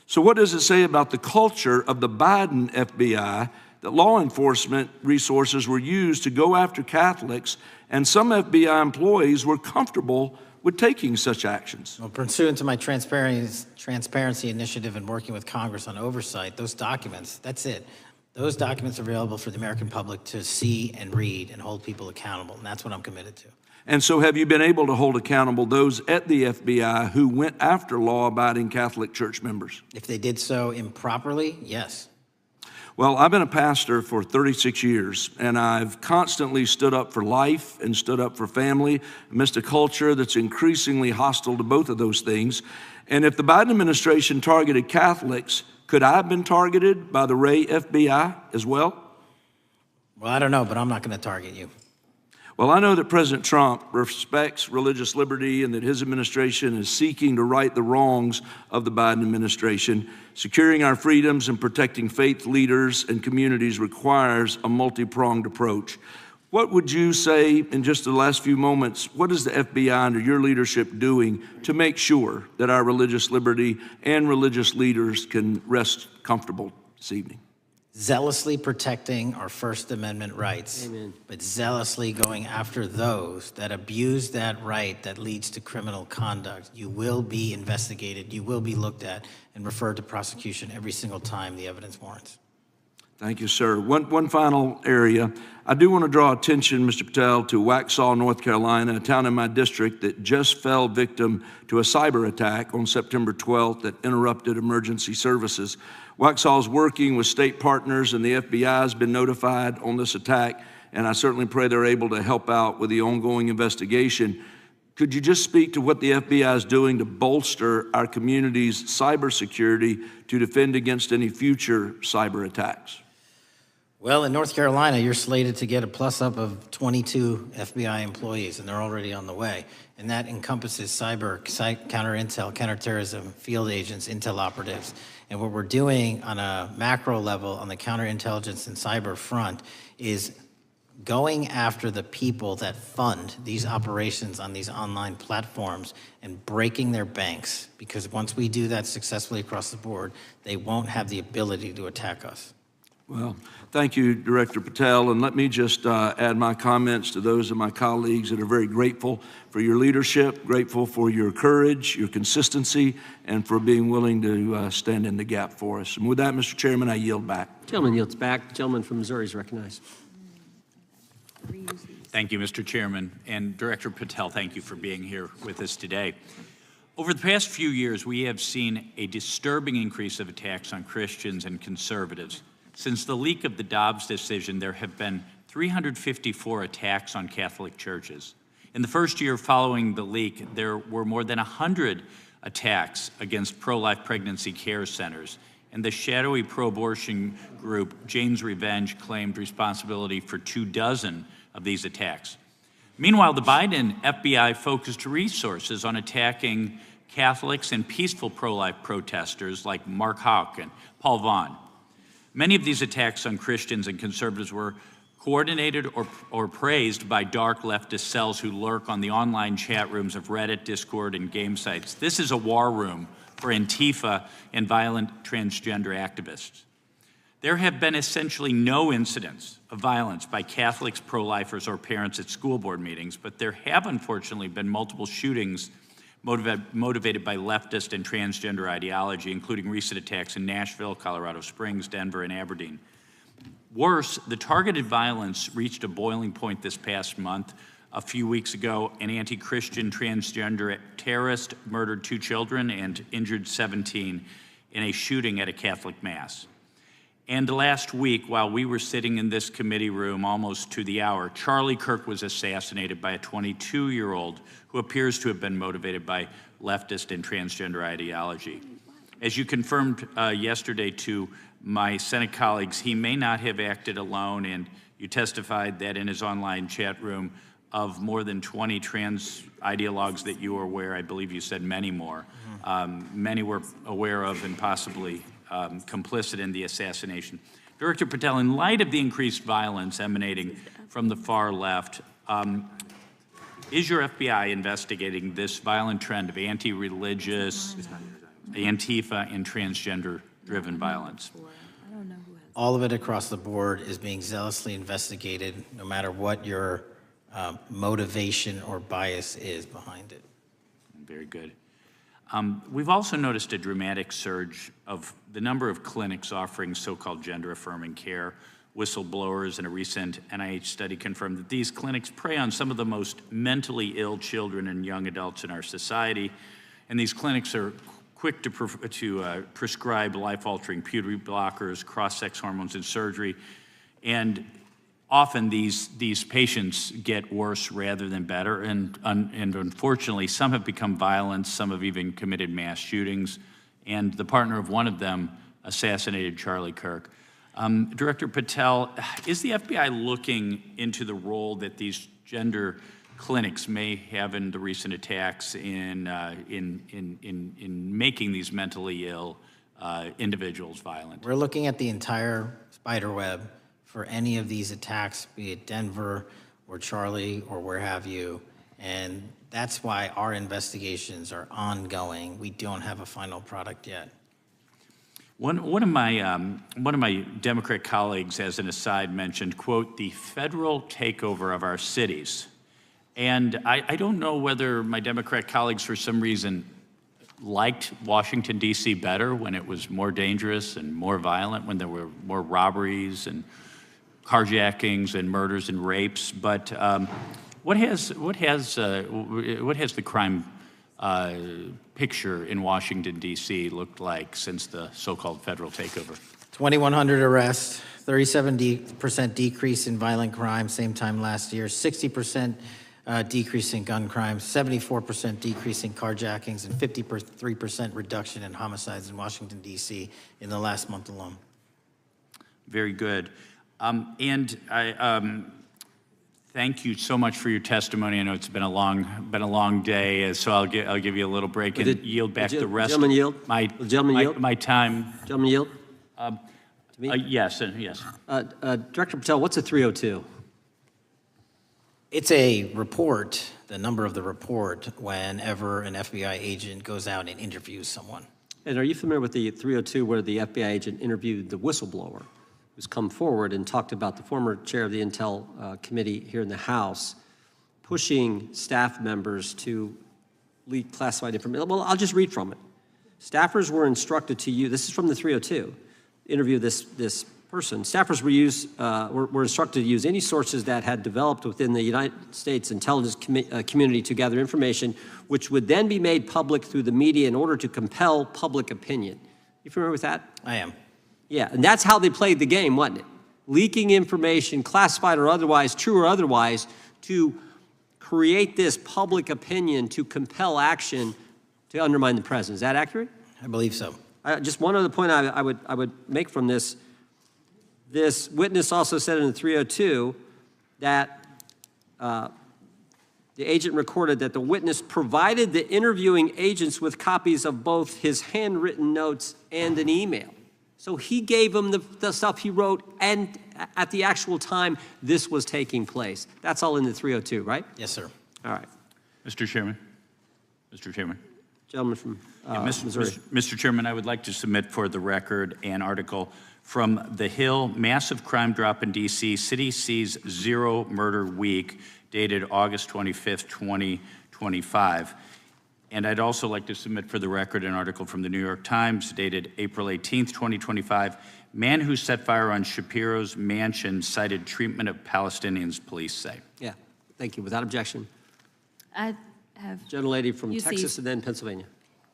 So what does it say about the culture of the Biden FBI that law enforcement resources were used to go after Catholics, and some FBI employees were comfortable with taking such actions? Well, pursuant to my transparency initiative and working with Congress on oversight, those documents, that's it. Those documents are available for the American public to see and read and hold people accountable, and that's what I'm committed to. And so have you been able to hold accountable those at the FBI who went after law-abiding Catholic church members? If they did so improperly, yes. Well, I've been a pastor for 36 years, and I've constantly stood up for life and stood up for family amidst a culture that's increasingly hostile to both of those things. And if the Biden administration targeted Catholics, could I have been targeted by the Ray FBI as well? Well, I don't know, but I'm not going to target you. Well, I know that President Trump respects religious liberty and that his administration is seeking to right the wrongs of the Biden administration. Securing our freedoms and protecting faith leaders and communities requires a multi-pronged approach. What would you say in just the last few moments, what is the FBI under your leadership doing to make sure that our religious liberty and religious leaders can rest comfortable this evening? Zealously protecting our First Amendment rights, Amen. But zealously going after those that abuse that right that leads to criminal conduct. You will be investigated, you will be looked at, and referred to prosecution every single time the evidence warrants. Thank you, sir. One final area. I do want to draw attention, Mr. Patel, to Waxhaw, North Carolina, a town in my district that just fell victim to a cyber attack on September 12th that interrupted emergency services. Waxhaw is working with state partners, and the FBI has been notified on this attack, and I certainly pray they're able to help out with the ongoing investigation. Could you just speak to what the FBI is doing to bolster our community's cybersecurity to defend against any future cyber attacks? Well, in North Carolina, you're slated to get a plus-up of 22 FBI employees, and they're already on the way. And that encompasses cyber, counter-intel, counterterrorism, field agents, intel operatives. And what we're doing on a macro level on the counterintelligence and cyber front is going after the people that fund these operations on these online platforms and breaking their banks. Because once we do that successfully across the board, they won't have the ability to attack us. Well, thank you, Director Patel, and let me just add my comments to those of my colleagues that are very grateful for your leadership, grateful for your courage, your consistency, and for being willing to stand in the gap for us. And with that, Mr. Chairman, I yield back. Gentleman yields back. The gentleman from Missouri is recognized. Thank you, Mr. Chairman. And Director Patel, thank you for being here with us today. Over the past few years, we have seen a disturbing increase of attacks on Christians and conservatives. Since the leak of the Dobbs decision, there have been 354 attacks on Catholic churches. In the first year following the leak, there were more than 100 attacks against pro-life pregnancy care centers, and the shadowy pro-abortion group Jane's Revenge claimed responsibility for 24 of these attacks. Meanwhile, the Biden FBI focused resources on attacking Catholics and peaceful pro-life protesters like Mark Houck and Paul Vaughn. Many of these attacks on Christians and conservatives were coordinated or praised by dark leftist cells who lurk on the online chat rooms of Reddit, Discord, and game sites. This is a war room for Antifa and violent transgender activists. There have been essentially no incidents of violence by Catholics, pro-lifers, or parents at school board meetings, but there have unfortunately been multiple shootings motivated by leftist and transgender ideology, including recent attacks in Nashville, Colorado Springs, Denver, and Aberdeen. Worse, the targeted violence reached a boiling point this past month. A few weeks ago, an anti-Christian transgender terrorist murdered 2 children and injured 17 in a shooting at a Catholic mass. And last week, while we were sitting in this committee room almost to the hour, Charlie Kirk was assassinated by a 22-year-old who appears to have been motivated by leftist and transgender ideology. As you confirmed yesterday to my Senate colleagues, he may not have acted alone, and you testified that in his online chat room of more than 20 trans ideologues that you were aware, I believe you said many more, many were aware of and possibly complicit in the assassination. Director Patel, in light of the increased violence emanating from the far left, is your FBI investigating this violent trend of anti-religious, Antifa, and transgender-driven violence? All of it across the board is being zealously investigated, no matter what your motivation or bias is behind it. Very good. We've also noticed a dramatic surge of the number of clinics offering so-called gender-affirming care. Whistleblowers in a recent NIH study confirmed that these clinics prey on some of the most mentally ill children and young adults in our society, and these clinics are quick to prescribe life-altering puberty blockers, cross-sex hormones, and surgery, and often these patients get worse rather than better, and unfortunately, some have become violent, some have even committed mass shootings, and the partner of one of them assassinated Charlie Kirk. Director Patel, is the FBI looking into the role that these gender clinics may have in the recent attacks in making these mentally ill individuals violent? We're looking at the entire spider web for any of these attacks, be it Denver or Charlie or where have you, and that's why our investigations are ongoing. We don't have a final product yet. One of my Democrat colleagues, as an aside, mentioned, quote, the federal takeover of our cities. And I don't know whether my Democrat colleagues, for some reason, liked Washington, D.C. better when it was more dangerous and more violent, when there were more robberies and carjackings and murders and rapes. But what has the crime picture in Washington, D.C. looked like since the so-called federal takeover? 2,100 arrests, 37% decrease in violent crime, same time last year, 60% decrease in gun crimes, 74% decrease in carjackings, and 53% reduction in homicides in Washington, D.C. in the last month alone. Very good. And I thank you so much for your testimony. I know it's been a long day, so I'll give you a little break and yield back the rest. Gentleman yield. My time. Gentleman yield. Yes, and yes. Director Patel, what's a 302? It's a report, the number of the report, whenever an FBI agent goes out and interviews someone. And are you familiar with the 302 where the FBI agent interviewed the whistleblower who's come forward and talked about the former chair of the Intel Committee here in the House pushing staff members to leak classified information? Well, I'll just read from it. Staffers were instructed to use, this is from the 302, interview this person. Staffers were instructed to use any sources that had developed within the United States intelligence community to gather information, which would then be made public through the media in order to compel public opinion. You familiar with that? I am. Yeah, and that's how they played the game, wasn't it? Leaking information, classified or otherwise, true or otherwise, to create this public opinion to compel action to undermine the president. Is that accurate? I believe so. Just one other point I would make from this. This witness also said in the 302 that the agent recorded that the witness provided the interviewing agents with copies of both his handwritten notes and an email. So he gave them the stuff he wrote, and at the actual time this was taking place. That's all in the 302, right? Yes, sir. All right. Mr. Chairman. Mr. Chairman. Gentleman from Missouri. Mr. Chairman, I would like to submit for the record an article from The Hill, Massive Crime Drop in D.C., City Sees Zero Murder Week, dated August 25th, 2025. And I'd also like to submit for the record an article from the New York Times dated April 18th, 2025. Man who set fire on Shapiro's mansion cited treatment of Palestinians, police say. Yeah, thank you. Without objection. I have Gentlelady from UC. Texas and then Pennsylvania.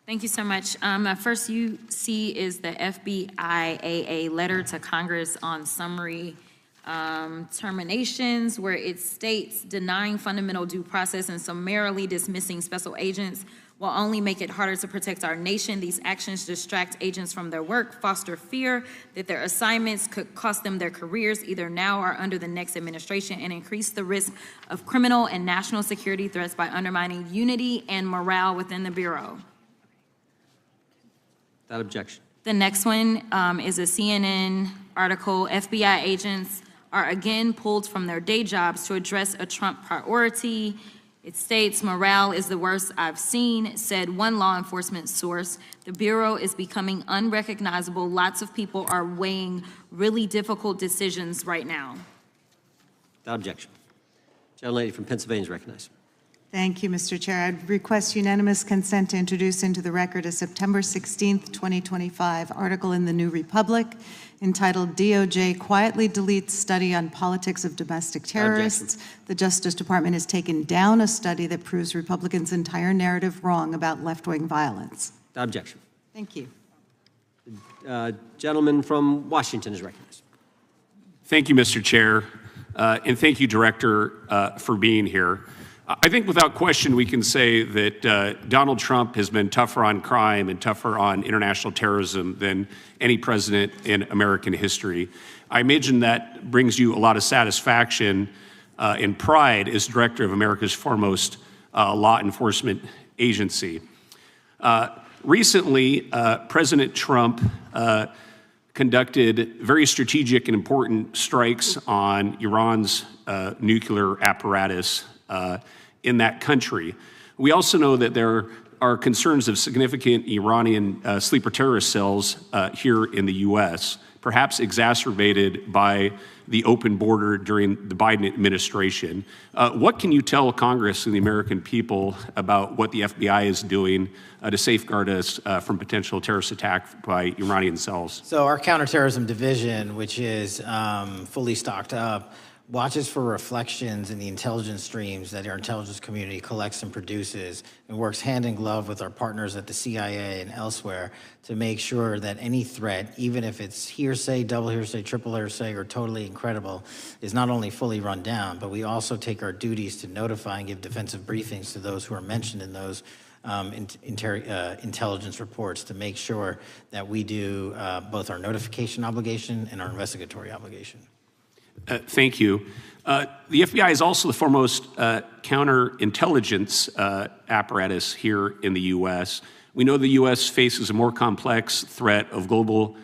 Thank you so much. My first UC is the FBIAA letter to Congress on summary terminations, where it states denying fundamental due process and summarily dismissing special agents will only make it harder to protect our nation. These actions distract agents from their work, foster fear that their assignments could cost them their careers either now or under the next administration, and increase the risk of criminal and national security threats by undermining unity and morale within the Bureau. Without objection. The next one is a CNN article. FBI agents are again pulled from their day jobs to address a Trump priority. It states, morale is the worst I've seen, said one law enforcement source. The Bureau is becoming unrecognizable. Lots of people are weighing really difficult decisions right now. Without objection. Gentlelady from Pennsylvania is recognized. Thank you, Mr. Chair. I'd request unanimous consent to introduce into the record a September 16th, 2025 article in the New Republic entitled DOJ Quietly Deletes Study on Politics of Domestic Terrorists. The Justice Department has taken down a study that proves Republicans' entire narrative wrong about left-wing violence. Without objection. Thank you. Gentleman from Washington is recognized. Thank you, Mr. Chair, and thank you, Director, for being here. I think without question we can say that Donald Trump has been tougher on crime and tougher on international terrorism than any president in American history. I imagine that brings you a lot of satisfaction and pride as director of America's foremost law enforcement agency. Recently, President Trump conducted very strategic and important strikes on Iran's nuclear apparatus in that country. We also know that there are concerns of significant Iranian sleeper terrorist cells here in the U.S., perhaps exacerbated by the open border during the Biden administration. What can you tell Congress and the American people about what the FBI is doing to safeguard us from potential terrorist attack by Iranian cells? So our counterterrorism division, which is fully stocked up, watches for reflections in the intelligence streams that our intelligence community collects and produces, and works hand in glove with our partners at the CIA and elsewhere to make sure that any threat, even if it's hearsay, double hearsay, triple hearsay, or totally incredible, is not only fully run down, but we also take our duties to notify and give defensive briefings to those who are mentioned in those intelligence reports to make sure that we do both our notification obligation and our investigatory obligation. Thank you. The FBI is also the foremost counterintelligence apparatus here in the U.S. We know the U.S. faces a more complex threat of global,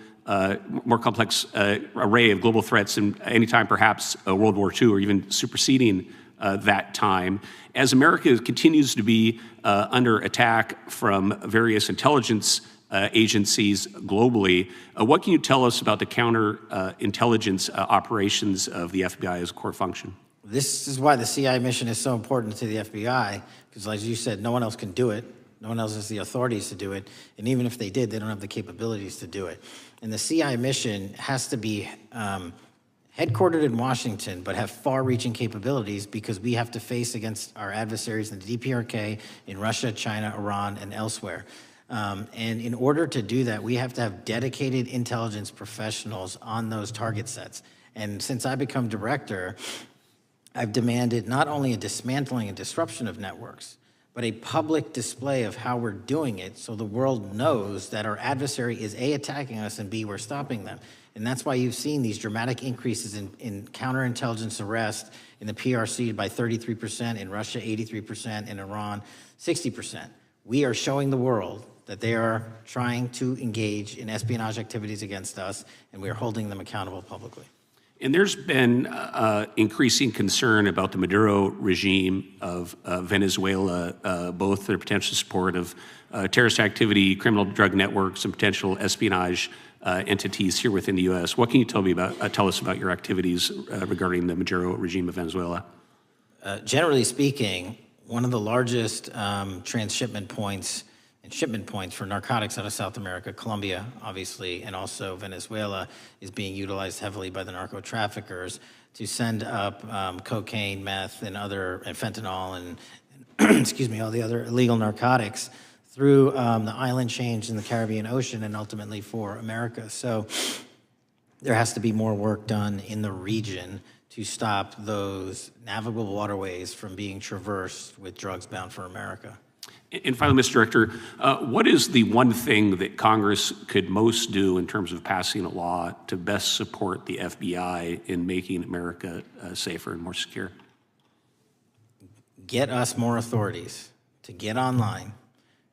more complex array of global threats than any time perhaps World War II or even superseding that time. As America continues to be under attack from various intelligence agencies globally, what can you tell us about the counterintelligence operations of the FBI as a core function? This is why the CIA mission is so important to the FBI, because as you said, no one else can do it. No one else has the authorities to do it. And even if they did, they don't have the capabilities to do it. And the CIA mission has to be headquartered in Washington, but have far-reaching capabilities because we have to face against our adversaries in the DPRK, in Russia, China, Iran, and elsewhere. And in order to do that, we have to have dedicated intelligence professionals on those target sets. And since I become director, I've demanded not only a dismantling and disruption of networks, but a public display of how we're doing it so the world knows that our adversary is A, attacking us, and B, we're stopping them. And that's why you've seen these dramatic increases in counterintelligence arrest in the PRC by 33%, in Russia 83%, in Iran 60%. We are showing the world that they are trying to engage in espionage activities against us, and we are holding them accountable publicly. And there's been increasing concern about the Maduro regime of Venezuela, both their potential support of terrorist activity, criminal drug networks, and potential espionage entities here within the U.S. What can you tell us about your activities regarding the Maduro regime of Venezuela? Generally speaking, one of the largest transshipment points and shipment points for narcotics out of South America, Colombia, obviously, and also Venezuela, is being utilized heavily by the narco traffickers to send up cocaine, meth, and fentanyl, and excuse me, all the other illegal narcotics through the island chains in the Caribbean Ocean and ultimately for America. So there has to be more work done in the region to stop those navigable waterways from being traversed with drugs bound for America. And finally, Mr. Director, what is the one thing that Congress could most do in terms of passing a law to best support the FBI in making America safer and more secure? Get us more authorities to get online,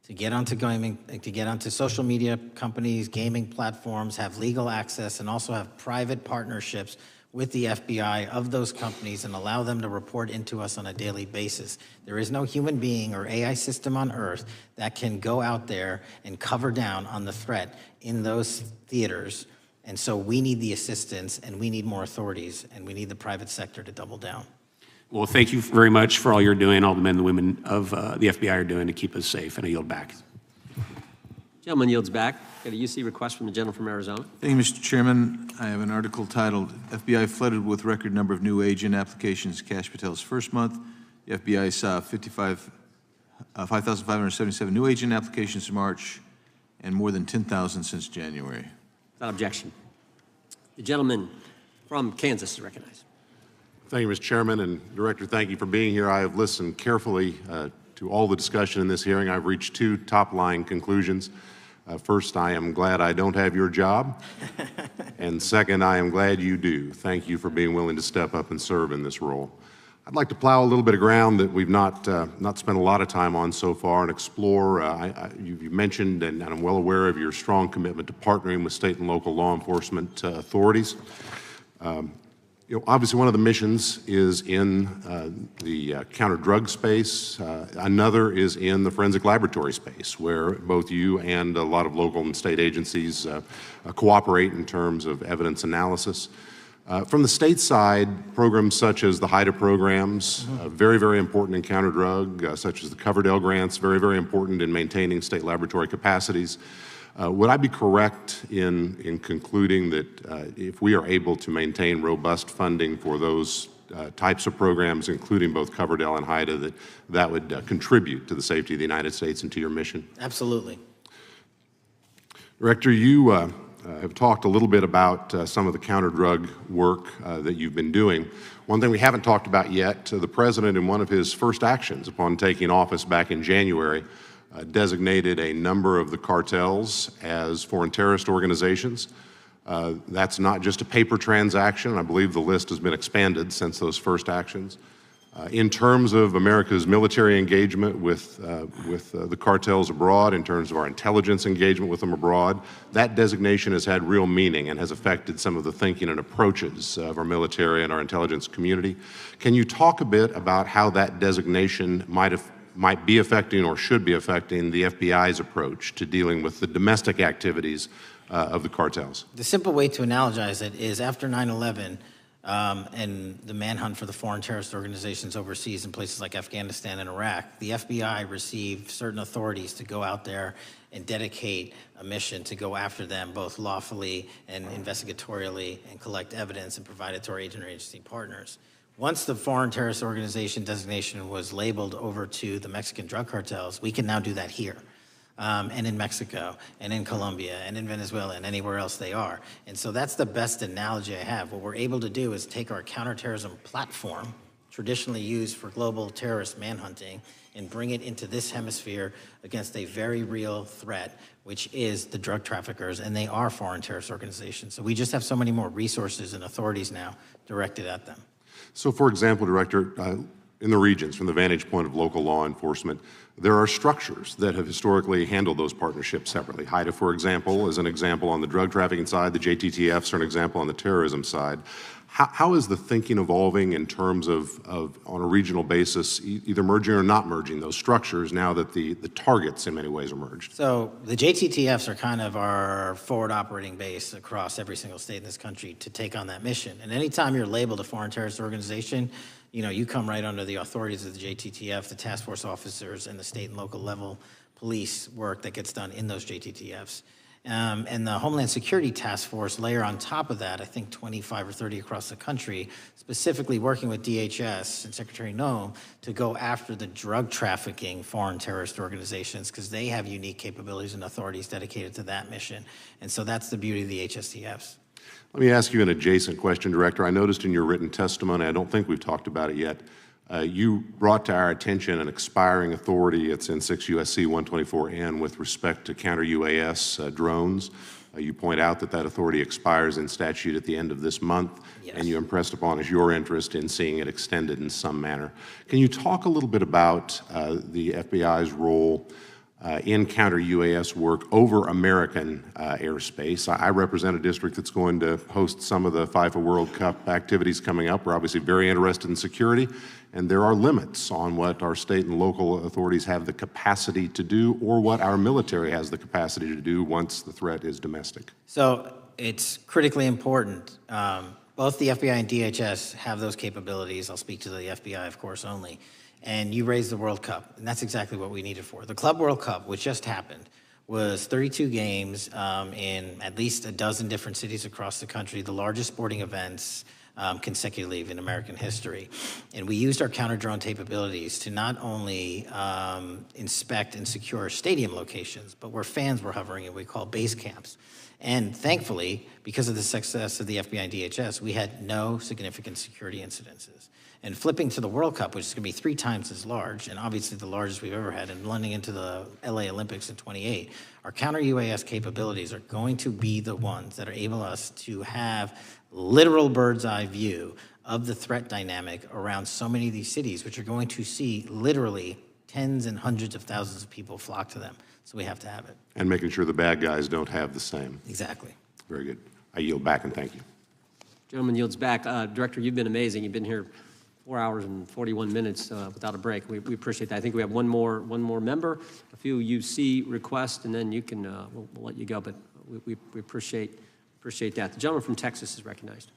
to get onto social media companies, gaming platforms, have legal access, and also have private partnerships with the FBI of those companies and allow them to report into us on a daily basis. There is no human being or AI system on earth that can go out there and cover down on the threat in those theaters. And so we need the assistance, and we need more authorities, and we need the private sector to double down. Well, thank you very much for all you're doing, all the men and women of the FBI are doing to keep us safe, and I yield back. Gentleman yields back. Got a UC request from the gentleman from Arizona. Thank you, Mr. Chairman. I have an article titled, FBI Flooded with Record Number of New Agent Applications Kash Patel's First Month. The FBI saw 5,577 new agent applications in March and more than 10,000 since January. Without objection. The gentleman from Kansas is recognized. Thank you, Mr. Chairman, and Director, thank you for being here. I have listened carefully to all the discussion in this hearing. I've reached two top-line conclusions. First, I am glad I don't have your job. And second, I am glad you do. Thank you for being willing to step up and serve in this role. I'd like to plow a little bit of ground that we've not spent a lot of time on so far and explore. You mentioned, and I'm well aware of your strong commitment to partnering with state and local law enforcement authorities. Obviously, one of the missions is in the counter-drug space. Another is in the forensic laboratory space, where both you and a lot of local and state agencies cooperate in terms of evidence analysis. From the state side, programs such as the HIDA programs, very, very important in counter-drug, such as the Coverdell grants, very, very important in maintaining state laboratory capacities. Would I be correct in concluding that if we are able to maintain robust funding for those types of programs, including both Coverdell and HIDA, that would contribute to the safety of the United States and to your mission? Absolutely. Director, you have talked a little bit about some of the counter-drug work that you've been doing. One thing we haven't talked about yet, the President, in one of his first actions upon taking office back in January, designated a number of the cartels as foreign terrorist organizations. That's not just a paper transaction. I believe the list has been expanded since those first actions. In terms of America's military engagement with the cartels abroad, in terms of our intelligence engagement with them abroad, that designation has had real meaning and has affected some of the thinking and approaches of our military and our intelligence community. Can you talk a bit about how that designation might be affecting or should be affecting the FBI's approach to dealing with the domestic activities of the cartels? The simple way to analogize it is after 9/11 and the manhunt for the foreign terrorist organizations overseas in places like Afghanistan and Iraq, the FBI received certain authorities to go out there and dedicate a mission to go after them both lawfully and investigatorially and collect evidence and provide it to our agency partners. Once the foreign terrorist organization designation was labeled over to the Mexican drug cartels, we can now do that here. and in Mexico, and in Colombia, and in Venezuela, and anywhere else they are. And so that's the best analogy I have. What we're able to do is take our counterterrorism platform, traditionally used for global terrorist manhunting, and bring it into this hemisphere against a very real threat, which is the drug traffickers, and they are foreign terrorist organizations. So we just have so many more resources and authorities now directed at them. So, for example, Director, in the regions, from the vantage point of local law enforcement, there are structures that have historically handled those partnerships separately. HIDTA, for example, is an example on the drug trafficking side. The JTTFs are an example on the terrorism side. How is the thinking evolving in terms of on a regional basis, either merging or not merging those structures now that the targets in many ways are merged? So the JTTFs are kind of our forward operating base across every single state in this country to take on that mission. And anytime you're labeled a foreign terrorist organization, you come right under the authorities of the JTTF, the task force officers, and the state and local level police work that gets done in those JTTFs. And the Homeland Security Task Force layer on top of that, I think 25 or 30 across the country, specifically working with DHS and Secretary Noem to go after the drug trafficking foreign terrorist organizations, because they have unique capabilities and authorities dedicated to that mission. And so that's the beauty of the HSTFs. Let me ask you an adjacent question, Director. I noticed in your written testimony, I don't think we've talked about it yet, you brought to our attention an expiring authority. It's in 6 U.S.C. 124N with respect to counter-UAS drones. You point out that that authority expires in statute at the end of this month, and you impressed upon us your interest in seeing it extended in some manner. Can you talk a little bit about the FBI's role in counter-UAS work over American airspace? I represent a district that's going to host some of the FIFA World Cup activities coming up. We're obviously very interested in security, and there are limits on what our state and local authorities have the capacity to do or what our military has the capacity to do once the threat is domestic. So it's critically important. Both the FBI and DHS have those capabilities. I'll speak to the FBI, of course, only. And you raised the World Cup, and that's exactly what we need it for. The Club World Cup, which just happened, was 32 games in at least a dozen different cities across the country, the largest sporting events consecutively in American history. And we used our counter-drone capabilities to not only inspect and secure stadium locations, but where fans were hovering and we call base camps. And thankfully, because of the success of the FBI and DHS, we had no significant security incidences. And flipping to the World Cup, which is going to be 3 times as large, and obviously the largest we've ever had, and blending into the LA Olympics in '28, our counter-UAS capabilities are going to be the ones that are able us to have literal bird's eye view of the threat dynamic around so many of these cities, which are going to see literally tens and hundreds of thousands of people flock to them. So we have to have it. And making sure the bad guys don't have the same. Exactly. Very good. I yield back and thank you. Gentleman yields back. Director, you've been amazing. You've been here 4 hours and 41 minutes without a break. We appreciate that. I think we have one more member, a few UC requests, and then you can we'll let you go. But we appreciate that. The gentleman from Texas is recognized.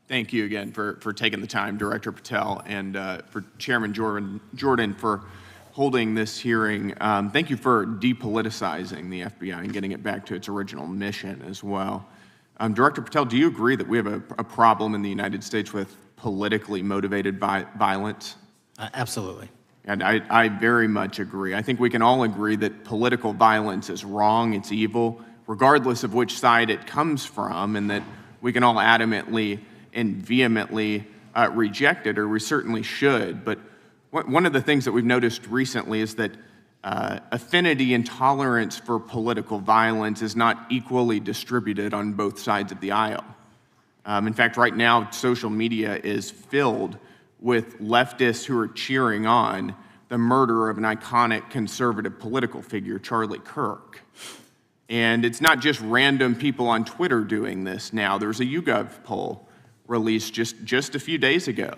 Thank you again for taking the time, Director Patel, and for Chairman Jordan for holding this hearing. Thank you for depoliticizing the FBI and getting it back to its original mission as well. Director Patel, do you agree that we have a problem in the United States with politically motivated violence? Absolutely. And I very much agree. I think we can all agree that political violence is wrong, it's evil, regardless of which side it comes from, and that we can all adamantly and vehemently reject it, or we certainly should. But one of the things that we've noticed recently is that affinity and tolerance for political violence is not equally distributed on both sides of the aisle. In fact, right now, social media is filled with leftists who are cheering on the murder of an iconic conservative political figure, Charlie Kirk. And it's not just random people on Twitter doing this now. There's a YouGov poll released just a few days ago,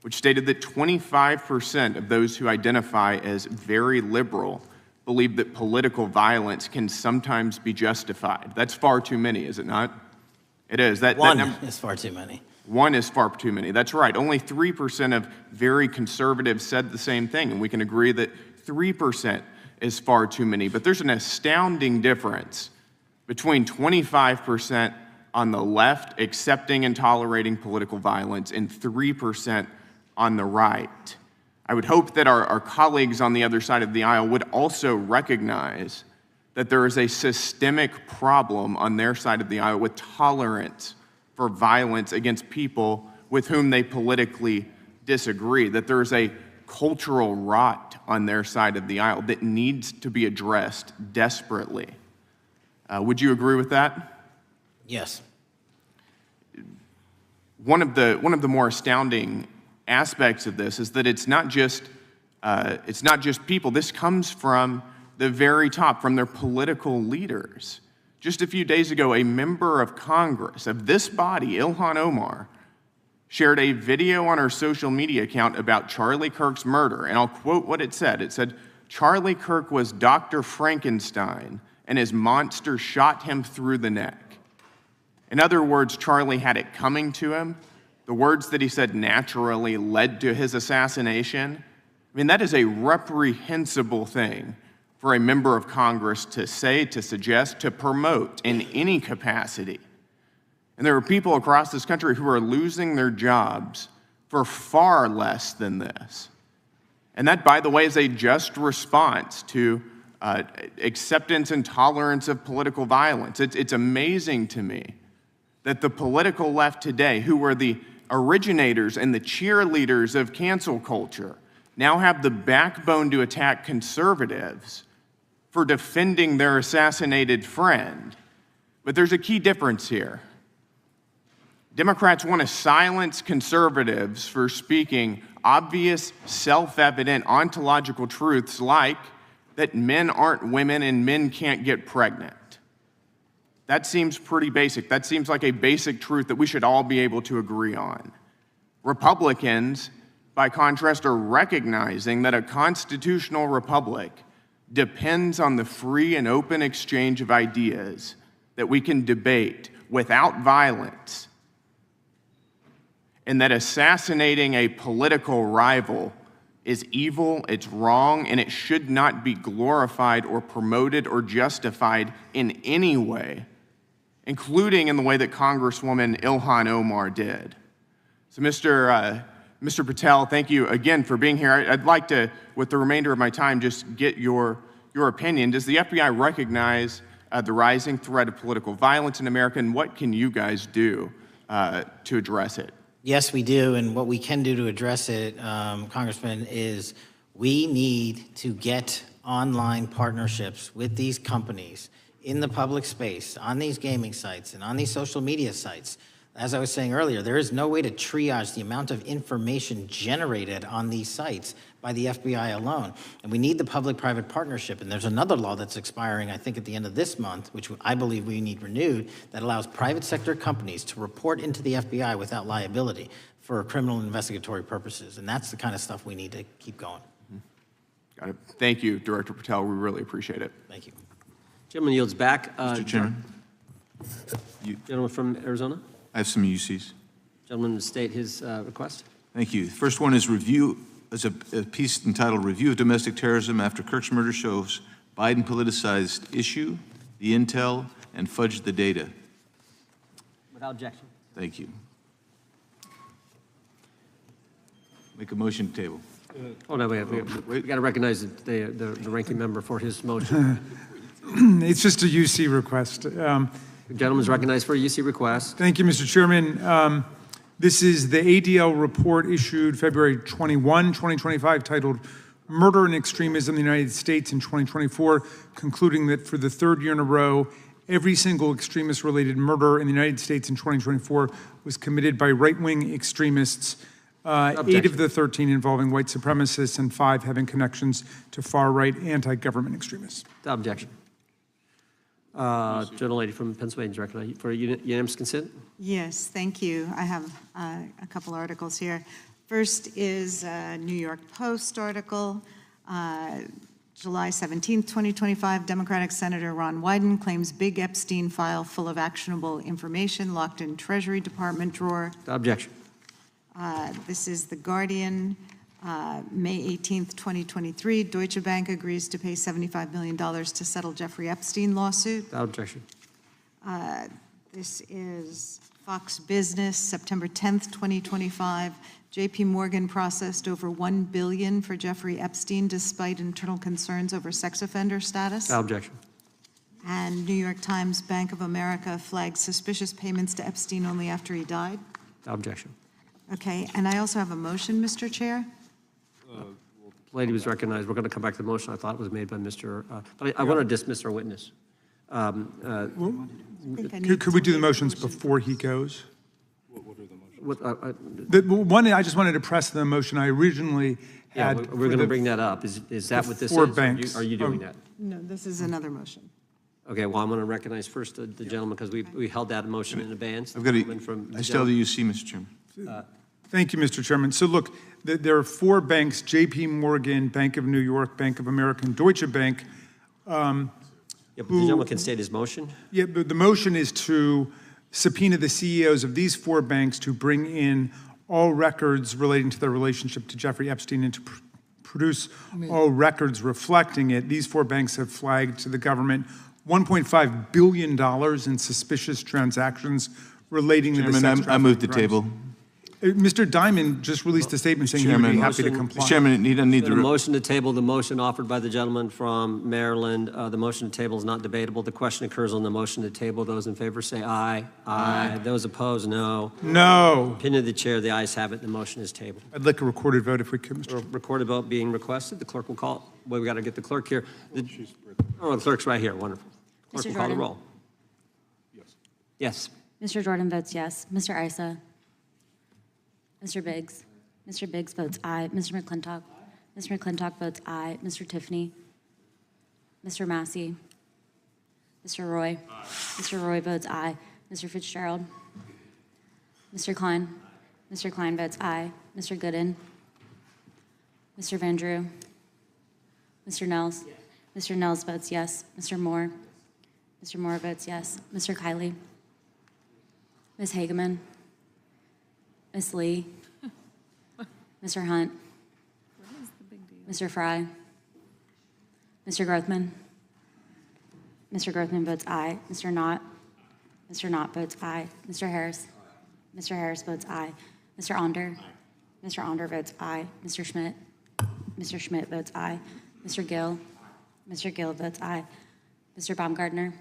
which stated that 25% of those who identify as very liberal believe that political violence can sometimes be justified. That's far too many, is it not? It is. One is far too many. One is far too many. That's right. Only 3% of very conservatives said the same thing, and we can agree that 3% is far too many. But there's an astounding difference between 25% on the left accepting and tolerating political violence and 3% on the right. I would hope that our colleagues on the other side of the aisle would also recognize that there is a systemic problem on their side of the aisle with tolerance for violence against people with whom they politically disagree, that there is a cultural rot on their side of the aisle that needs to be addressed desperately. Would you agree with that? Yes. One of the more astounding aspects of this is that it's not just people. This comes from the very top, from their political leaders. Just a few days ago, a member of Congress of this body, Ilhan Omar, shared a video on her social media account about Charlie Kirk's murder, and I'll quote what it said. It said, "Charlie Kirk was Dr. Frankenstein, and his monster shot him through the neck." In other words, Charlie had it coming to him. The words that he said naturally led to his assassination. I mean, that is a reprehensible thing for a member of Congress to say, to suggest, to promote in any capacity. And there are people across this country who are losing their jobs for far less than this. And that, by the way, is a just response to acceptance and tolerance of political violence. It's amazing to me that the political left today, who were the originators and the cheerleaders of cancel culture, now have the backbone to attack conservatives for defending their assassinated friend. But there's a key difference here. Democrats want to silence conservatives for speaking obvious, self-evident ontological truths like that men aren't women and men can't get pregnant. That seems pretty basic. That seems like a basic truth that we should all be able to agree on. Republicans, by contrast, are recognizing that a constitutional republic depends on the free and open exchange of ideas that we can debate without violence, and that assassinating a political rival is evil, it's wrong, and it should not be glorified or promoted or justified in any way, including in the way that Congresswoman Ilhan Omar did. So Mr. Patel, thank you again for being here. I'd like to, with the remainder of my time, just get your opinion. Does the FBI recognize the rising threat of political violence in America, and what can you guys do to address it? Yes, we do, and what we can do to address it, Congressman, is we need to get online partnerships with these companies in the public space, on these gaming sites, and on these social media sites. As I was saying earlier, there is no way to triage the amount of information generated on these sites by the FBI alone. And we need the public-private partnership. And there's another law that's expiring, I think, at the end of this month, which I believe we need renewed, that allows private sector companies to report into the FBI without liability for criminal investigatory purposes. And that's the kind of stuff we need to keep going. Got it. Thank you, Director Patel. We really appreciate it. Thank you. Gentleman yields back. Mr. Chairman. Gentleman from Arizona. I have some UCs. Gentleman to state his request. Thank you. The first one is a piece entitled Review of Domestic Terrorism After Kirk's Murder Shows Biden Politicized Issue, the Intel, and Fudged the Data. Without objection. Thank you. Make a motion to table. Oh, no, we got to recognize the ranking member for his motion. It's just a UC request. The gentleman's recognized for a UC request. Thank you, Mr. Chairman. This is the ADL report issued February 21, 2025, titled Murder and Extremism in the United States in 2024, concluding that for the third year in a row, every single extremist-related murder in the United States in 2024 was committed by right-wing extremists, 8 of the 13 involving white supremacists and 5 having connections to far-right anti-government extremists. Without objection. Gentlelady from Pennsylvania is recognized for unanimous consent. Yes, thank you. I have a couple articles here. First is a New York Post article, July 17th, 2025. Democratic Senator Ron Wyden claims big Epstein file full of actionable information locked in Treasury Department drawer. Without objection. This is The Guardian, May 18th, 2023. Deutsche Bank agrees to pay $75 million to settle Jeffrey Epstein lawsuit. Without objection. This is Fox Business, September 10th, 2025. JP Morgan processed over $1 billion for Jeffrey Epstein despite internal concerns over sex offender status. Without objection. And New York Times, Bank of America flagged suspicious payments to Epstein only after he died. Without objection. Okay, and I also have a motion, Mr. Chair. The lady was recognized. We're going to come back to the motion. I thought it was made by Mr. But I want to dismiss our witness. Could we do the motions before he goes? What, The one, I just wanted to press the motion I originally yeah, had. we're going to bring that up. Is that what this four is? banks. Are you doing that? No, this is another motion. Okay, well, I'm going to recognize first the gentleman because we held that motion in advance. I've got a, I still have the UC, Mr. Chairman. Thank you, Mr. Chairman. So look, there are four banks, JP Morgan, Bank of New York, Bank of America, and Deutsche Bank. Yeah, but the gentleman can state his motion. Yeah, but the motion is to subpoena the CEOs of these four banks to bring in all records relating to their relationship to Jeffrey Epstein and to produce all records reflecting it. These four banks have flagged to the government $1.5 billion in suspicious transactions relating to the sex Chairman, I move the crimes. table. Mr. Diamond just released a statement saying he would be happy to comply. Mr. Chairman, he doesn't need The motion to table, the motion offered by the gentleman from Maryland, the motion to table is not debatable. The question occurs on the motion to table. Those in favor say aye. Aye. Those opposed, no. No. Opinion of the chair, the ayes have it. The motion is tabled. I'd like a recorded vote if we could, Mr. Recorded vote being requested. The clerk will call. Well, we got to get the clerk here. The clerk's right here. Wonderful. Clerk Mr. will call the Jordan? roll. Yes. Mr. Jordan votes yes. Mr. Isa? Mr. Biggs? Mr. Biggs votes aye. Mr. McClintock? Mr. McClintock votes aye. Mr. Tiffany? Mr. Massey? Mr. Roy? Mr. Roy votes aye. Mr. Fitzgerald? Mr. Klein? Mr. Klein votes aye. Mr. Gooden? Mr. Van Drew? Mr. Nels? Mr. Nels votes yes. Mr. Moore? Mr. Moore votes yes. Mr. Kiley? Ms. Hageman? Ms. Lee? Mr. Hunt? Mr. Fry? Mr. Grothman? Mr. Grothman votes aye. Mr. Knott? Mr. Knott votes aye. Mr. Harris? Mr. Harris votes aye. Mr. Onder? Mr. Onder votes aye. Mr. Schmidt? Mr. Schmidt votes aye. Mr. Gill? Mr. Gill votes aye. Mr. Baumgartner?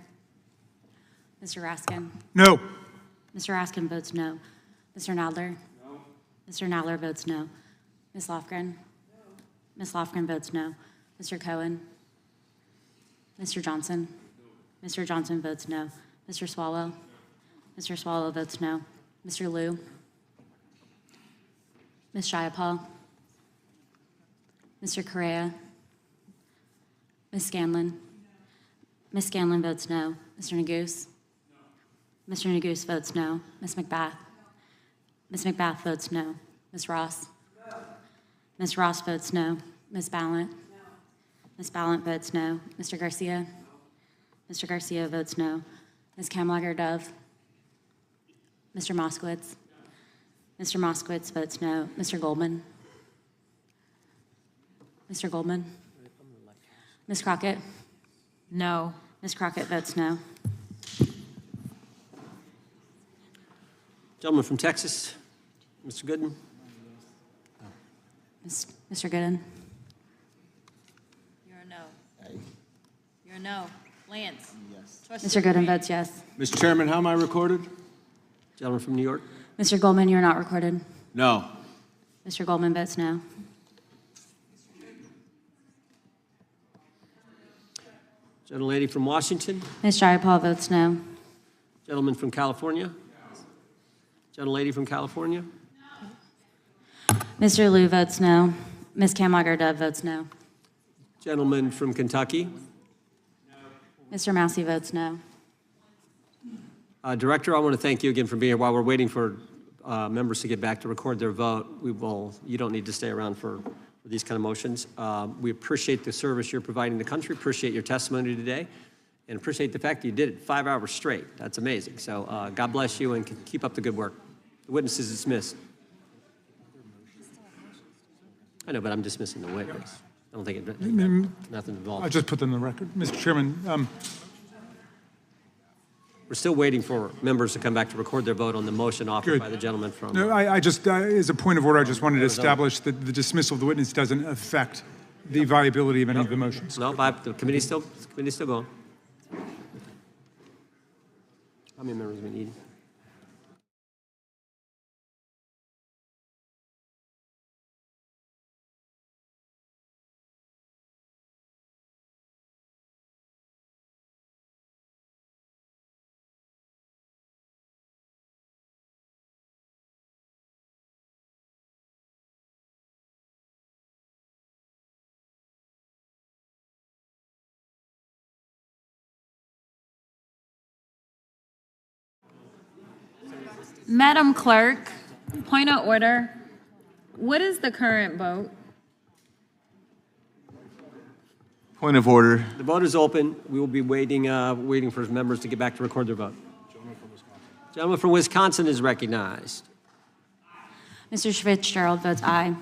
Mr. Raskin? No. Mr. Raskin votes no. Mr. Nadler? No. Mr. Nadler votes no. Ms. Lofgren? No. Ms. Lofgren votes no. Mr. Cohen? Mr. Johnson? No. Mr. Johnson votes no. Mr. Swallow? No. Mr. Swallow votes no. Mr. Liu? Ms. Jayapal? Mr. Correa? Ms. Scanlon? Ms. Scanlon votes no. Mr. Neguse? Mr. Neguse votes no. Ms. McBath? Ms. McBath votes no. Ms. Ross? Ms. Ross votes no. Ms. Ballant? Ms. Ballant votes no. Mr. Garcia? Mr. Garcia votes no. Ms. Kamlager-Dove? Mr. Moskowitz? Mr. Moskowitz votes no. Mr. Goldman? Mr. Goldman? Ms. Crockett? No. Ms. Crockett votes no. Gentleman from Texas, Mr. Gooden. Mr. Gooden? You're a no. You're a no. Lance? Yes. Mr. Gooden votes yes. Mr. Chairman, how am I recorded? Gentleman from New York. Mr. Goldman, you're not recorded. No. Mr. Goldman votes no. Gentlelady from Washington. Ms. Jayapal votes no. Gentleman from California. Gentlelady from California. Mr. Liu votes no. Ms. Kamlager-Dove votes no. Gentleman from Kentucky. Mr. Massey votes no. Director, I want to thank you again for being here. While we're waiting for members to get back to record their vote, you don't need to stay around for these kind of motions. We appreciate the service you're providing the country, appreciate your testimony today, and appreciate the fact that you did it 5 hours straight. That's amazing. So God bless you and keep up the good work. The witness is dismissed. I know, but I'm dismissing the witness. I don't think nothing involved. I'll just put them in the record. Mr. Chairman, We're still waiting for members to come back to record their vote on the motion offered Good. by the gentleman from. No, I just, as a point of order, I just wanted to establish that the dismissal of the witness doesn't affect the viability of any of the motions. No, the committee's still going. How many members we need? Madam Clerk, point of order. What is the current vote? Point of order. The vote is open. We will be waiting for members to get back to record their vote. Gentleman from Wisconsin is recognized. Mr. Fitzgerald votes aye.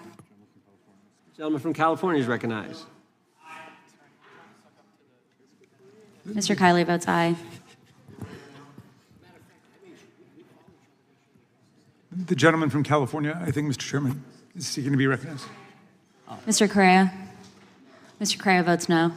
Gentleman from California is recognized. Mr. Kiley votes aye. The gentleman from California, I think, Mr. Chairman, is seeking to be recognized. Mr. Correa. Mr. Correa votes no.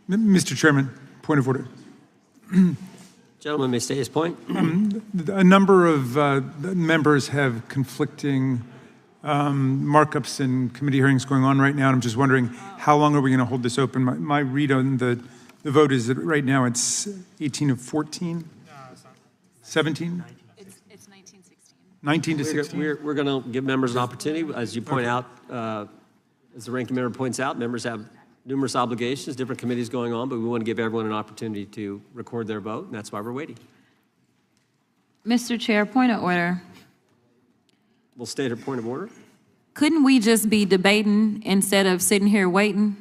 Mr. Chairman, point of order. Gentleman may state his point. A number of members have conflicting markups and committee hearings going on right now, and I'm just wondering, how long are we going to hold this open? My read on the vote is that right now it's 18 of 14? 17? It's 1916. 19 to 16? We're going to give members an opportunity. As you point out, as the ranking member points out, members have numerous obligations, different committees going on, but we want to give everyone an opportunity to record their vote, and that's why we're waiting. Mr. Chair, point of order. We'll state a point of order. Couldn't we just be debating instead of sitting here waiting?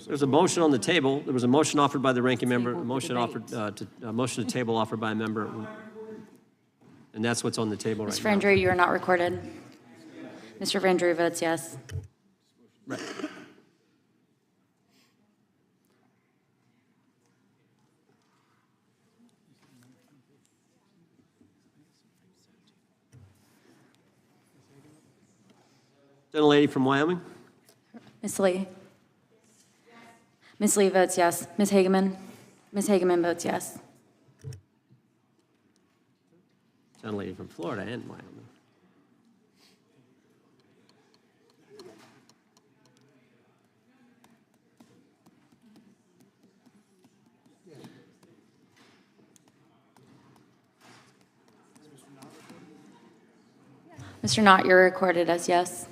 There's a motion on the table. There was a motion offered by the ranking member, a motion to table offered by a member, and that's what's on the table right Mr. now. Vendry, you are not recorded. Mr. Vendry votes yes. Right. Gentlelady from Wyoming. Ms. Lee. Ms. Lee votes yes. Ms. Hageman. Ms. Hageman votes yes. Gentlelady from Florida and Wyoming. Mr. Knott, you're recorded as yes.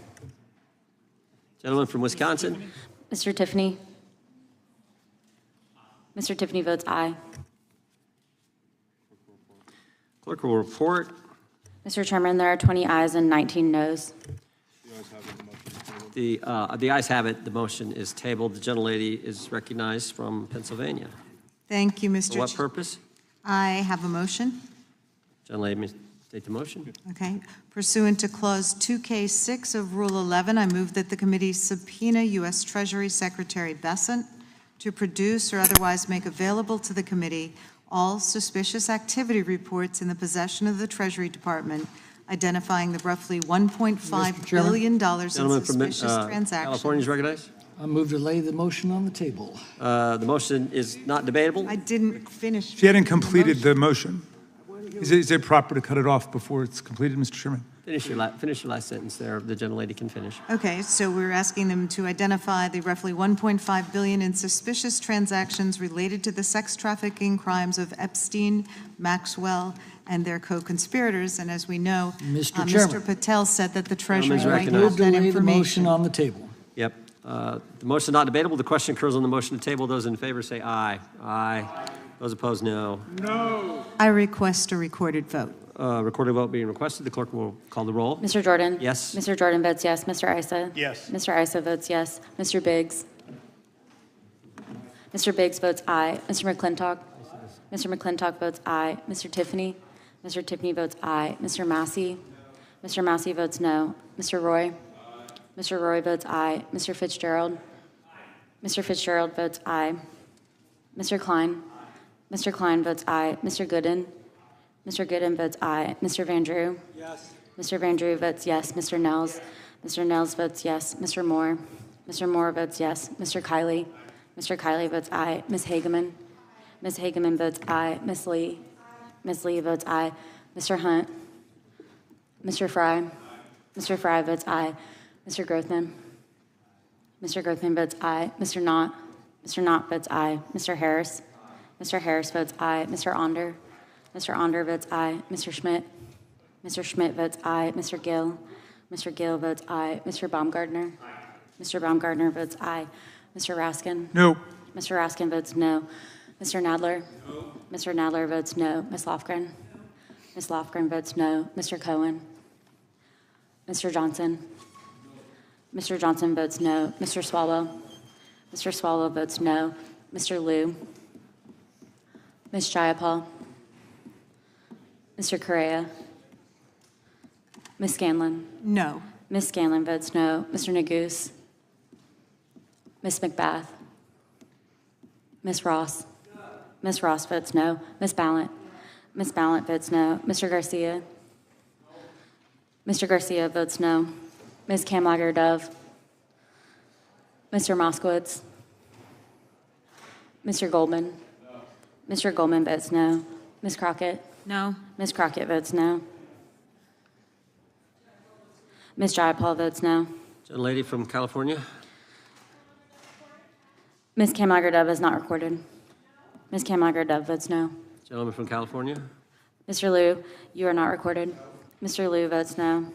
Gentleman from Wisconsin. Mr. Tiffany. Mr. Tiffany votes aye. Clerk will report. Mr. Chairman, there are 20 ayes and 19 noes. The ayes have it. The motion is tabled. The gentlelady is recognized from Pennsylvania. Thank you, Mr. For what purpose? I have a motion. Gentlelady may State the motion. Okay. Pursuant to Clause 2K6 of Rule 11, I move that the committee subpoena U.S. Treasury Secretary Bessent to produce or otherwise make available to the committee all suspicious activity reports in the possession of the Treasury Department, identifying the roughly $1.5 billion in Gentleman from suspicious transactions. California is recognized. I move to lay the motion on the table. The motion is not debatable. I didn't finish. She hadn't completed the motion. Is it proper to cut it off before it's completed, Mr. Chairman? Finish your last sentence there. The gentlelady can finish. Okay, so we're asking them to identify the roughly $1.5 billion in suspicious transactions related to the sex trafficking crimes of Epstein, Maxwell, and their co-conspirators. And as we know, Mr. Patel said that the Treasury might have that The motion information. on the table. Yep. The motion is not debatable. The question occurs on the motion to table. Those in favor say aye. Aye. Those opposed, no. No. I request a recorded vote. Recorded vote being requested. The clerk will call the roll. Mr. Jordan? Yes. Mr. Jordan votes yes. Mr. Issa? Yes. Mr. Issa votes yes. Mr. Biggs? Mr. Biggs votes aye. Mr. McClintock? Mr. McClintock votes aye. Mr. Tiffany? Mr. Tiffany votes aye. Mr. Massey? Mr. Massey votes no. Mr. Roy? Mr. Roy votes aye. Mr. Fitzgerald? Mr. Fitzgerald votes aye. Mr. Klein? Mr. Klein votes aye. Mr. Gooden? Mr. Gooden votes aye. Mr. Van Drew? Yes. Mr. Van Drew votes yes. Mr. Nels? Mr. Nels votes yes. Mr. Moore? Mr. Moore votes yes. Mr. Kiley? Mr. Kiley votes aye. Ms. Hageman? Ms. Hageman votes aye. Ms. Lee? Ms. Lee votes aye. Mr. Hunt? Mr. Fry? Mr. Fry votes aye. Mr. Grothman? Mr. Grothman votes aye. Mr. Knott? Mr. Knott votes aye. Mr. Harris? Mr. Harris votes aye. Mr. Onder? Mr. Onder votes aye. Mr. Schmidt? Mr. Schmidt votes aye. Mr. Gill? Mr. Gill votes aye. Mr. Baumgartner? Mr. Baumgartner votes aye. Mr. Raskin? No. Mr. Raskin votes no. Mr. Nadler? No. Mr. Nadler votes no. Ms. Lofgren? Ms. Lofgren votes no. Mr. Cohen? Mr. Johnson? Mr. Johnson votes no. Mr. Swalwell? Mr. Swalwell votes no. Mr. Liu? Ms. Jayapal? Mr. Correa? Ms. Scanlon? No. Ms. Scanlon votes no. Mr. Neguse? Ms. McBath? Ms. Ross? Ms. Ross votes no. Ms. Ballant? Ms. Ballant votes no. Mr. Garcia? Mr. Garcia votes no. Ms. Kamlager-Dove? Mr. Moskowitz? Mr. Goldman? Mr. Goldman votes no. Ms. Crockett? No. Ms. Crockett votes no. Ms. Jayapal votes no. Gentlelady from California. Ms. Kamlager-Dove is not recorded. Ms. Kamlager-Dove votes no. Gentleman from California. Mr. Liu, you are not recorded. Mr. Liu votes no.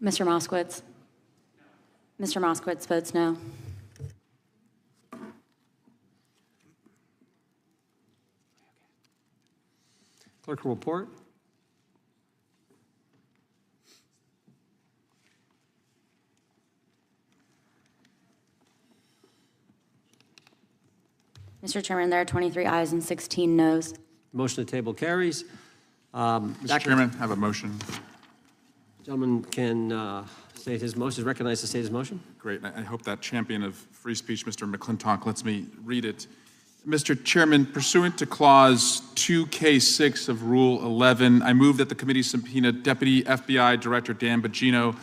Mr. Moskowitz? Mr. Moskowitz votes no. Clerk will report. Mr. Chairman, there are 23 ayes and 16 noes. Motion to table carries. Mr. Chairman, I have a motion. Gentleman can state his motion, is recognized to state his motion. Great. I hope that champion of free speech, Mr. McClintock, lets me read it. Mr. Chairman, pursuant to Clause 2K6 of Rule 11, I move that the committee subpoena Deputy FBI Director Dan Bongino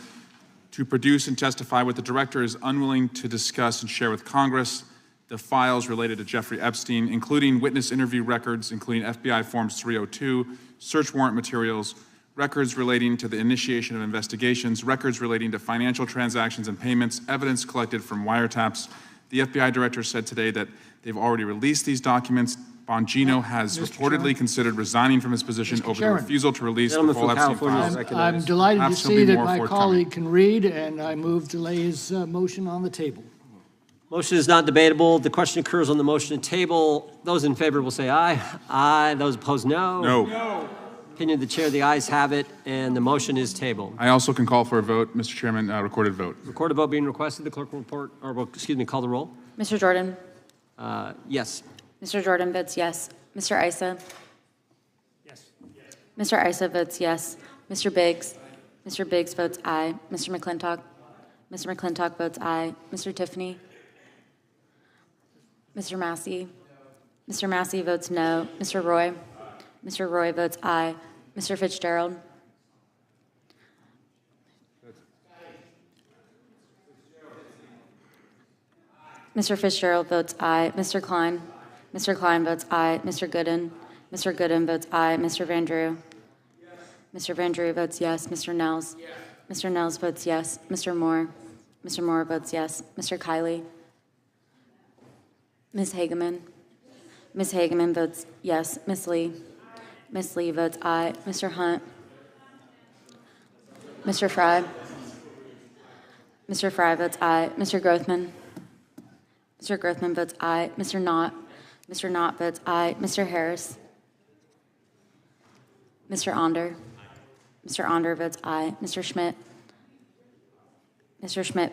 to produce and testify what the director is unwilling to discuss and share with Congress, the files related to Jeffrey Epstein, including witness interview records, including FBI Forms 302, search warrant materials, records relating to the initiation of investigations, records relating to financial transactions and payments, evidence collected from wiretaps. The FBI director said today that they've already released these documents. Bongino has reportedly considered resigning from his position over the refusal to release the full Epstein files. I'm delighted to Perhaps there'll see be that more my forthcoming. colleague can read, and I move to lay his motion on the table. Motion is not debatable. The question occurs on the motion to table. Those in favor will say aye. Aye. Those opposed, no. No. Opinion of the chair, the ayes have it, and the motion is tabled. I also can call for a vote, Mr. Chairman, recorded vote. Recorded vote being requested. The clerk will report, or will, excuse me, call the roll. Mr. Jordan? Yes. Mr. Jordan votes yes. Mr. Issa? Yes. Mr. Issa votes yes. Mr. Biggs votes aye. Mr. McClintock votes aye. Mr. Tiffany? Mr. Massey votes no. Mr. Roy votes aye. Mr. Fitzgerald? Mr. Fitzgerald votes aye. Mr. Klein votes aye. Mr. Gooden votes aye. Mr. Van Drew votes yes. Mr. Nels votes yes. Mr. Moore votes yes. Mr. Kiley? Ms. Hageman votes yes. Ms. Lee votes aye. Mr. Hunt? Mr. Fry votes aye. Mr. Grothman votes aye. Mr. Knott votes aye. Mr. Harris? Mr. Onder votes aye. Mr. Schmidt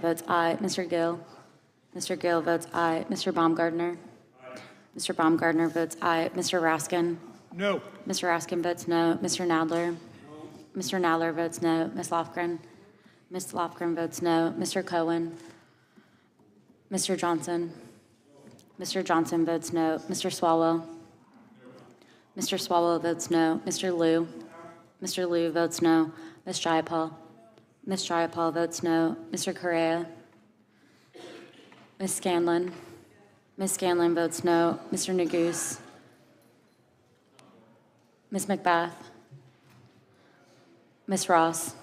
votes aye. Mr. Gill votes aye. Mr. Baumgartner votes aye. Mr. Raskin? No. Mr. Raskin votes no. Mr. Nadler votes no. Ms. Lofgren votes no. Mr. Cohen? Mr. Johnson votes no. Mr. Swalwell votes no. Mr. Liu votes no. Ms. Jayapal votes no. Mr. Correa? Ms. Scanlon votes no. Mr. Neguse? Ms. McBath? Ms. Ross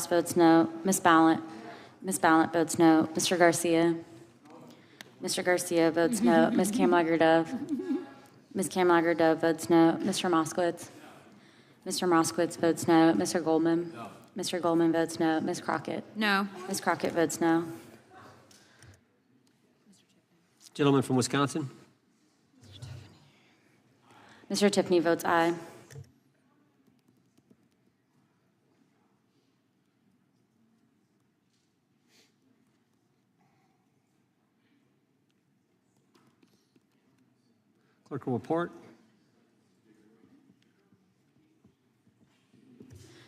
votes no. Ms. Ballant votes no. Mr. Garcia votes no. Ms. Kamlager-Dove votes no. Mr. Moskowitz votes no. Mr. Goldman votes no. Ms. Crockett? No. Ms. Crockett votes no. Gentleman from Wisconsin. Mr. Tiffany votes aye. Clerk will report.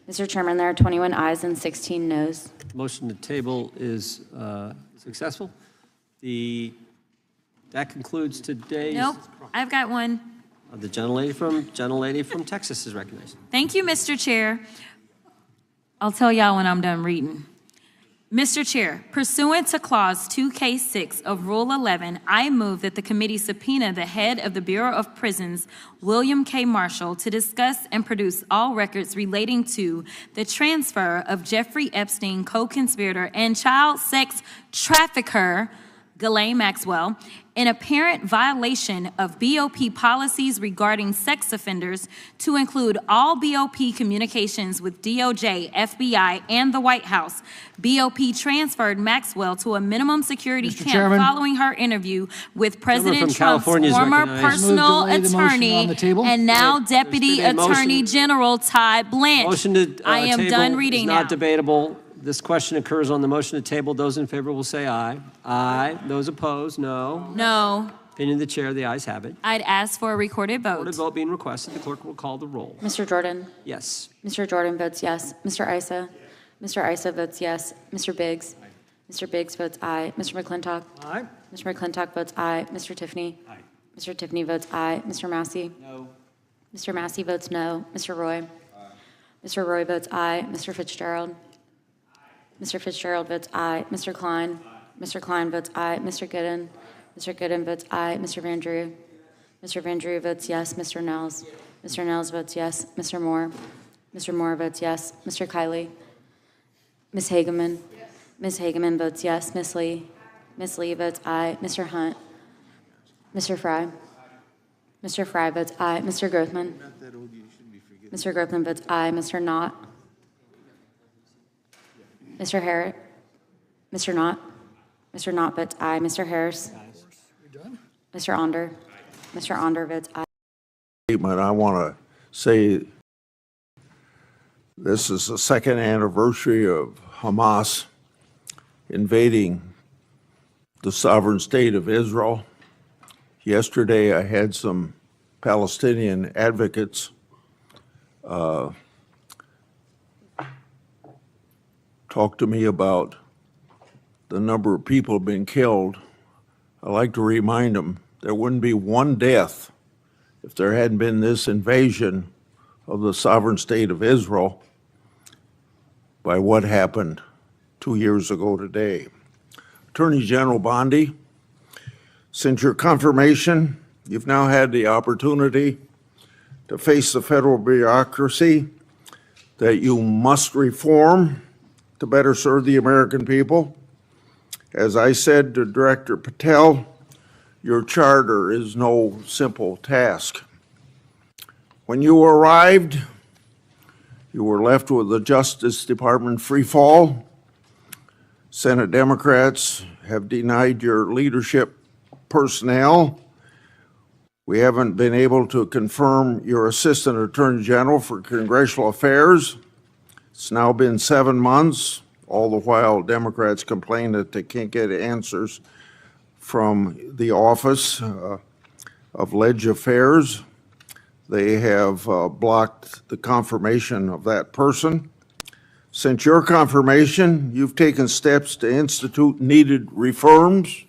Mr. Chairman, there are 21 ayes and 16 noes. Motion to table is successful. That concludes today's. Nope, I've got one. The gentlelady from Texas is recognized. Thank you, Mr. Chair. I'll tell y'all when I'm done reading. Mr. Chair, pursuant to Clause 2K6 of Rule 11, I move that the committee subpoena the head of the Bureau of Prisons, William K. Marshall, to discuss and produce all records relating to the transfer of Jeffrey Epstein, co-conspirator and child sex trafficker, Ghislaine Maxwell, in apparent violation of BOP policies regarding sex offenders to include all BOP communications with DOJ, FBI, and the White House. BOP transferred Maxwell to a minimum security camp following her interview with President Trump's former personal attorney and now Deputy Attorney General Ty Blanche. Motion to I am table done reading is now. not debatable. This question occurs on the motion to table. Those in favor will say aye. Aye. Those opposed, no. No. Opinion of the chair, the ayes have it. I'd ask for a recorded vote. Recorded vote being requested. The clerk will call the roll. Mr. Jordan? Yes. Mr. Jordan votes yes. Mr. Issa? Mr. Issa votes yes. Mr. Biggs? Mr. Biggs votes aye. Mr. McClintock? Aye. Mr. McClintock votes aye. Mr. Tiffany? Aye. Mr. Tiffany votes aye. Mr. Massey? No. Mr. Massey votes no. Mr. Roy? Mr. Roy votes aye. Mr. Fitzgerald? Mr. Fitzgerald votes aye. Mr. Klein? Mr. Klein votes aye. Mr. Gooden? Mr. Gooden votes aye. Mr. Van Drew? Mr. Van Drew votes yes. Mr. Nels? Mr. Nels votes yes. Mr. Moore? Mr. Moore votes yes. Mr. Kiley? Ms. Hageman? Ms. Hageman votes yes. Ms. Lee? Ms. Lee votes aye. Mr. Hunt? Mr. Fry? Mr. Fry votes aye. Mr. Grothman? Mr. Grothman votes aye. Mr. Knott? Mr. Harris? Mr. Knott? Mr. Knott votes aye. Mr. Harris? Mr. Onder? Mr. Onder votes aye. I want to say this is the second anniversary of Hamas invading the sovereign state of Israel. Yesterday, I had some Palestinian advocates talk to me about the number of people who have been killed, I like to remind them there wouldn't be one death if there hadn't been this invasion of the sovereign state of Israel by what happened 2 years ago today. Attorney General Bondi, since your confirmation, you've now had the opportunity to face the federal bureaucracy that you must reform to better serve the American people. As I said to Director Patel, your charter is no simple task. When you arrived, you were left with the Justice Department free fall. Senate Democrats have denied your leadership personnel. We haven't been able to confirm your Assistant Attorney General for Congressional Affairs. It's now been 7 months. All the while, Democrats complain that they can't get answers from the Office of Ledge Affairs. They have blocked the confirmation of that person. Since your confirmation, you've taken steps to institute needed reforms.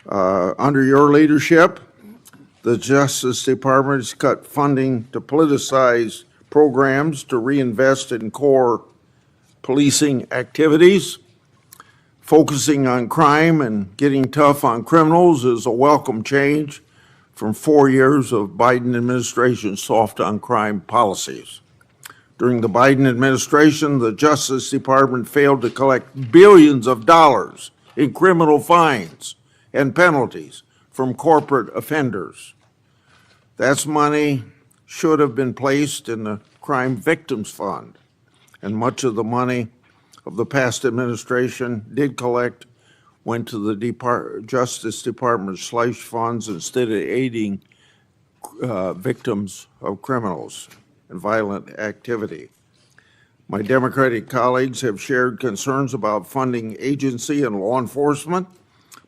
Under your leadership, the Justice Department has cut funding to politicize programs to reinvest in core policing activities. Focusing on crime and getting tough on criminals is a welcome change from 4 years of Biden administration soft on crime policies. During the Biden administration, the Justice Department failed to collect billions of dollars in criminal fines and penalties from corporate offenders. That's money should have been placed in the Crime Victims Fund, and much of the money of the past administration did collect went to the Justice Department's slush funds instead of aiding victims of criminals and violent activity. My Democratic colleagues have shared concerns about funding agency and law enforcement,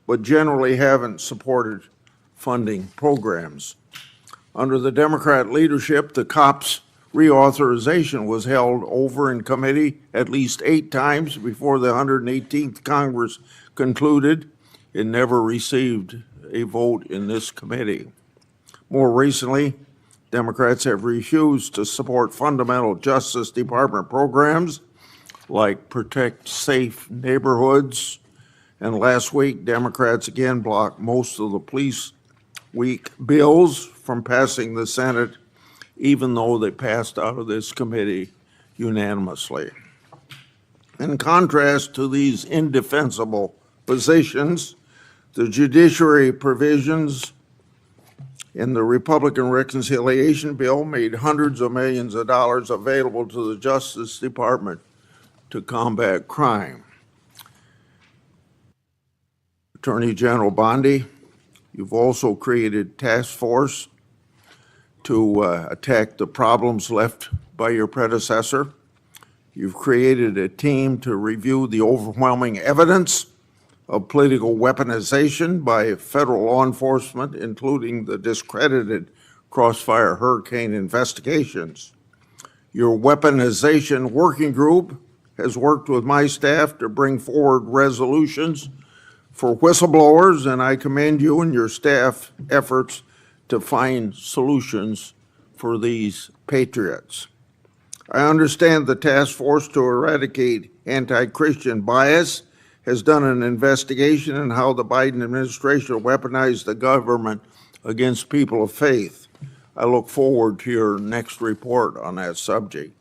but generally haven't supported funding programs. Under the Democrat leadership, the COPS reauthorization was held over in committee at least 8 times before the 118th Congress concluded. It never received a vote in this committee. More recently, Democrats have refused to support fundamental Justice Department programs like Protect Safe Neighborhoods, and last week, Democrats again blocked most of the Police Week bills from passing the Senate, even though they passed out of this committee unanimously. In contrast to these indefensible positions, the judiciary provisions in the Republican reconciliation bill made hundreds of millions of dollars available to the Justice Department to combat crime. Attorney General Bondi, you've also created task force to attack the problems left by your predecessor. You've created a team to review the overwhelming evidence of political weaponization by federal law enforcement, including the discredited Crossfire Hurricane investigations. Your weaponization working group has worked with my staff to bring forward resolutions for whistleblowers, and I commend you and your staff efforts to find solutions for these patriots. I understand the task force to eradicate anti-Christian bias has done an investigation in how the Biden administration weaponized the government against people of faith. I look forward to your next report on that subject.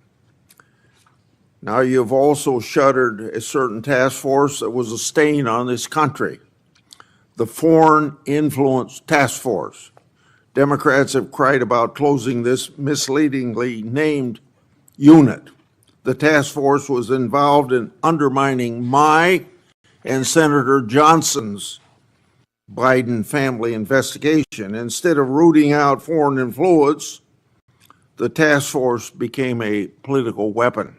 Now, you've also shuttered a certain task force that was a stain on this country, the Foreign Influence Task Force. Democrats have cried about closing this misleadingly named unit. The task force was involved in undermining my and Senator Johnson's Biden family investigation. Instead of rooting out foreign influence, the task force became a political weapon.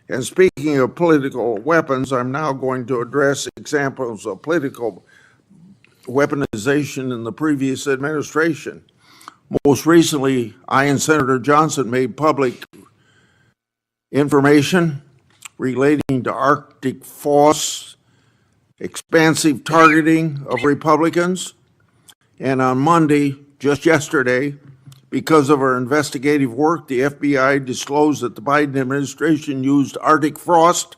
And speaking of political weapons, I'm now going to address examples of political weaponization in the previous administration. Most recently, I and Senator Johnson made public information relating to Arctic frost, expansive targeting of Republicans, and on Monday, just yesterday, because of our investigative work, the FBI disclosed that the Biden administration used Arctic frost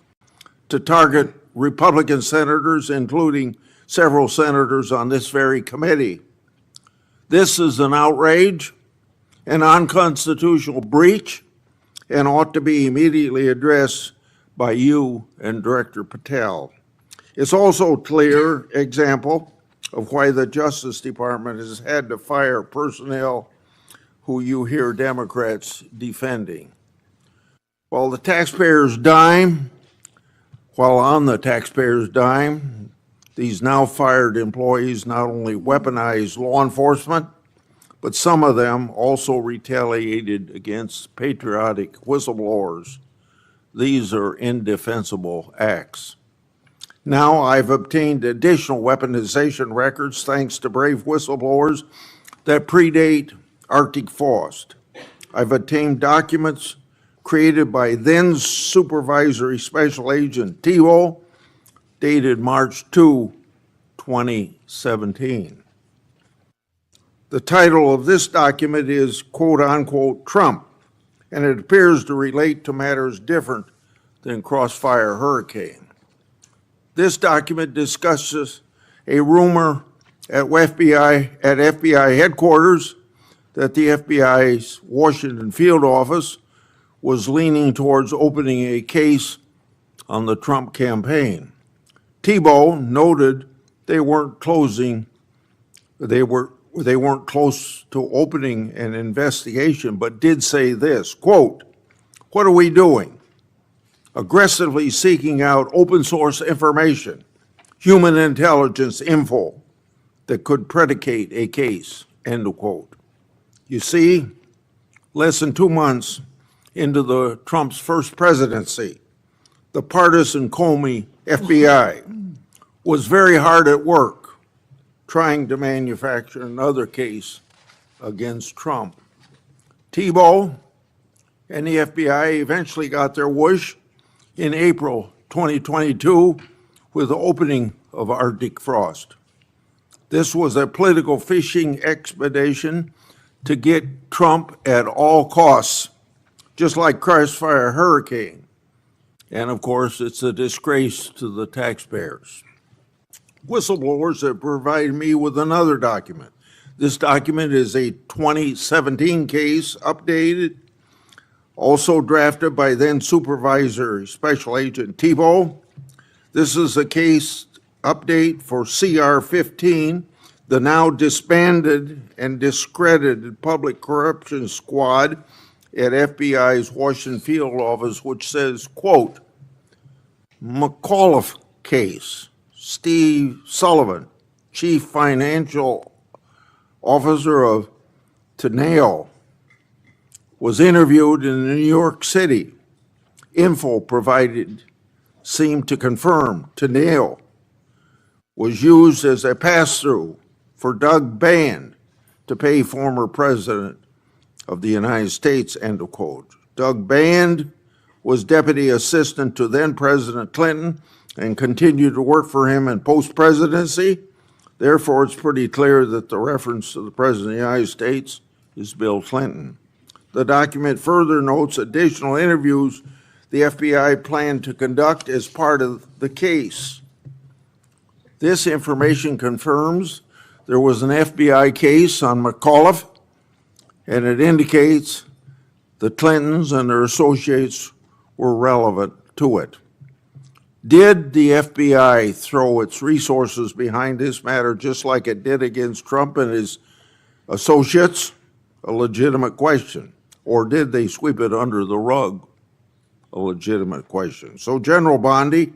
to target Republican senators, including several senators on this very committee. This is an outrage, an unconstitutional breach, and ought to be immediately addressed by you and Director Patel. It's also a clear example of why the Justice Department has had to fire personnel who you hear Democrats defending. While on the taxpayer's dime, these now fired employees not only weaponized law enforcement, but some of them also retaliated against patriotic whistleblowers. These are indefensible acts. Now I've obtained additional weaponization records thanks to brave whistleblowers that predate Arctic frost. I've obtained documents created by then Supervisory Special Agent Tebow, dated March 2, 2017. The title of this document is quote unquote Trump, and it appears to relate to matters different than Crossfire Hurricane. This document discusses a rumor at FBI headquarters that the FBI's Washington field office was leaning towards opening a case on the Trump campaign. Tebow noted they weren't close to opening an investigation, but did say this, quote, "What are we doing? Aggressively seeking out open source information, human intelligence info that could predicate a case," end of quote. You see, less than 2 months into the Trump's first presidency, the partisan Comey FBI was very hard at work trying to manufacture another case against Trump. Tebow and the FBI eventually got their wish in April 2022 with the opening of Arctic frost. This was a political fishing expedition to get Trump at all costs, just like Crossfire Hurricane. And of course, it's a disgrace to the taxpayers. Whistleblowers have provided me with another document. This document is a 2017 case, updated, also drafted by then Supervisor Special Agent Tebow. This is a case update for CR-15, the now disbanded and discredited public corruption squad at FBI's Washington field office, which says, quote, McAuliffe case, Steve Sullivan, Chief Financial Officer of Teneo, was interviewed in New York City. Info provided seemed to confirm Teneo was used as a pass-through for Doug Band to pay former President of the United States, end of quote. Doug Band was deputy assistant to then President Clinton and continued to work for him in post-presidency. Therefore, it's pretty clear that the reference to the President of the United States is Bill Clinton. The document further notes additional interviews the FBI planned to conduct as part of the case. This information confirms there was an FBI case on McAuliffe, and it indicates the Clintons and their associates were relevant to it. Did the FBI throw its resources behind this matter just like it did against Trump and his associates? A legitimate question. Or did they sweep it under the rug? A legitimate question. So, General Bondi,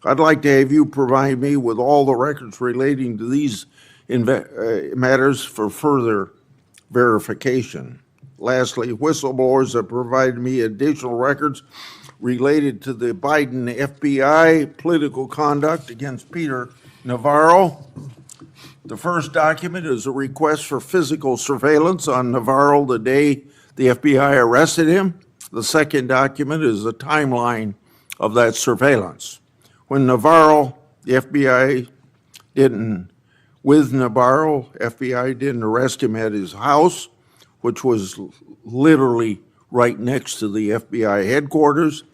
I'd like to have you provide me with all the records relating to these matters for further verification. Lastly, whistleblowers have provided me additional records related to the Biden FBI political conduct against Peter Navarro. The first document is a request for physical surveillance on Navarro the day the FBI arrested him. The second document is a timeline of that surveillance. When Navarro, the FBI didn't arrest him at his house, which was literally right next to the FBI headquarters.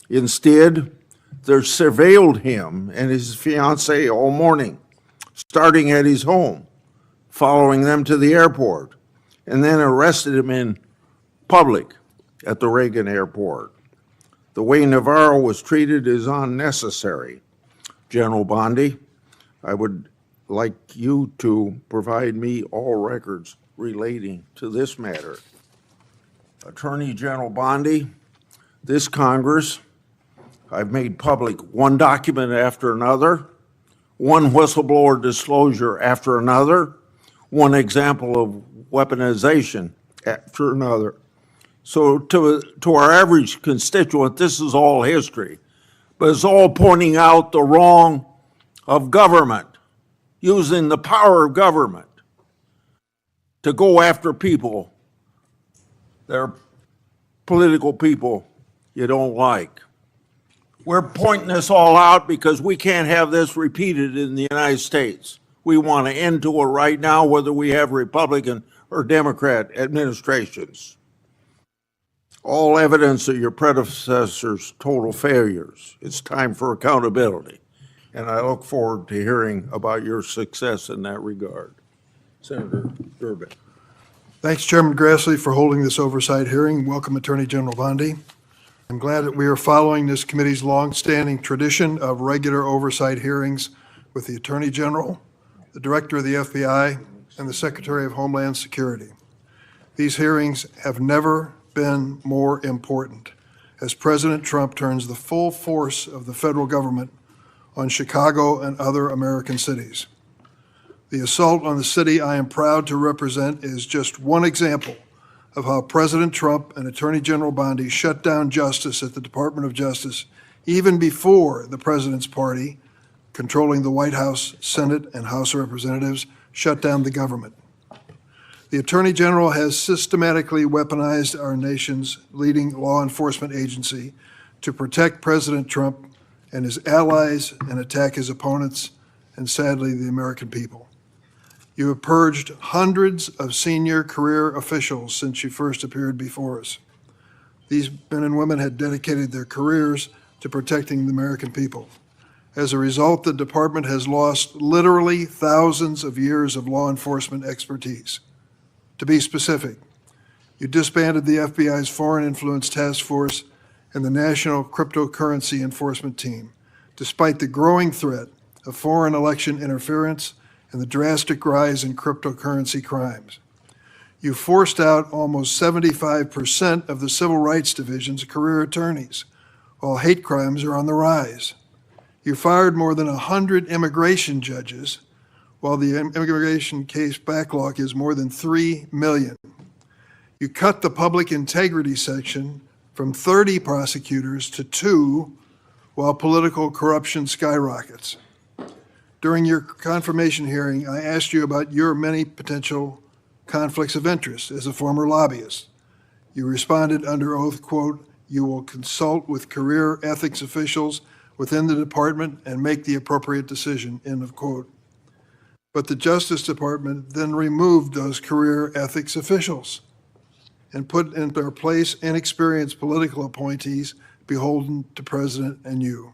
Instead, they surveilled him and his fiancée all morning, starting at his home, following them to the airport, and then arrested him in public at the Reagan airport. The way Navarro was treated is unnecessary. General Bondi, I would like you to provide me all records relating to this matter. Attorney General Bondi, this Congress, I've made public one document after another, one whistleblower disclosure after another, one example of weaponization after another. So to our average constituent, this is all history, but it's all pointing out the wrong of government, using the power of government to go after people, they're political people you don't like. We're pointing this all out because we can't have this repeated in the United States. We want to end to it right now, whether we have Republican or Democrat administrations. All evidence of your predecessors' total failures. It's time for accountability. And I look forward to hearing about your success in that regard. Senator Durbin. Thanks, Chairman Grassley, for holding this oversight hearing. Welcome, Attorney General Bondi. I'm glad that we are following this committee's longstanding tradition of regular oversight hearings with the Attorney General, the Director of the FBI, and the Secretary of Homeland Security. These hearings have never been more important as President Trump turns the full force of the federal government on Chicago and other American cities. The assault on the city I am proud to represent is just one example of how President Trump and Attorney General Bondi shut down justice at the Department of Justice even before the President's party, controlling the White House, Senate, and House of Representatives, shut down the government. The Attorney General has systematically weaponized our nation's leading law enforcement agency to protect President Trump and his allies and attack his opponents and, sadly, the American people. You have purged hundreds of senior career officials since you first appeared before us. These men and women had dedicated their careers to protecting the American people. As a result, the department has lost literally thousands of years of law enforcement expertise. To be specific, you disbanded the FBI's Foreign Influence Task Force and the National Cryptocurrency Enforcement Team, despite the growing threat of foreign election interference and the drastic rise in cryptocurrency crimes. You forced out almost 75% of the Civil Rights Division's career attorneys, while hate crimes are on the rise. You fired more than 100 immigration judges, while the immigration case backlog is more than 3 million. You cut the public integrity section from 30 prosecutors to 2, while political corruption skyrockets. During your confirmation hearing, I asked you about your many potential conflicts of interest as a former lobbyist. You responded under oath, quote, "You will consult with career ethics officials within the department and make the appropriate decision," end of quote. But the Justice Department then removed those career ethics officials and put in their place inexperienced political appointees beholden to President and you.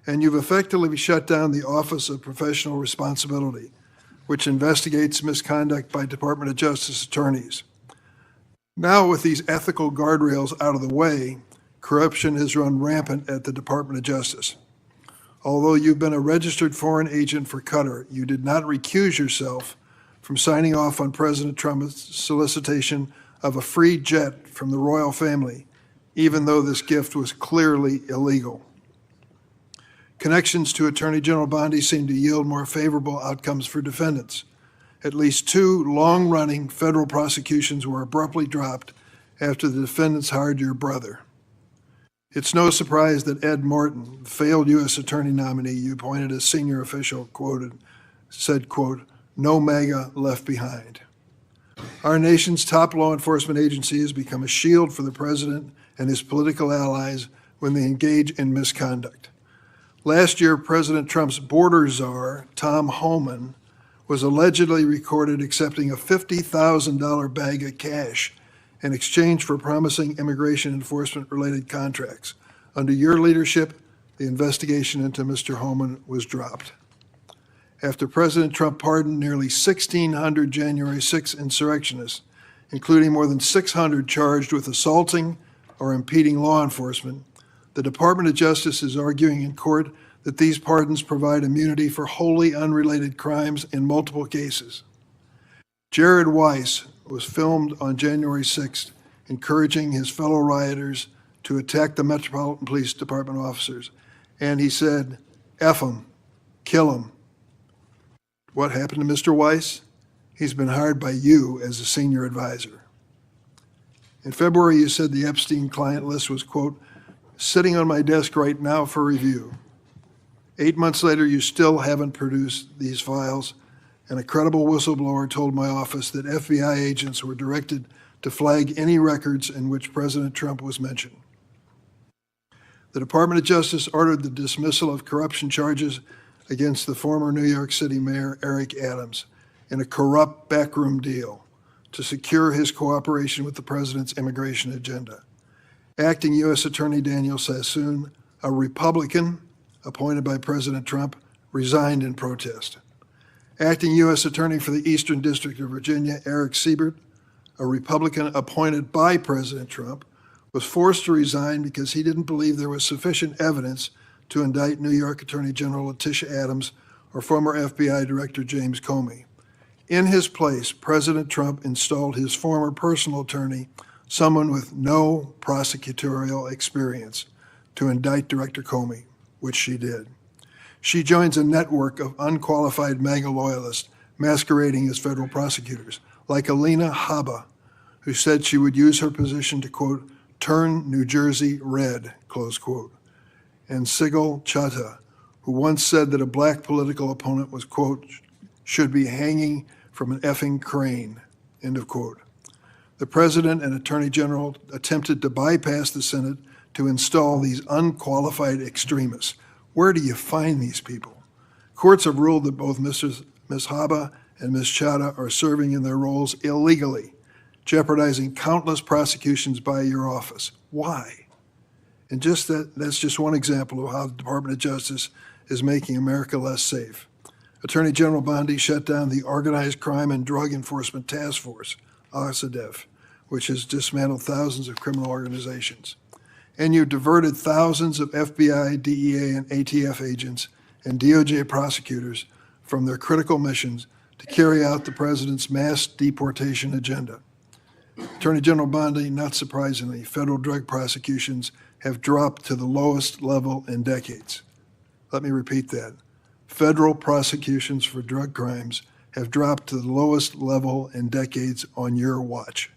And you've effectively shut down the Office of Professional Responsibility, which investigates misconduct by Department of Justice attorneys. Now, with these ethical guardrails out of the way, corruption has run rampant at the Department of Justice. Although you've been a registered foreign agent for Qatar, you did not recuse yourself from signing off on President Trump's solicitation of a free jet from the royal family, even though this gift was clearly illegal. Connections to Attorney General Bondi seem to yield more favorable outcomes for defendants. At least 2 long-running federal prosecutions were abruptly dropped after the defendants hired your brother. It's no surprise that Ed Morton, the failed U.S. attorney nominee you appointed as senior official, said, quote, No MAGA left behind. Our nation's top law enforcement agency has become a shield for the president and his political allies when they engage in misconduct. Last year, President Trump's border czar, Tom Homan, was allegedly recorded accepting a $50,000 bag of cash in exchange for promising immigration enforcement-related contracts. Under your leadership, the investigation into Mr. Homan was dropped. After President Trump pardoned nearly 1,600 January 6 insurrectionists, including more than 600 charged with assaulting or impeding law enforcement, the Department of Justice is arguing in court that these pardons provide immunity for wholly unrelated crimes in multiple cases. Jared Weiss was filmed on January 6th encouraging his fellow rioters to attack the Metropolitan Police Department officers, and he said, "F them, kill them." What happened to Mr. Weiss? He's been hired by you as a senior advisor. In February, you said the Epstein client list was, quote, "sitting on my desk right now for review." 8 months later, you still haven't produced these files, and a credible whistleblower told my office that FBI agents were directed to flag any records in which President Trump was mentioned. The Department of Justice ordered the dismissal of corruption charges against the former New York City Mayor Eric Adams in a corrupt backroom deal to secure his cooperation with the president's immigration agenda. Acting U.S. Attorney Daniel Sassoon, a Republican appointed by President Trump, resigned in protest. Acting U.S. Attorney for the Eastern District of Virginia, Eric Siebert, a Republican appointed by President Trump, was forced to resign because he didn't believe there was sufficient evidence to indict New York Attorney General Letitia Adams or former FBI Director James Comey. In his place, President Trump installed his former personal attorney, someone with no prosecutorial experience, to indict Director Comey, which she did. She joins a network of unqualified MAGA loyalists masquerading as federal prosecutors, like Alina Habba, who said she would use her position to, quote, "turn New Jersey red," close quote, and Sigal Chattah, who once said that a black political opponent was, quote, "should be hanging from an effing crane," end of quote. The president and attorney general attempted to bypass the Senate to install these unqualified extremists. Where do you find these people? Courts have ruled that both Ms. Habba and Ms. Chattah are serving in their roles illegally, jeopardizing countless prosecutions by your office. Why? And that's just one example of how the Department of Justice is making America less safe. Attorney General Bondi shut down the Organized Crime and Drug Enforcement Task Force, OSADEF, which has dismantled thousands of criminal organizations. And you diverted thousands of FBI, DEA, and ATF agents and DOJ prosecutors from their critical missions to carry out the president's mass deportation agenda. Attorney General Bondi, not surprisingly, federal drug prosecutions have dropped to the lowest level in decades. Let me repeat that. Federal prosecutions for drug crimes have dropped to the lowest level in decades on your watch.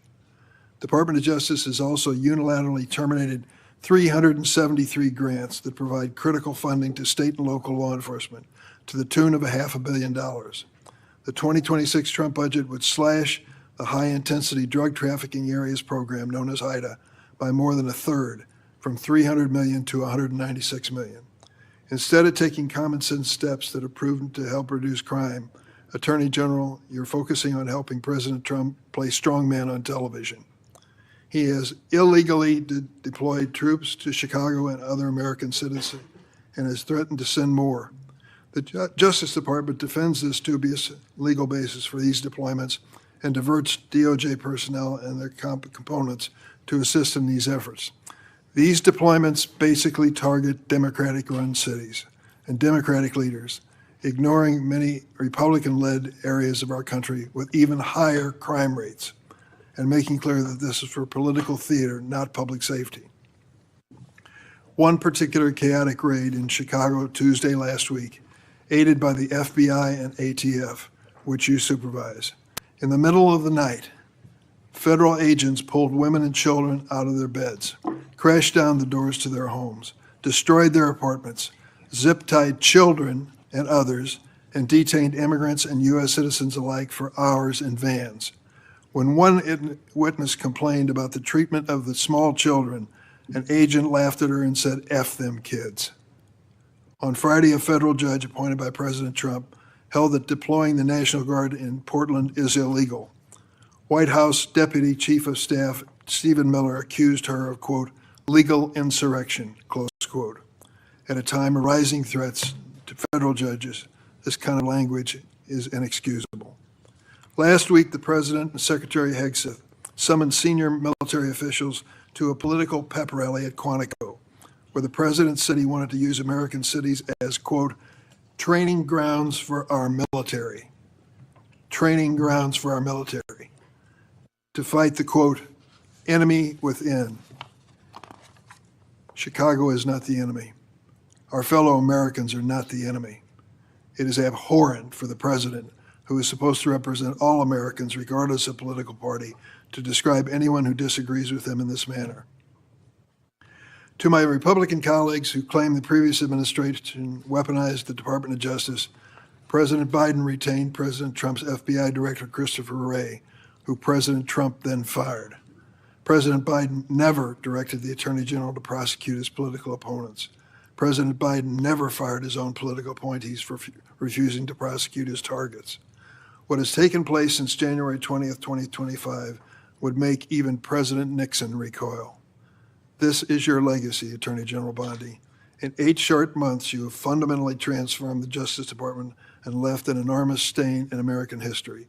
Department of Justice has also unilaterally terminated 373 grants that provide critical funding to state and local law enforcement to the tune of $500 million. The 2026 Trump budget would slash the high-intensity drug trafficking areas program known as HIDA by more than a third, from $300 million to $196 million. Instead of taking common sense steps that are proven to help reduce crime, Attorney General, you're focusing on helping President Trump play strongman on television. He has illegally deployed troops to Chicago and other American citizens and has threatened to send more. The Justice Department defends this dubious legal basis for these deployments and diverts DOJ personnel and their components to assist in these efforts. These deployments basically target Democratic-run cities and Democratic leaders, ignoring many Republican-led areas of our country with even higher crime rates, and making clear that this is for political theater, not public safety. One particular chaotic raid in Chicago Tuesday last week, aided by the FBI and ATF, which you supervise. In the middle of the night, federal agents pulled women and children out of their beds, crashed down the doors to their homes, destroyed their apartments, zip-tied children and others, and detained immigrants and U.S. citizens alike for hours in vans. When one witness complained about the treatment of the small children, an agent laughed at her and said, "F them kids." On Friday, a federal judge appointed by President Trump held that deploying the National Guard in Portland is illegal. White House Deputy Chief of Staff Stephen Miller accused her of, quote, legal insurrection, close quote. At a time of rising threats to federal judges, this kind of language is inexcusable. Last week, the President and Secretary Hegseth summoned senior military officials to a political pep rally at Quantico, where the President said he wanted to use American cities as, quote, training grounds for our military. Training grounds for our military. To fight the, quote, enemy within. Chicago is not the enemy. Our fellow Americans are not the enemy. It is abhorrent for the President, who is supposed to represent all Americans regardless of political party, to describe anyone who disagrees with him in this manner. To my Republican colleagues who claim the previous administration weaponized the Department of Justice, President Biden retained President Trump's FBI Director Christopher Wray, who President Trump then fired. President Biden never directed the Attorney General to prosecute his political opponents. President Biden never fired his own political appointees for refusing to prosecute his targets. What has taken place since January 20th, 2025 would make even President Nixon recoil. This is your legacy, Attorney General Bondi. In 8 short months, you have fundamentally transformed the Justice Department and left an enormous stain in American history.